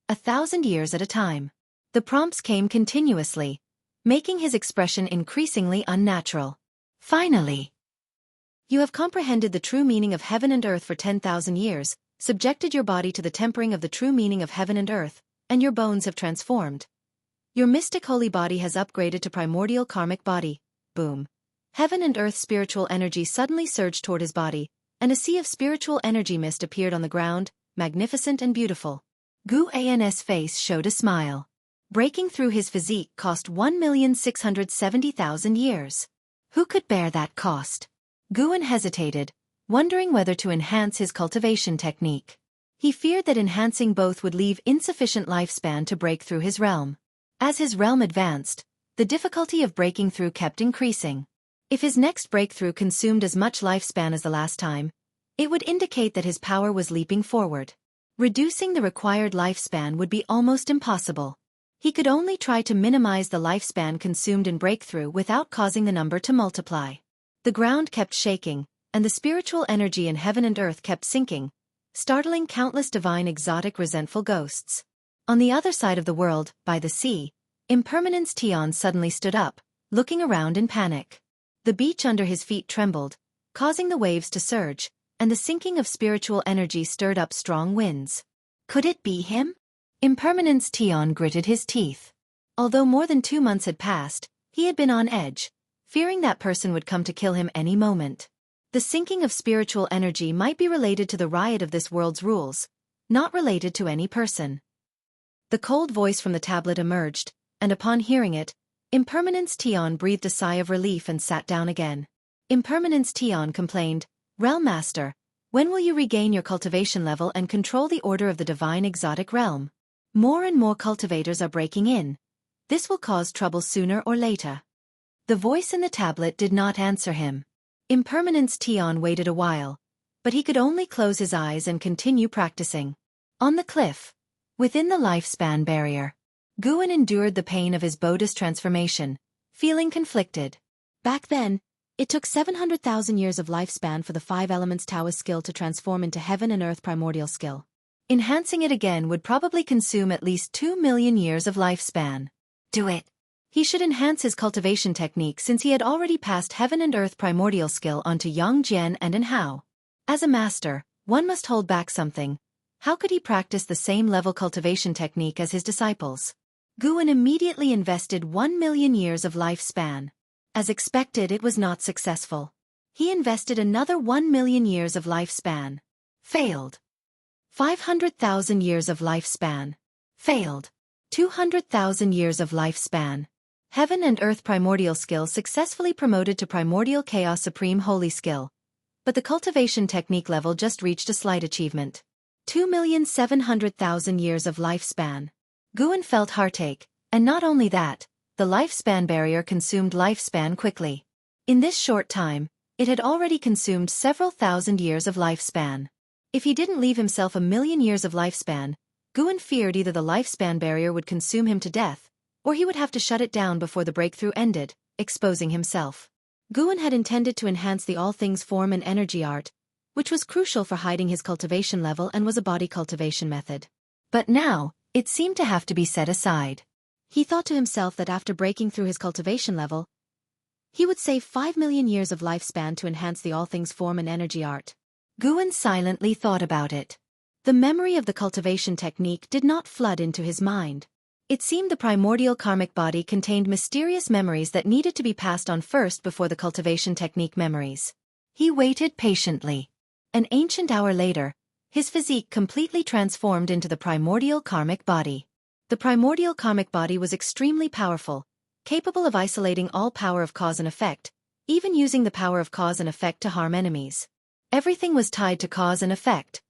A: 1,000 years at a time. The prompts came continuously, making his expression increasingly unnatural. Finally, you have comprehended the true meaning of heaven and earth for 10,000 years, subjected your body to the tempering of the true meaning of heaven and earth, and your bones have transformed. Your mystic holy body has upgraded to primordial karmic body. Boom. Heaven and earth spiritual energy suddenly surged toward his body, and a sea of spiritual energy mist appeared on the ground, magnificent and beautiful. Guan's face showed a smile. Breaking through his physique cost 1,670,000 years. Who could bear that cost? Guan hesitated, wondering whether to enhance his cultivation technique. He feared that enhancing both would leave insufficient lifespan to break through his realm. As his realm advanced, the difficulty of breaking through kept increasing. If his next breakthrough consumed as much lifespan as the last time, it would indicate that his power was leaping forward. Reducing the required lifespan would be almost impossible. He could only try to minimize the lifespan consumed in breakthrough without causing the number to multiply. The ground kept shaking, and the spiritual energy in heaven and earth kept sinking, startling countless divine exotic resentful ghosts. On the other side of the world, by the sea, Impermanence Tion suddenly stood up, looking around in panic. The beach under his feet trembled, causing the waves to surge, and the sinking of spiritual energy stirred up strong winds. Could it be him? Impermanence Tion gritted his teeth. Although more than 2 months had passed, he had been on edge, fearing that person would come to kill him any moment. The sinking of spiritual energy might be related to the riot of this world's rules, not related to any person. The cold voice from the tablet emerged, and upon hearing it, Impermanence Tion breathed a sigh of relief and sat down again. Impermanence Tion complained, "Realm Master, when will you regain your cultivation level and control the order of the divine exotic realm? More and more cultivators are breaking in. This will cause trouble sooner or later." The voice in the tablet did not answer him. Impermanence Tion waited a while, but he could only close his eyes and continue practicing. On the cliff, within the lifespan barrier, Guan endured the pain of his Buddhist transformation, feeling conflicted. Back then, it took 700,000 years of lifespan for the 5 elements Taoist skill to transform into heaven and earth primordial skill. Enhancing it again would probably consume at least 2 million years of lifespan. Do it. He should enhance his cultivation technique since he had already passed heaven and earth primordial skill onto Yang Jian and An Hao. As a master, one must hold back something. How could he practice the same level cultivation technique as his disciples? Guan immediately invested 1 million years of lifespan. As expected, it was not successful. He invested another 1 million years of lifespan. Failed. 500,000 years of lifespan. Failed. 200,000 years of lifespan. Heaven and Earth Primordial Skill successfully promoted to Primordial Chaos Supreme Holy Skill. But the cultivation technique level just reached a slight achievement. 2,700,000 years of lifespan. Guan felt heartache, and not only that, the lifespan barrier consumed lifespan quickly. In this short time, it had already consumed several thousand years of lifespan. If he didn't leave himself 1 million years of lifespan, Guan feared either the lifespan barrier would consume him to death, or he would have to shut it down before the breakthrough ended, exposing himself. Guan had intended to enhance the all things form and energy art, which was crucial for hiding his cultivation level and was a body cultivation method. But now, it seemed to have to be set aside. He thought to himself that after breaking through his cultivation level, he would save 5 million years of lifespan to enhance the all things form and energy art. Guan silently thought about it. The memory of the cultivation technique did not flood into his mind. It seemed the primordial karmic body contained mysterious memories that needed to be passed on first before the cultivation technique memories. He waited patiently. An ancient hour later, his physique completely transformed into the primordial karmic body. The primordial karmic body was extremely powerful, capable of isolating all power of cause and effect, even using the power of cause and effect to harm enemies. Everything was tied to cause and effect.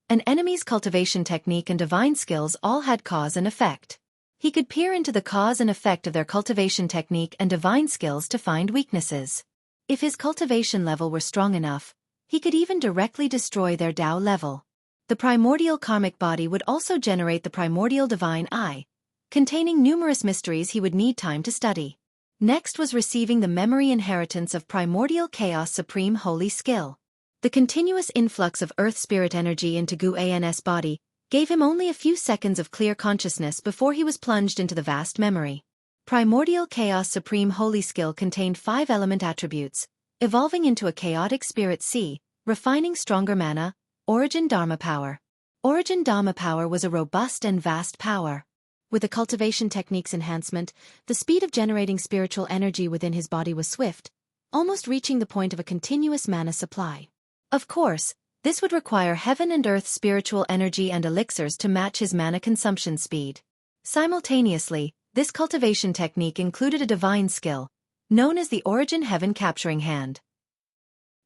A: An enemy's cultivation technique and divine skills all had cause and effect. He could peer into the cause and effect of their cultivation technique and divine skills to find weaknesses. If his cultivation level were strong enough, he could even directly destroy their Tao level. The primordial karmic body would also generate the primordial divine eye, containing numerous mysteries he would need time to study. Next was receiving the memory inheritance of primordial chaos supreme holy skill. The continuous influx of earth spirit energy into Guan's body gave him only a few seconds of clear consciousness before he was plunged into the vast memory. Primordial chaos supreme holy skill contained 5 element attributes, evolving into a chaotic spirit sea, refining stronger mana, origin dharma power. Origin dharma power was a robust and vast power. With the cultivation technique's enhancement, the speed of generating spiritual energy within his body was swift, almost reaching the point of a continuous mana supply. Of course, this would require heaven and earth spiritual energy and elixirs to match his mana consumption speed. Simultaneously, this cultivation technique included a divine skill, known as the Origin Heaven Capturing Hand.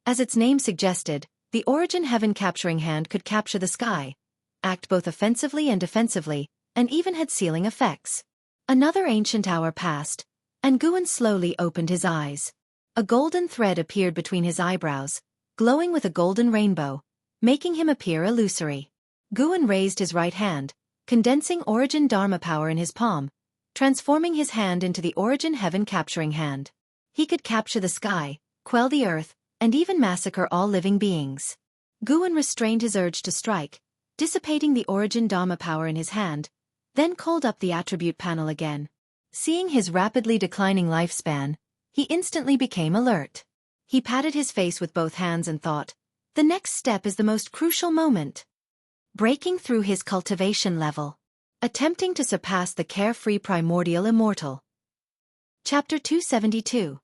A: As its name suggested, the Origin Heaven Capturing Hand could capture the sky, act both offensively and defensively, and even had sealing effects. Another ancient hour passed, and Guan slowly opened his eyes. A golden thread appeared between his eyebrows, glowing with a golden rainbow, making him appear illusory. Guan raised his right hand, condensing Origin Dharma power in his palm, transforming his hand into the Origin Heaven capturing hand. He could capture the sky, quell the earth, and even massacre all living beings. Guan restrained his urge to strike, dissipating the Origin Dharma power in his hand, then called up the attribute panel again. Seeing his rapidly declining lifespan, he instantly became alert. He patted his face with both hands and thought, the next step is the most crucial moment. Breaking through his cultivation level. Attempting to surpass the carefree primordial immortal. Chapter 272.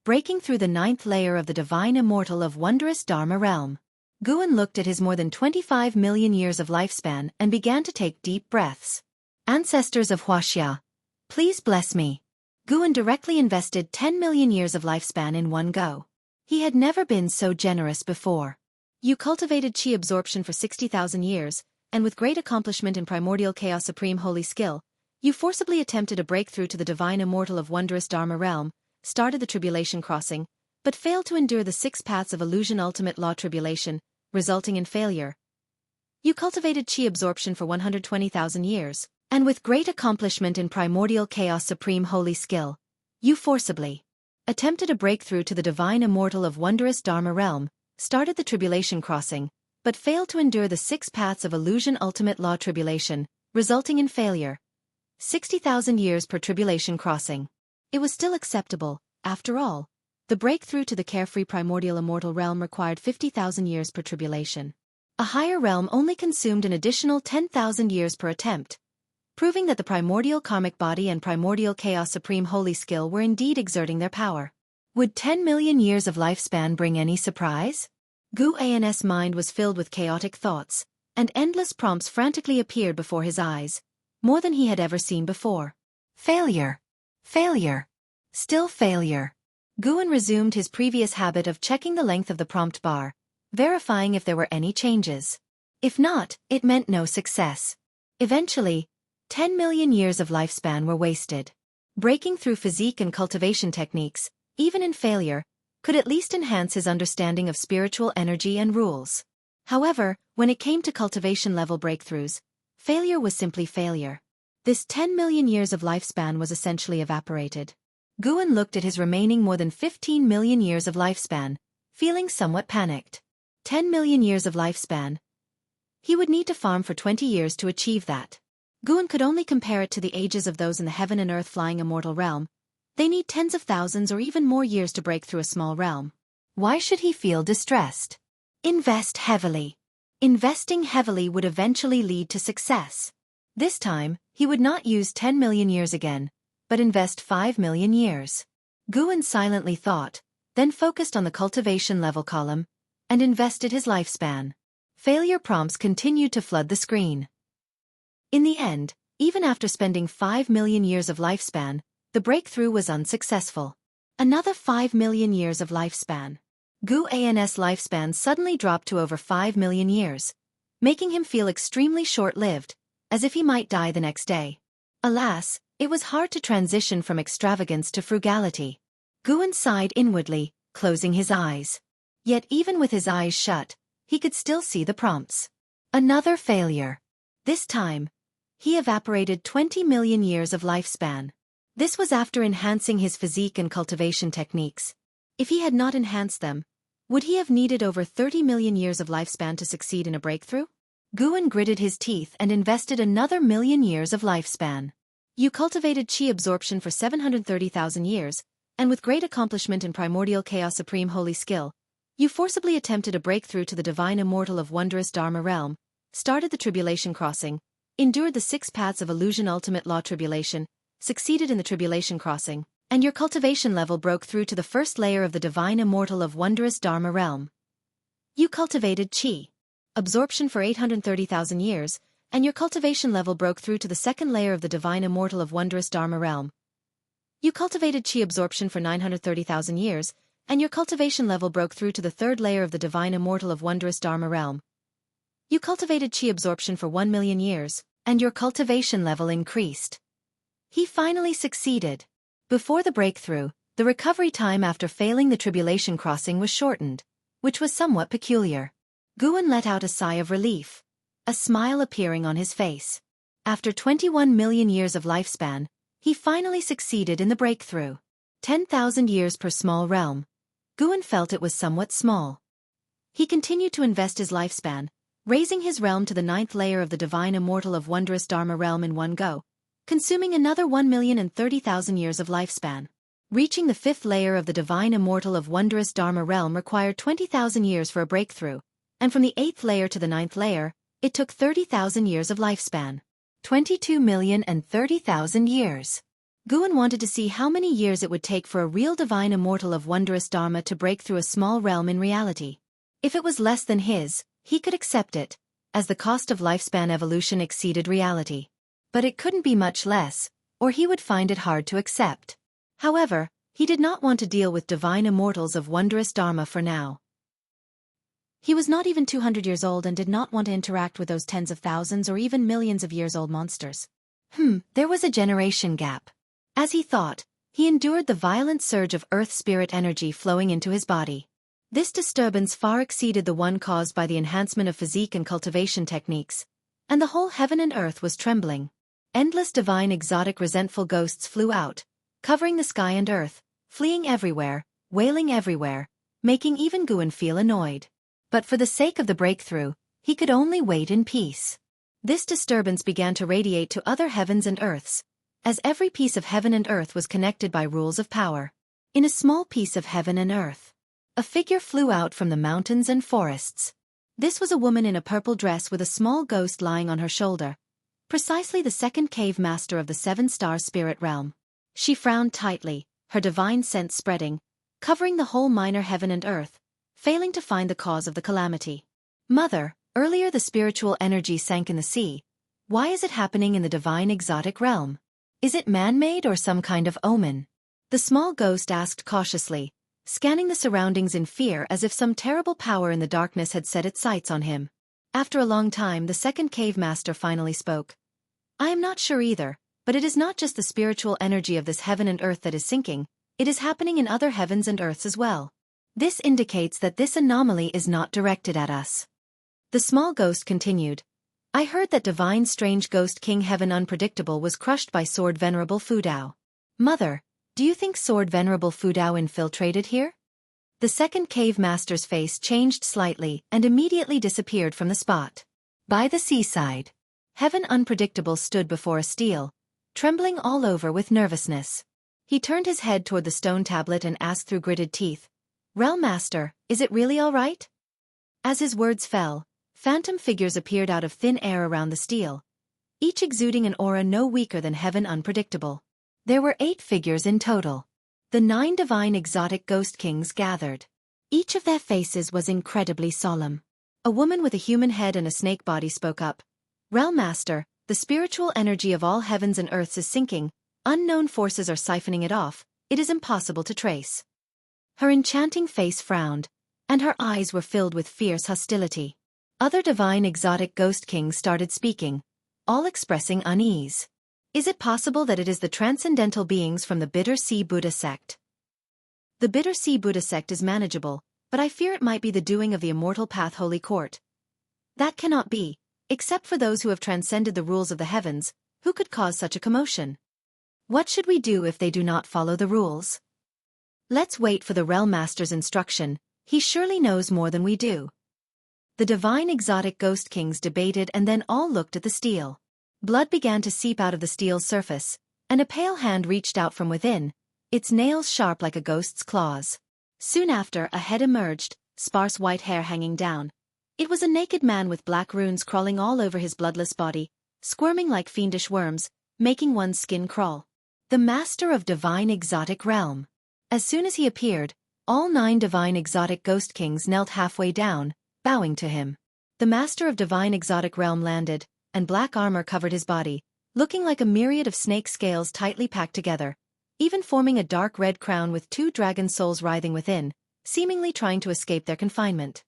A: Breaking through the 9th layer of the divine immortal of wondrous Dharma realm. Guan looked at his more than 25 million years of lifespan and began to take deep breaths. Ancestors of Wuxia, please bless me. Guan directly invested 10 million years of lifespan in one go. He had never been so generous before. You cultivated chi absorption for 60,000 years, and with great accomplishment in primordial chaos supreme holy skill, you forcibly attempted a breakthrough to the divine immortal of wondrous Dharma realm, started the tribulation crossing, but failed to endure the 6 paths of illusion ultimate law tribulation, resulting in failure. You cultivated chi absorption for 120,000 years, and with great accomplishment in primordial chaos supreme holy skill, you forcibly attempted a breakthrough to the divine immortal of wondrous Dharma realm, started the tribulation crossing, but failed to endure the 6 paths of illusion ultimate law tribulation, resulting in failure. 60,000 years per tribulation crossing. It was still acceptable, after all. The breakthrough to the carefree primordial immortal realm required 50,000 years per tribulation. A higher realm only consumed an additional 10,000 years per attempt, proving that the primordial karmic body and primordial chaos supreme holy skill were indeed exerting their power. Would 10 million years of lifespan bring any surprise? Guan's mind was filled with chaotic thoughts, and endless prompts frantically appeared before his eyes, more than he had ever seen before. Failure. Failure. Still failure. Guan resumed his previous habit of checking the length of the prompt bar, verifying if there were any changes. If not, it meant no success. Eventually, 10 million years of lifespan were wasted. Breaking through physique and cultivation techniques, even in failure, could at least enhance his understanding of spiritual energy and rules. However, when it came to cultivation level breakthroughs, failure was simply failure. This 10 million years of lifespan was essentially evaporated. Guan looked at his remaining more than 15 million years of lifespan, feeling somewhat panicked. 10 million years of lifespan. He would need to farm for 20 years to achieve that. Guan could only compare it to the ages of those in the heaven and earth flying immortal realm. They need tens of thousands or even more years to break through a small realm. Why should he feel distressed? Invest heavily. Investing heavily would eventually lead to success. This time, he would not use 10 million years again, but invest 5 million years. Guan silently thought, then focused on the cultivation level column, and invested his lifespan. Failure prompts continued to flood the screen. In the end, even after spending 5 million years of lifespan, the breakthrough was unsuccessful. Another 5 million years of lifespan. Guan's lifespan suddenly dropped to over 5 million years, making him feel extremely short-lived, as if he might die the next day. Alas, it was hard to transition from extravagance to frugality. Guan sighed inwardly, closing his eyes. Yet even with his eyes shut, he could still see the prompts. Another failure. This time, he evaporated 20 million years of lifespan. This was after enhancing his physique and cultivation techniques. If he had not enhanced them, would he have needed over 30 million years of lifespan to succeed in a breakthrough? Guan gritted his teeth and invested another million years of lifespan. You cultivated chi absorption for 730,000 years, and with great accomplishment in primordial chaos supreme holy skill, you forcibly attempted a breakthrough to the divine immortal of wondrous Dharma realm, started the tribulation crossing, endured the 6 paths of illusion ultimate law tribulation, succeeded in the tribulation crossing, and your cultivation level broke through to the first layer of the divine immortal of wondrous Dharma realm. You cultivated chi absorption for 830,000 years, and your cultivation level broke through to the second layer of the divine immortal of wondrous Dharma realm. You cultivated chi absorption for 930,000 years, and your cultivation level broke through to the third layer of the divine immortal of wondrous Dharma realm. You cultivated chi absorption for 1 million years, and your cultivation level increased. He finally succeeded. Before the breakthrough, The recovery time after failing the tribulation crossing was shortened, which was somewhat peculiar. Guan let out a sigh of relief, a smile appearing on his face. After 21 million years of lifespan, he finally succeeded in the breakthrough. 10,000 years per small realm. Guan felt it was somewhat small. He continued to invest his lifespan, raising his realm to the 9th layer of the divine immortal of wondrous Dharma realm in one go, consuming another 1,030,000 years of lifespan. Reaching the 5th layer of the divine immortal of wondrous Dharma realm required 20,000 years for a breakthrough, and from the 8th layer to the 9th layer, it took 30,000 years of lifespan. 22,030,000 years. Guan wanted to see how many years it would take for a real divine immortal of wondrous Dharma to break through a small realm in reality. If it was less than his, he could accept it, as the cost of lifespan evolution exceeded reality. But it couldn't be much less, or he would find it hard to accept. However, he did not want to deal with divine immortals of wondrous Dharma for now. He was not even 200 years old and did not want to interact with those tens of thousands or even millions of years old monsters. There was a generation gap. As he thought, he endured the violent surge of earth spirit energy flowing into his body. This disturbance far exceeded the one caused by the enhancement of physique and cultivation techniques, and the whole heaven and earth was trembling. Endless divine exotic resentful ghosts flew out, covering the sky and earth, fleeing everywhere, wailing everywhere, making even Guan feel annoyed. But for the sake of the breakthrough, he could only wait in peace. This disturbance began to radiate to other heavens and earths, as every piece of heaven and earth was connected by rules of power. In a small piece of heaven and earth, a figure flew out from the mountains and forests. This was a woman in a purple dress with a small ghost lying on her shoulder, precisely the second cave master of the 7-star spirit realm. She frowned tightly, her divine scent spreading, covering the whole minor heaven and earth, failing to find the cause of the calamity. Mother, earlier the spiritual energy sank in the sea. Why is it happening in the divine exotic realm? Is it man-made or some kind of omen? The small ghost asked cautiously, scanning the surroundings in fear as if some terrible power in the darkness had set its sights on him. After a long time, the second cave master finally spoke. I am not sure either, but it is not just the spiritual energy of this heaven and earth that is sinking, it is happening in other heavens and earths as well. This indicates that this anomaly is not directed at us. The small ghost continued. I heard that divine strange ghost King Heaven Unpredictable was crushed by Sword Venerable Fudao. Mother, do you think Sword Venerable Fudao infiltrated here? The second cave master's face changed slightly and immediately disappeared from the spot. By the seaside, Heaven Unpredictable stood before a stele, trembling all over with nervousness. He turned his head toward the stone tablet and asked through gritted teeth, Realm Master, is it really all right? As his words fell, phantom figures appeared out of thin air around the stele, each exuding an aura no weaker than Heaven Unpredictable. There were 8 figures in total. The 9 divine exotic ghost kings gathered. Each of their faces was incredibly solemn. A woman with a human head and a snake body spoke up. Realm Master, the spiritual energy of all heavens and earths is sinking, unknown forces are siphoning it off, it is impossible to trace. Her enchanting face frowned, and her eyes were filled with fierce hostility. Other divine exotic ghost kings started speaking, all expressing unease. Is it possible that it is the transcendental beings from the Bitter Sea Buddha sect? The Bitter Sea Buddha sect is manageable, but I fear it might be the doing of the Immortal Path Holy Court. That cannot be, except for those who have transcended the rules of the heavens, who could cause such a commotion. What should we do if they do not follow the rules? Let's wait for the Realm Master's instruction, he surely knows more than we do. The divine exotic ghost kings debated and then all looked at the stele. Blood began to seep out of the steel's surface, and a pale hand reached out from within, its nails sharp like a ghost's claws. Soon after, a head emerged, sparse white hair hanging down. It was a naked man with black runes crawling all over his bloodless body, squirming like fiendish worms, making one's skin crawl. The master of divine exotic realm. As soon as he appeared, all 9 divine exotic ghost kings knelt halfway down, bowing to him. The master of divine exotic realm landed, and black armor covered his body, looking like a myriad of snake scales tightly packed together, even forming a dark red crown with 2 dragon souls writhing within, seemingly trying to escape their confinement.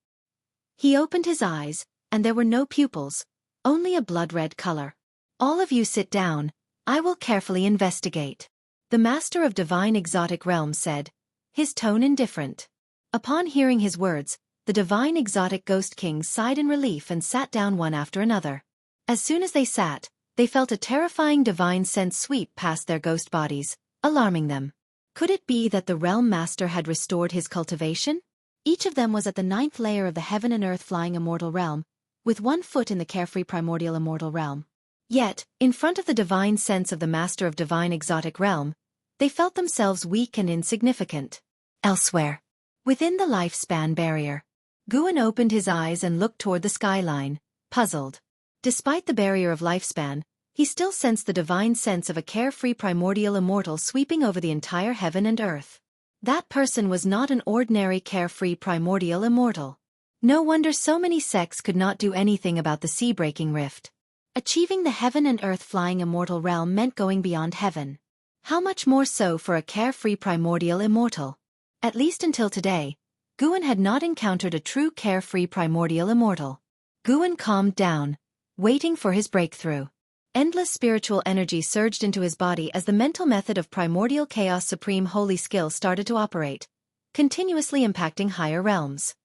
A: He opened his eyes, and there were no pupils, only a blood-red color. All of you sit down, I will carefully investigate. The master of divine exotic realms said, his tone indifferent. Upon hearing his words, the divine exotic ghost kings sighed in relief and sat down one after another. As soon as they sat, they felt a terrifying divine sense sweep past their ghost bodies, alarming them. Could it be that the realm master had restored his cultivation? Each of them was at the 9th layer of the heaven and earth flying immortal realm, with one foot in the carefree primordial immortal realm. Yet, in front of the divine sense of the master of divine exotic realm, they felt themselves weak and insignificant. Elsewhere, within the lifespan barrier, Guan opened his eyes and looked toward the skyline, puzzled. Despite the barrier of lifespan, he still sensed the divine sense of a carefree primordial immortal sweeping over the entire heaven and earth. That person was not an ordinary carefree primordial immortal. No wonder so many sects could not do anything about the sea-breaking rift. Achieving the heaven and earth flying immortal realm meant going beyond heaven. How much more so for a carefree primordial immortal? At least until today, Guan had not encountered a true carefree primordial immortal. Guan calmed down, waiting for his breakthrough. Endless spiritual energy surged into his body as the mental method of primordial chaos supreme holy skill started to operate, continuously impacting higher realms.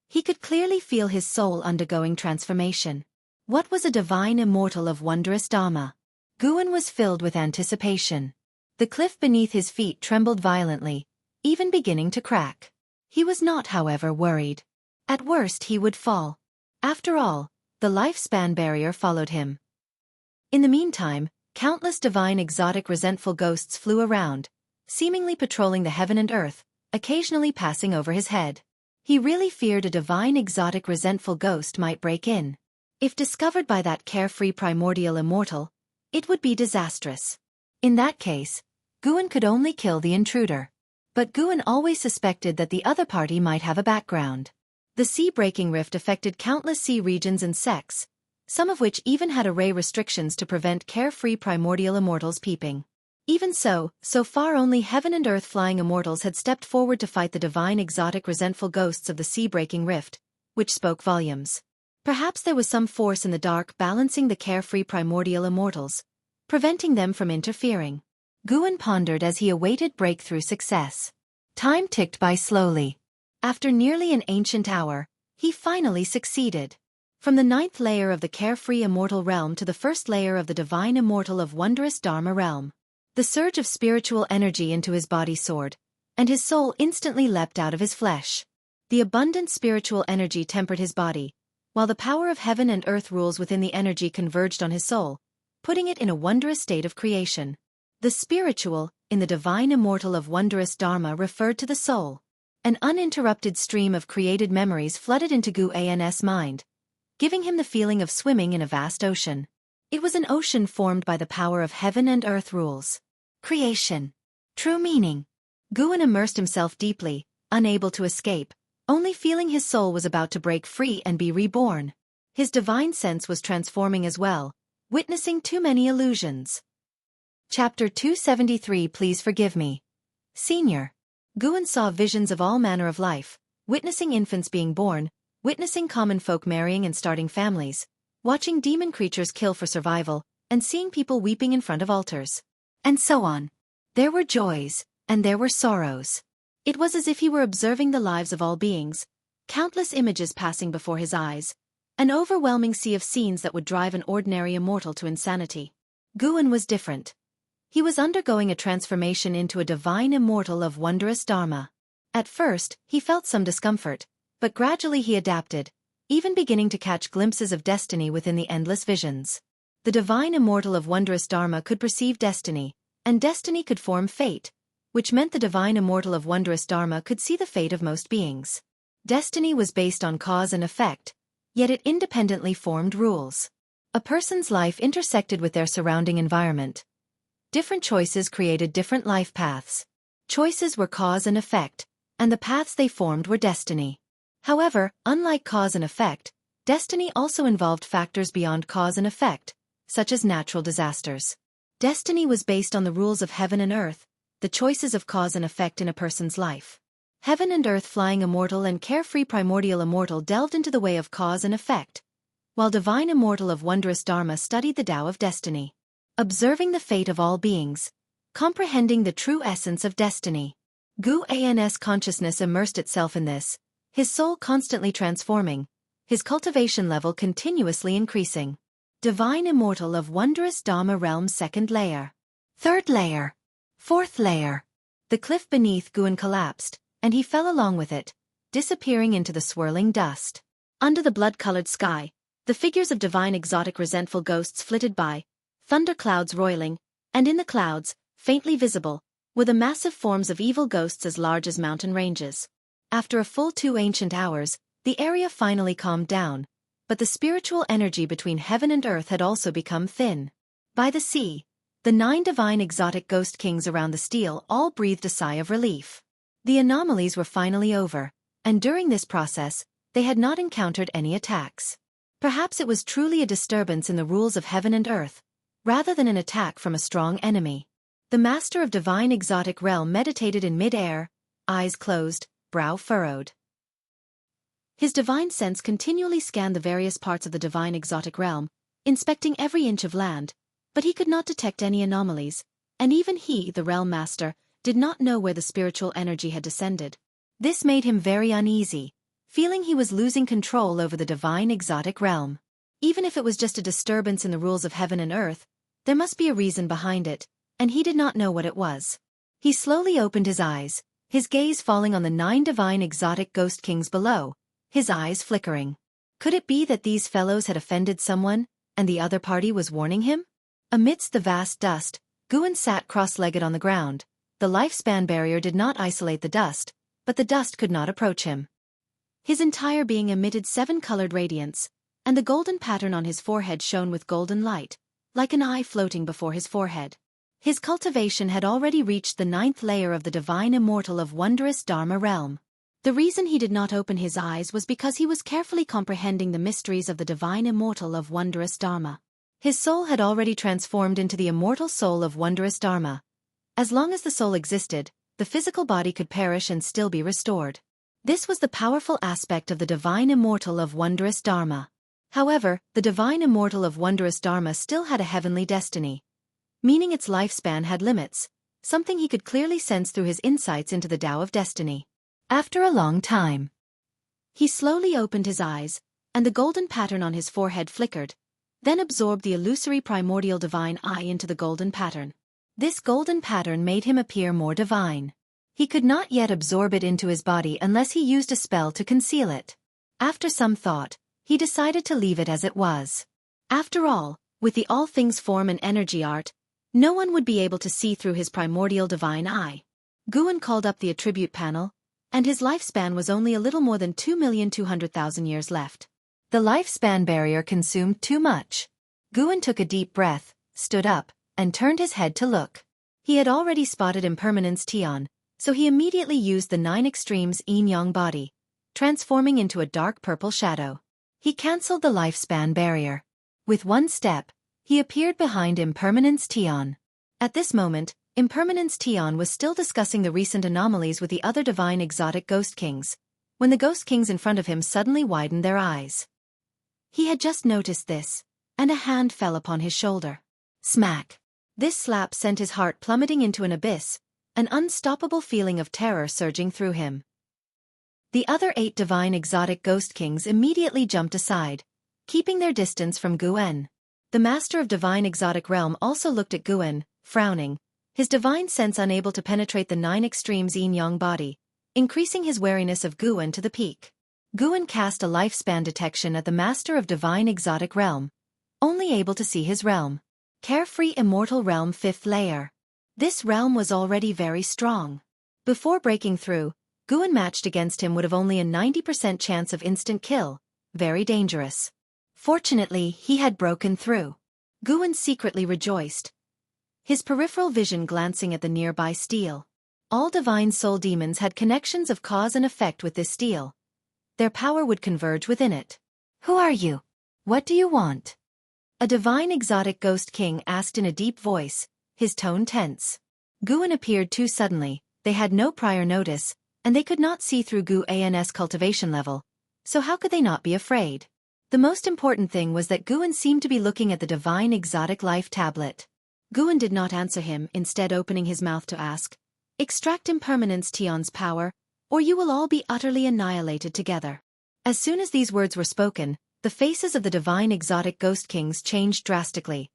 A: He could clearly feel his soul undergoing transformation. What was a divine immortal of wondrous Dharma? Guan was filled with anticipation. The cliff beneath his feet trembled violently, even beginning to crack. He was not, however, worried. At worst he would fall. After all, the lifespan barrier followed him. In the meantime, countless divine exotic resentful ghosts flew around, seemingly patrolling the heaven and earth, occasionally passing over his head. He really feared a divine exotic resentful ghost might break in. If discovered by that carefree primordial immortal, it would be disastrous. In that case, Guan could only kill the intruder. But Guan always suspected that the other party might have a background. The sea-breaking rift affected countless sea regions and sects, some of which even had array restrictions to prevent carefree primordial immortals peeping. Even so far only heaven and earth flying immortals had stepped forward to fight the divine exotic resentful ghosts of the sea-breaking rift, which spoke volumes. Perhaps there was some force in the dark balancing the carefree primordial immortals, preventing them from interfering. Guan pondered as he awaited breakthrough success. Time ticked by slowly. After nearly an ancient hour, he finally succeeded. From the 9th layer of the carefree immortal realm to the 1st layer of the divine immortal of wondrous Dharma realm. The surge of spiritual energy into his body soared, and his soul instantly leapt out of his flesh. The abundant spiritual energy tempered his body, while the power of heaven and earth rules within the energy converged on his soul, putting it in a wondrous state of creation. The spiritual, in the divine immortal of wondrous Dharma referred to the soul. An uninterrupted stream of created memories flooded into Guan's mind, giving him the feeling of swimming in a vast ocean. It was an ocean formed by the power of heaven and earth rules. Creation. True meaning. Guan immersed himself deeply, unable to escape, only feeling his soul was about to break free and be reborn. His divine sense was transforming as well, witnessing too many illusions. Chapter 273 Please Forgive Me. Senior. Guan saw visions of all manner of life, witnessing infants being born, witnessing common folk marrying and starting families, watching demon creatures kill for survival, and seeing people weeping in front of altars. And so on. There were joys, and there were sorrows. It was as if he were observing the lives of all beings, countless images passing before his eyes, an overwhelming sea of scenes that would drive an ordinary immortal to insanity. Guan was different. He was undergoing a transformation into a divine immortal of wondrous Dharma. At first, he felt some discomfort, but gradually he adapted, even beginning to catch glimpses of destiny within the endless visions. The divine immortal of wondrous Dharma could perceive destiny, and destiny could form fate, which meant the divine immortal of wondrous Dharma could see the fate of most beings. Destiny was based on cause and effect, yet it independently formed rules. A person's life intersected with their surrounding environment. Different choices created different life paths. Choices were cause and effect, and the paths they formed were destiny. However, unlike cause and effect, destiny also involved factors beyond cause and effect, such as natural disasters. Destiny was based on the rules of heaven and earth, the choices of cause and effect in a person's life. Heaven and earth flying immortal and carefree primordial immortal delved into the way of cause and effect, while divine immortal of wondrous Dharma studied the Tao of destiny. Observing the fate of all beings, comprehending the true essence of destiny. Guan's consciousness immersed itself in this, his soul constantly transforming, his cultivation level continuously increasing. Divine Immortal of Wondrous Dharma Realm. Second layer. Third layer. Fourth layer. The cliff beneath Guan collapsed, and he fell along with it, disappearing into the swirling dust. Under the blood-colored sky, the figures of divine exotic resentful ghosts flitted by, thunderclouds roiling, and in the clouds, faintly visible, were the massive forms of evil ghosts as large as mountain ranges. After a full 2 ancient hours, the area finally calmed down, but the spiritual energy between heaven and earth had also become thin. By the sea, the 9 divine exotic ghost kings around the stele all breathed a sigh of relief. The anomalies were finally over, and during this process, they had not encountered any attacks. Perhaps it was truly a disturbance in the rules of heaven and earth, rather than an attack from a strong enemy. The master of divine exotic realm meditated in mid-air, eyes closed, brow furrowed. His divine sense continually scanned the various parts of the divine exotic realm, inspecting every inch of land, but he could not detect any anomalies, and even he, the realm master, did not know where the spiritual energy had descended. This made him very uneasy, feeling he was losing control over the divine exotic realm. Even if it was just a disturbance in the rules of heaven and earth, there must be a reason behind it, and he did not know what it was. He slowly opened his eyes, his gaze falling on the 9 divine exotic ghost kings below, his eyes flickering. Could it be that these fellows had offended someone, and the other party was warning him? Amidst the vast dust, Guan sat cross-legged on the ground. The lifespan barrier did not isolate the dust, but the dust could not approach him. His entire being emitted 7-colored radiance, and the golden pattern on his forehead shone with golden light, like an eye floating before his forehead. His cultivation had already reached the 9th layer of the divine immortal of wondrous Dharma realm. The reason he did not open his eyes was because he was carefully comprehending the mysteries of the divine immortal of wondrous Dharma. His soul had already transformed into the immortal soul of wondrous Dharma. As long as the soul existed, the physical body could perish and still be restored. This was the powerful aspect of the divine immortal of wondrous Dharma. However, the divine immortal of wondrous Dharma still had a heavenly destiny, meaning its lifespan had limits, something he could clearly sense through his insights into the Tao of Destiny. After a long time, he slowly opened his eyes, and the golden pattern on his forehead flickered, then absorbed the illusory primordial divine eye into the golden pattern. This golden pattern made him appear more divine. He could not yet absorb it into his body unless he used a spell to conceal it. After some thought, he decided to leave it as it was. After all, with the all things form and energy art, no one would be able to see through his primordial divine eye. Guan called up the attribute panel, and his lifespan was only a little more than 2,200,000 years left. The lifespan barrier consumed too much. Guan took a deep breath, stood up, and turned his head to look. He had already spotted impermanence Tian, so he immediately used the 9 extremes yin-yang body, transforming into a dark purple shadow. He cancelled the lifespan barrier. With one step, he appeared behind Impermanence Tian. At this moment, Impermanence Tian was still discussing the recent anomalies with the other divine exotic ghost kings, when the ghost kings in front of him suddenly widened their eyes. He had just noticed this, and a hand fell upon his shoulder. Smack! This slap sent his heart plummeting into an abyss, an unstoppable feeling of terror surging through him. The other 8 divine exotic ghost kings immediately jumped aside, keeping their distance from Guan. The master of divine exotic realm also looked at Guan, frowning, his divine sense unable to penetrate the 9 extremes yin-yang body, increasing his wariness of Guan to the peak. Guan cast a lifespan detection at the master of divine exotic realm, only able to see his realm. Carefree immortal realm 5th layer. This realm was already very strong. Before breaking through, Guan matched against him would have only a 90% chance of instant kill, very dangerous. Fortunately, he had broken through. Guan secretly rejoiced, his peripheral vision glancing at the nearby stele. All divine soul demons had connections of cause and effect with this stele. Their power would converge within it. Who are you? What do you want? A divine exotic ghost king asked in a deep voice, his tone tense. Guan appeared too suddenly, they had no prior notice, and they could not see through Guan's cultivation level, so how could they not be afraid? The most important thing was that Guan seemed to be looking at the divine exotic life tablet. Guan did not answer him, instead opening his mouth to ask, "Extract Impermanence Tion's power, or you will all be utterly annihilated together." As soon as these words were spoken, the faces of the divine exotic ghost kings changed drastically,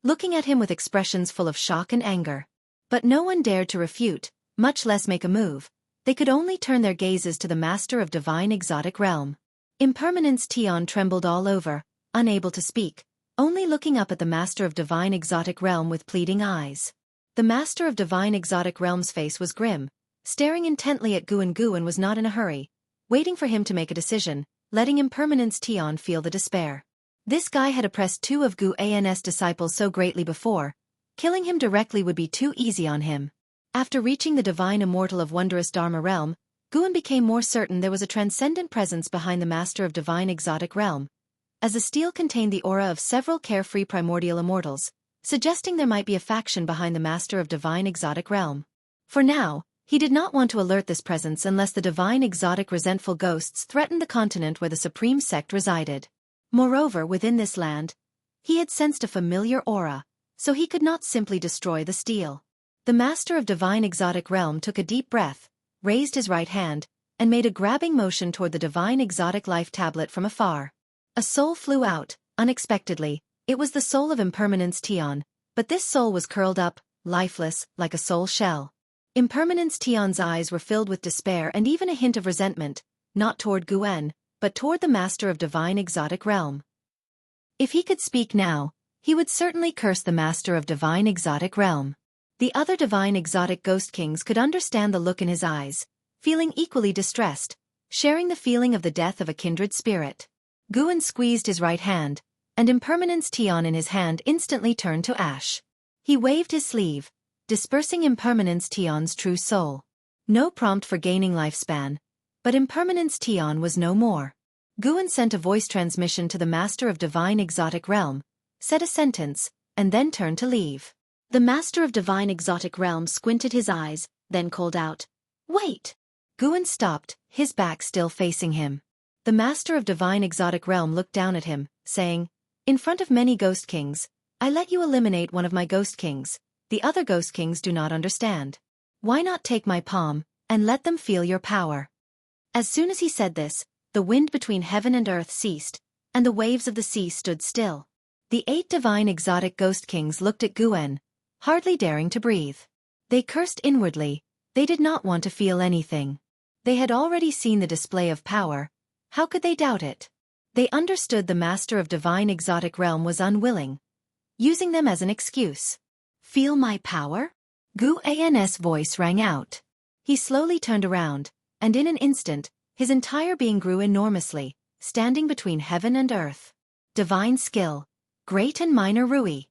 A: looking at him with expressions full of shock and anger. But no one dared to refute, much less make a move. They could only turn their gazes to the master of divine exotic realm. Impermanence Tion trembled all over, unable to speak, only looking up at the master of divine exotic realm with pleading eyes. The master of divine exotic realm's face was grim, staring intently at Guan. Guan was not in a hurry, waiting for him to make a decision, letting Impermanence Tion feel the despair. This guy had oppressed two of Guan's disciples so greatly before, killing him directly would be too easy on him. After reaching the divine immortal of wondrous Dharma realm, Guan became more certain there was a transcendent presence behind the master of divine exotic realm, as the steel contained the aura of several carefree primordial immortals, suggesting there might be a faction behind the master of divine exotic realm. For now, he did not want to alert this presence unless the divine exotic resentful ghosts threatened the continent where the supreme sect resided. Moreover, within this land, he had sensed a familiar aura, so he could not simply destroy the steel. The master of divine exotic realm took a deep breath, raised his right hand, and made a grabbing motion toward the divine exotic life tablet from afar. A soul flew out, unexpectedly. It was the soul of Impermanence Tion, but this soul was curled up, lifeless, like a soul shell. Impermanence Tion's eyes were filled with despair and even a hint of resentment, not toward Guan, but toward the master of divine exotic realm. If he could speak now, he would certainly curse the master of divine exotic realm. The other divine exotic ghost kings could understand the look in his eyes, feeling equally distressed, sharing the feeling of the death of a kindred spirit. Guan squeezed his right hand, and Impermanence Tion in his hand instantly turned to ash. He waved his sleeve, dispersing Impermanence Tion's true soul. No prompt for gaining lifespan, but Impermanence Tion was no more. Guan sent a voice transmission to the master of divine exotic realm, said a sentence, and then turned to leave. The master of divine exotic realm squinted his eyes, then called out, "Wait!" Guan stopped, his back still facing him. The master of divine exotic realm looked down at him, saying, "In front of many ghost kings, I let you eliminate one of my ghost kings. The other ghost kings do not understand. Why not take my palm, and let them feel your power?" As soon as he said this, the wind between heaven and earth ceased, and the waves of the sea stood still. The 8 divine exotic ghost kings looked at Guan, hardly daring to breathe. They cursed inwardly. They did not want to feel anything. They had already seen the display of power. How could they doubt it? They understood the master of divine exotic realm was unwilling, using them as an excuse. "Feel my power?" Guan's voice rang out. He slowly turned around, and in an instant, his entire being grew enormously, standing between heaven and earth. Divine skill, great and minor Rui.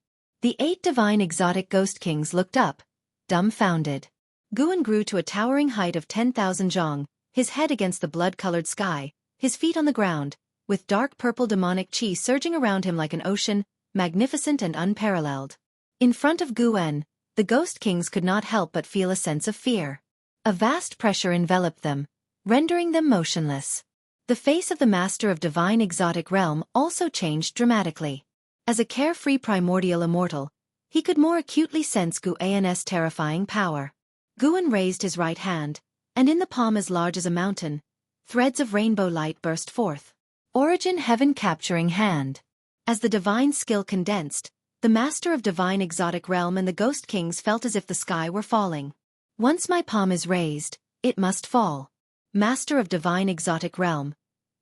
A: The 8 divine exotic ghost kings looked up, dumbfounded. Guan grew to a towering height of 10,000 zhong, his head against the blood-colored sky, his feet on the ground, with dark purple demonic chi surging around him like an ocean, magnificent and unparalleled. In front of Guan, the ghost kings could not help but feel a sense of fear. A vast pressure enveloped them, rendering them motionless. The face of the master of divine exotic realm also changed dramatically. As a carefree primordial immortal, he could more acutely sense Guan's terrifying power. Guan raised his right hand, and in the palm as large as a mountain, threads of rainbow light burst forth. Origin heaven capturing hand. As the divine skill condensed, the master of divine exotic realm and the ghost kings felt as if the sky were falling. "Once my palm is raised, it must fall. Master of divine exotic realm,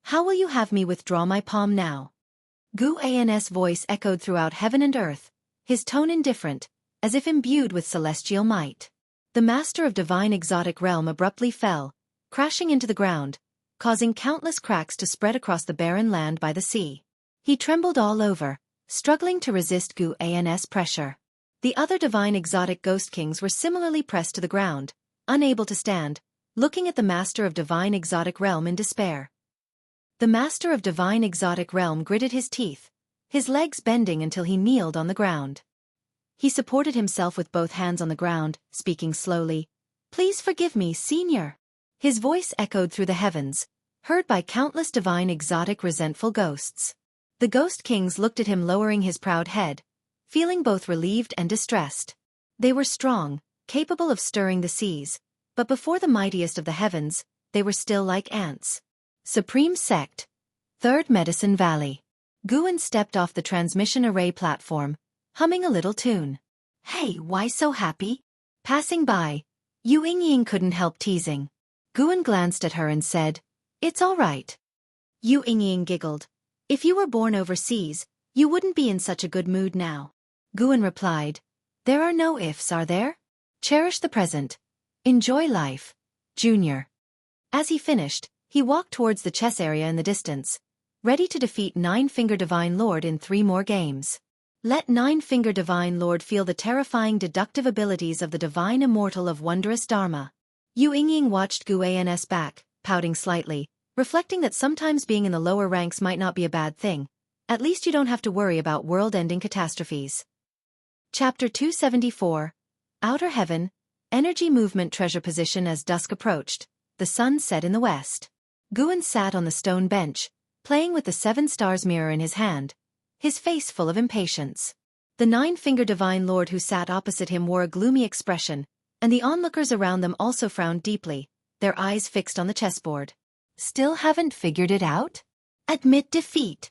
A: how will you have me withdraw my palm now?" Guan's voice echoed throughout heaven and earth, his tone indifferent, as if imbued with celestial might. The master of divine exotic realm abruptly fell, crashing into the ground, causing countless cracks to spread across the barren land by the sea. He trembled all over, struggling to resist Guan's pressure. The other divine exotic ghost kings were similarly pressed to the ground, unable to stand, looking at the master of divine exotic realm in despair. The master of divine exotic realm gritted his teeth, his legs bending until he kneeled on the ground. He supported himself with both hands on the ground, speaking slowly, "Please forgive me, Senior." His voice echoed through the heavens, heard by countless divine exotic resentful ghosts. The ghost kings looked at him lowering his proud head, feeling both relieved and distressed. They were strong, capable of stirring the seas, but before the mightiest of the heavens, they were still like ants. Supreme Sect. Third Medicine Valley. Guan stepped off the transmission array platform, humming a little tune. Hey, why so happy? Passing by, Yu Yingying couldn't help teasing. Guan glanced at her and said, It's all right. Yu Yingying giggled. If you were born overseas, you wouldn't be in such a good mood now. Guan replied, There are no ifs, are there? Cherish the present. Enjoy life. Junior. As he finished, he walked towards the chess area in the distance, ready to defeat Nine-Finger Divine Lord in 3 more games. Let Nine-Finger Divine Lord feel the terrifying deductive abilities of the Divine Immortal of Wondrous Dharma. Yu Yingying watched Guan's back, pouting slightly, reflecting that sometimes being in the lower ranks might not be a bad thing. At least you don't have to worry about world-ending catastrophes. Chapter 274. Outer Heaven. Energy Movement Treasure Position. As dusk approached, the sun set in the west. Guan sat on the stone bench, playing with the 7 stars mirror in his hand, his face full of impatience. The Nine-Finger Divine Lord who sat opposite him wore a gloomy expression, and the onlookers around them also frowned deeply, their eyes fixed on the chessboard. Still haven't figured it out? Admit defeat.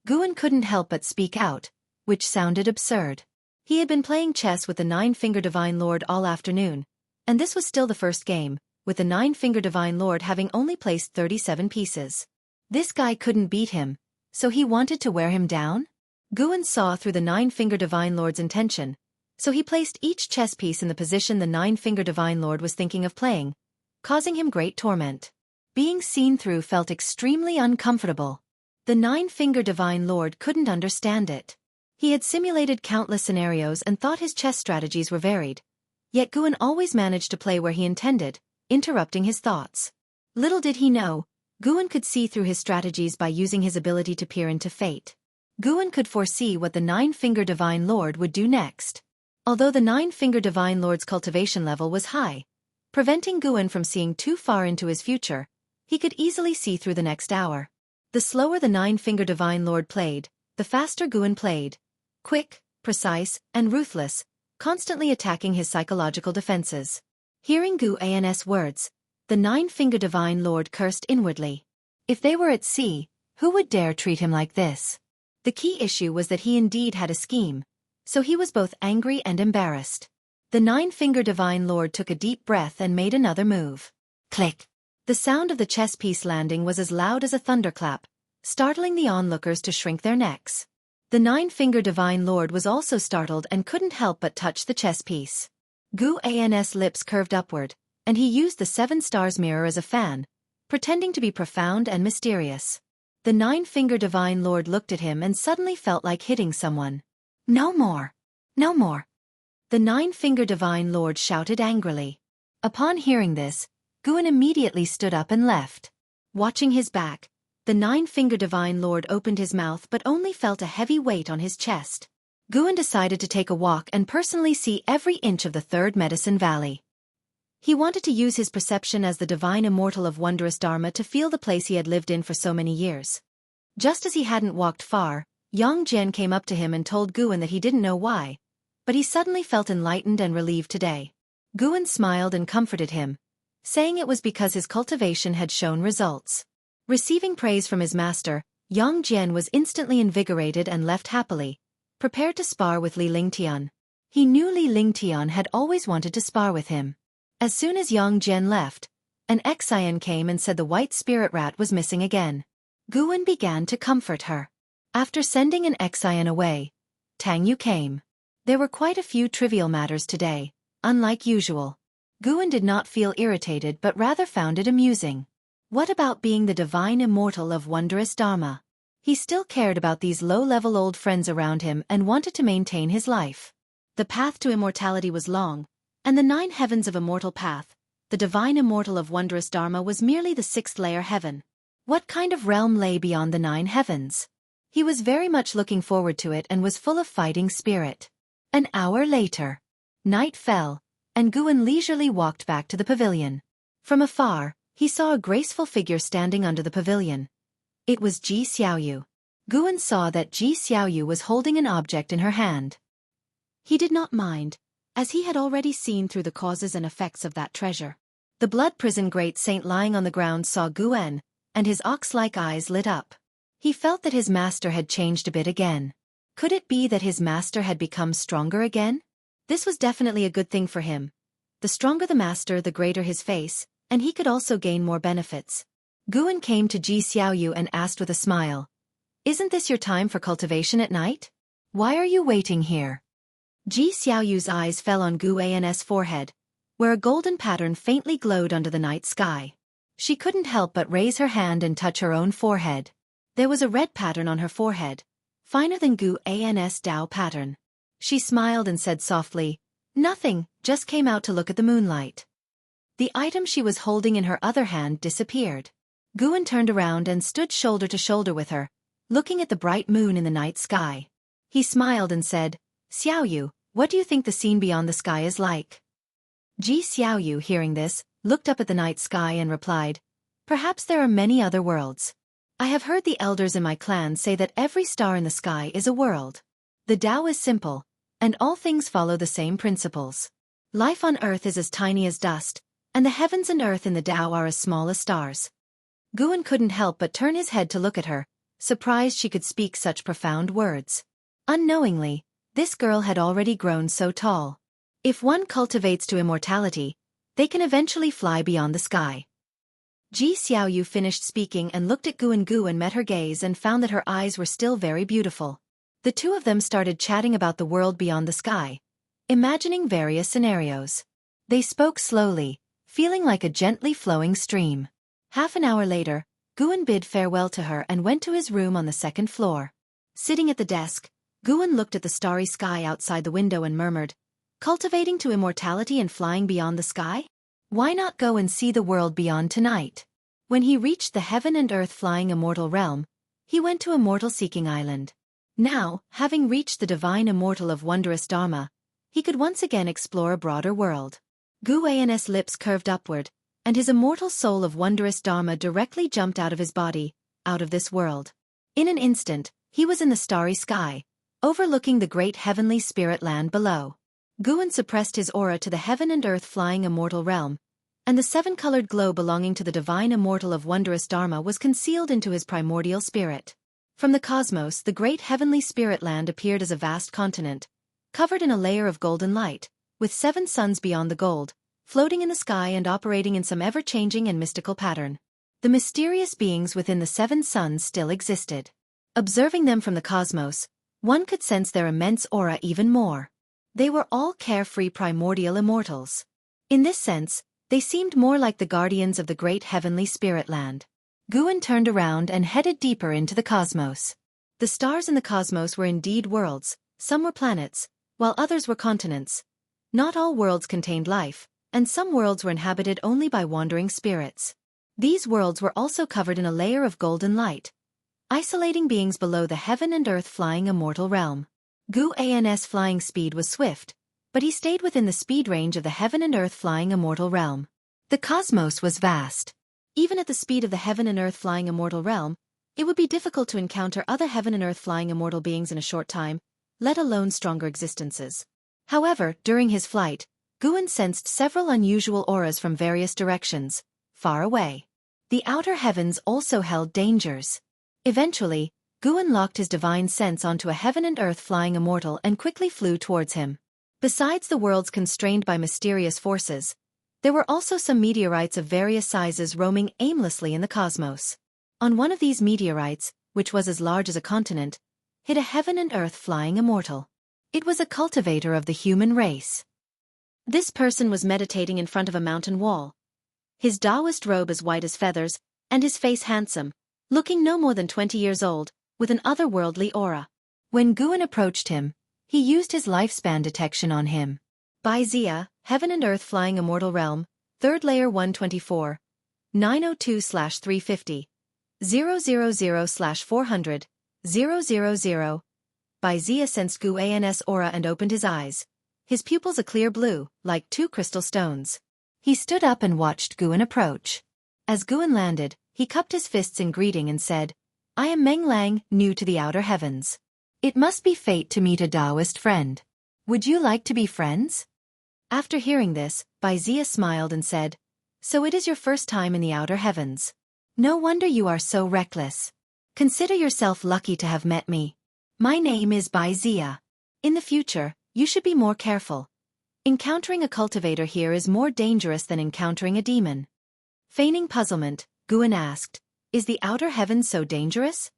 A: Guan couldn't help but speak out, which sounded absurd. He had been playing chess with the Nine-Finger Divine Lord all afternoon, and this was still the first game, with the Nine-Finger Divine Lord having only placed 37 pieces. This guy couldn't beat him, so he wanted to wear him down? Guan saw through the Nine-Finger Divine Lord's intention, so he placed each chess piece in the position the Nine-Finger Divine Lord was thinking of playing, causing him great torment. Being seen through felt extremely uncomfortable. The Nine-Finger Divine Lord couldn't understand it. He had simulated countless scenarios and thought his chess strategies were varied, yet Guan always managed to play where he intended, interrupting his thoughts. Little did he know, Guan could see through his strategies by using his ability to peer into fate. Guan could foresee what the Nine-Finger Divine Lord would do next. Although the Nine-Finger Divine Lord's cultivation level was high, preventing Guan from seeing too far into his future, he could easily see through the next hour. The slower the Nine-Finger Divine Lord played, the faster Guan played. Quick, precise, and ruthless, constantly attacking his psychological defenses. Hearing Guan's words, the Nine-Finger Divine Lord cursed inwardly. If they were at sea, who would dare treat him like this? The key issue was that he indeed had a scheme, so he was both angry and embarrassed. The Nine-Finger Divine Lord took a deep breath and made another move. Click! The sound of the chess piece landing was as loud as a thunderclap, startling the onlookers to shrink their necks. The Nine-Finger Divine Lord was also startled and couldn't help but touch the chess piece. Guan's lips curved upward, and he used the 7 stars mirror as a fan, pretending to be profound and mysterious. The Nine-Finger Divine Lord looked at him and suddenly felt like hitting someone. No more! No more! The Nine-Finger Divine Lord shouted angrily. Upon hearing this, Guan immediately stood up and left. Watching his back, the Nine-Finger Divine Lord opened his mouth but only felt a heavy weight on his chest. Guan decided to take a walk and personally see every inch of the Third Medicine Valley. He wanted to use his perception as the Divine Immortal of Wondrous Dharma to feel the place he had lived in for so many years. Just as he hadn't walked far, Yang Jian came up to him and told Guan that he didn't know why, but he suddenly felt enlightened and relieved today. Guan smiled and comforted him, saying it was because his cultivation had shown results. Receiving praise from his master, Yang Jian was instantly invigorated and left happily, prepared to spar with Li Lingtian. He knew Li Lingtian had always wanted to spar with him. As soon as Yang Jian left, an Xian came and said the white spirit rat was missing again. Guan began to comfort her. After sending an Xian away, Tang Yu came. There were quite a few trivial matters today, unlike usual. Guan did not feel irritated but rather found it amusing. What about being the Divine Immortal of Wondrous Dharma? He still cared about these low-level old friends around him and wanted to maintain his life. The path to immortality was long, and the 9 heavens of immortal path, the Divine Immortal of Wondrous Dharma was merely the 6th layer heaven. What kind of realm lay beyond the 9 heavens? He was very much looking forward to it and was full of fighting spirit. An hour later, night fell, and Guan leisurely walked back to the pavilion. From afar, he saw a graceful figure standing under the pavilion. It was Ji Xiaoyu. Guan saw that Ji Xiaoyu was holding an object in her hand. He did not mind, as he had already seen through the causes and effects of that treasure. The blood prison great saint lying on the ground saw Guen, and his ox-like eyes lit up. He felt that his master had changed a bit again. Could it be that his master had become stronger again? This was definitely a good thing for him. The stronger the master, the greater his face, and he could also gain more benefits. Guen came to Ji Xiaoyu and asked with a smile, "Isn't this your time for cultivation at night? Why are you waiting here?" Ji Xiaoyu's eyes fell on Guan's forehead, where a golden pattern faintly glowed under the night sky. She couldn't help but raise her hand and touch her own forehead. There was a red pattern on her forehead, finer than Guan's Dao pattern. She smiled and said softly, "Nothing, just came out to look at the moonlight." The item she was holding in her other hand disappeared. Guen turned around and stood shoulder to shoulder with her, looking at the bright moon in the night sky. He smiled and said, "Xiaoyu, what do you think the scene beyond the sky is like?" Ji Xiaoyu, hearing this, looked up at the night sky and replied, "Perhaps there are many other worlds. I have heard the elders in my clan say that every star in the sky is a world. The Tao is simple, and all things follow the same principles. Life on earth is as tiny as dust, and the heavens and earth in the Tao are as small as stars." Guen couldn't help but turn his head to look at her, surprised she could speak such profound words. Unknowingly, this girl had already grown so tall. If one cultivates to immortality, they can eventually fly beyond the sky. Ji Xiaoyu finished speaking and looked at Guen. Guen met her gaze and found that her eyes were still very beautiful. The two of them started chatting about the world beyond the sky, imagining various scenarios. They spoke slowly, feeling like a gently flowing stream. Half an hour later, Guen bid farewell to her and went to his room on the second floor. Sitting at the desk, Guen looked at the starry sky outside the window and murmured, "Cultivating to immortality and flying beyond the sky? Why not go and see the world beyond tonight?" When he reached the heaven and earth flying immortal realm, he went to Immortal Seeking Island. Now, having reached the divine immortal of wondrous Dharma, he could once again explore a broader world. Guan's lips curved upward, and his immortal soul of wondrous Dharma directly jumped out of his body, out of this world. In an instant, he was in the starry sky, overlooking the great heavenly spirit land below. Guen suppressed his aura to the heaven and earth flying immortal realm, and the seven-colored glow belonging to the divine immortal of wondrous Dharma was concealed into his primordial spirit. From the cosmos, the great heavenly spirit land appeared as a vast continent, covered in a layer of golden light, with 7 suns beyond the gold, floating in the sky and operating in some ever-changing and mystical pattern. The mysterious beings within the 7 suns still existed. Observing them from the cosmos, one could sense their immense aura even more. They were all carefree primordial immortals. In this sense, they seemed more like the guardians of the great heavenly spirit land. Guen turned around and headed deeper into the cosmos. The stars in the cosmos were indeed worlds, some were planets, while others were continents. Not all worlds contained life, and some worlds were inhabited only by wandering spirits. These worlds were also covered in a layer of golden light, isolating beings below the heaven and earth flying immortal realm. Guan's flying speed was swift, but he stayed within the speed range of the heaven and earth flying immortal realm. The cosmos was vast. Even at the speed of the heaven and earth flying immortal realm, it would be difficult to encounter other heaven and earth flying immortal beings in a short time, let alone stronger existences. However, during his flight, Guen sensed several unusual auras from various directions, far away. The outer heavens also held dangers. Eventually, Guen locked his divine sense onto a heaven and earth flying immortal and quickly flew towards him. Besides the worlds constrained by mysterious forces, there were also some meteorites of various sizes roaming aimlessly in the cosmos. On one of these meteorites, which was as large as a continent, hid a heaven and earth flying immortal. It was a cultivator of the human race. This person was meditating in front of a mountain wall. His Taoist robe as white as feathers, and his face handsome, looking no more than 20 years old, with an otherworldly aura. When Guen approached him, he used his lifespan detection on him. By Zia, Heaven and Earth Flying Immortal Realm, 3rd Layer 124, 902/350, 000/400, 000. By Zia sensed Guan's aura and opened his eyes, his pupils a clear blue, like 2 crystal stones. He stood up and watched Guen approach. As Guen landed, he cupped his fists in greeting and said, "I am Meng Lang, new to the outer heavens. It must be fate to meet a Taoist friend." Would you like to be friends? After hearing this, Baizia smiled and said, So it is your first time in the outer heavens. No wonder you are so reckless. Consider yourself lucky to have met me. My name is Baizia. In the future, you should be more careful. Encountering a cultivator here is more dangerous than encountering a demon. Feigning puzzlement, Guan asked, Is the outer heavens so dangerous?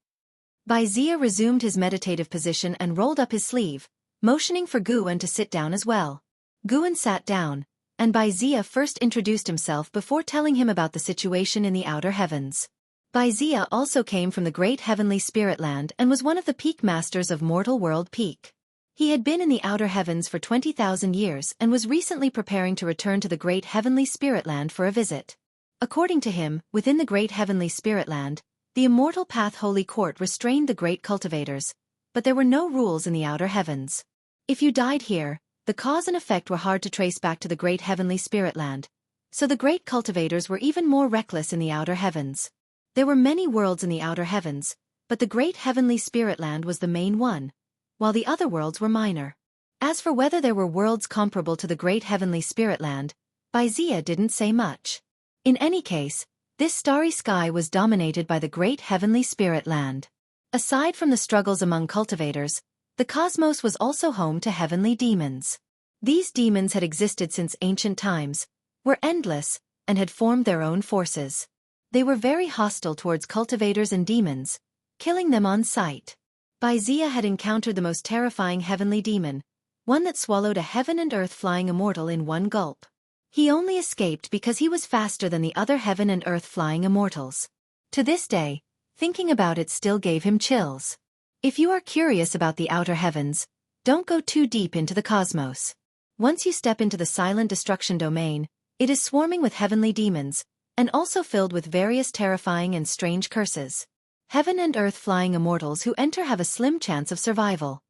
A: Baizia resumed his meditative position and rolled up his sleeve, motioning for Guan to sit down as well. Guan sat down, and Baizia first introduced himself before telling him about the situation in the outer heavens. Baizia also came from the great heavenly spirit land and was one of the peak masters of mortal world peak. He had been in the outer heavens for 20,000 years and was recently preparing to return to the great heavenly spirit land for a visit. According to him, within the great heavenly spirit land, the immortal path holy court restrained the great cultivators, but there were no rules in the outer heavens. If you died here, the cause and effect were hard to trace back to the great heavenly spirit land, so the great cultivators were even more reckless in the outer heavens. There were many worlds in the outer heavens, but the great heavenly spirit land was the main one, while the other worlds were minor. As for whether there were worlds comparable to the great heavenly spirit land, Baizia didn't say much. In any case, this starry sky was dominated by the great heavenly spirit land. Aside from the struggles among cultivators, the cosmos was also home to heavenly demons. These demons had existed since ancient times, were endless, and had formed their own forces. They were very hostile towards cultivators and demons, killing them on sight. Baizia had encountered the most terrifying heavenly demon, one that swallowed a heaven and earth flying immortal in one gulp. He only escaped because he was faster than the other heaven and earth flying immortals. To this day, thinking about it still gave him chills. If you are curious about the outer heavens, don't go too deep into the cosmos. Once you step into the silent destruction domain, it is swarming with heavenly demons, and also filled with various terrifying and strange curses. Heaven and earth flying immortals who enter have a slim chance of survival.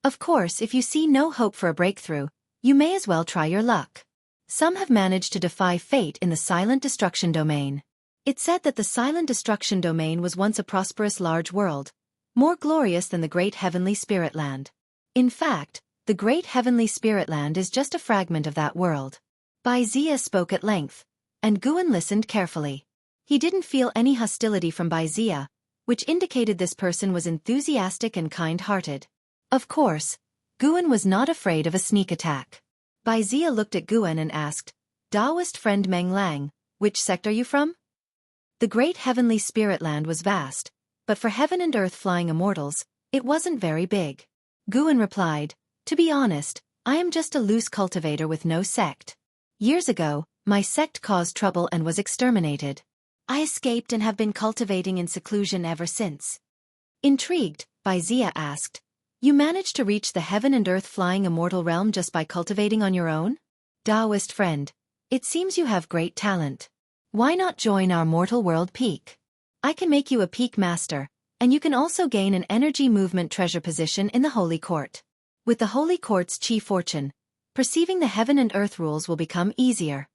A: Of course, if you see no hope for a breakthrough, you may as well try your luck. Some have managed to defy fate in the silent destruction domain. It's said that the silent destruction domain was once a prosperous large world, more glorious than the great heavenly spirit land. In fact, the great heavenly spirit land is just a fragment of that world. Baizia spoke at length, and Guan listened carefully. He didn't feel any hostility from Baizia, which indicated this person was enthusiastic and kind-hearted. Of course, Guan was not afraid of a sneak attack. Baizia looked at Guan and asked, Taoist friend Meng Lang, which sect are you from? The great heavenly spirit land was vast, but for heaven and earth flying immortals, it wasn't very big. Guan replied, To be honest, I am just a loose cultivator with no sect. Years ago, my sect caused trouble and was exterminated. I escaped and have been cultivating in seclusion ever since. Intrigued, Baizia asked, You managed to reach the heaven and earth flying immortal realm just by cultivating on your own? Taoist friend, it seems you have great talent. Why not join our mortal world peak? I can make you a peak master, and you can also gain an energy movement treasure position in the Holy Court. With the Holy Court's chi fortune, perceiving the heaven and earth rules will become easier.